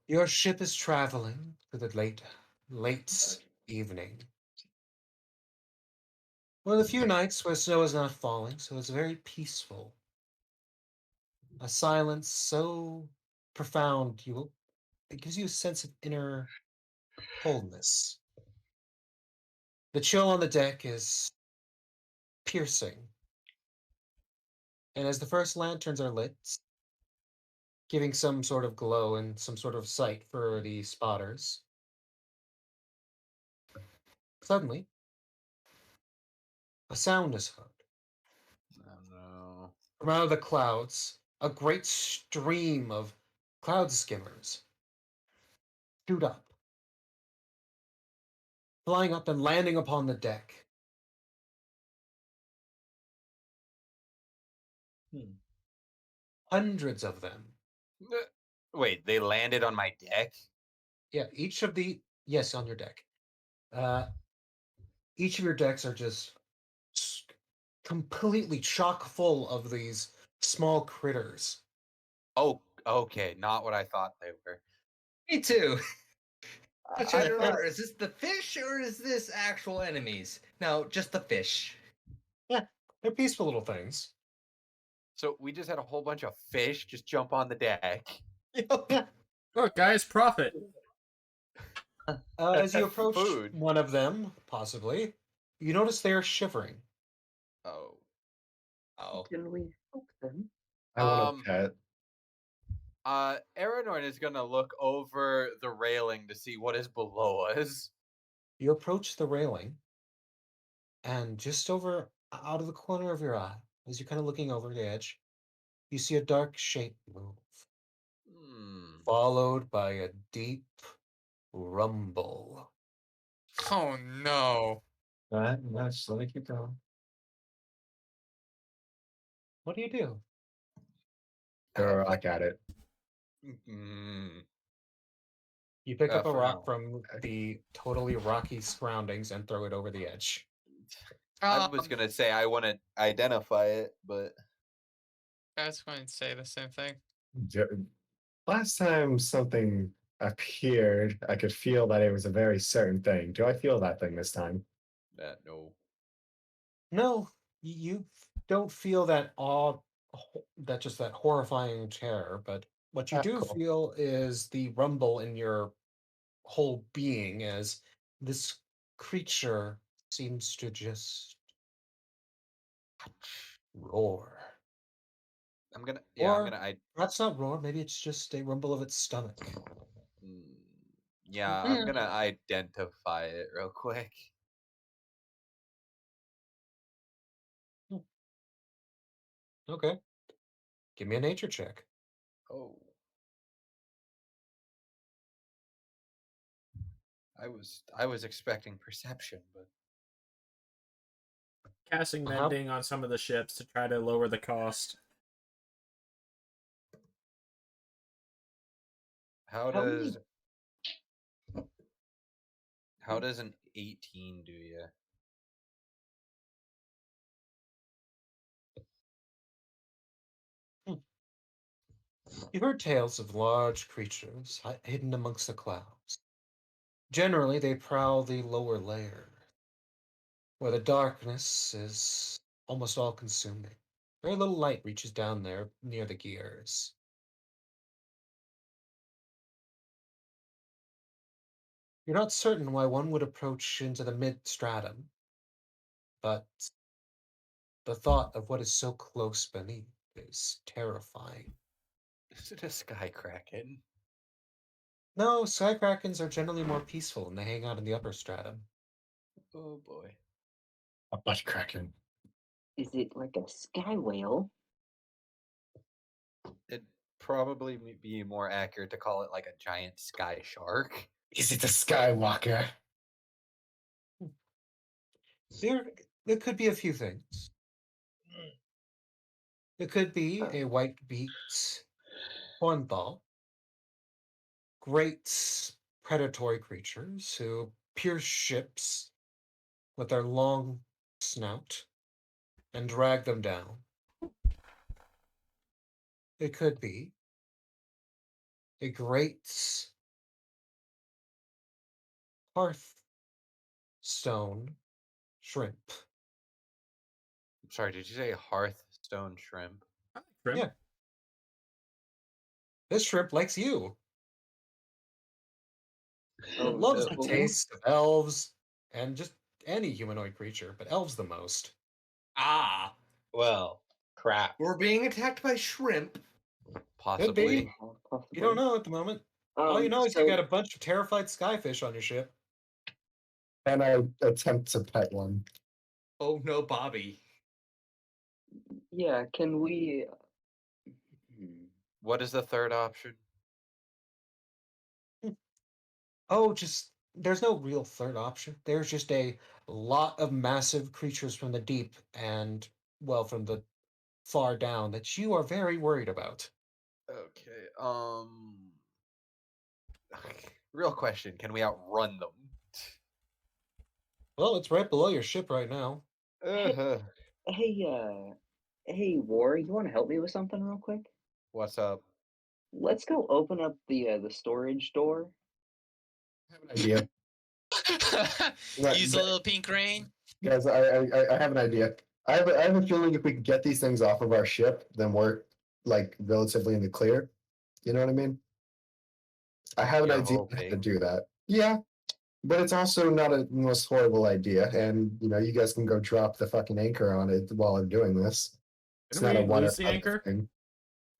your ship is traveling through the late evening. One of the few nights where snow is not falling, so it's very peaceful. A silence so profound it gives you a sense of inner coldness. The chill on the deck is piercing. And as the first lanterns are lit, giving some sort of glow and some sort of sight for the spotters, suddenly, a sound is heard. Oh no. From out of the clouds, a great stream of cloud skimmers shoot up, flying up and landing upon the deck. Hundreds of them. Wait, they landed on my deck? Yeah, yes, on your deck. Each of your decks are just completely chock full of these small critters. Oh, okay. Not what I thought they were. Me too. I'm trying to I- remember, is this the fish or is this actual enemies? No, just the fish. They're peaceful little things. So we just had a whole bunch of fish just jump on the deck. Look, guys, profit. As you approach Food. one of them, possibly, you notice they're shivering. Oh. Oh. Can we help them? I want a pet. Aranorn is gonna look over the railing to see what is below us. You approach the railing, and just over out of the corner of your eye, as you're kind of looking over the edge, you see a dark shape move, followed by a deep rumble. Oh no. Alright, let's let me keep going. What do you do? Throw a rock at it. You pick up a for rock now. from the totally rocky surroundings and throw it over the edge. I was gonna say I want to identify it, but I was going to say the same thing. Last time something appeared, I could feel that it was a very certain thing. Do I feel that thing this time? no. No, you don't feel that awe, that just that horrifying terror, but what you Ah, do cool. feel is the rumble in your whole being as this creature seems to just roar. I'm gonna Or that's not roar, maybe it's just a rumble of its stomach. I'm gonna identify it real quick. Okay. Give me a nature check. Oh. I was expecting perception, but Casting How- mending on some of the ships to try to lower the cost. how How many- does an 18 do you? You've heard tales of large creatures hidden amongst the clouds. Generally, they prowl the lower layer, where the darkness is almost all consuming. Very little light reaches down there near the gears. You're not certain why one would approach into the mid stratum, but the thought of what is so close beneath is terrifying. Is it a sky kraken? No, sky krakens are generally more peaceful and they hang out in the upper stratum. Oh boy. A butt kraken. Is it like a sky whale? It'd probably be more accurate to call it like a giant sky shark. Is it a Skywalker? There could be a few things. It could be a white-beaked hornthal. Great predatory creatures who pierce ships with their long snout and drag them down. It could be a great hearthstone shrimp. I'm sorry, did you say hearthstone shrimp? Shrimp? Yeah. This shrimp likes you. Oh, It loves no. the taste of elves and just any humanoid creature, but elves the most. Ah, Well, crap. we're being attacked by shrimp. Possibly. You don't know at the moment. All you know is so, you got a bunch of terrified skyfish on your ship. And I attempt to pet one. Oh no, Bobby. yeah, can we... What is the third option? Oh, just there's no real third option. There's just a lot of massive creatures from the deep and, well, from the far down that you are very worried about. Okay. Real question, can we outrun them? Well, it's right below your ship right now. Uh-huh. Hey, War, you want to help me with something real quick? What's up? Let's go open up the storage door. I have an idea. Right, Use a but- little pink rain. Guys, I have an idea. I have a feeling if we can get these things off of our ship, then we're like relatively in the clear. You know what I mean? I have an You're idea on how to hoping. do that. Yeah, but it's also not a most horrible idea. And you know, you guys can go drop the fucking anchor on it while I'm doing this. It's Didn't not a we one or lose the other anchor? thing.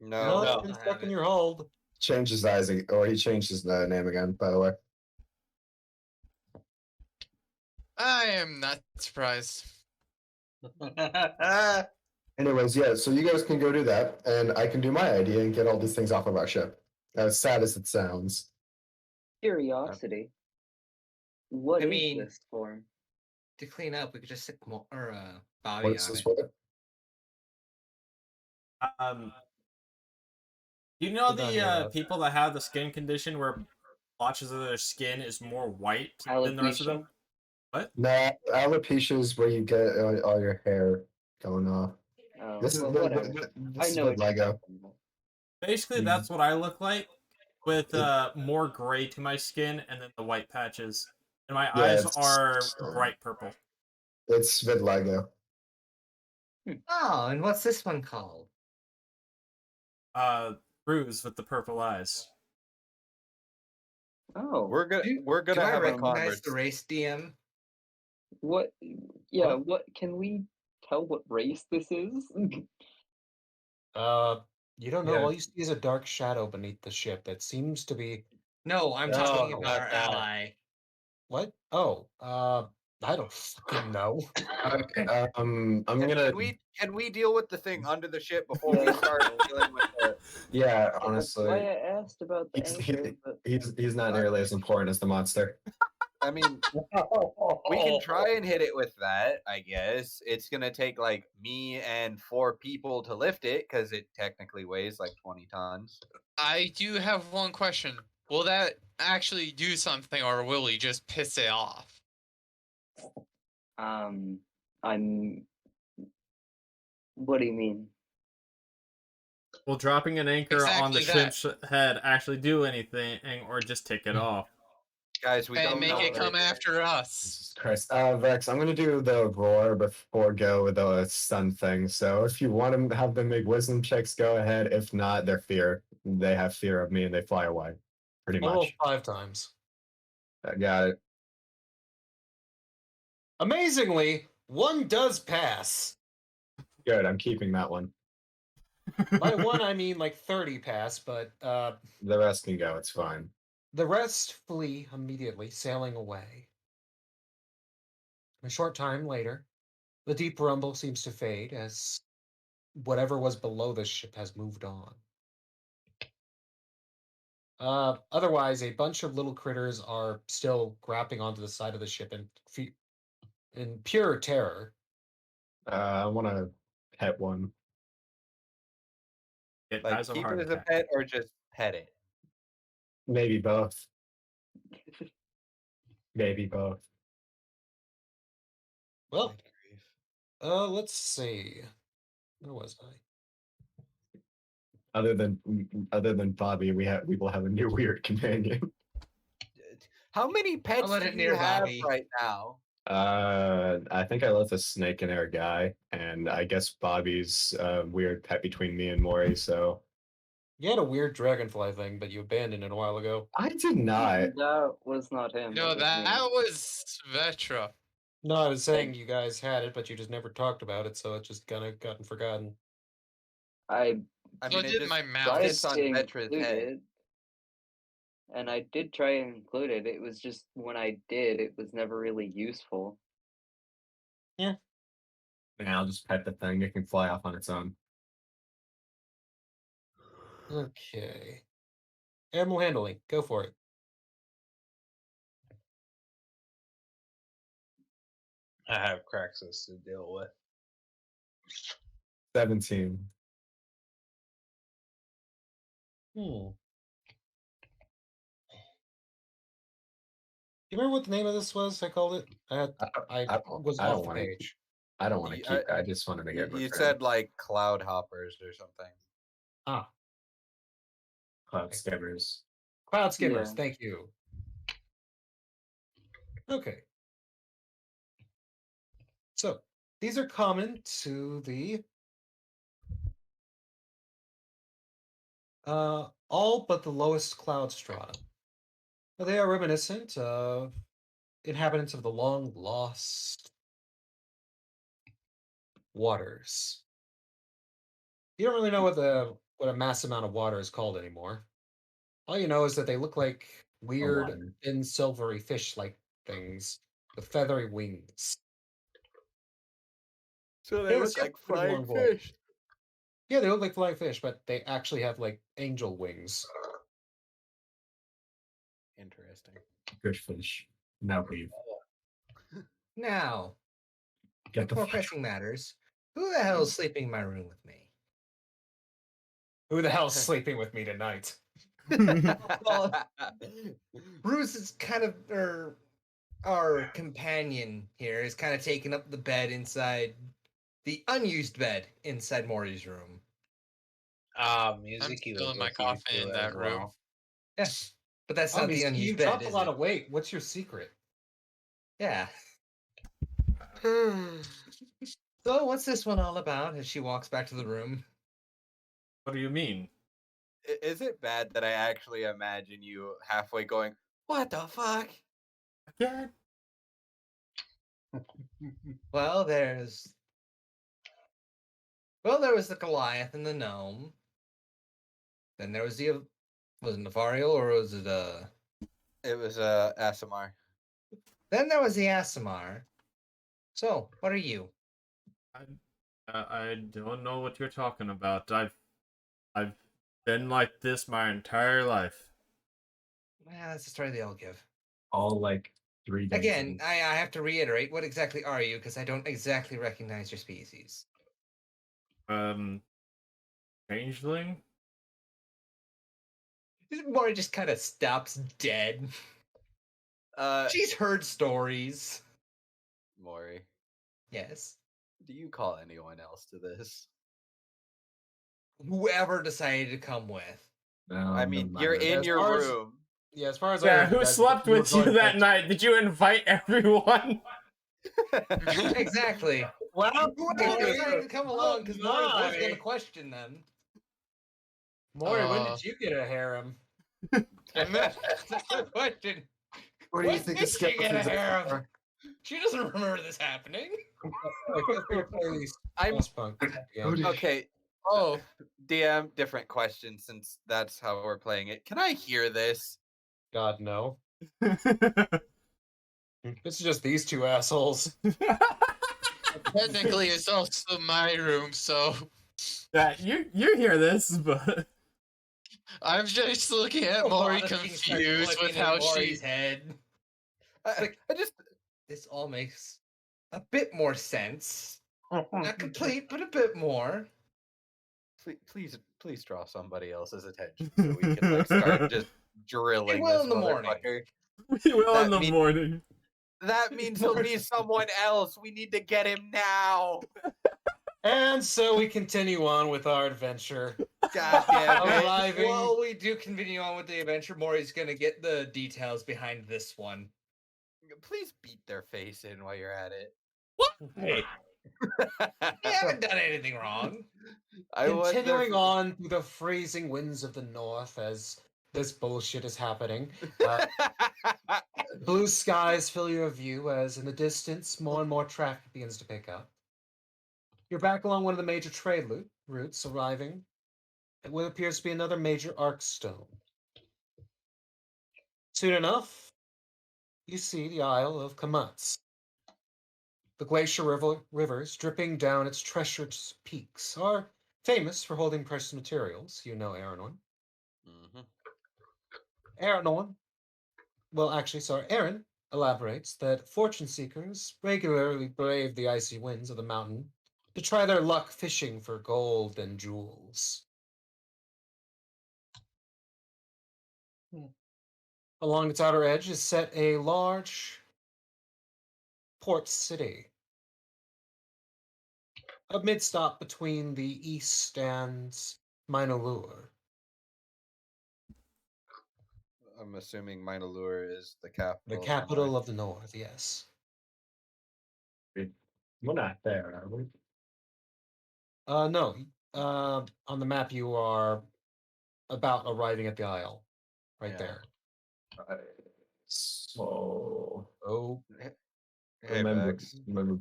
No. it's been stuck in your hold. Change his eyes, or he changed his name again. By the way. I am not surprised. Anyways, yeah, so you guys can go do that, and I can do my idea and get all these things off of our ship. As sad as it sounds. Curiosity. What I is mean- this for? To clean up, we could just stick Bobby What is on this it. for? You know Put on the your, people that have the skin condition where blotches of their skin is more white than the rest of them? No, alopecia is where you get all your hair going off. Oh, This is well, the- whatever. this I is know the what you're Lego. talking about. Basically, Mhm. that's what I look like, with more gray to my skin and then the white patches. And my Yeah, eyes it's- are bright purple. It's vitiligo. Oh, and what's this one called? Bruise with the purple eyes. Oh, We're gonna Do I have a recognize conversation. the race DM? what? Yeah, what? Can we tell what race this is? You don't know. Yeah. All you see is a dark shadow beneath the ship that seems to be No, I'm No, talking not about our that. ally. what? Oh, I don't fucking know. Okay. I'm gonna. Can we deal with the thing under the ship before we start dealing with the? Yeah, That's honestly, why I asked about the he's, anchor, but he's not nearly as important as the monster. I mean, we can try and hit it with that. I guess it's gonna take like me and 4 people to lift it because it technically weighs like 20 tons. I do have one question. Will that actually do something, or will he just piss it off? I'm. What do you mean? Will dropping an anchor on the Exactly that. ship's head actually do anything, or just take it off? Guys, we And don't make know. it come after us. Jesus Christ. Vex, I'm gonna do the roar before go with the stun thing. So if you want to have them make wisdom checks, go ahead. If not, they have fear of me and they fly away. Pretty I'll roll much. 5 times. I got it. Amazingly, 1 does pass. Good. I'm keeping that one. By 1, I mean like 30 pass, but The rest can go. It's fine. the rest flee immediately, sailing away. A short time later, the deep rumble seems to fade as whatever was below the ship has moved on. Otherwise, a bunch of little critters are still grappling onto the side of the ship in pure terror. I want to pet one. It Like dies of a keep heart it as a attack. pet or just pet it. Maybe both. Maybe both. Well, let's see. Where was I? Other than Bobby, we will have a new weird companion. How many pets let do it you near have Bobby. right now? I think I left a snake in our guy, and I guess Bobby's weird pet between me and Maury. So You had a weird dragonfly thing, but you abandoned it a while ago. I did not. That was not him. No, that that was me. was Vetra. No, I was saying you guys had it, but you just never talked about it, so it just kind of gotten forgotten. I I So mean, did it just my mouth. tried sits on to Vetra's include head. it, and I did try and include it. It was just when I did, it was never really useful. Yeah, I'll just pet the thing. It can fly off on its own. Okay. Animal handling, go for it. I have Craxus to deal with. 17. Hmm. You remember what the name of this was? I called it. I was I off don't the want to. page. I don't want to Y- keep. I just wanted to get. You rid of said like cloud hoppers or something. Ah, cloud skimmers. cloud skimmers. Yeah. Thank you. Okay. So these are common to the all but the lowest cloud stratum. They are reminiscent of inhabitants of the long lost waters. You don't really know what a mass amount of water is called anymore. All you know is that they look like weird, water. thin, silvery fish-like things with feathery wings. So They look like flying fish. Yeah, they look like flying fish, but they actually have like angel wings. Interesting. Good fish. Now leave. Now, Get the more fuck. pressing matters. Who the hell is sleeping in my room with me? Who the hell's sleeping with me tonight? Well, Bruce is kind of our companion here is kind of taking up the bed inside the unused bed inside Maury's room. I'm Mizuki still was in my with you coffin too in as that room. well. Yeah, but that's Oh, not the Mizuki, unused you bed, dropped a is lot it? of weight. What's your secret? Yeah. So what's this one all about? As she walks back to the room. What do you mean? Is it bad that I actually imagine you halfway going, "What the fuck?" Again? Well, there was the Goliath and the gnome. Then there was was it Nefariel or was it It was Asimar. Then there was the Aasimar. So, what are you? I don't know what you're talking about. I've been like this my entire life. That's the story they all give. All like 3 days. Again, I have to reiterate, what exactly are you? Because I don't exactly recognize your species. Changeling? Mori just kind of stops dead. She's heard stories. Maury, Yes. do you call anyone else to this? Whoever decided to come with. I mean, you're in As your far as- room. Yeah, as far as Yeah, I heard, who guys, slept you were with you going that to- night? Did you invite everyone? Exactly. Well, Whoever decided to come along, because Mori was my. going to question them. Maury, when did you get a harem? That's a good question. What do you When think did of she get a skeletons? harem? She doesn't remember this happening. Okay. Oh, DM, different question since that's how we're playing it. Can I hear this? God, no. It's just these two assholes. technically, it's also my room, so Yeah, you hear this, but I'm just looking at Maury confused with how she. Maury's head. I just This all makes a bit more sense. Not complete, but a bit more. please draw somebody else's attention so we can like start just drilling will this in the morning. motherfucker. we will in That the morning. That means he'll be someone else. We need to get him now. And so we continue on with our adventure. God damn it. Arriving. While we do continue on with the adventure, Maury's gonna get the details behind this one. Please beat their face in while you're at it. Hey, They haven't done anything wrong. Continuing on through the freezing winds of the north as this bullshit is happening. Blue skies fill your view as in the distance more and more traffic begins to pick up. You're back along one of the major trade routes, arriving at what appears to be another major arc stone. Soon enough, you see the Isle of Kamutz. The glacier rivers dripping down its treacherous peaks are famous for holding precious materials, you know, Aranon. Aranon, Aaron elaborates that fortune seekers regularly brave the icy winds of the mountain to try their luck fishing for gold and jewels. Along its outer edge is set a large port city, a mid-stop between the east and Mainalur. I'm assuming Mainalur is the capital. The capital of the north, yes. We're not there, are we? No. On the map, you are about arriving at the Isle, right there. So, Hey, remember, Vex.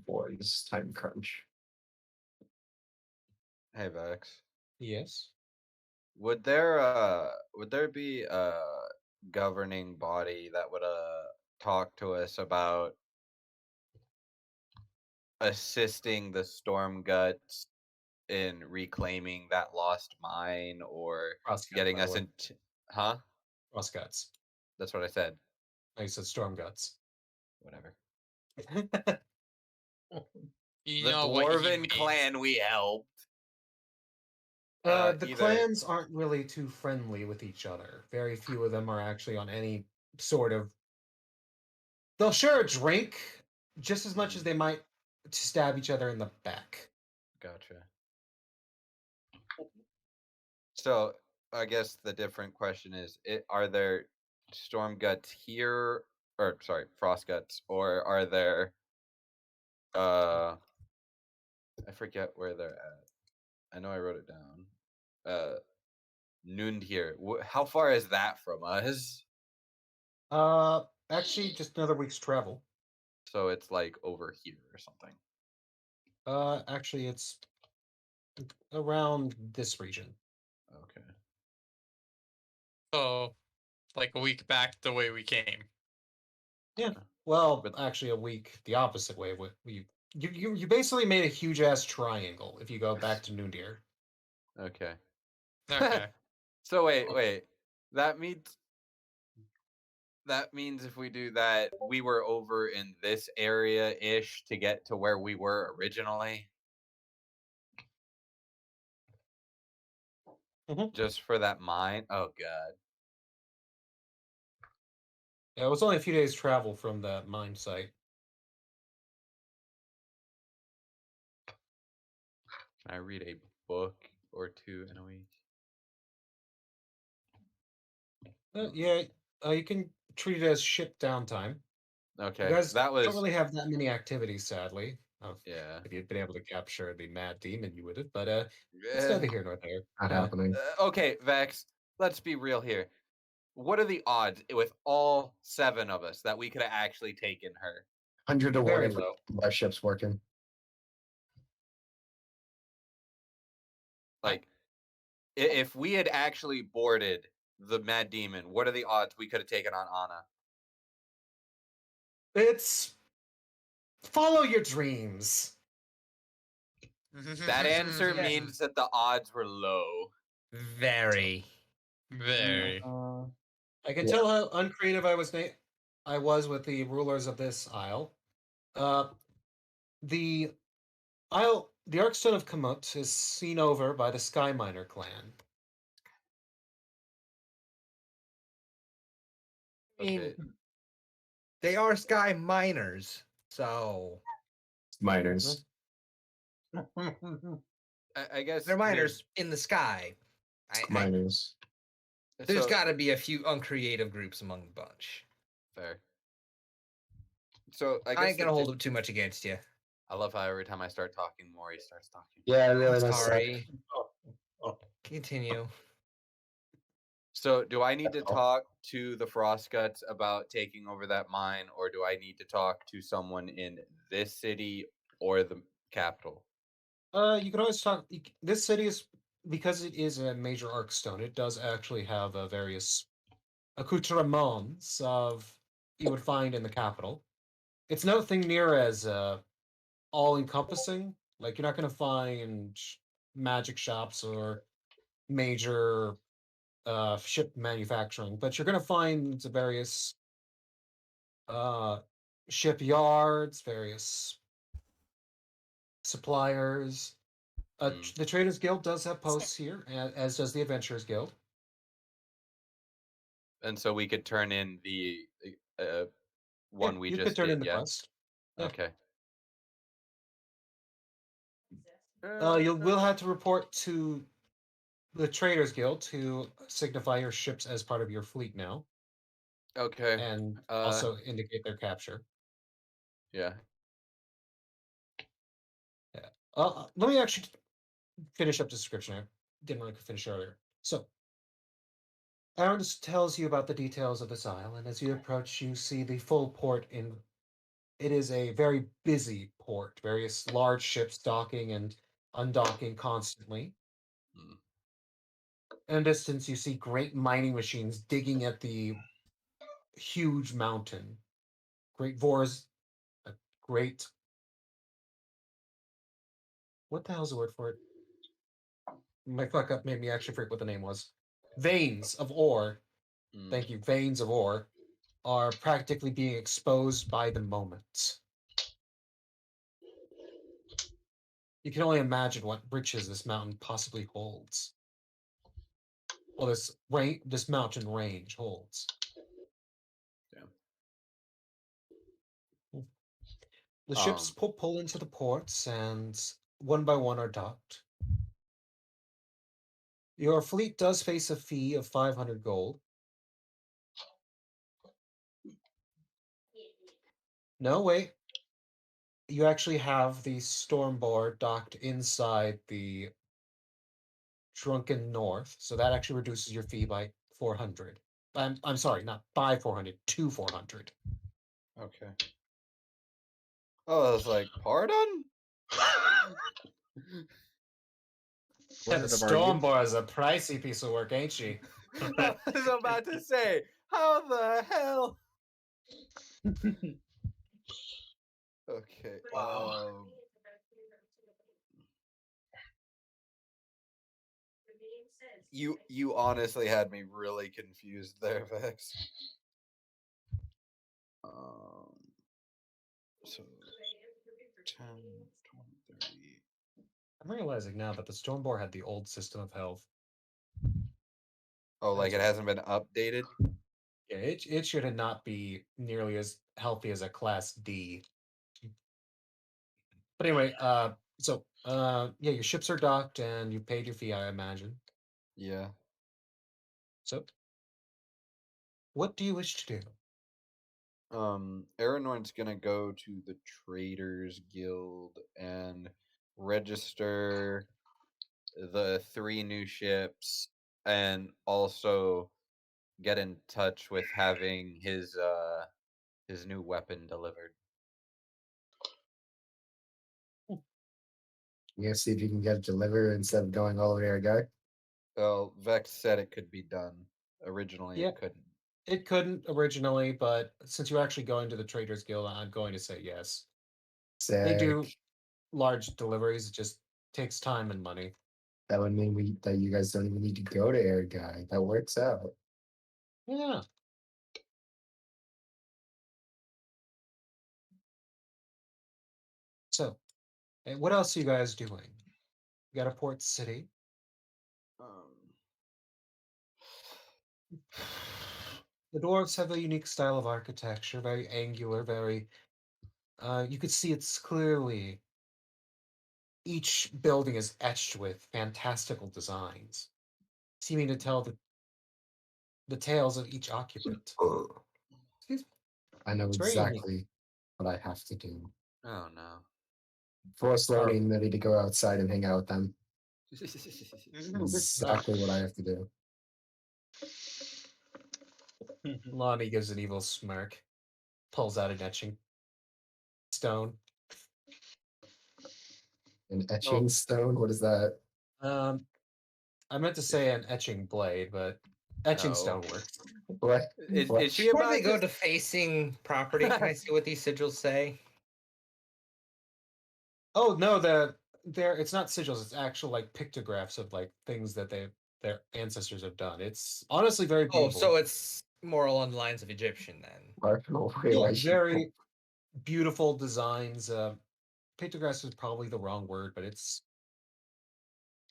boys, time crunch. Hey, Vex. Yes. Would there be a governing body that would talk to us about assisting the Stormguts in reclaiming that lost mine or getting us into Frostguts. That's what I said. I said Stormguts. Whatever. You The know what he Dwarven means. clan we helped. The either- clans aren't really too friendly with each other. Very few of them are actually on any sort of. They'll share a drink just as much as they might stab each other in the back. Gotcha. So I guess the different question is: are there Stormguts here, or sorry, Frostguts, or are there? I forget where they're at. I know I wrote it down. Nundhir. How far is that from us? Actually, just another week's travel. So it's like over here or something. Actually, it's around this region. Okay. So, like a week back the way we came. Yeah. Well, actually, a week the opposite way we You basically made a huge ass triangle if you go back to Noondir. Okay. Okay. So wait. That means if we do that, we were over in this area ish to get to where we were originally. Mhm. Just for that mine. Oh god. Yeah, it was only a few days travel from that mine site. Can I read a book or two in a week? Yeah, you can treat it as ship downtime. You Okay, guys that don't was really have that many activities, sadly. yeah. If you'd been able to capture the Mad Demon, you would have. But it's Eh, neither here nor there. Not happening. okay, Vex. Let's be real here. What are the odds with all 7 of us that we could have actually taken her? 100 to 1 Very if low. our ship's working. Like, if we had actually boarded the Mad Demon, what are the odds we could have taken on Anna? It's follow your dreams. That answer Yeah. means that the odds were low. Very. Very. I can Yeah. tell how uncreative I was with the rulers of this isle. The isle, the Arkstone of Kamut, is seen over by the Sky Miner clan. I mean, Okay. they are sky miners, so Miners. I guess they're miners in the sky. Miners. There's so- got to be a few uncreative groups among the bunch. fair. So I guess I ain't gonna the hold di- up too much against you. I love how every time I start talking, Maury starts talking. Yeah, really nice. Sorry. Continue. So do I need to Oh. talk to the Frostguts about taking over that mine, or do I need to talk to someone in this city or the capital? You can always talk. This city is, because it is a major Arkstone, it does actually have various accoutrements of you would find in the capital. It's nothing near as all-encompassing. Like, you're not going to find magic shops or major ship manufacturing, but you're going to find the various shipyards, various suppliers. The Traders Guild does have posts here, as does the Adventurers Guild. And so we could turn in the one Yeah, we you just could turn did, in the yeah? quest. Yeah. Okay. You will have to report to the Traders Guild to signify your ships as part of your fleet now, Okay. and also indicate their capture. Yeah. Yeah. Let me actually finish up the description. I didn't really finish earlier. So, Aaron tells you about the details of this isle, and as you approach, you see the full port in. It is a very busy port, various large ships docking and undocking constantly. Mm. In the distance, you see great mining machines digging at the huge mountain. Great Vors, a great. What the hell's the word for it? My fuck up made me actually forget what the name was. Veins of ore. Mm. Thank you. Veins of ore are practically being exposed by the moment. You can only imagine what riches this mountain possibly holds. Well, this mountain range holds. Yeah. The ships pull into the ports, and one by one are docked. Your fleet does face a fee of 500 gold. No, wait. You actually have the Stormboard docked inside the Drunken North, so that actually reduces your fee by 400. I'm sorry, not by 400, to 400. Okay. Oh, I was like, pardon? Yeah, the Stormboard is a pricey piece of work, ain't she? I was about to say, how the hell? Okay. You honestly had me really confused there, Vex. So 10, 20, 30. I'm realizing now that the Stormboar had the old system of health. Oh, like it That's- hasn't been updated? Yeah, it should not be nearly as healthy as a Class D. But anyway, yeah, your ships are docked and you paid your fee, I imagine. Yeah. So, what do you wish to do? Aranorn's gonna go to the Traders Guild and register the 3 new ships and also get in touch with having his new weapon delivered. You gonna see if you can get it delivered instead of going all the way to our guy? Well, Vex said it could be done. Originally Yeah. it couldn't. It couldn't originally, but since you're actually going to the Traders Guild, I'm going to say yes. They do Sick. large deliveries, it just takes time and money. That would mean that you guys don't even need to go to Air Guy. That works out. Yeah. So, what else are you guys doing? You got a port city. The dwarves have a unique style of architecture, very angular, very. You could see it's clearly. Each building is etched with fantastical designs, seeming to tell the tales of each occupant. Excuse me. I know It's very unique. exactly what I have to do. Oh no. Force learning, ready to go outside and hang out with them. Exactly what I have to do. Lonnie gives an evil smirk, pulls out an etching stone. An etching stone? What is that? I meant to say an etching blade, but etching stone works. What? Is she Before about they go to to facing property, can I see what these sigils say? Oh no, it's not sigils, it's actual like pictographs of like things that their ancestors have done. It's honestly very Oh, beautiful. so it's more along the lines of Egyptian then. Yeah, very beautiful designs. Pictographs is probably the wrong word, but it's.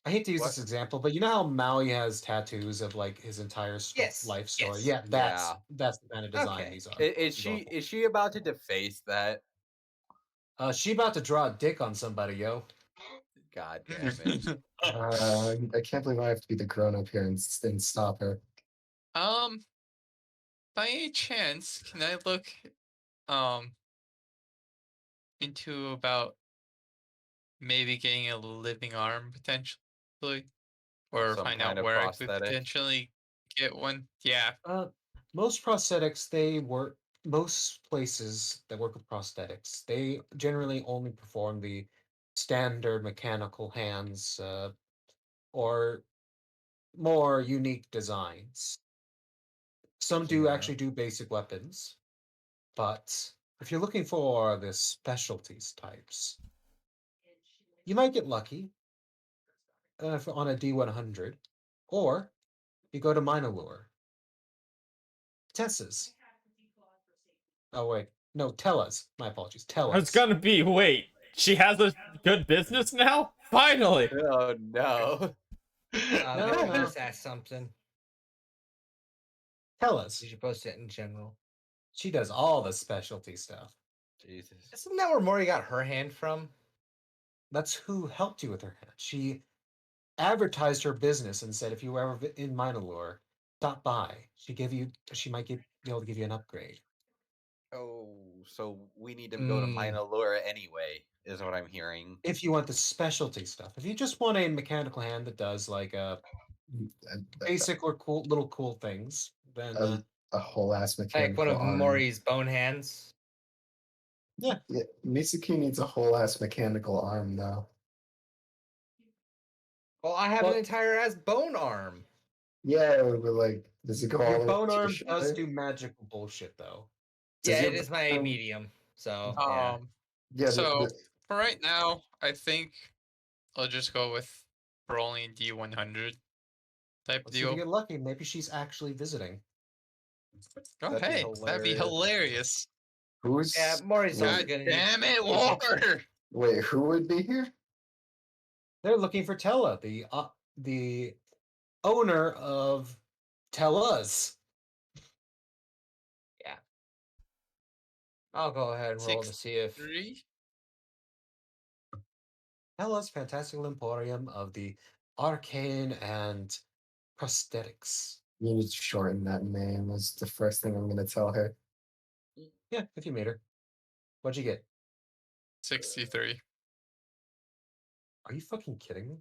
I hate to use this example, but you know how Maui has tattoos of like his entire life story. yes. Yeah, that's the kind of design Okay. these are. Is she about to deface that? She about to draw a dick on somebody, yo. God damn it. I can't believe I have to be the grown up here and stop her. By any chance, can I look into about maybe getting a living arm potentially, or Some find kind out of where I could prosthetic? potentially get one? Yeah. Most prosthetics, most places that work with prosthetics, they generally only perform the standard mechanical hands or more unique designs. Some do actually do basic weapons, but if you're looking for the specialties types, you might get lucky on a D100, or you go to Minalure. Tess's. Oh wait, no, Tella's. My apologies, Tella's. It's gonna be, wait, she has a good business now? Finally! Oh no. Maybe just ask something. Tella's. You should post it in general. She does all the specialty stuff. Jesus. Isn't that where Mori got her hand from? That's who helped you with her hand. She advertised her business and said if you were ever in Minalure, stop by. She might be able to give you an upgrade. Oh, so we need to go to Minalure anyway, is what I'm hearing. If you want the specialty stuff. If you just want a mechanical hand that does like a basic or cool things, then a whole ass mechanical like one of arm. Mori's bone hands. Yeah. Mitsuki needs a whole ass mechanical arm though. Well, I have an entire ass bone arm. Yeah, but like, does it go all Your the way bone to the arm does shoulder? do magical bullshit though. Yeah, it is my medium. So yeah. Yeah. So for right now, I think I'll just go with rolling D100 type Let's see if you deal. get lucky. Maybe she's actually visiting. Oh, That'd be hey, that'd be hilarious. who's Yeah, Maury's also God gonna damn it, need attention. War! wait? Who would be here? They're looking for Tella, the owner of Tella's. Yeah. I'll go ahead and roll to see if 3? Tella's Fantastical Emporium of the Arcane and Prosthetics. You need to shorten that name. Is the first thing I'm going to tell her. Yeah, if you meet her. What'd you get? 63. Are you fucking kidding me?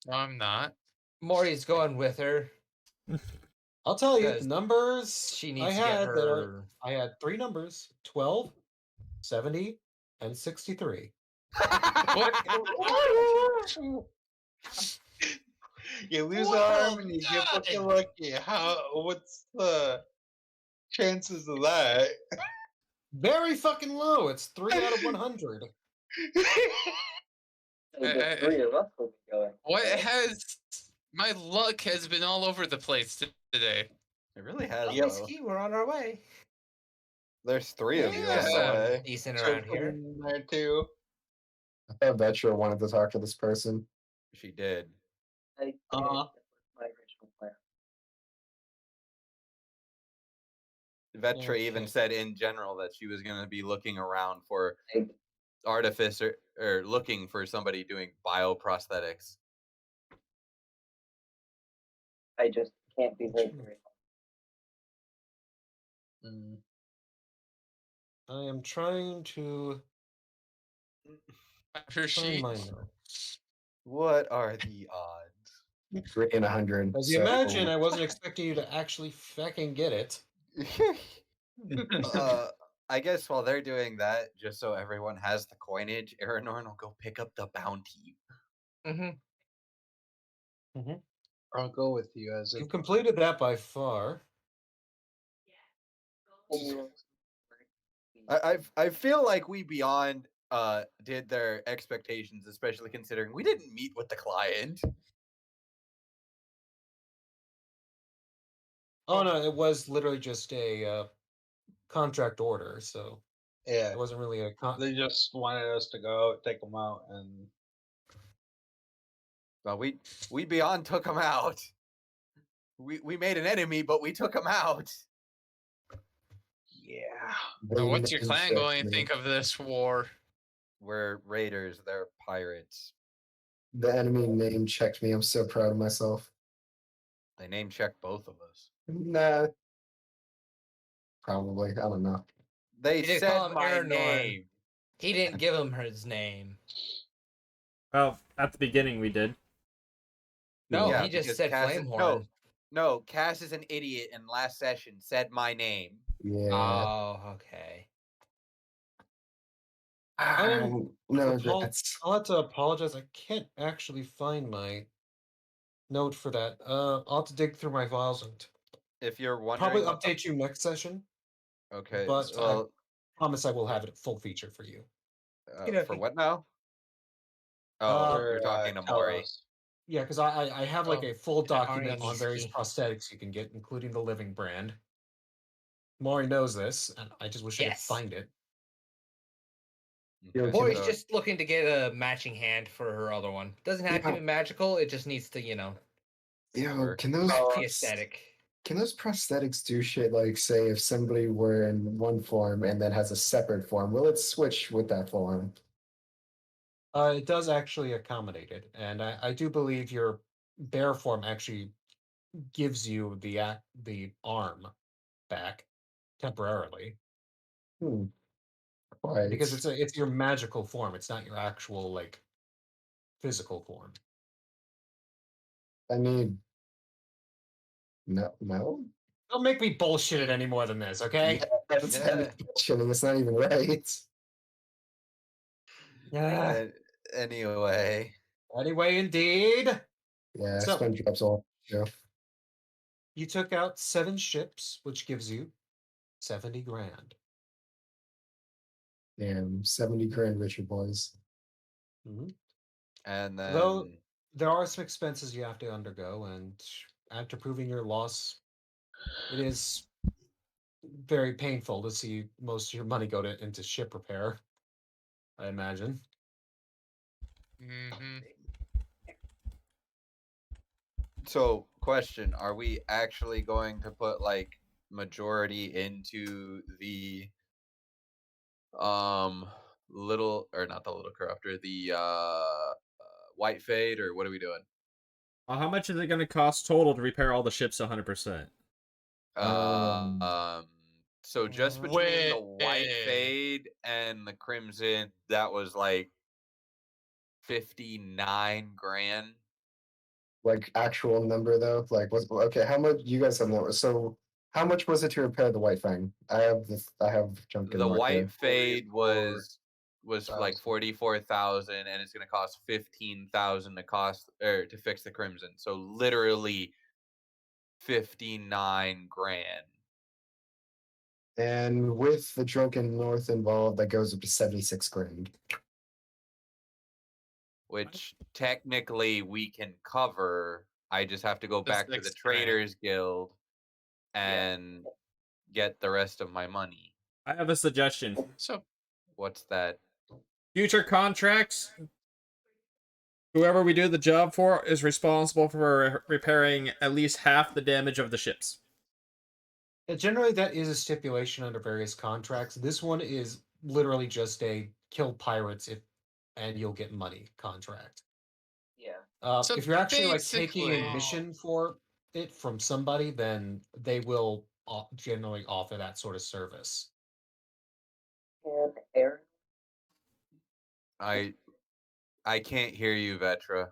No, I'm not. Maury's going with her. I'll tell you, the Because numbers she I needs to get had that are, her. I had 3 numbers: 12, 70, and 63. You lose Well an arm and you get fucking done. lucky. What's the chances of that? Very fucking low. It's 3 out of 100. The three of us will be going. What has my luck has been all over the place today. It really has. Yep. though. Whiskey, we're on our way. There's 3 of you Yeah. on the way. Decent So around here. putting there too. I bet you wanted to talk to this person. She did. I did. Uh-huh. That was my original plan. Vetra even Okay. said in general that she was going to be looking around for I, artificer or looking for somebody doing bioprosthetics. I just can't be there very long. I am trying to After find she my notes. What are the odds? 3 and 100. As you imagine, I wasn't expecting you to actually fucking get it. I guess while they're doing that, just so everyone has the coinage, Aranorn will go pick up the bounty. I'll go with you as You've completed that by far. I feel like we beyond did their expectations, especially considering we didn't meet with the client. Oh no, it was literally just a contract order, so yeah. it wasn't really a They just wanted us to go out, take them out, and Well, we beyond took them out. We made an enemy, but we took them out. yeah. Now, what's your clan going to think of this war? We're raiders. They're pirates. The enemy name checked me. I'm so proud of myself. They name checked both of us. Nah. Probably. I don't know. They He didn't said call him my Aranorn. name. He didn't give him his name. Well, at the beginning we did. No, Yeah, he just because said Cass is- Flamehorn. No, Cass is an idiot and last session said my name. Yeah. Oh, okay. No Apol- regrets. I'll have to apologize. I can't actually find my note for that. I'll have to dig through my files and If you're wondering, probably update you next session. Okay, But well, I promise I will have it full feature for you. for what now? Oh, Uh, you're talking to Maury. Yeah, because I have like Oh, a full and Ari document on various Niski. prosthetics you can get, including the living brand. Maury knows this, and I just wish I could Yes. find it. Okay, Maury's so- just looking to get a matching hand for her other one. Doesn't have to Yeah. be magical. It just needs to, Yo, can those be aesthetic. can those prosthetics do shit like, say, if somebody were in one form and then has a separate form, will it switch with that form? It does actually accommodate it, and I do believe your bear form actually gives you the arm back temporarily Quite. because it's your magical form. It's not your actual like physical form. I mean, no. Don't make me bullshit it any more than this, okay? That's Yeah. chilling. It's not even right. Yeah. Anyway, Anyway, indeed. Yeah, So- spend drops all. Yeah. You took out 7 ships, which gives you 70 grand. Damn, 70 grand richer boys. And then Though there are some expenses you have to undergo, and after proving your loss, it is very painful to see most of your money go into ship repair. I imagine. Mm-hmm. so question, are we actually going to put like majority into the little, or not the little corruptor, the white fade, or what are we doing? How much is it going to cost total to repair all the ships 100%? Um, so just between the white Wait. fade and the crimson, that was like 59 grand. Like actual number though, like what's okay? How much you guys have more? So how much was it to repair the White Fang? I have Junkin The marked white there. fade was like 44,000, and it's gonna cost 15,000 to fix the crimson. So literally 59 grand. And with the Drunken North involved, that goes up to 76 grand. Which technically we can cover. I just have to go The back to the 6 grand. Traders Guild and get the rest of my money. I have a suggestion. So What's that? Future contracts, whoever we do the job for is responsible for repairing at least half the damage of the ships. Generally, that is a stipulation under various contracts. This one is literally just a kill pirates and you'll get money contract. Yeah. So if you're actually like taking basically- a mission for it from somebody, then they will generally offer that sort of service. And Aaron, I can't hear you, Vetra.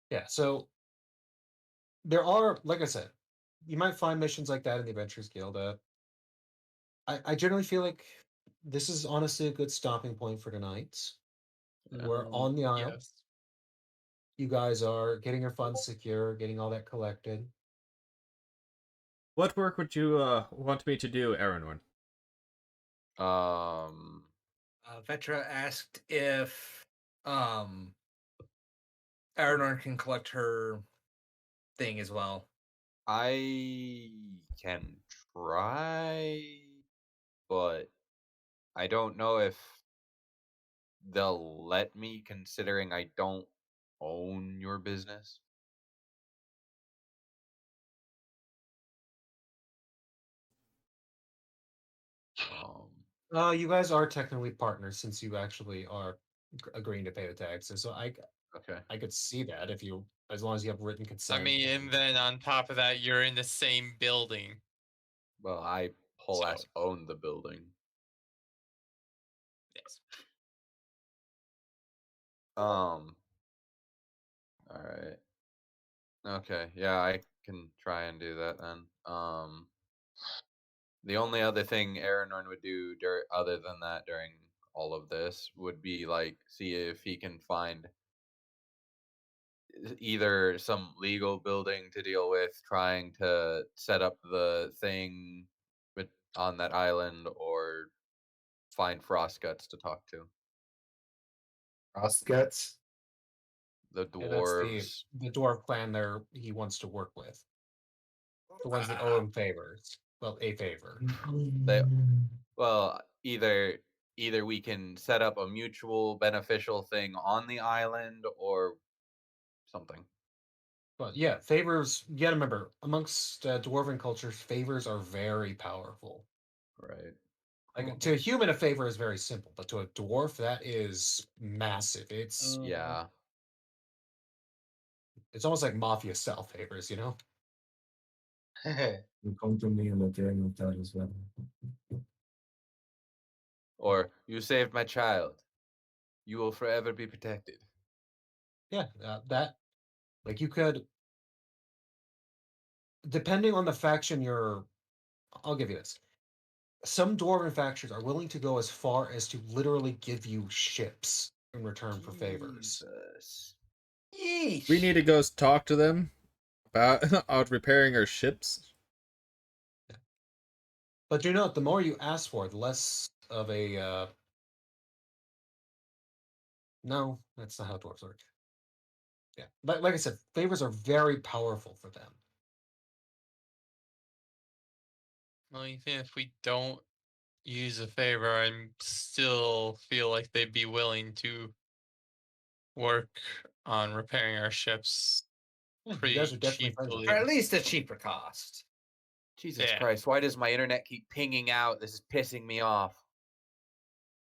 Yeah, so there are, like I said, you might find missions like that in the Adventurers Guild. I generally feel like this is honestly a good stopping point for tonight. We're on the Isle. Yes. You guys are getting your funds secure, getting all that collected. What work would you want me to do, Aaron? Vetra asked if Aranorn can collect her thing as well. I can try, but I don't know if they'll let me, considering I don't own your business. You guys are technically partners since you actually are agreeing to pay the taxes. So Okay. I could see that if you, as long as you have written consent. I mean, and then on top of that, you're in the same building. Well, I whole ass own the building. Yes. All right. Okay, yeah, I can try and do that then. The only other thing Aranorn would do other than that during all of this would be like see if he can find either some legal building to deal with, trying to set up the thing on that island, or find Frostguts to talk to. Frostguts? The Yeah, that's dwarves. the dwarf clan there he wants to work with. The ones that owe him favors. Well, a favor. Well, either we can set up a mutual beneficial thing on the island or something. But yeah, favors, you gotta remember, amongst dwarven cultures, favors are very powerful. Right. Like to a human, a favor is very simple, but to a dwarf, that is massive. It's Yeah. It's almost like mafia style favors, you know? You come to me and the during of that as well. Or you saved my child. You will forever be protected. Yeah, that, like you could, depending on the faction I'll give you this. Some dwarven factions are willing to go as far as to literally give you ships in return for favors. We need to go talk to them about repairing our ships. But you know, the more you ask for, the less of a. No, that's not how dwarves work. Yeah, but like I said, favors are very powerful for them. Well, even if we don't use a favor, I still feel like they'd be willing to work on repairing our ships Yeah, you pretty guys are definitely friends with cheaply. Or at least a cheaper cost. Jesus Yeah. Christ, why does my internet keep pinging out? This is pissing me off.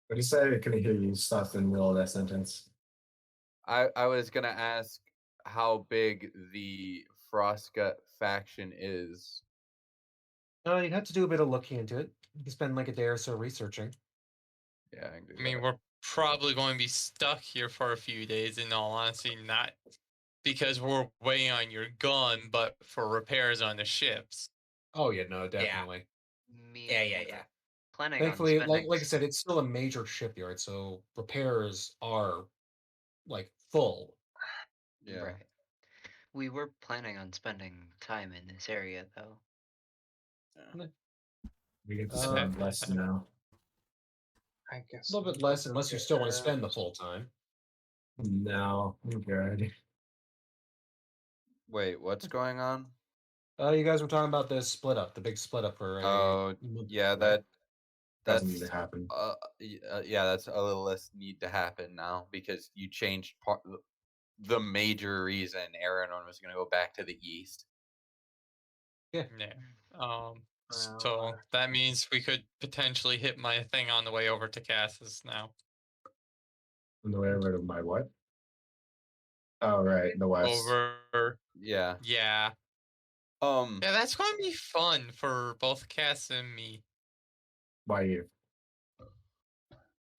What did you say? I couldn't hear you. Stopped in the middle of that sentence. I was gonna ask how big the Frostgut faction is. You'd have to do a bit of looking into it. You can spend like a day or so researching. Yeah, I can do I mean, that. we're probably going to be stuck here for a few days, in all honesty, not because we're waiting on your gun, but for repairs on the ships. Oh yeah, no, definitely. Me Yeah. neither. Planning Thankfully, on spending like I said, it's still a major shipyard, so repairs are like full. Yeah. Right. We were planning on spending time in this area, though. We get to Uh, spend less now. I guess A little bit we less, could unless you get still want to spend the arrows. full time. No, I'm good. Wait, what's going on? You guys were talking about the split up, the big split up for. Oh, yeah, right? that's Doesn't need to happen. yeah, that's a little less need to happen now because you changed the major reason Aranon was going to go back to the east. Yeah. So that means we could potentially hit my thing on the way over to Cass's now. On the way over to my what? Oh, right, the west. Over. Yeah. Yeah. Yeah, that's going to be fun for both Cass and me. Why you?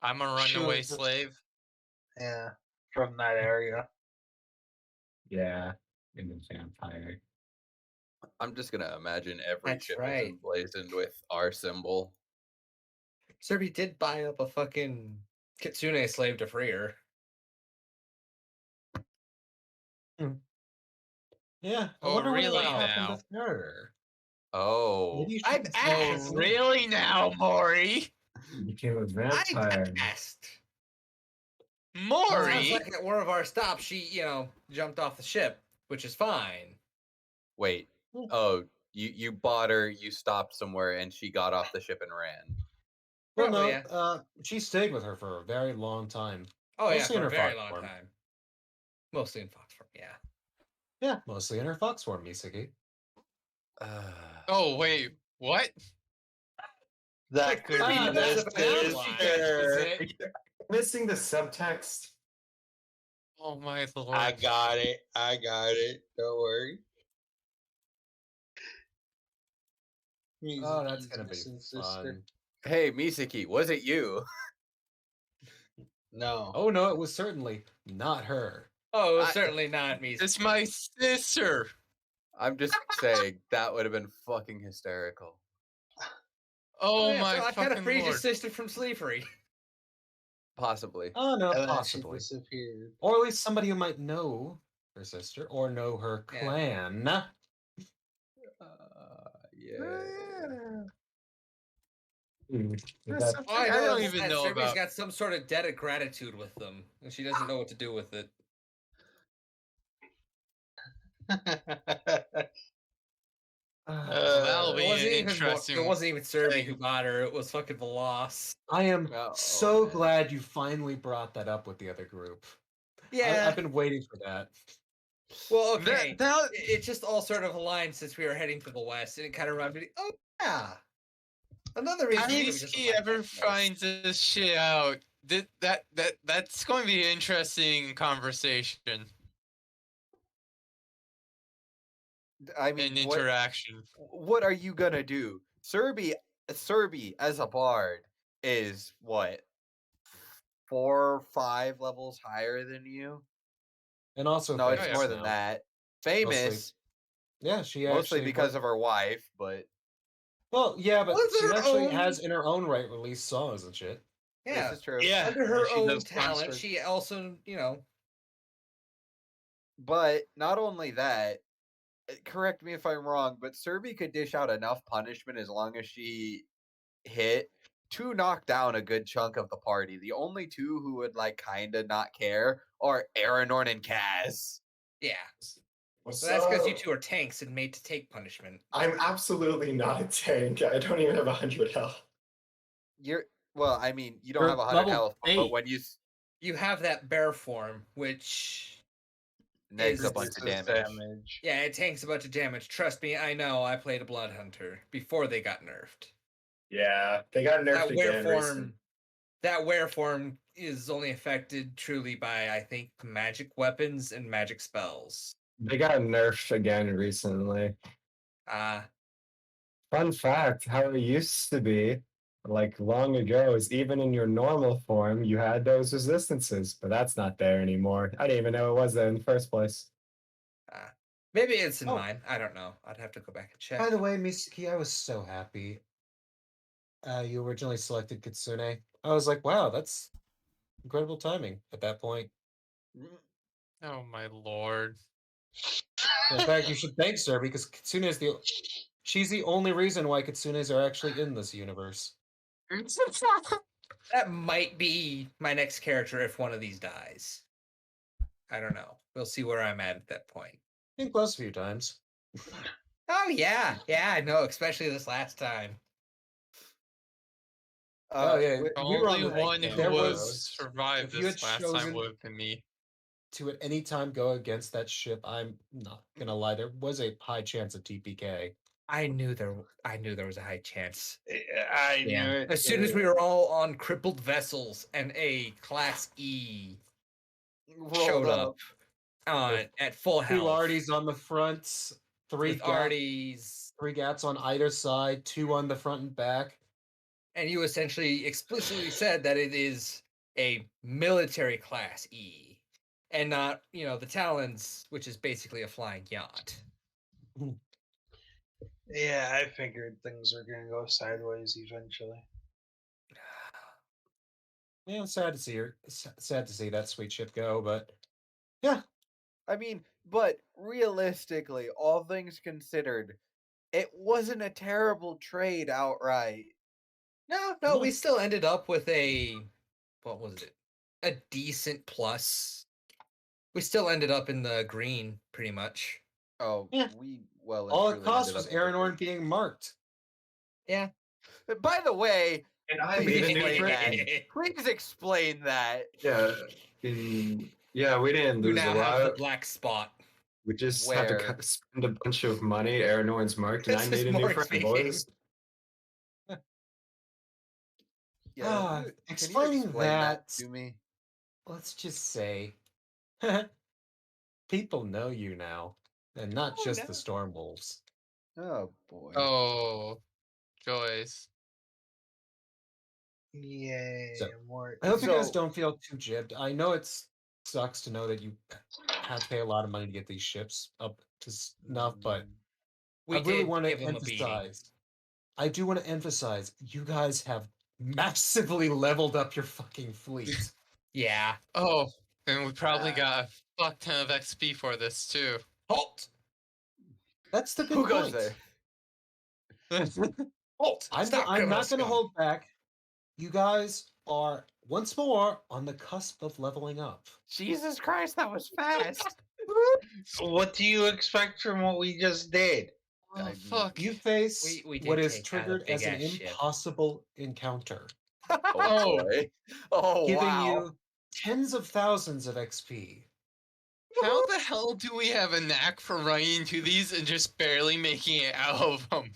I'm a She runaway was just- slave. Yeah, from that area. Yeah, in the vampire. I'm just gonna imagine every That's ship right. is emblazoned with our symbol. Serby did buy up a fucking Kitsune slave to free her. Yeah, I Oh, wonder what really happened now? with her. Oh, Maybe you I've should asked. Oh, really now, Maury? You became a I've vampire. asked. Sounds Maury? like at one of our stops, she, jumped off the ship, which is fine. wait. Oh, you bought her. You stopped somewhere, and she got off the ship and ran. Well, Probably, no, yeah. she stayed with her for a very long time. Oh, yeah, Mostly in for a her very fox long form. time. Mostly in fox form, yeah. Yeah, mostly in her fox form, Misaki. Oh, wait, what? That could Ah, be that's the a bad one. sister. Missing the subtext. Oh, my lord. I got it. Don't worry. Oh, that's Mizuki's gonna be missing fun. Hey, Misaki, was it you? No. Oh no, it was certainly not her. Oh, it was certainly not me. It's my sister. I'm just saying that would have been fucking hysterical. Oh, yeah, my so I kind of fucking freed your lord. sister from slavery. Possibly. Oh no, And then she possibly. disappeared. Or at least somebody who might know her sister or know her Yeah. clan. Yeah. That's something I don't even know Serby's about. got some sort of debt of gratitude with them, and she doesn't know what to do with it. That'll be an interesting. It wasn't even Serby who bought her. It was fucking Veloz. I am Oh, so man. glad you finally brought that up with the other group. Yeah. I've been waiting for that. Well, okay. That- It just all sort of aligned since we were heading to the west, and it kind of reminded me. Oh yeah. Another reason. If Serby doesn't he like ever that place. finds this shit out, that's going to be an interesting conversation I mean, and interaction. what are you gonna do? Serby as a bard is what 4 or 5 levels higher than you. And also, No, it's famous more than now. that. Famous, Yeah, she mostly actually because of her wife, but Well, yeah, but Was she her actually own- has in her own right released songs and shit. Yeah. this is true. Yeah. Under her she own does talent, concerts. she also, But not only that, correct me if I'm wrong, but Serby could dish out enough punishment as long as she hit to knock down a good chunk of the party. The only two who would like kind of not care are Aranorn and Kaz. Yeah. What's So that's because you up? two are tanks and made to take punishment. I'm absolutely not a tank. I don't even have 100 health. You're well, I mean, you don't You're have 100 level health, but 8. when you You have that bear form, which negs a Is- bunch of Reduces damage. yeah, it tanks a bunch of damage. Trust me, I know. I played a blood hunter before they got nerfed. Yeah, they got nerfed That were again form, recently. that were form is only affected truly by I think magic weapons and magic spells. They got nerfed again recently. Fun fact, how it used to be, like long ago, is even in your normal form, you had those resistances, but that's not there anymore. I didn't even know it was there in the first place. Maybe it's in Oh. mine. I don't know. I'd have to go back and check. By the way, Misaki, I was so happy. You originally selected Kitsune. I was like, wow, that's incredible timing at that point. Oh my lord. In fact, you should thank Sir because Kitsune is she's the only reason why Kitsunes are actually in this universe. That might be my next character if one of these dies. I don't know. We'll see where I'm at that point. Been close a few times. Oh yeah, I know, especially this last time. Oh yeah, The we were on only the one who there would have was survived if you this had last time chosen- would have been me. to at any time go against that ship. I'm not gonna lie, there was a high chance of TPK. I knew there was a high chance. I knew Yeah. it. As soon as we were all on crippled vessels and a class E showed up at full Two health. Arties on the front, three With Arties. three gats on either side, two on the front and back. And you essentially explicitly said that it is a military class E. And not, the Talons, which is basically a flying yacht. Yeah, I figured things were gonna go sideways eventually. Yeah, sad to see her. Sad to see that sweet ship go, but yeah. I mean, but realistically, all things considered, it wasn't a terrible trade outright. No, we still ended up with what was it? A decent plus. We still ended up in the green, pretty much. Oh, Yeah. we well. and All it truly cost ended was up with a Aranorn three. being marked. Yeah. By the way, And I please made a new explain trade. that. Please explain that. Yeah, we didn't We lose now a have the lot. black spot. We just had to Where? spend a bunch of money. Aranorn's marked, and I This made is a new more friend, XP. boys. Ah, can you explaining explain that- to me. Let's just say people know you now. And not Oh, just no. the Storm Wolves. Oh boy. Oh, joys. Yay, So, more. I hope you guys So- don't feel too jibbed. I know it sucks to know that you have to pay a lot of money to get these ships up to snuff, but We I really did want to give 'em a beating. emphasize. I do want to emphasize you guys have massively leveled up your fucking fleet. Yeah. Oh, and we probably got a fuck ton of XP for this too. Halt! That's the good Who goes point. there? Halt! I'm Stop, not criminal going to scum. hold back. You guys are once more on the cusp of leveling up. Jesus Christ, that was fast. What do you expect from what we just did? Oh, I- fuck. You face We did what is take out a triggered as an big-ass ship. impossible encounter, Oh boy. Oh giving wow. you tens of thousands of XP. How the hell do we have a knack for running into these and just barely making it out of them?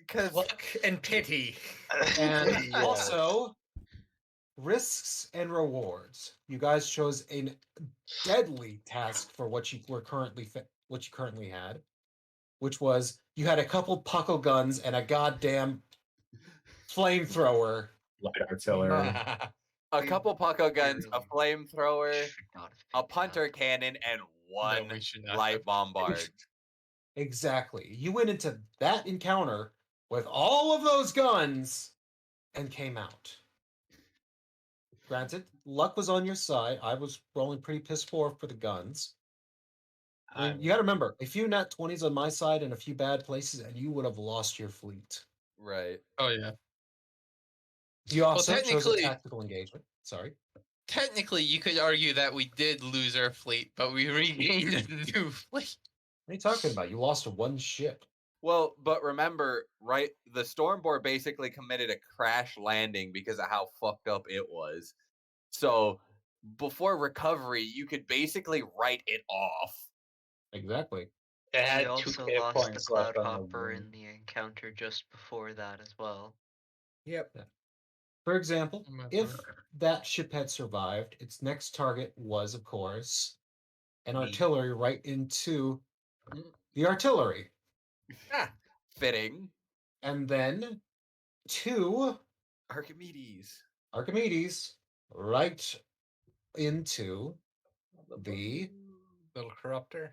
Because Luck and pity. And Yeah. also, risks and rewards. You guys chose a deadly task for what you were currently what you currently had, which was you had a couple puckle guns and a goddamn flamethrower. Light artillery. a couple Paco guns, a Really flamethrower, Should not have a picked punter that. cannon, and one we should not light have. bombard. Exactly. You went into that encounter with all of those guns and came out. Granted, luck was on your side. I was rolling pretty piss poor for the guns. I mean, you got to remember, a few nat 20s on my side and a few bad places, and you would have lost your fleet. Right. Oh yeah. You also chose a technically- tactical engagement. Sorry. Technically, you could argue that we did lose our fleet, but we regained a new fleet. What are you talking about? You lost one ship. Well, but remember, right? The Stormboard basically committed a crash landing because of how fucked up it was. So before recovery, you could basically write it off. Exactly. It We had also 2 hit lost the points left on the Cloudhopper wound. in the encounter just before that as well. Yep. For example, Oh my if lord. that ship had survived, its next target was, of course, an Me. artillery right into Mm. the artillery. Fitting. And then 2 Archimedes. Archimedes right into the Little corruptor.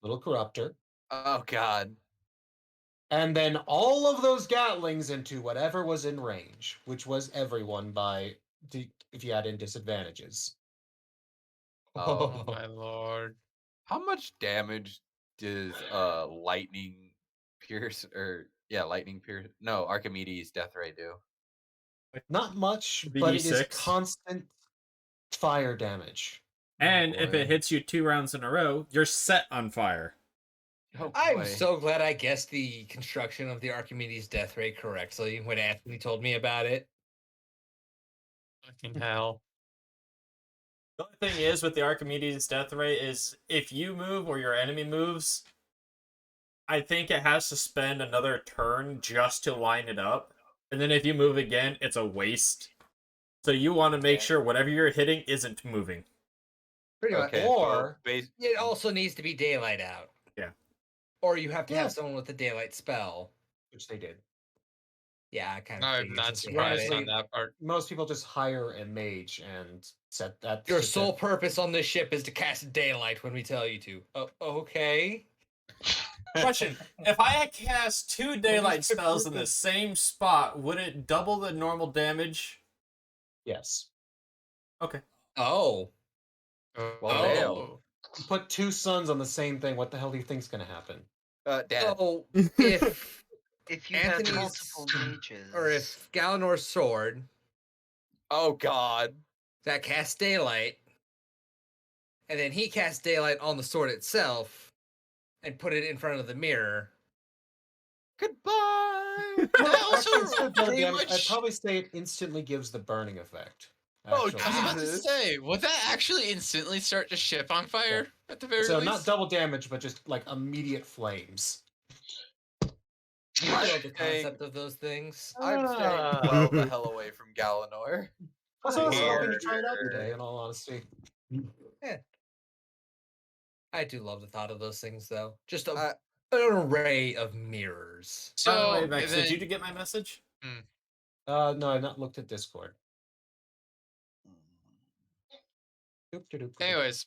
little corruptor. Oh god. And then all of those Gatlings into whatever was in range, which was everyone if you add in disadvantages. Oh my lord. How much damage does lightning pierce no, Archimedes death ray do? Not much, but it is BD6. constant fire damage. And if boy. it hits you 2 rounds in a row, you're set on fire. Oh, I'm boy. so glad I guessed the construction of the Archimedes death ray correctly when Anthony told me about it. Fucking hell. The only thing is with the Archimedes death ray is if you move or your enemy moves, I think it has to spend another turn just to line it up. And then if you move again, it's a waste. So you want to make sure whatever you're hitting isn't moving. Pretty Okay, much. so Or base- it also needs to be daylight out. Yeah. Or you have to Yeah. have someone with a daylight spell. Which they did. Yeah, I kind of. I'm not surprised on Honestly, that part. Most people just hire a mage and set that. Your just sole purpose on this ship is to cast daylight when we tell you to. Oh, okay. Question: if I had cast 2 daylight spells in the same spot, would it double the normal damage? Yes. Okay. Oh. Well, damn. You put 2 suns on the same thing. What the hell do you think's going to happen? Death. So if If you Anthony's- have multiple mages, or if Galinor's sword Oh god. that casts daylight, and then he casts daylight on the sword itself, and put it in front of the mirror. Goodbye. Actually, instead of double pretty damage, I'd much- probably say it instantly gives the burning effect. Oh, actually. I was about to Jesus. say, would that actually instantly start the ship on fire at the very So least? not double damage, but just like immediate flames. I love the think- concept of those things. I'm staying well the hell away from Galanor. Also, I was hoping to Weird. try it out today, in all honesty. I do love the thought of those things, though. Just Uh, an array of mirrors. By the So, way, Vex, then- did you get my message? No, I've not looked at Discord. Doop-de-doop-de-doop. anyways,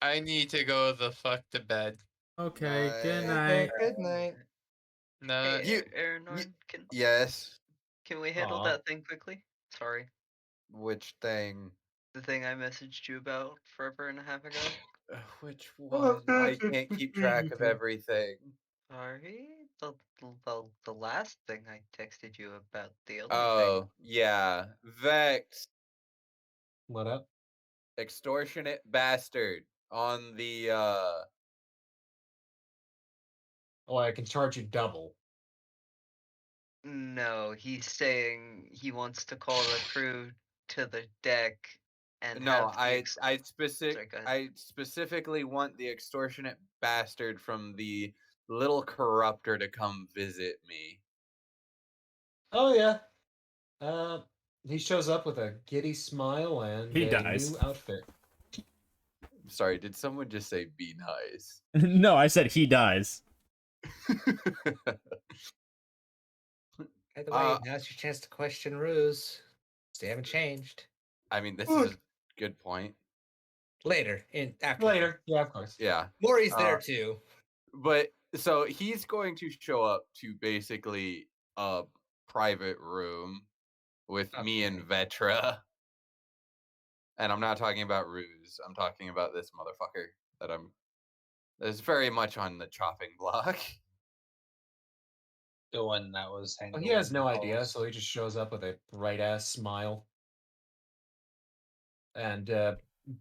I need to go the fuck to bed. Okay, good Bye. night. Good night. No, hey, you- Aranorn, Yes. can we handle Aw. that thing quickly? Sorry, Which thing? the thing I messaged you about forever and a half ago. Which one? I can't keep track of everything. Sorry, the last thing I texted you about the other Oh, yeah. Vex. What up? Extortionate bastard. On the Oh, I can charge you double. thing. No, he's saying he wants to call the crew to the deck and no, have the I Sorry, go ahead. I specifically want the extortionate bastard from the little corruptor to come visit me. Oh yeah. He shows up with a giddy smile and He a dies. new outfit. Sorry, did someone just say be nice? No, I said he dies. By the way, now's your chance to question Ruse. They haven't changed. I mean, this is a good point. Later, after Later, yeah, of course. Yeah. Maury's there too. But so he's going to show up to basically a private room with me and Vetra. And I'm not talking about Ruse. I'm talking about this motherfucker that's very much on the chopping block. The one that was Well, handling. he has no the idea, calls. so he just shows up with a bright ass smile and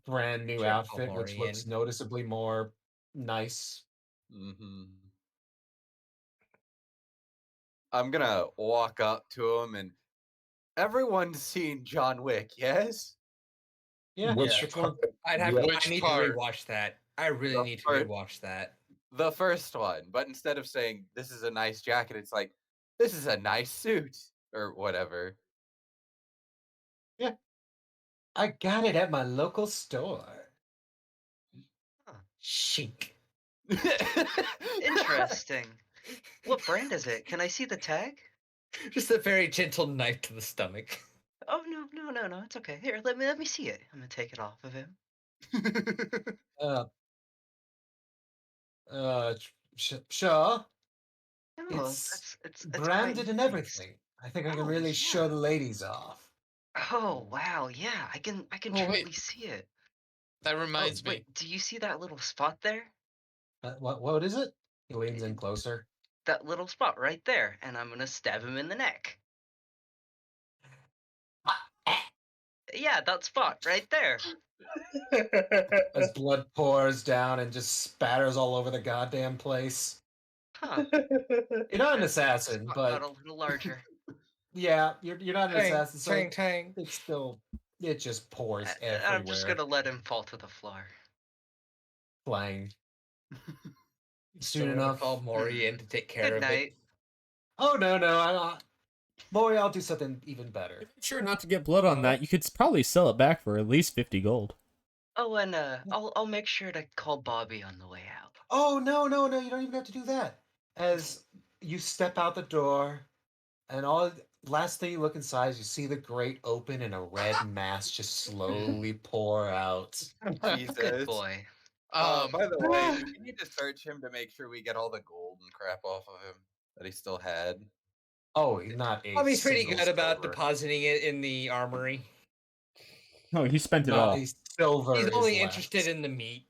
brand new Sure, outfit, which looks Palmorian. noticeably more nice. Mm-hmm. I'm gonna walk up to him and everyone's seen John Wick, yes? Yeah, Which which one? I'd have. Yeah. Which I need part? to rewatch that. I really The need to first- rewatch that. The first one, but instead of saying this is a nice jacket, it's like this is a nice suit or whatever. I got it at my local store. Huh. Chic. Interesting. What brand is it? Can I see the tag? Just a very gentle knife to the stomach. Oh no, it's okay. Here, let me see it. I'm gonna take it off of him. Sure. No, It's quite branded and nice. everything. I think I can Oh, really yeah. show the ladies off. Oh wow, yeah, I can Oh, truly wait. see it. That Oh, reminds me. wait, do you see that little spot there? What is it? He leans in closer. That little spot right there, and I'm gonna stab him in the neck. Yeah, that spot right there. As blood pours down and just spatters all over the goddamn place. Huh. You're not an Interesting. assassin, Spot but got a little larger. yeah, you're not an Tang, assassin, so tang, tang. it's still it just pours everywhere. I'm just gonna let him fall to the floor. Clang. So Soon I'm gonna enough. call Mori in to take care Good of night. Oh no, Mori, I'll do something even better. Make sure not to get blood on that. You could probably sell it back for at least 50 gold. Oh, and I'll make sure to call Bobby on the way out. Oh no, you don't even have to do that. As you step out the door, and last thing you look inside is you see the grate open and a red mass just slowly pour out. Jesus. Good boy. By the way, do we need to search him to make sure we get all the gold and crap off of him that he still had? Oh, he's not a Bobby's pretty single good about silver. depositing it in the armory. No, he spent it Not all. a silver. He's is only left. interested in the meat.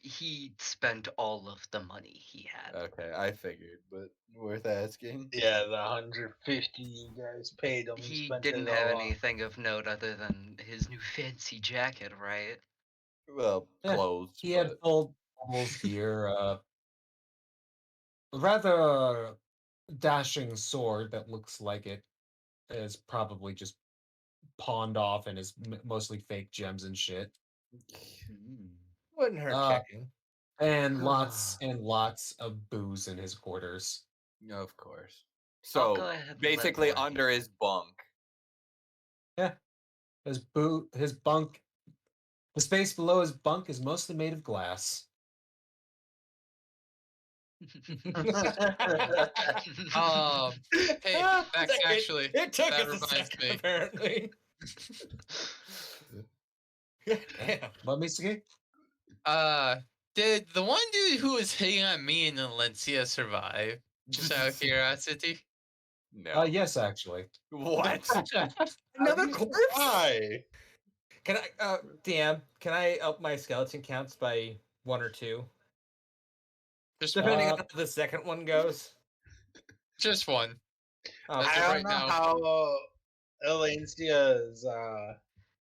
He spent all of the money he had. Okay, I figured, but worth asking. Yeah, the 150 you guys paid him. He spent didn't it have all on- anything of note other than his new fancy jacket, right? Well, Yeah, clothes. He had but- full bubbles here. Rather dashing sword that looks like it is probably just pawned off and is mostly fake gems and shit. Wouldn't hurt checking. And lots and lots of booze in his quarters. Of course. I'll So go ahead and let basically, Mori- under his bunk. His bunk, the space below his bunk is mostly made of glass. Hey, that's actually It took that us a reminds second, me. apparently. Damn. What, Mitsuki? Did the one dude who was hitting on me in Valencia survive? Just out of curiosity. No. Yes, actually. What? Another corpse? Why? Can I, DM, can I up my skeleton counts by 1 or 2? Just Depending one. on how the second one goes. Just one. Oh, As I of don't right know now. how Alencia's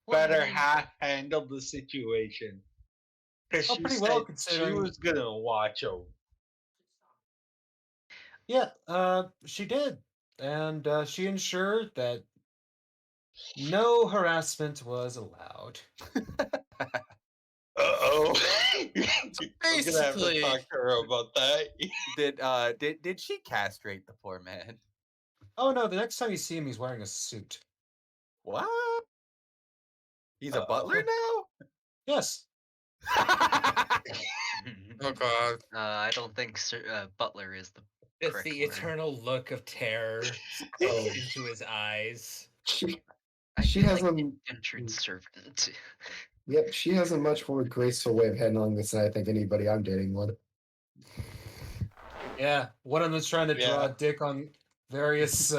better half handled the situation. Because Oh, she pretty said well, she considering- was gonna watch him. Yeah, she did. And she ensured that no harassment was allowed. Uh-oh. I'm gonna have to Basically- talk to her about that. Did she castrate the poor man? Oh no, the next time you see him, he's wearing a suit. What? He's a butler now? Yes. Oh god. I don't think Butler is the It's correct the word. eternal look of terror Oh. into his eyes. I She feel has like a- indentured servant. Yep, she has a much more graceful way of handling this than I think anybody I'm dating would. Yeah, one of them's trying to draw Yeah. a dick on various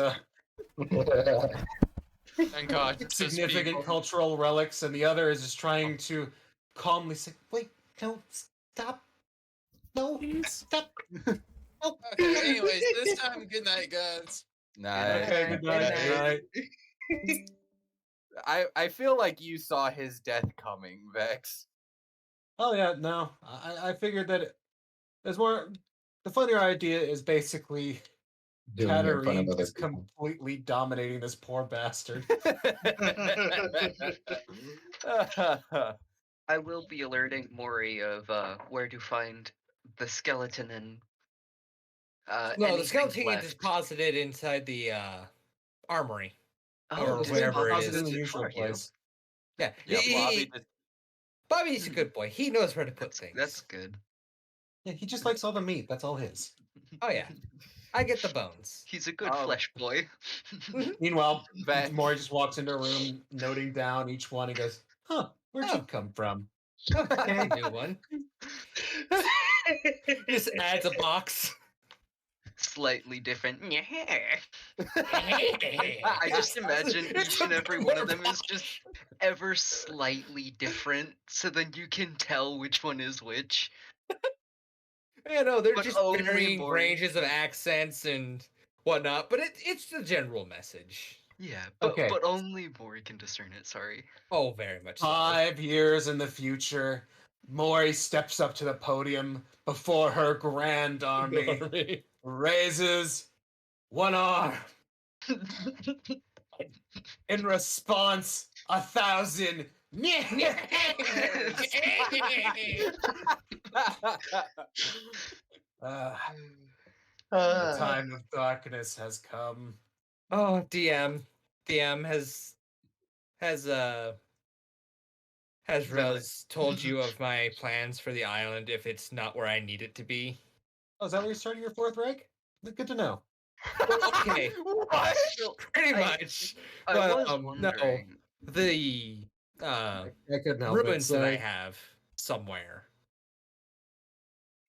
Thank God. just significant people. cultural relics, and the other is just trying to calmly say, "Wait, no, stop, no, stop." Okay, anyways, this time, good night, guys. Nice. Okay, good night. I feel like you saw his death coming, Vex. Oh yeah, no. I figured that there's more. The funnier idea is basically Doing it in front of Katarine other just people. completely dominating this poor bastard. I will be alerting Mori of where to find the skeleton and No, the anything skeleton is left. deposited inside the armory. Oh, or It's wherever it deposited is. in the it usual for you. place. Yeah, Yeah, Bobby. Bobby's a good boy. He knows where to put things. That's good. Yeah, he just likes all the meat. That's all his. Oh yeah, I get the bones. He's a good flesh boy. Meanwhile, Vet. Maury just walks into a room, noting down each one. He goes, "Huh, where'd you come from?" Okay, new one. Just adds a box. Slightly different. I just imagine each and every one of them is just ever slightly different, so then you can tell which one is which. Yeah, no, they're But just only varying more- ranges of accents and whatnot, but it's the general message. Yeah, but, Okay. but only Mori can discern it, sorry. Oh, very much so. 5 years in the future, Maury steps up to the podium before her grand army, raises one arm. In response, 1,000. The time of darkness has come. Oh, DM has Rose told you of my plans for the island if it's not where I need it to be? Oh, is that where you're starting your fourth rank? Good to know. Okay, What? pretty much. I But, was no, wondering. the I couldn't help it. ruins that I Sorry. have somewhere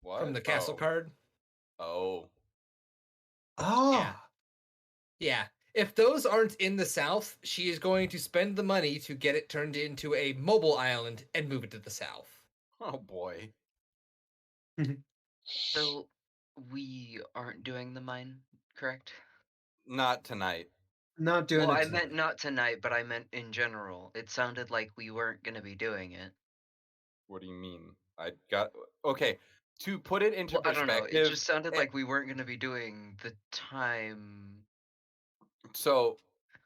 What? from the castle Oh. card. Oh. Ah, Yeah. If those aren't in the south, she is going to spend the money to get it turned into a mobile island and move it to the south. Oh boy. So, we aren't doing the mine, correct? Not tonight. not doing Well, it. I meant not tonight, but I meant in general. It sounded like we weren't going to be doing it. What do you mean? I got okay. To put it into Well, I don't know. perspective, It just sounded it- like we weren't going to be doing the time. so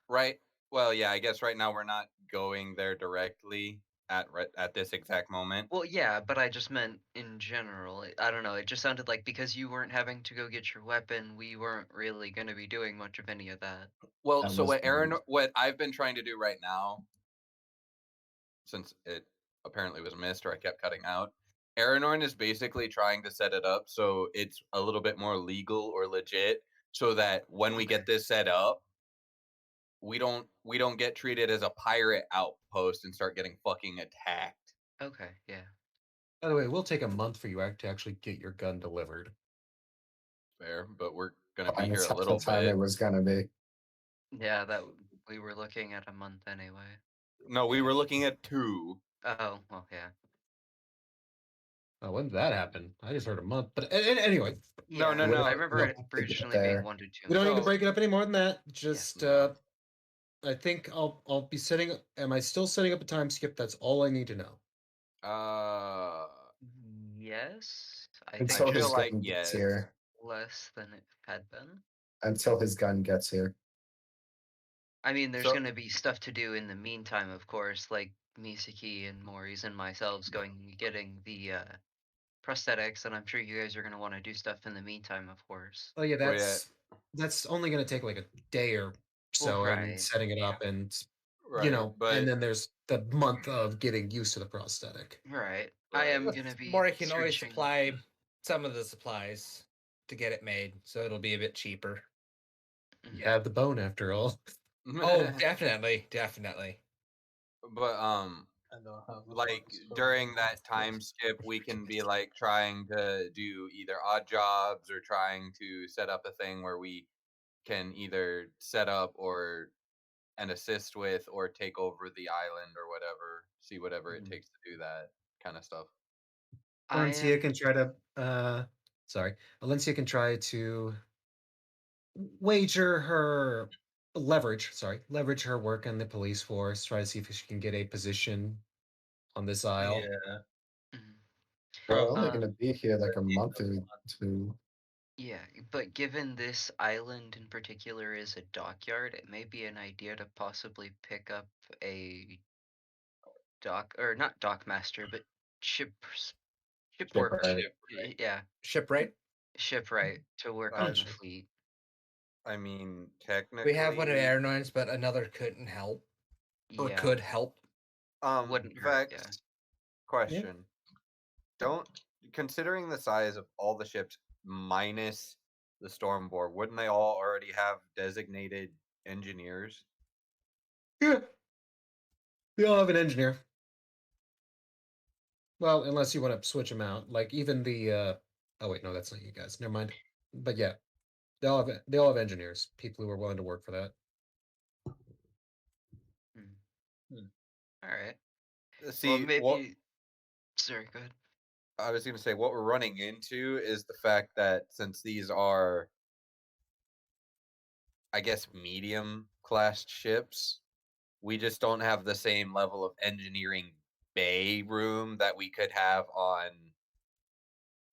right. Well, yeah. I guess right now we're not going there directly at this exact moment. Well, yeah, but I just meant in general. I don't know. It just sounded like because you weren't having to go get your weapon, we weren't really going to be doing much of any of that. Well, That so was what I've been trying to do right now, since it apparently was missed or I kept cutting out, Aranorn is basically trying to set it up so it's a little bit more legal or legit, so that when we get this set up, we don't get treated as a pirate outpost and start getting fucking attacked. Okay, yeah. By the way, it will take a month for you to actually get your gun delivered. Fair, but we're gonna be And here it's a little the time bit. it was gonna be. Yeah, we were looking at a month anyway. No, we were looking at 2. Oh, well, yeah. Oh, when did that happen? I just heard a month. But anyway, No, Yeah, no, no. I remember No, it to get originally there. being 1 to 2 we don't need to No. break it up any more than that. Just I think I'll be setting. Am I still setting up a time skip? That's all I need to know. Yes, I Until think feel his like gun gets yes. here. less than it had been. Until his gun gets here. I mean, there's So- going to be stuff to do in the meantime, of course, like Misaki and Mori's and myself going and getting the prosthetics, and I'm sure you guys are going to want to do stuff in the meantime, of course. Oh yeah, Oh, yeah. that's only going to take like a day or so, and right. setting it up, and Right, but and then there's the month of getting used to the prosthetic. Right. I am going to be. Mori can always searching- supply some of the supplies to get it made, so it'll be a bit cheaper. You have the bone after all. Oh, definitely, definitely. but I don't have the like funds for during it. that time skip we can be like trying to do either odd jobs or trying to set up a thing where we can either set up or and assist with or take over the island or whatever, see whatever it takes to do that kind of stuff. I Orncia am- can try to sorry, Alencia can try to wager her leverage her work in the police force, try to see if she can get a position on this aisle. Yeah. Mhm. We're Probably only Uh, gonna be here like a need month a or month. two. Yeah, but given this island in particular is a dockyard, it may be an idea to possibly pick up a dock, or not dockmaster, but ship worker. Shipwright. Yeah, Shipwright. shipwright to work Uh, on the Gotcha. fleet. I mean, We have one of technically, Aeronines, but another couldn't help. Or Yeah, could help. wouldn't hurt. Vex, Yeah. question. Don't, considering the size of all the ships minus the Stormboard, wouldn't they all already have designated engineers? Yeah. We all have an engineer. Well, unless you want to switch them out. Like even the oh wait, no, that's not you guys. Never mind. But yeah. They all have engineers, people who are willing to work for that. All right. See, Well, maybe. what Sorry, go ahead. I was going to say, what we're running into is the fact that since these are, I guess, medium class ships, we just don't have the same level of engineering bay room that we could have on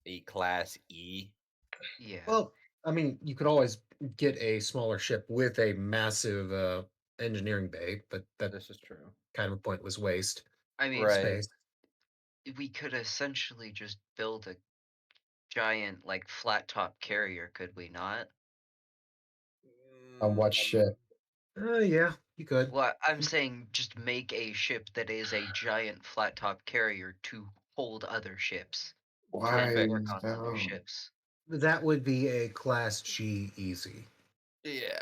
a class E. Yeah. Well, I mean, you could always get a smaller ship with a massive engineering bay, but that This is true. kind of a pointless waste. I mean, Right. Space. we could essentially just build a giant, like, flat top carrier, could we not? On what ship? Yeah, you could. Well, I'm saying just make a ship that is a giant flat top carrier to hold other ships. Why? To work on No. other ships. That would be a Class G easy. Yeah.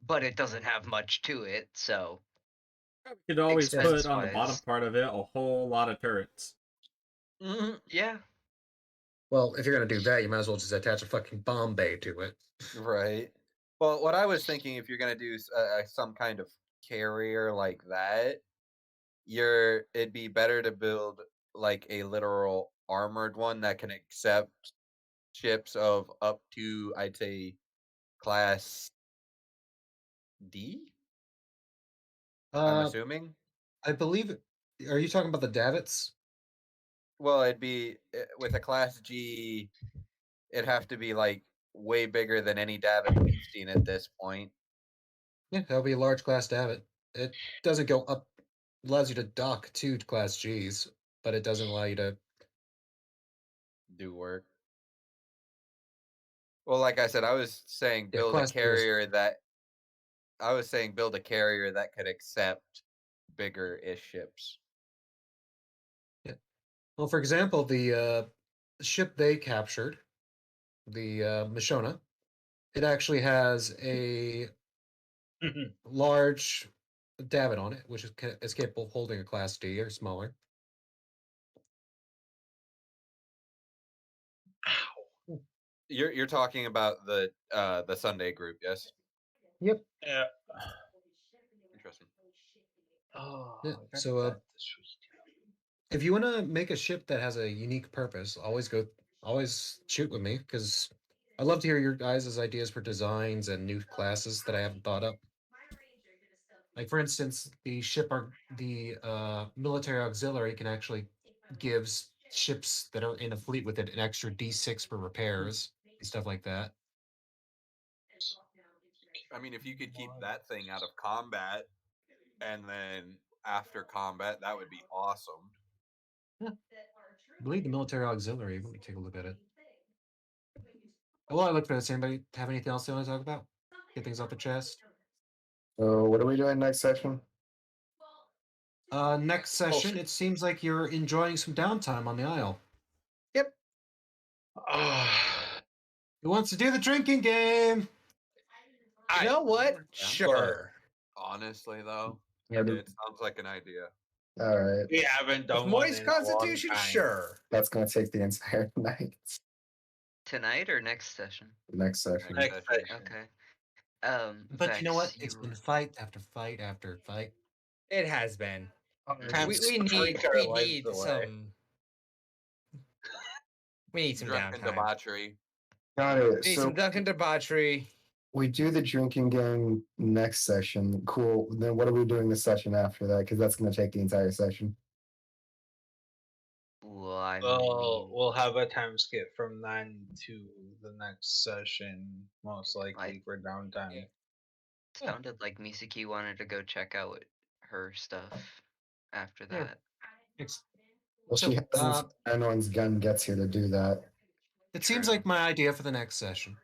But it doesn't have much to it, so. You could always put on the Expense-wise. bottom part of it a whole lot of turrets. Yeah. Well, if you're gonna do that, you might as well just attach a fucking bomb bay to it. Right. Well, what I was thinking, if you're gonna do some kind of carrier like that, it'd be better to build like a literal armored one that can accept ships of up to, I'd say, class D. I'm assuming. I believe. Are you talking about the davits? Well, it'd be with a class G. It'd have to be like way bigger than any David we've seen at this point. Yeah, that'll be a large class davit. It doesn't go up. Allows you to dock to Class Gs, but it doesn't allow you to do work. Well, like I said, I was saying Yeah, build a Class B is- carrier that. I was saying build a carrier that could accept bigger-ish ships. Well, for example, the ship they captured, the Mishona, it actually has a large davit on it, which is capable of holding a Class D or smaller. You're talking about the Sunday group, yes? Yep. Yeah. Interesting. Oh. Yeah, I got so, that this week. If you want to make a ship that has a unique purpose, always shoot with me because I'd love to hear your guys' ideas for designs and new classes that I haven't thought up. Like for instance, the military auxiliary can actually gives ships that are in a fleet with it an extra D6 for repairs and stuff like that. I mean, if you could keep that thing out of combat, and then after combat, that would be awesome. I believe the military auxiliary. Let me take a look at it. While I look for this, anybody have anything else they want to talk about? Get things off the chest. So what are we doing next session? Next session, it seems like you're enjoying some downtime on the Isle. Yep. Who wants to do the drinking game? You know what? Yeah. Sure. Honestly, though, Yeah, it sounds like an idea. all right. We haven't done With one moist in a long constitution, time. sure. That's gonna take the entire night. Tonight or next session? Next session. Next session. Okay. But you know what? Vex, It's you been fight after fight after fight. It has been. Time We to need drink our lives away. some We need some Drunken downtime. debauchery. Got it. We need So some drunken debauchery. we do the drinking game next session. Cool. Then what are we doing the session after that? Because that's going to take the entire session. Well, I Well, mean, we'll have a time skip from 9 to the next session, most likely for downtime. Yeah. it sounded like Misaki wanted to go check out her stuff after Yeah. that. Well, So, she hasn't. Anon's gun gets here to do that. It seems True. like my idea for the next session,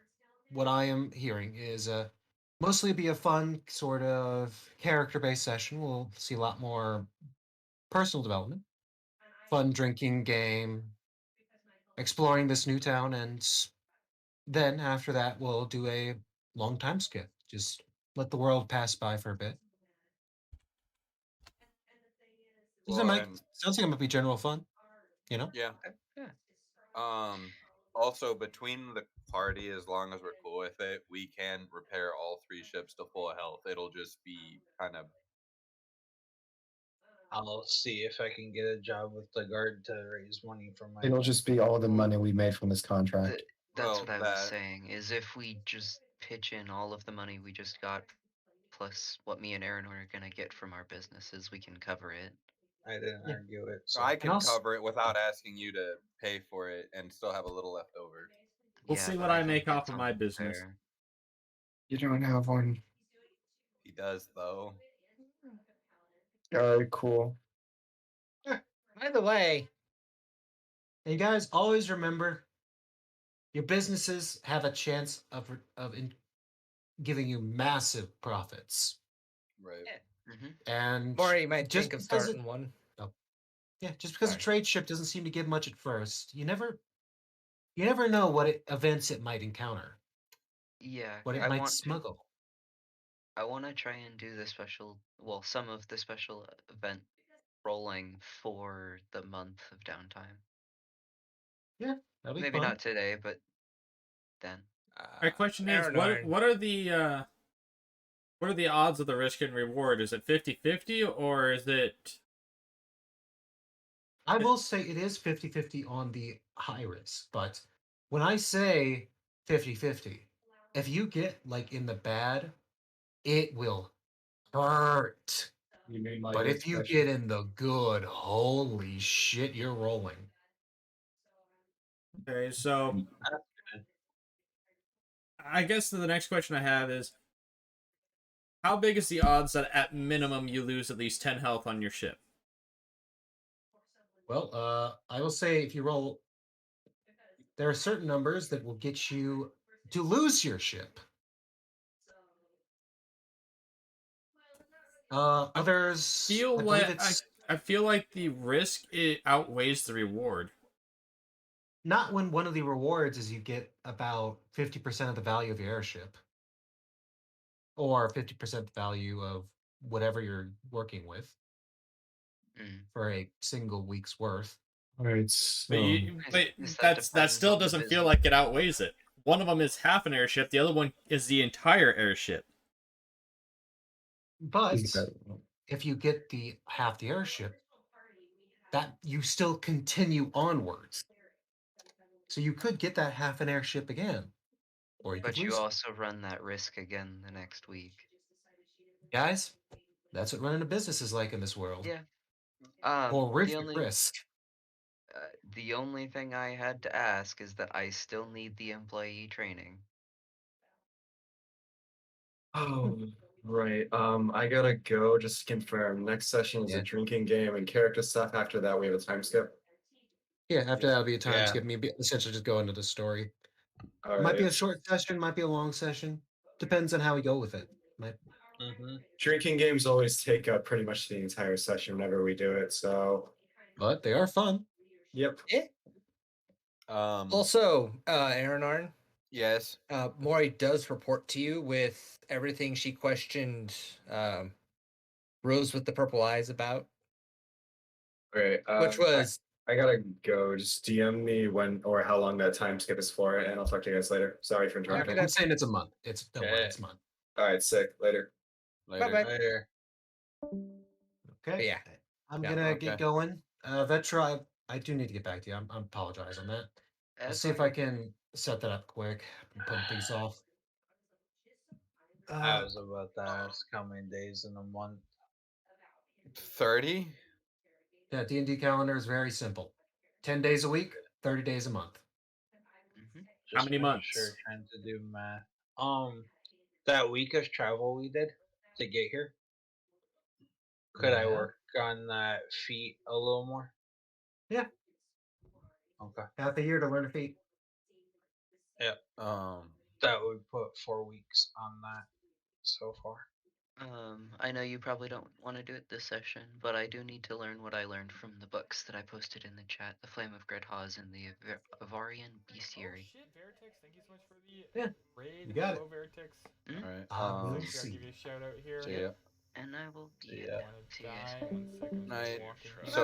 what I am hearing is mostly be a fun sort of character-based session. We'll see a lot more personal development, fun drinking game, exploring this new town, and then after that we'll do a long time skip. Just let the world pass by for a bit. Well, Sounds like it might be general fun, you know? yeah. Yeah. Also, between the party, as long as we're cool with it, we can repair all 3 ships to full health. It'll just be kind of. I'll see if I can get a job with the guard to raise money for my. It'll just be all the money we made from this contract. That's Well, what I was that- saying. Is if we just pitch in all of the money we just got, plus what me and Aaron are gonna get from our businesses, we can cover it. I didn't Yeah. argue it. So So I can also- cover it without asking you to pay for it and still have a little left over. We'll Yeah, see but what I think make off it's of my only business. fair. You don't have one. He does, though. Alright, cool. By the way, And you guys always remember, your businesses have a chance of giving you massive profits. Right. And Maury might just think of because starting one. Yeah, just because Sorry. a trade ship doesn't seem to give much at first, you never know what events it might encounter, Yeah, what it I might want smuggle. I want to try and do the special, well, some of the special event rolling for the month of downtime. Yeah, that'll be Maybe fun. not today, but then. My question is, what are the odds of the risk and reward? Is it 50-50 or is it? I will say it is 50-50 on the high risk, but when I say 50-50, if you get like in the bad, it will hurt. You mean But if you get in the good, holy shit, you're rolling. Okay, so I guess the next question I have is, how big is the odds that at minimum you lose at least 10 health on your ship? Well, I will say if you roll, there are certain numbers that will get you to lose your ship. Others, I believe I feel like the risk outweighs the reward. Not when one of the rewards is you get about 50% of the value of your airship, or 50% the value of whatever you're working with for a single week's worth. Alright, But that still doesn't feel like it outweighs it. One of them is half an airship, the other one is the entire airship. But if you get the half the airship, that you still continue onwards. So you could get that half an airship again, or you could But you lose it. also run that risk again the next week. Guys, that's what running a business is like in this world. Yeah. Horrific risk. The only thing I had to ask is that I still need the employee training. Oh, right. I gotta go just to confirm. Next session is a drinking game and character stuff. After that, we have a time skip. Yeah, after that'll be a time Yeah. skip. Maybe essentially just go into the story. All It might be a right. short session, might be a long session. Depends on how we go with it. Drinking games always take up pretty much the entire session whenever we do it. So, but they are fun. Yep. Yeah. Also, Aaron Arn. Yes. Maury does report to you with everything she questioned Rose with the purple eyes about. Okay. Which was I gotta go. Just DM me when or how long that time skip is for, and I'll talk to you guys later. Sorry for interrupting. I'm saying it's a month. Don't worry, it's a month. All right. Sick. Later. Bye-bye. Okay. Yeah. I'm Yeah, gonna okay. get going. Vetra, I do need to get back to you. I apologize on that. I'll see if I can set that up quick and put things off. I was about to ask how many days in a month. 30? Yeah, D&D calendar is very simple. 10 days a week, 30 days a month. How many making months? Sure, trying to do math. That week of travel we did to get here. Could I Yeah. work on that feat a little more? Yeah. Okay. Half a year to learn a feat. Yep. That would put 4 weeks on that so far. I know you probably don't want to do it this session, but I do need to learn what I learned from the books that I posted in the chat: The Flame of Gridhaz and the Avarian Bestiary. Oh shit, Vertex, thank you so much for the Yeah, raid. you got Hello, it. Vertex. Alright. I will Gotta see. give you a shout out here. See ya. And I will be See ya. see you guys. Die 1 second. Night. Walking. So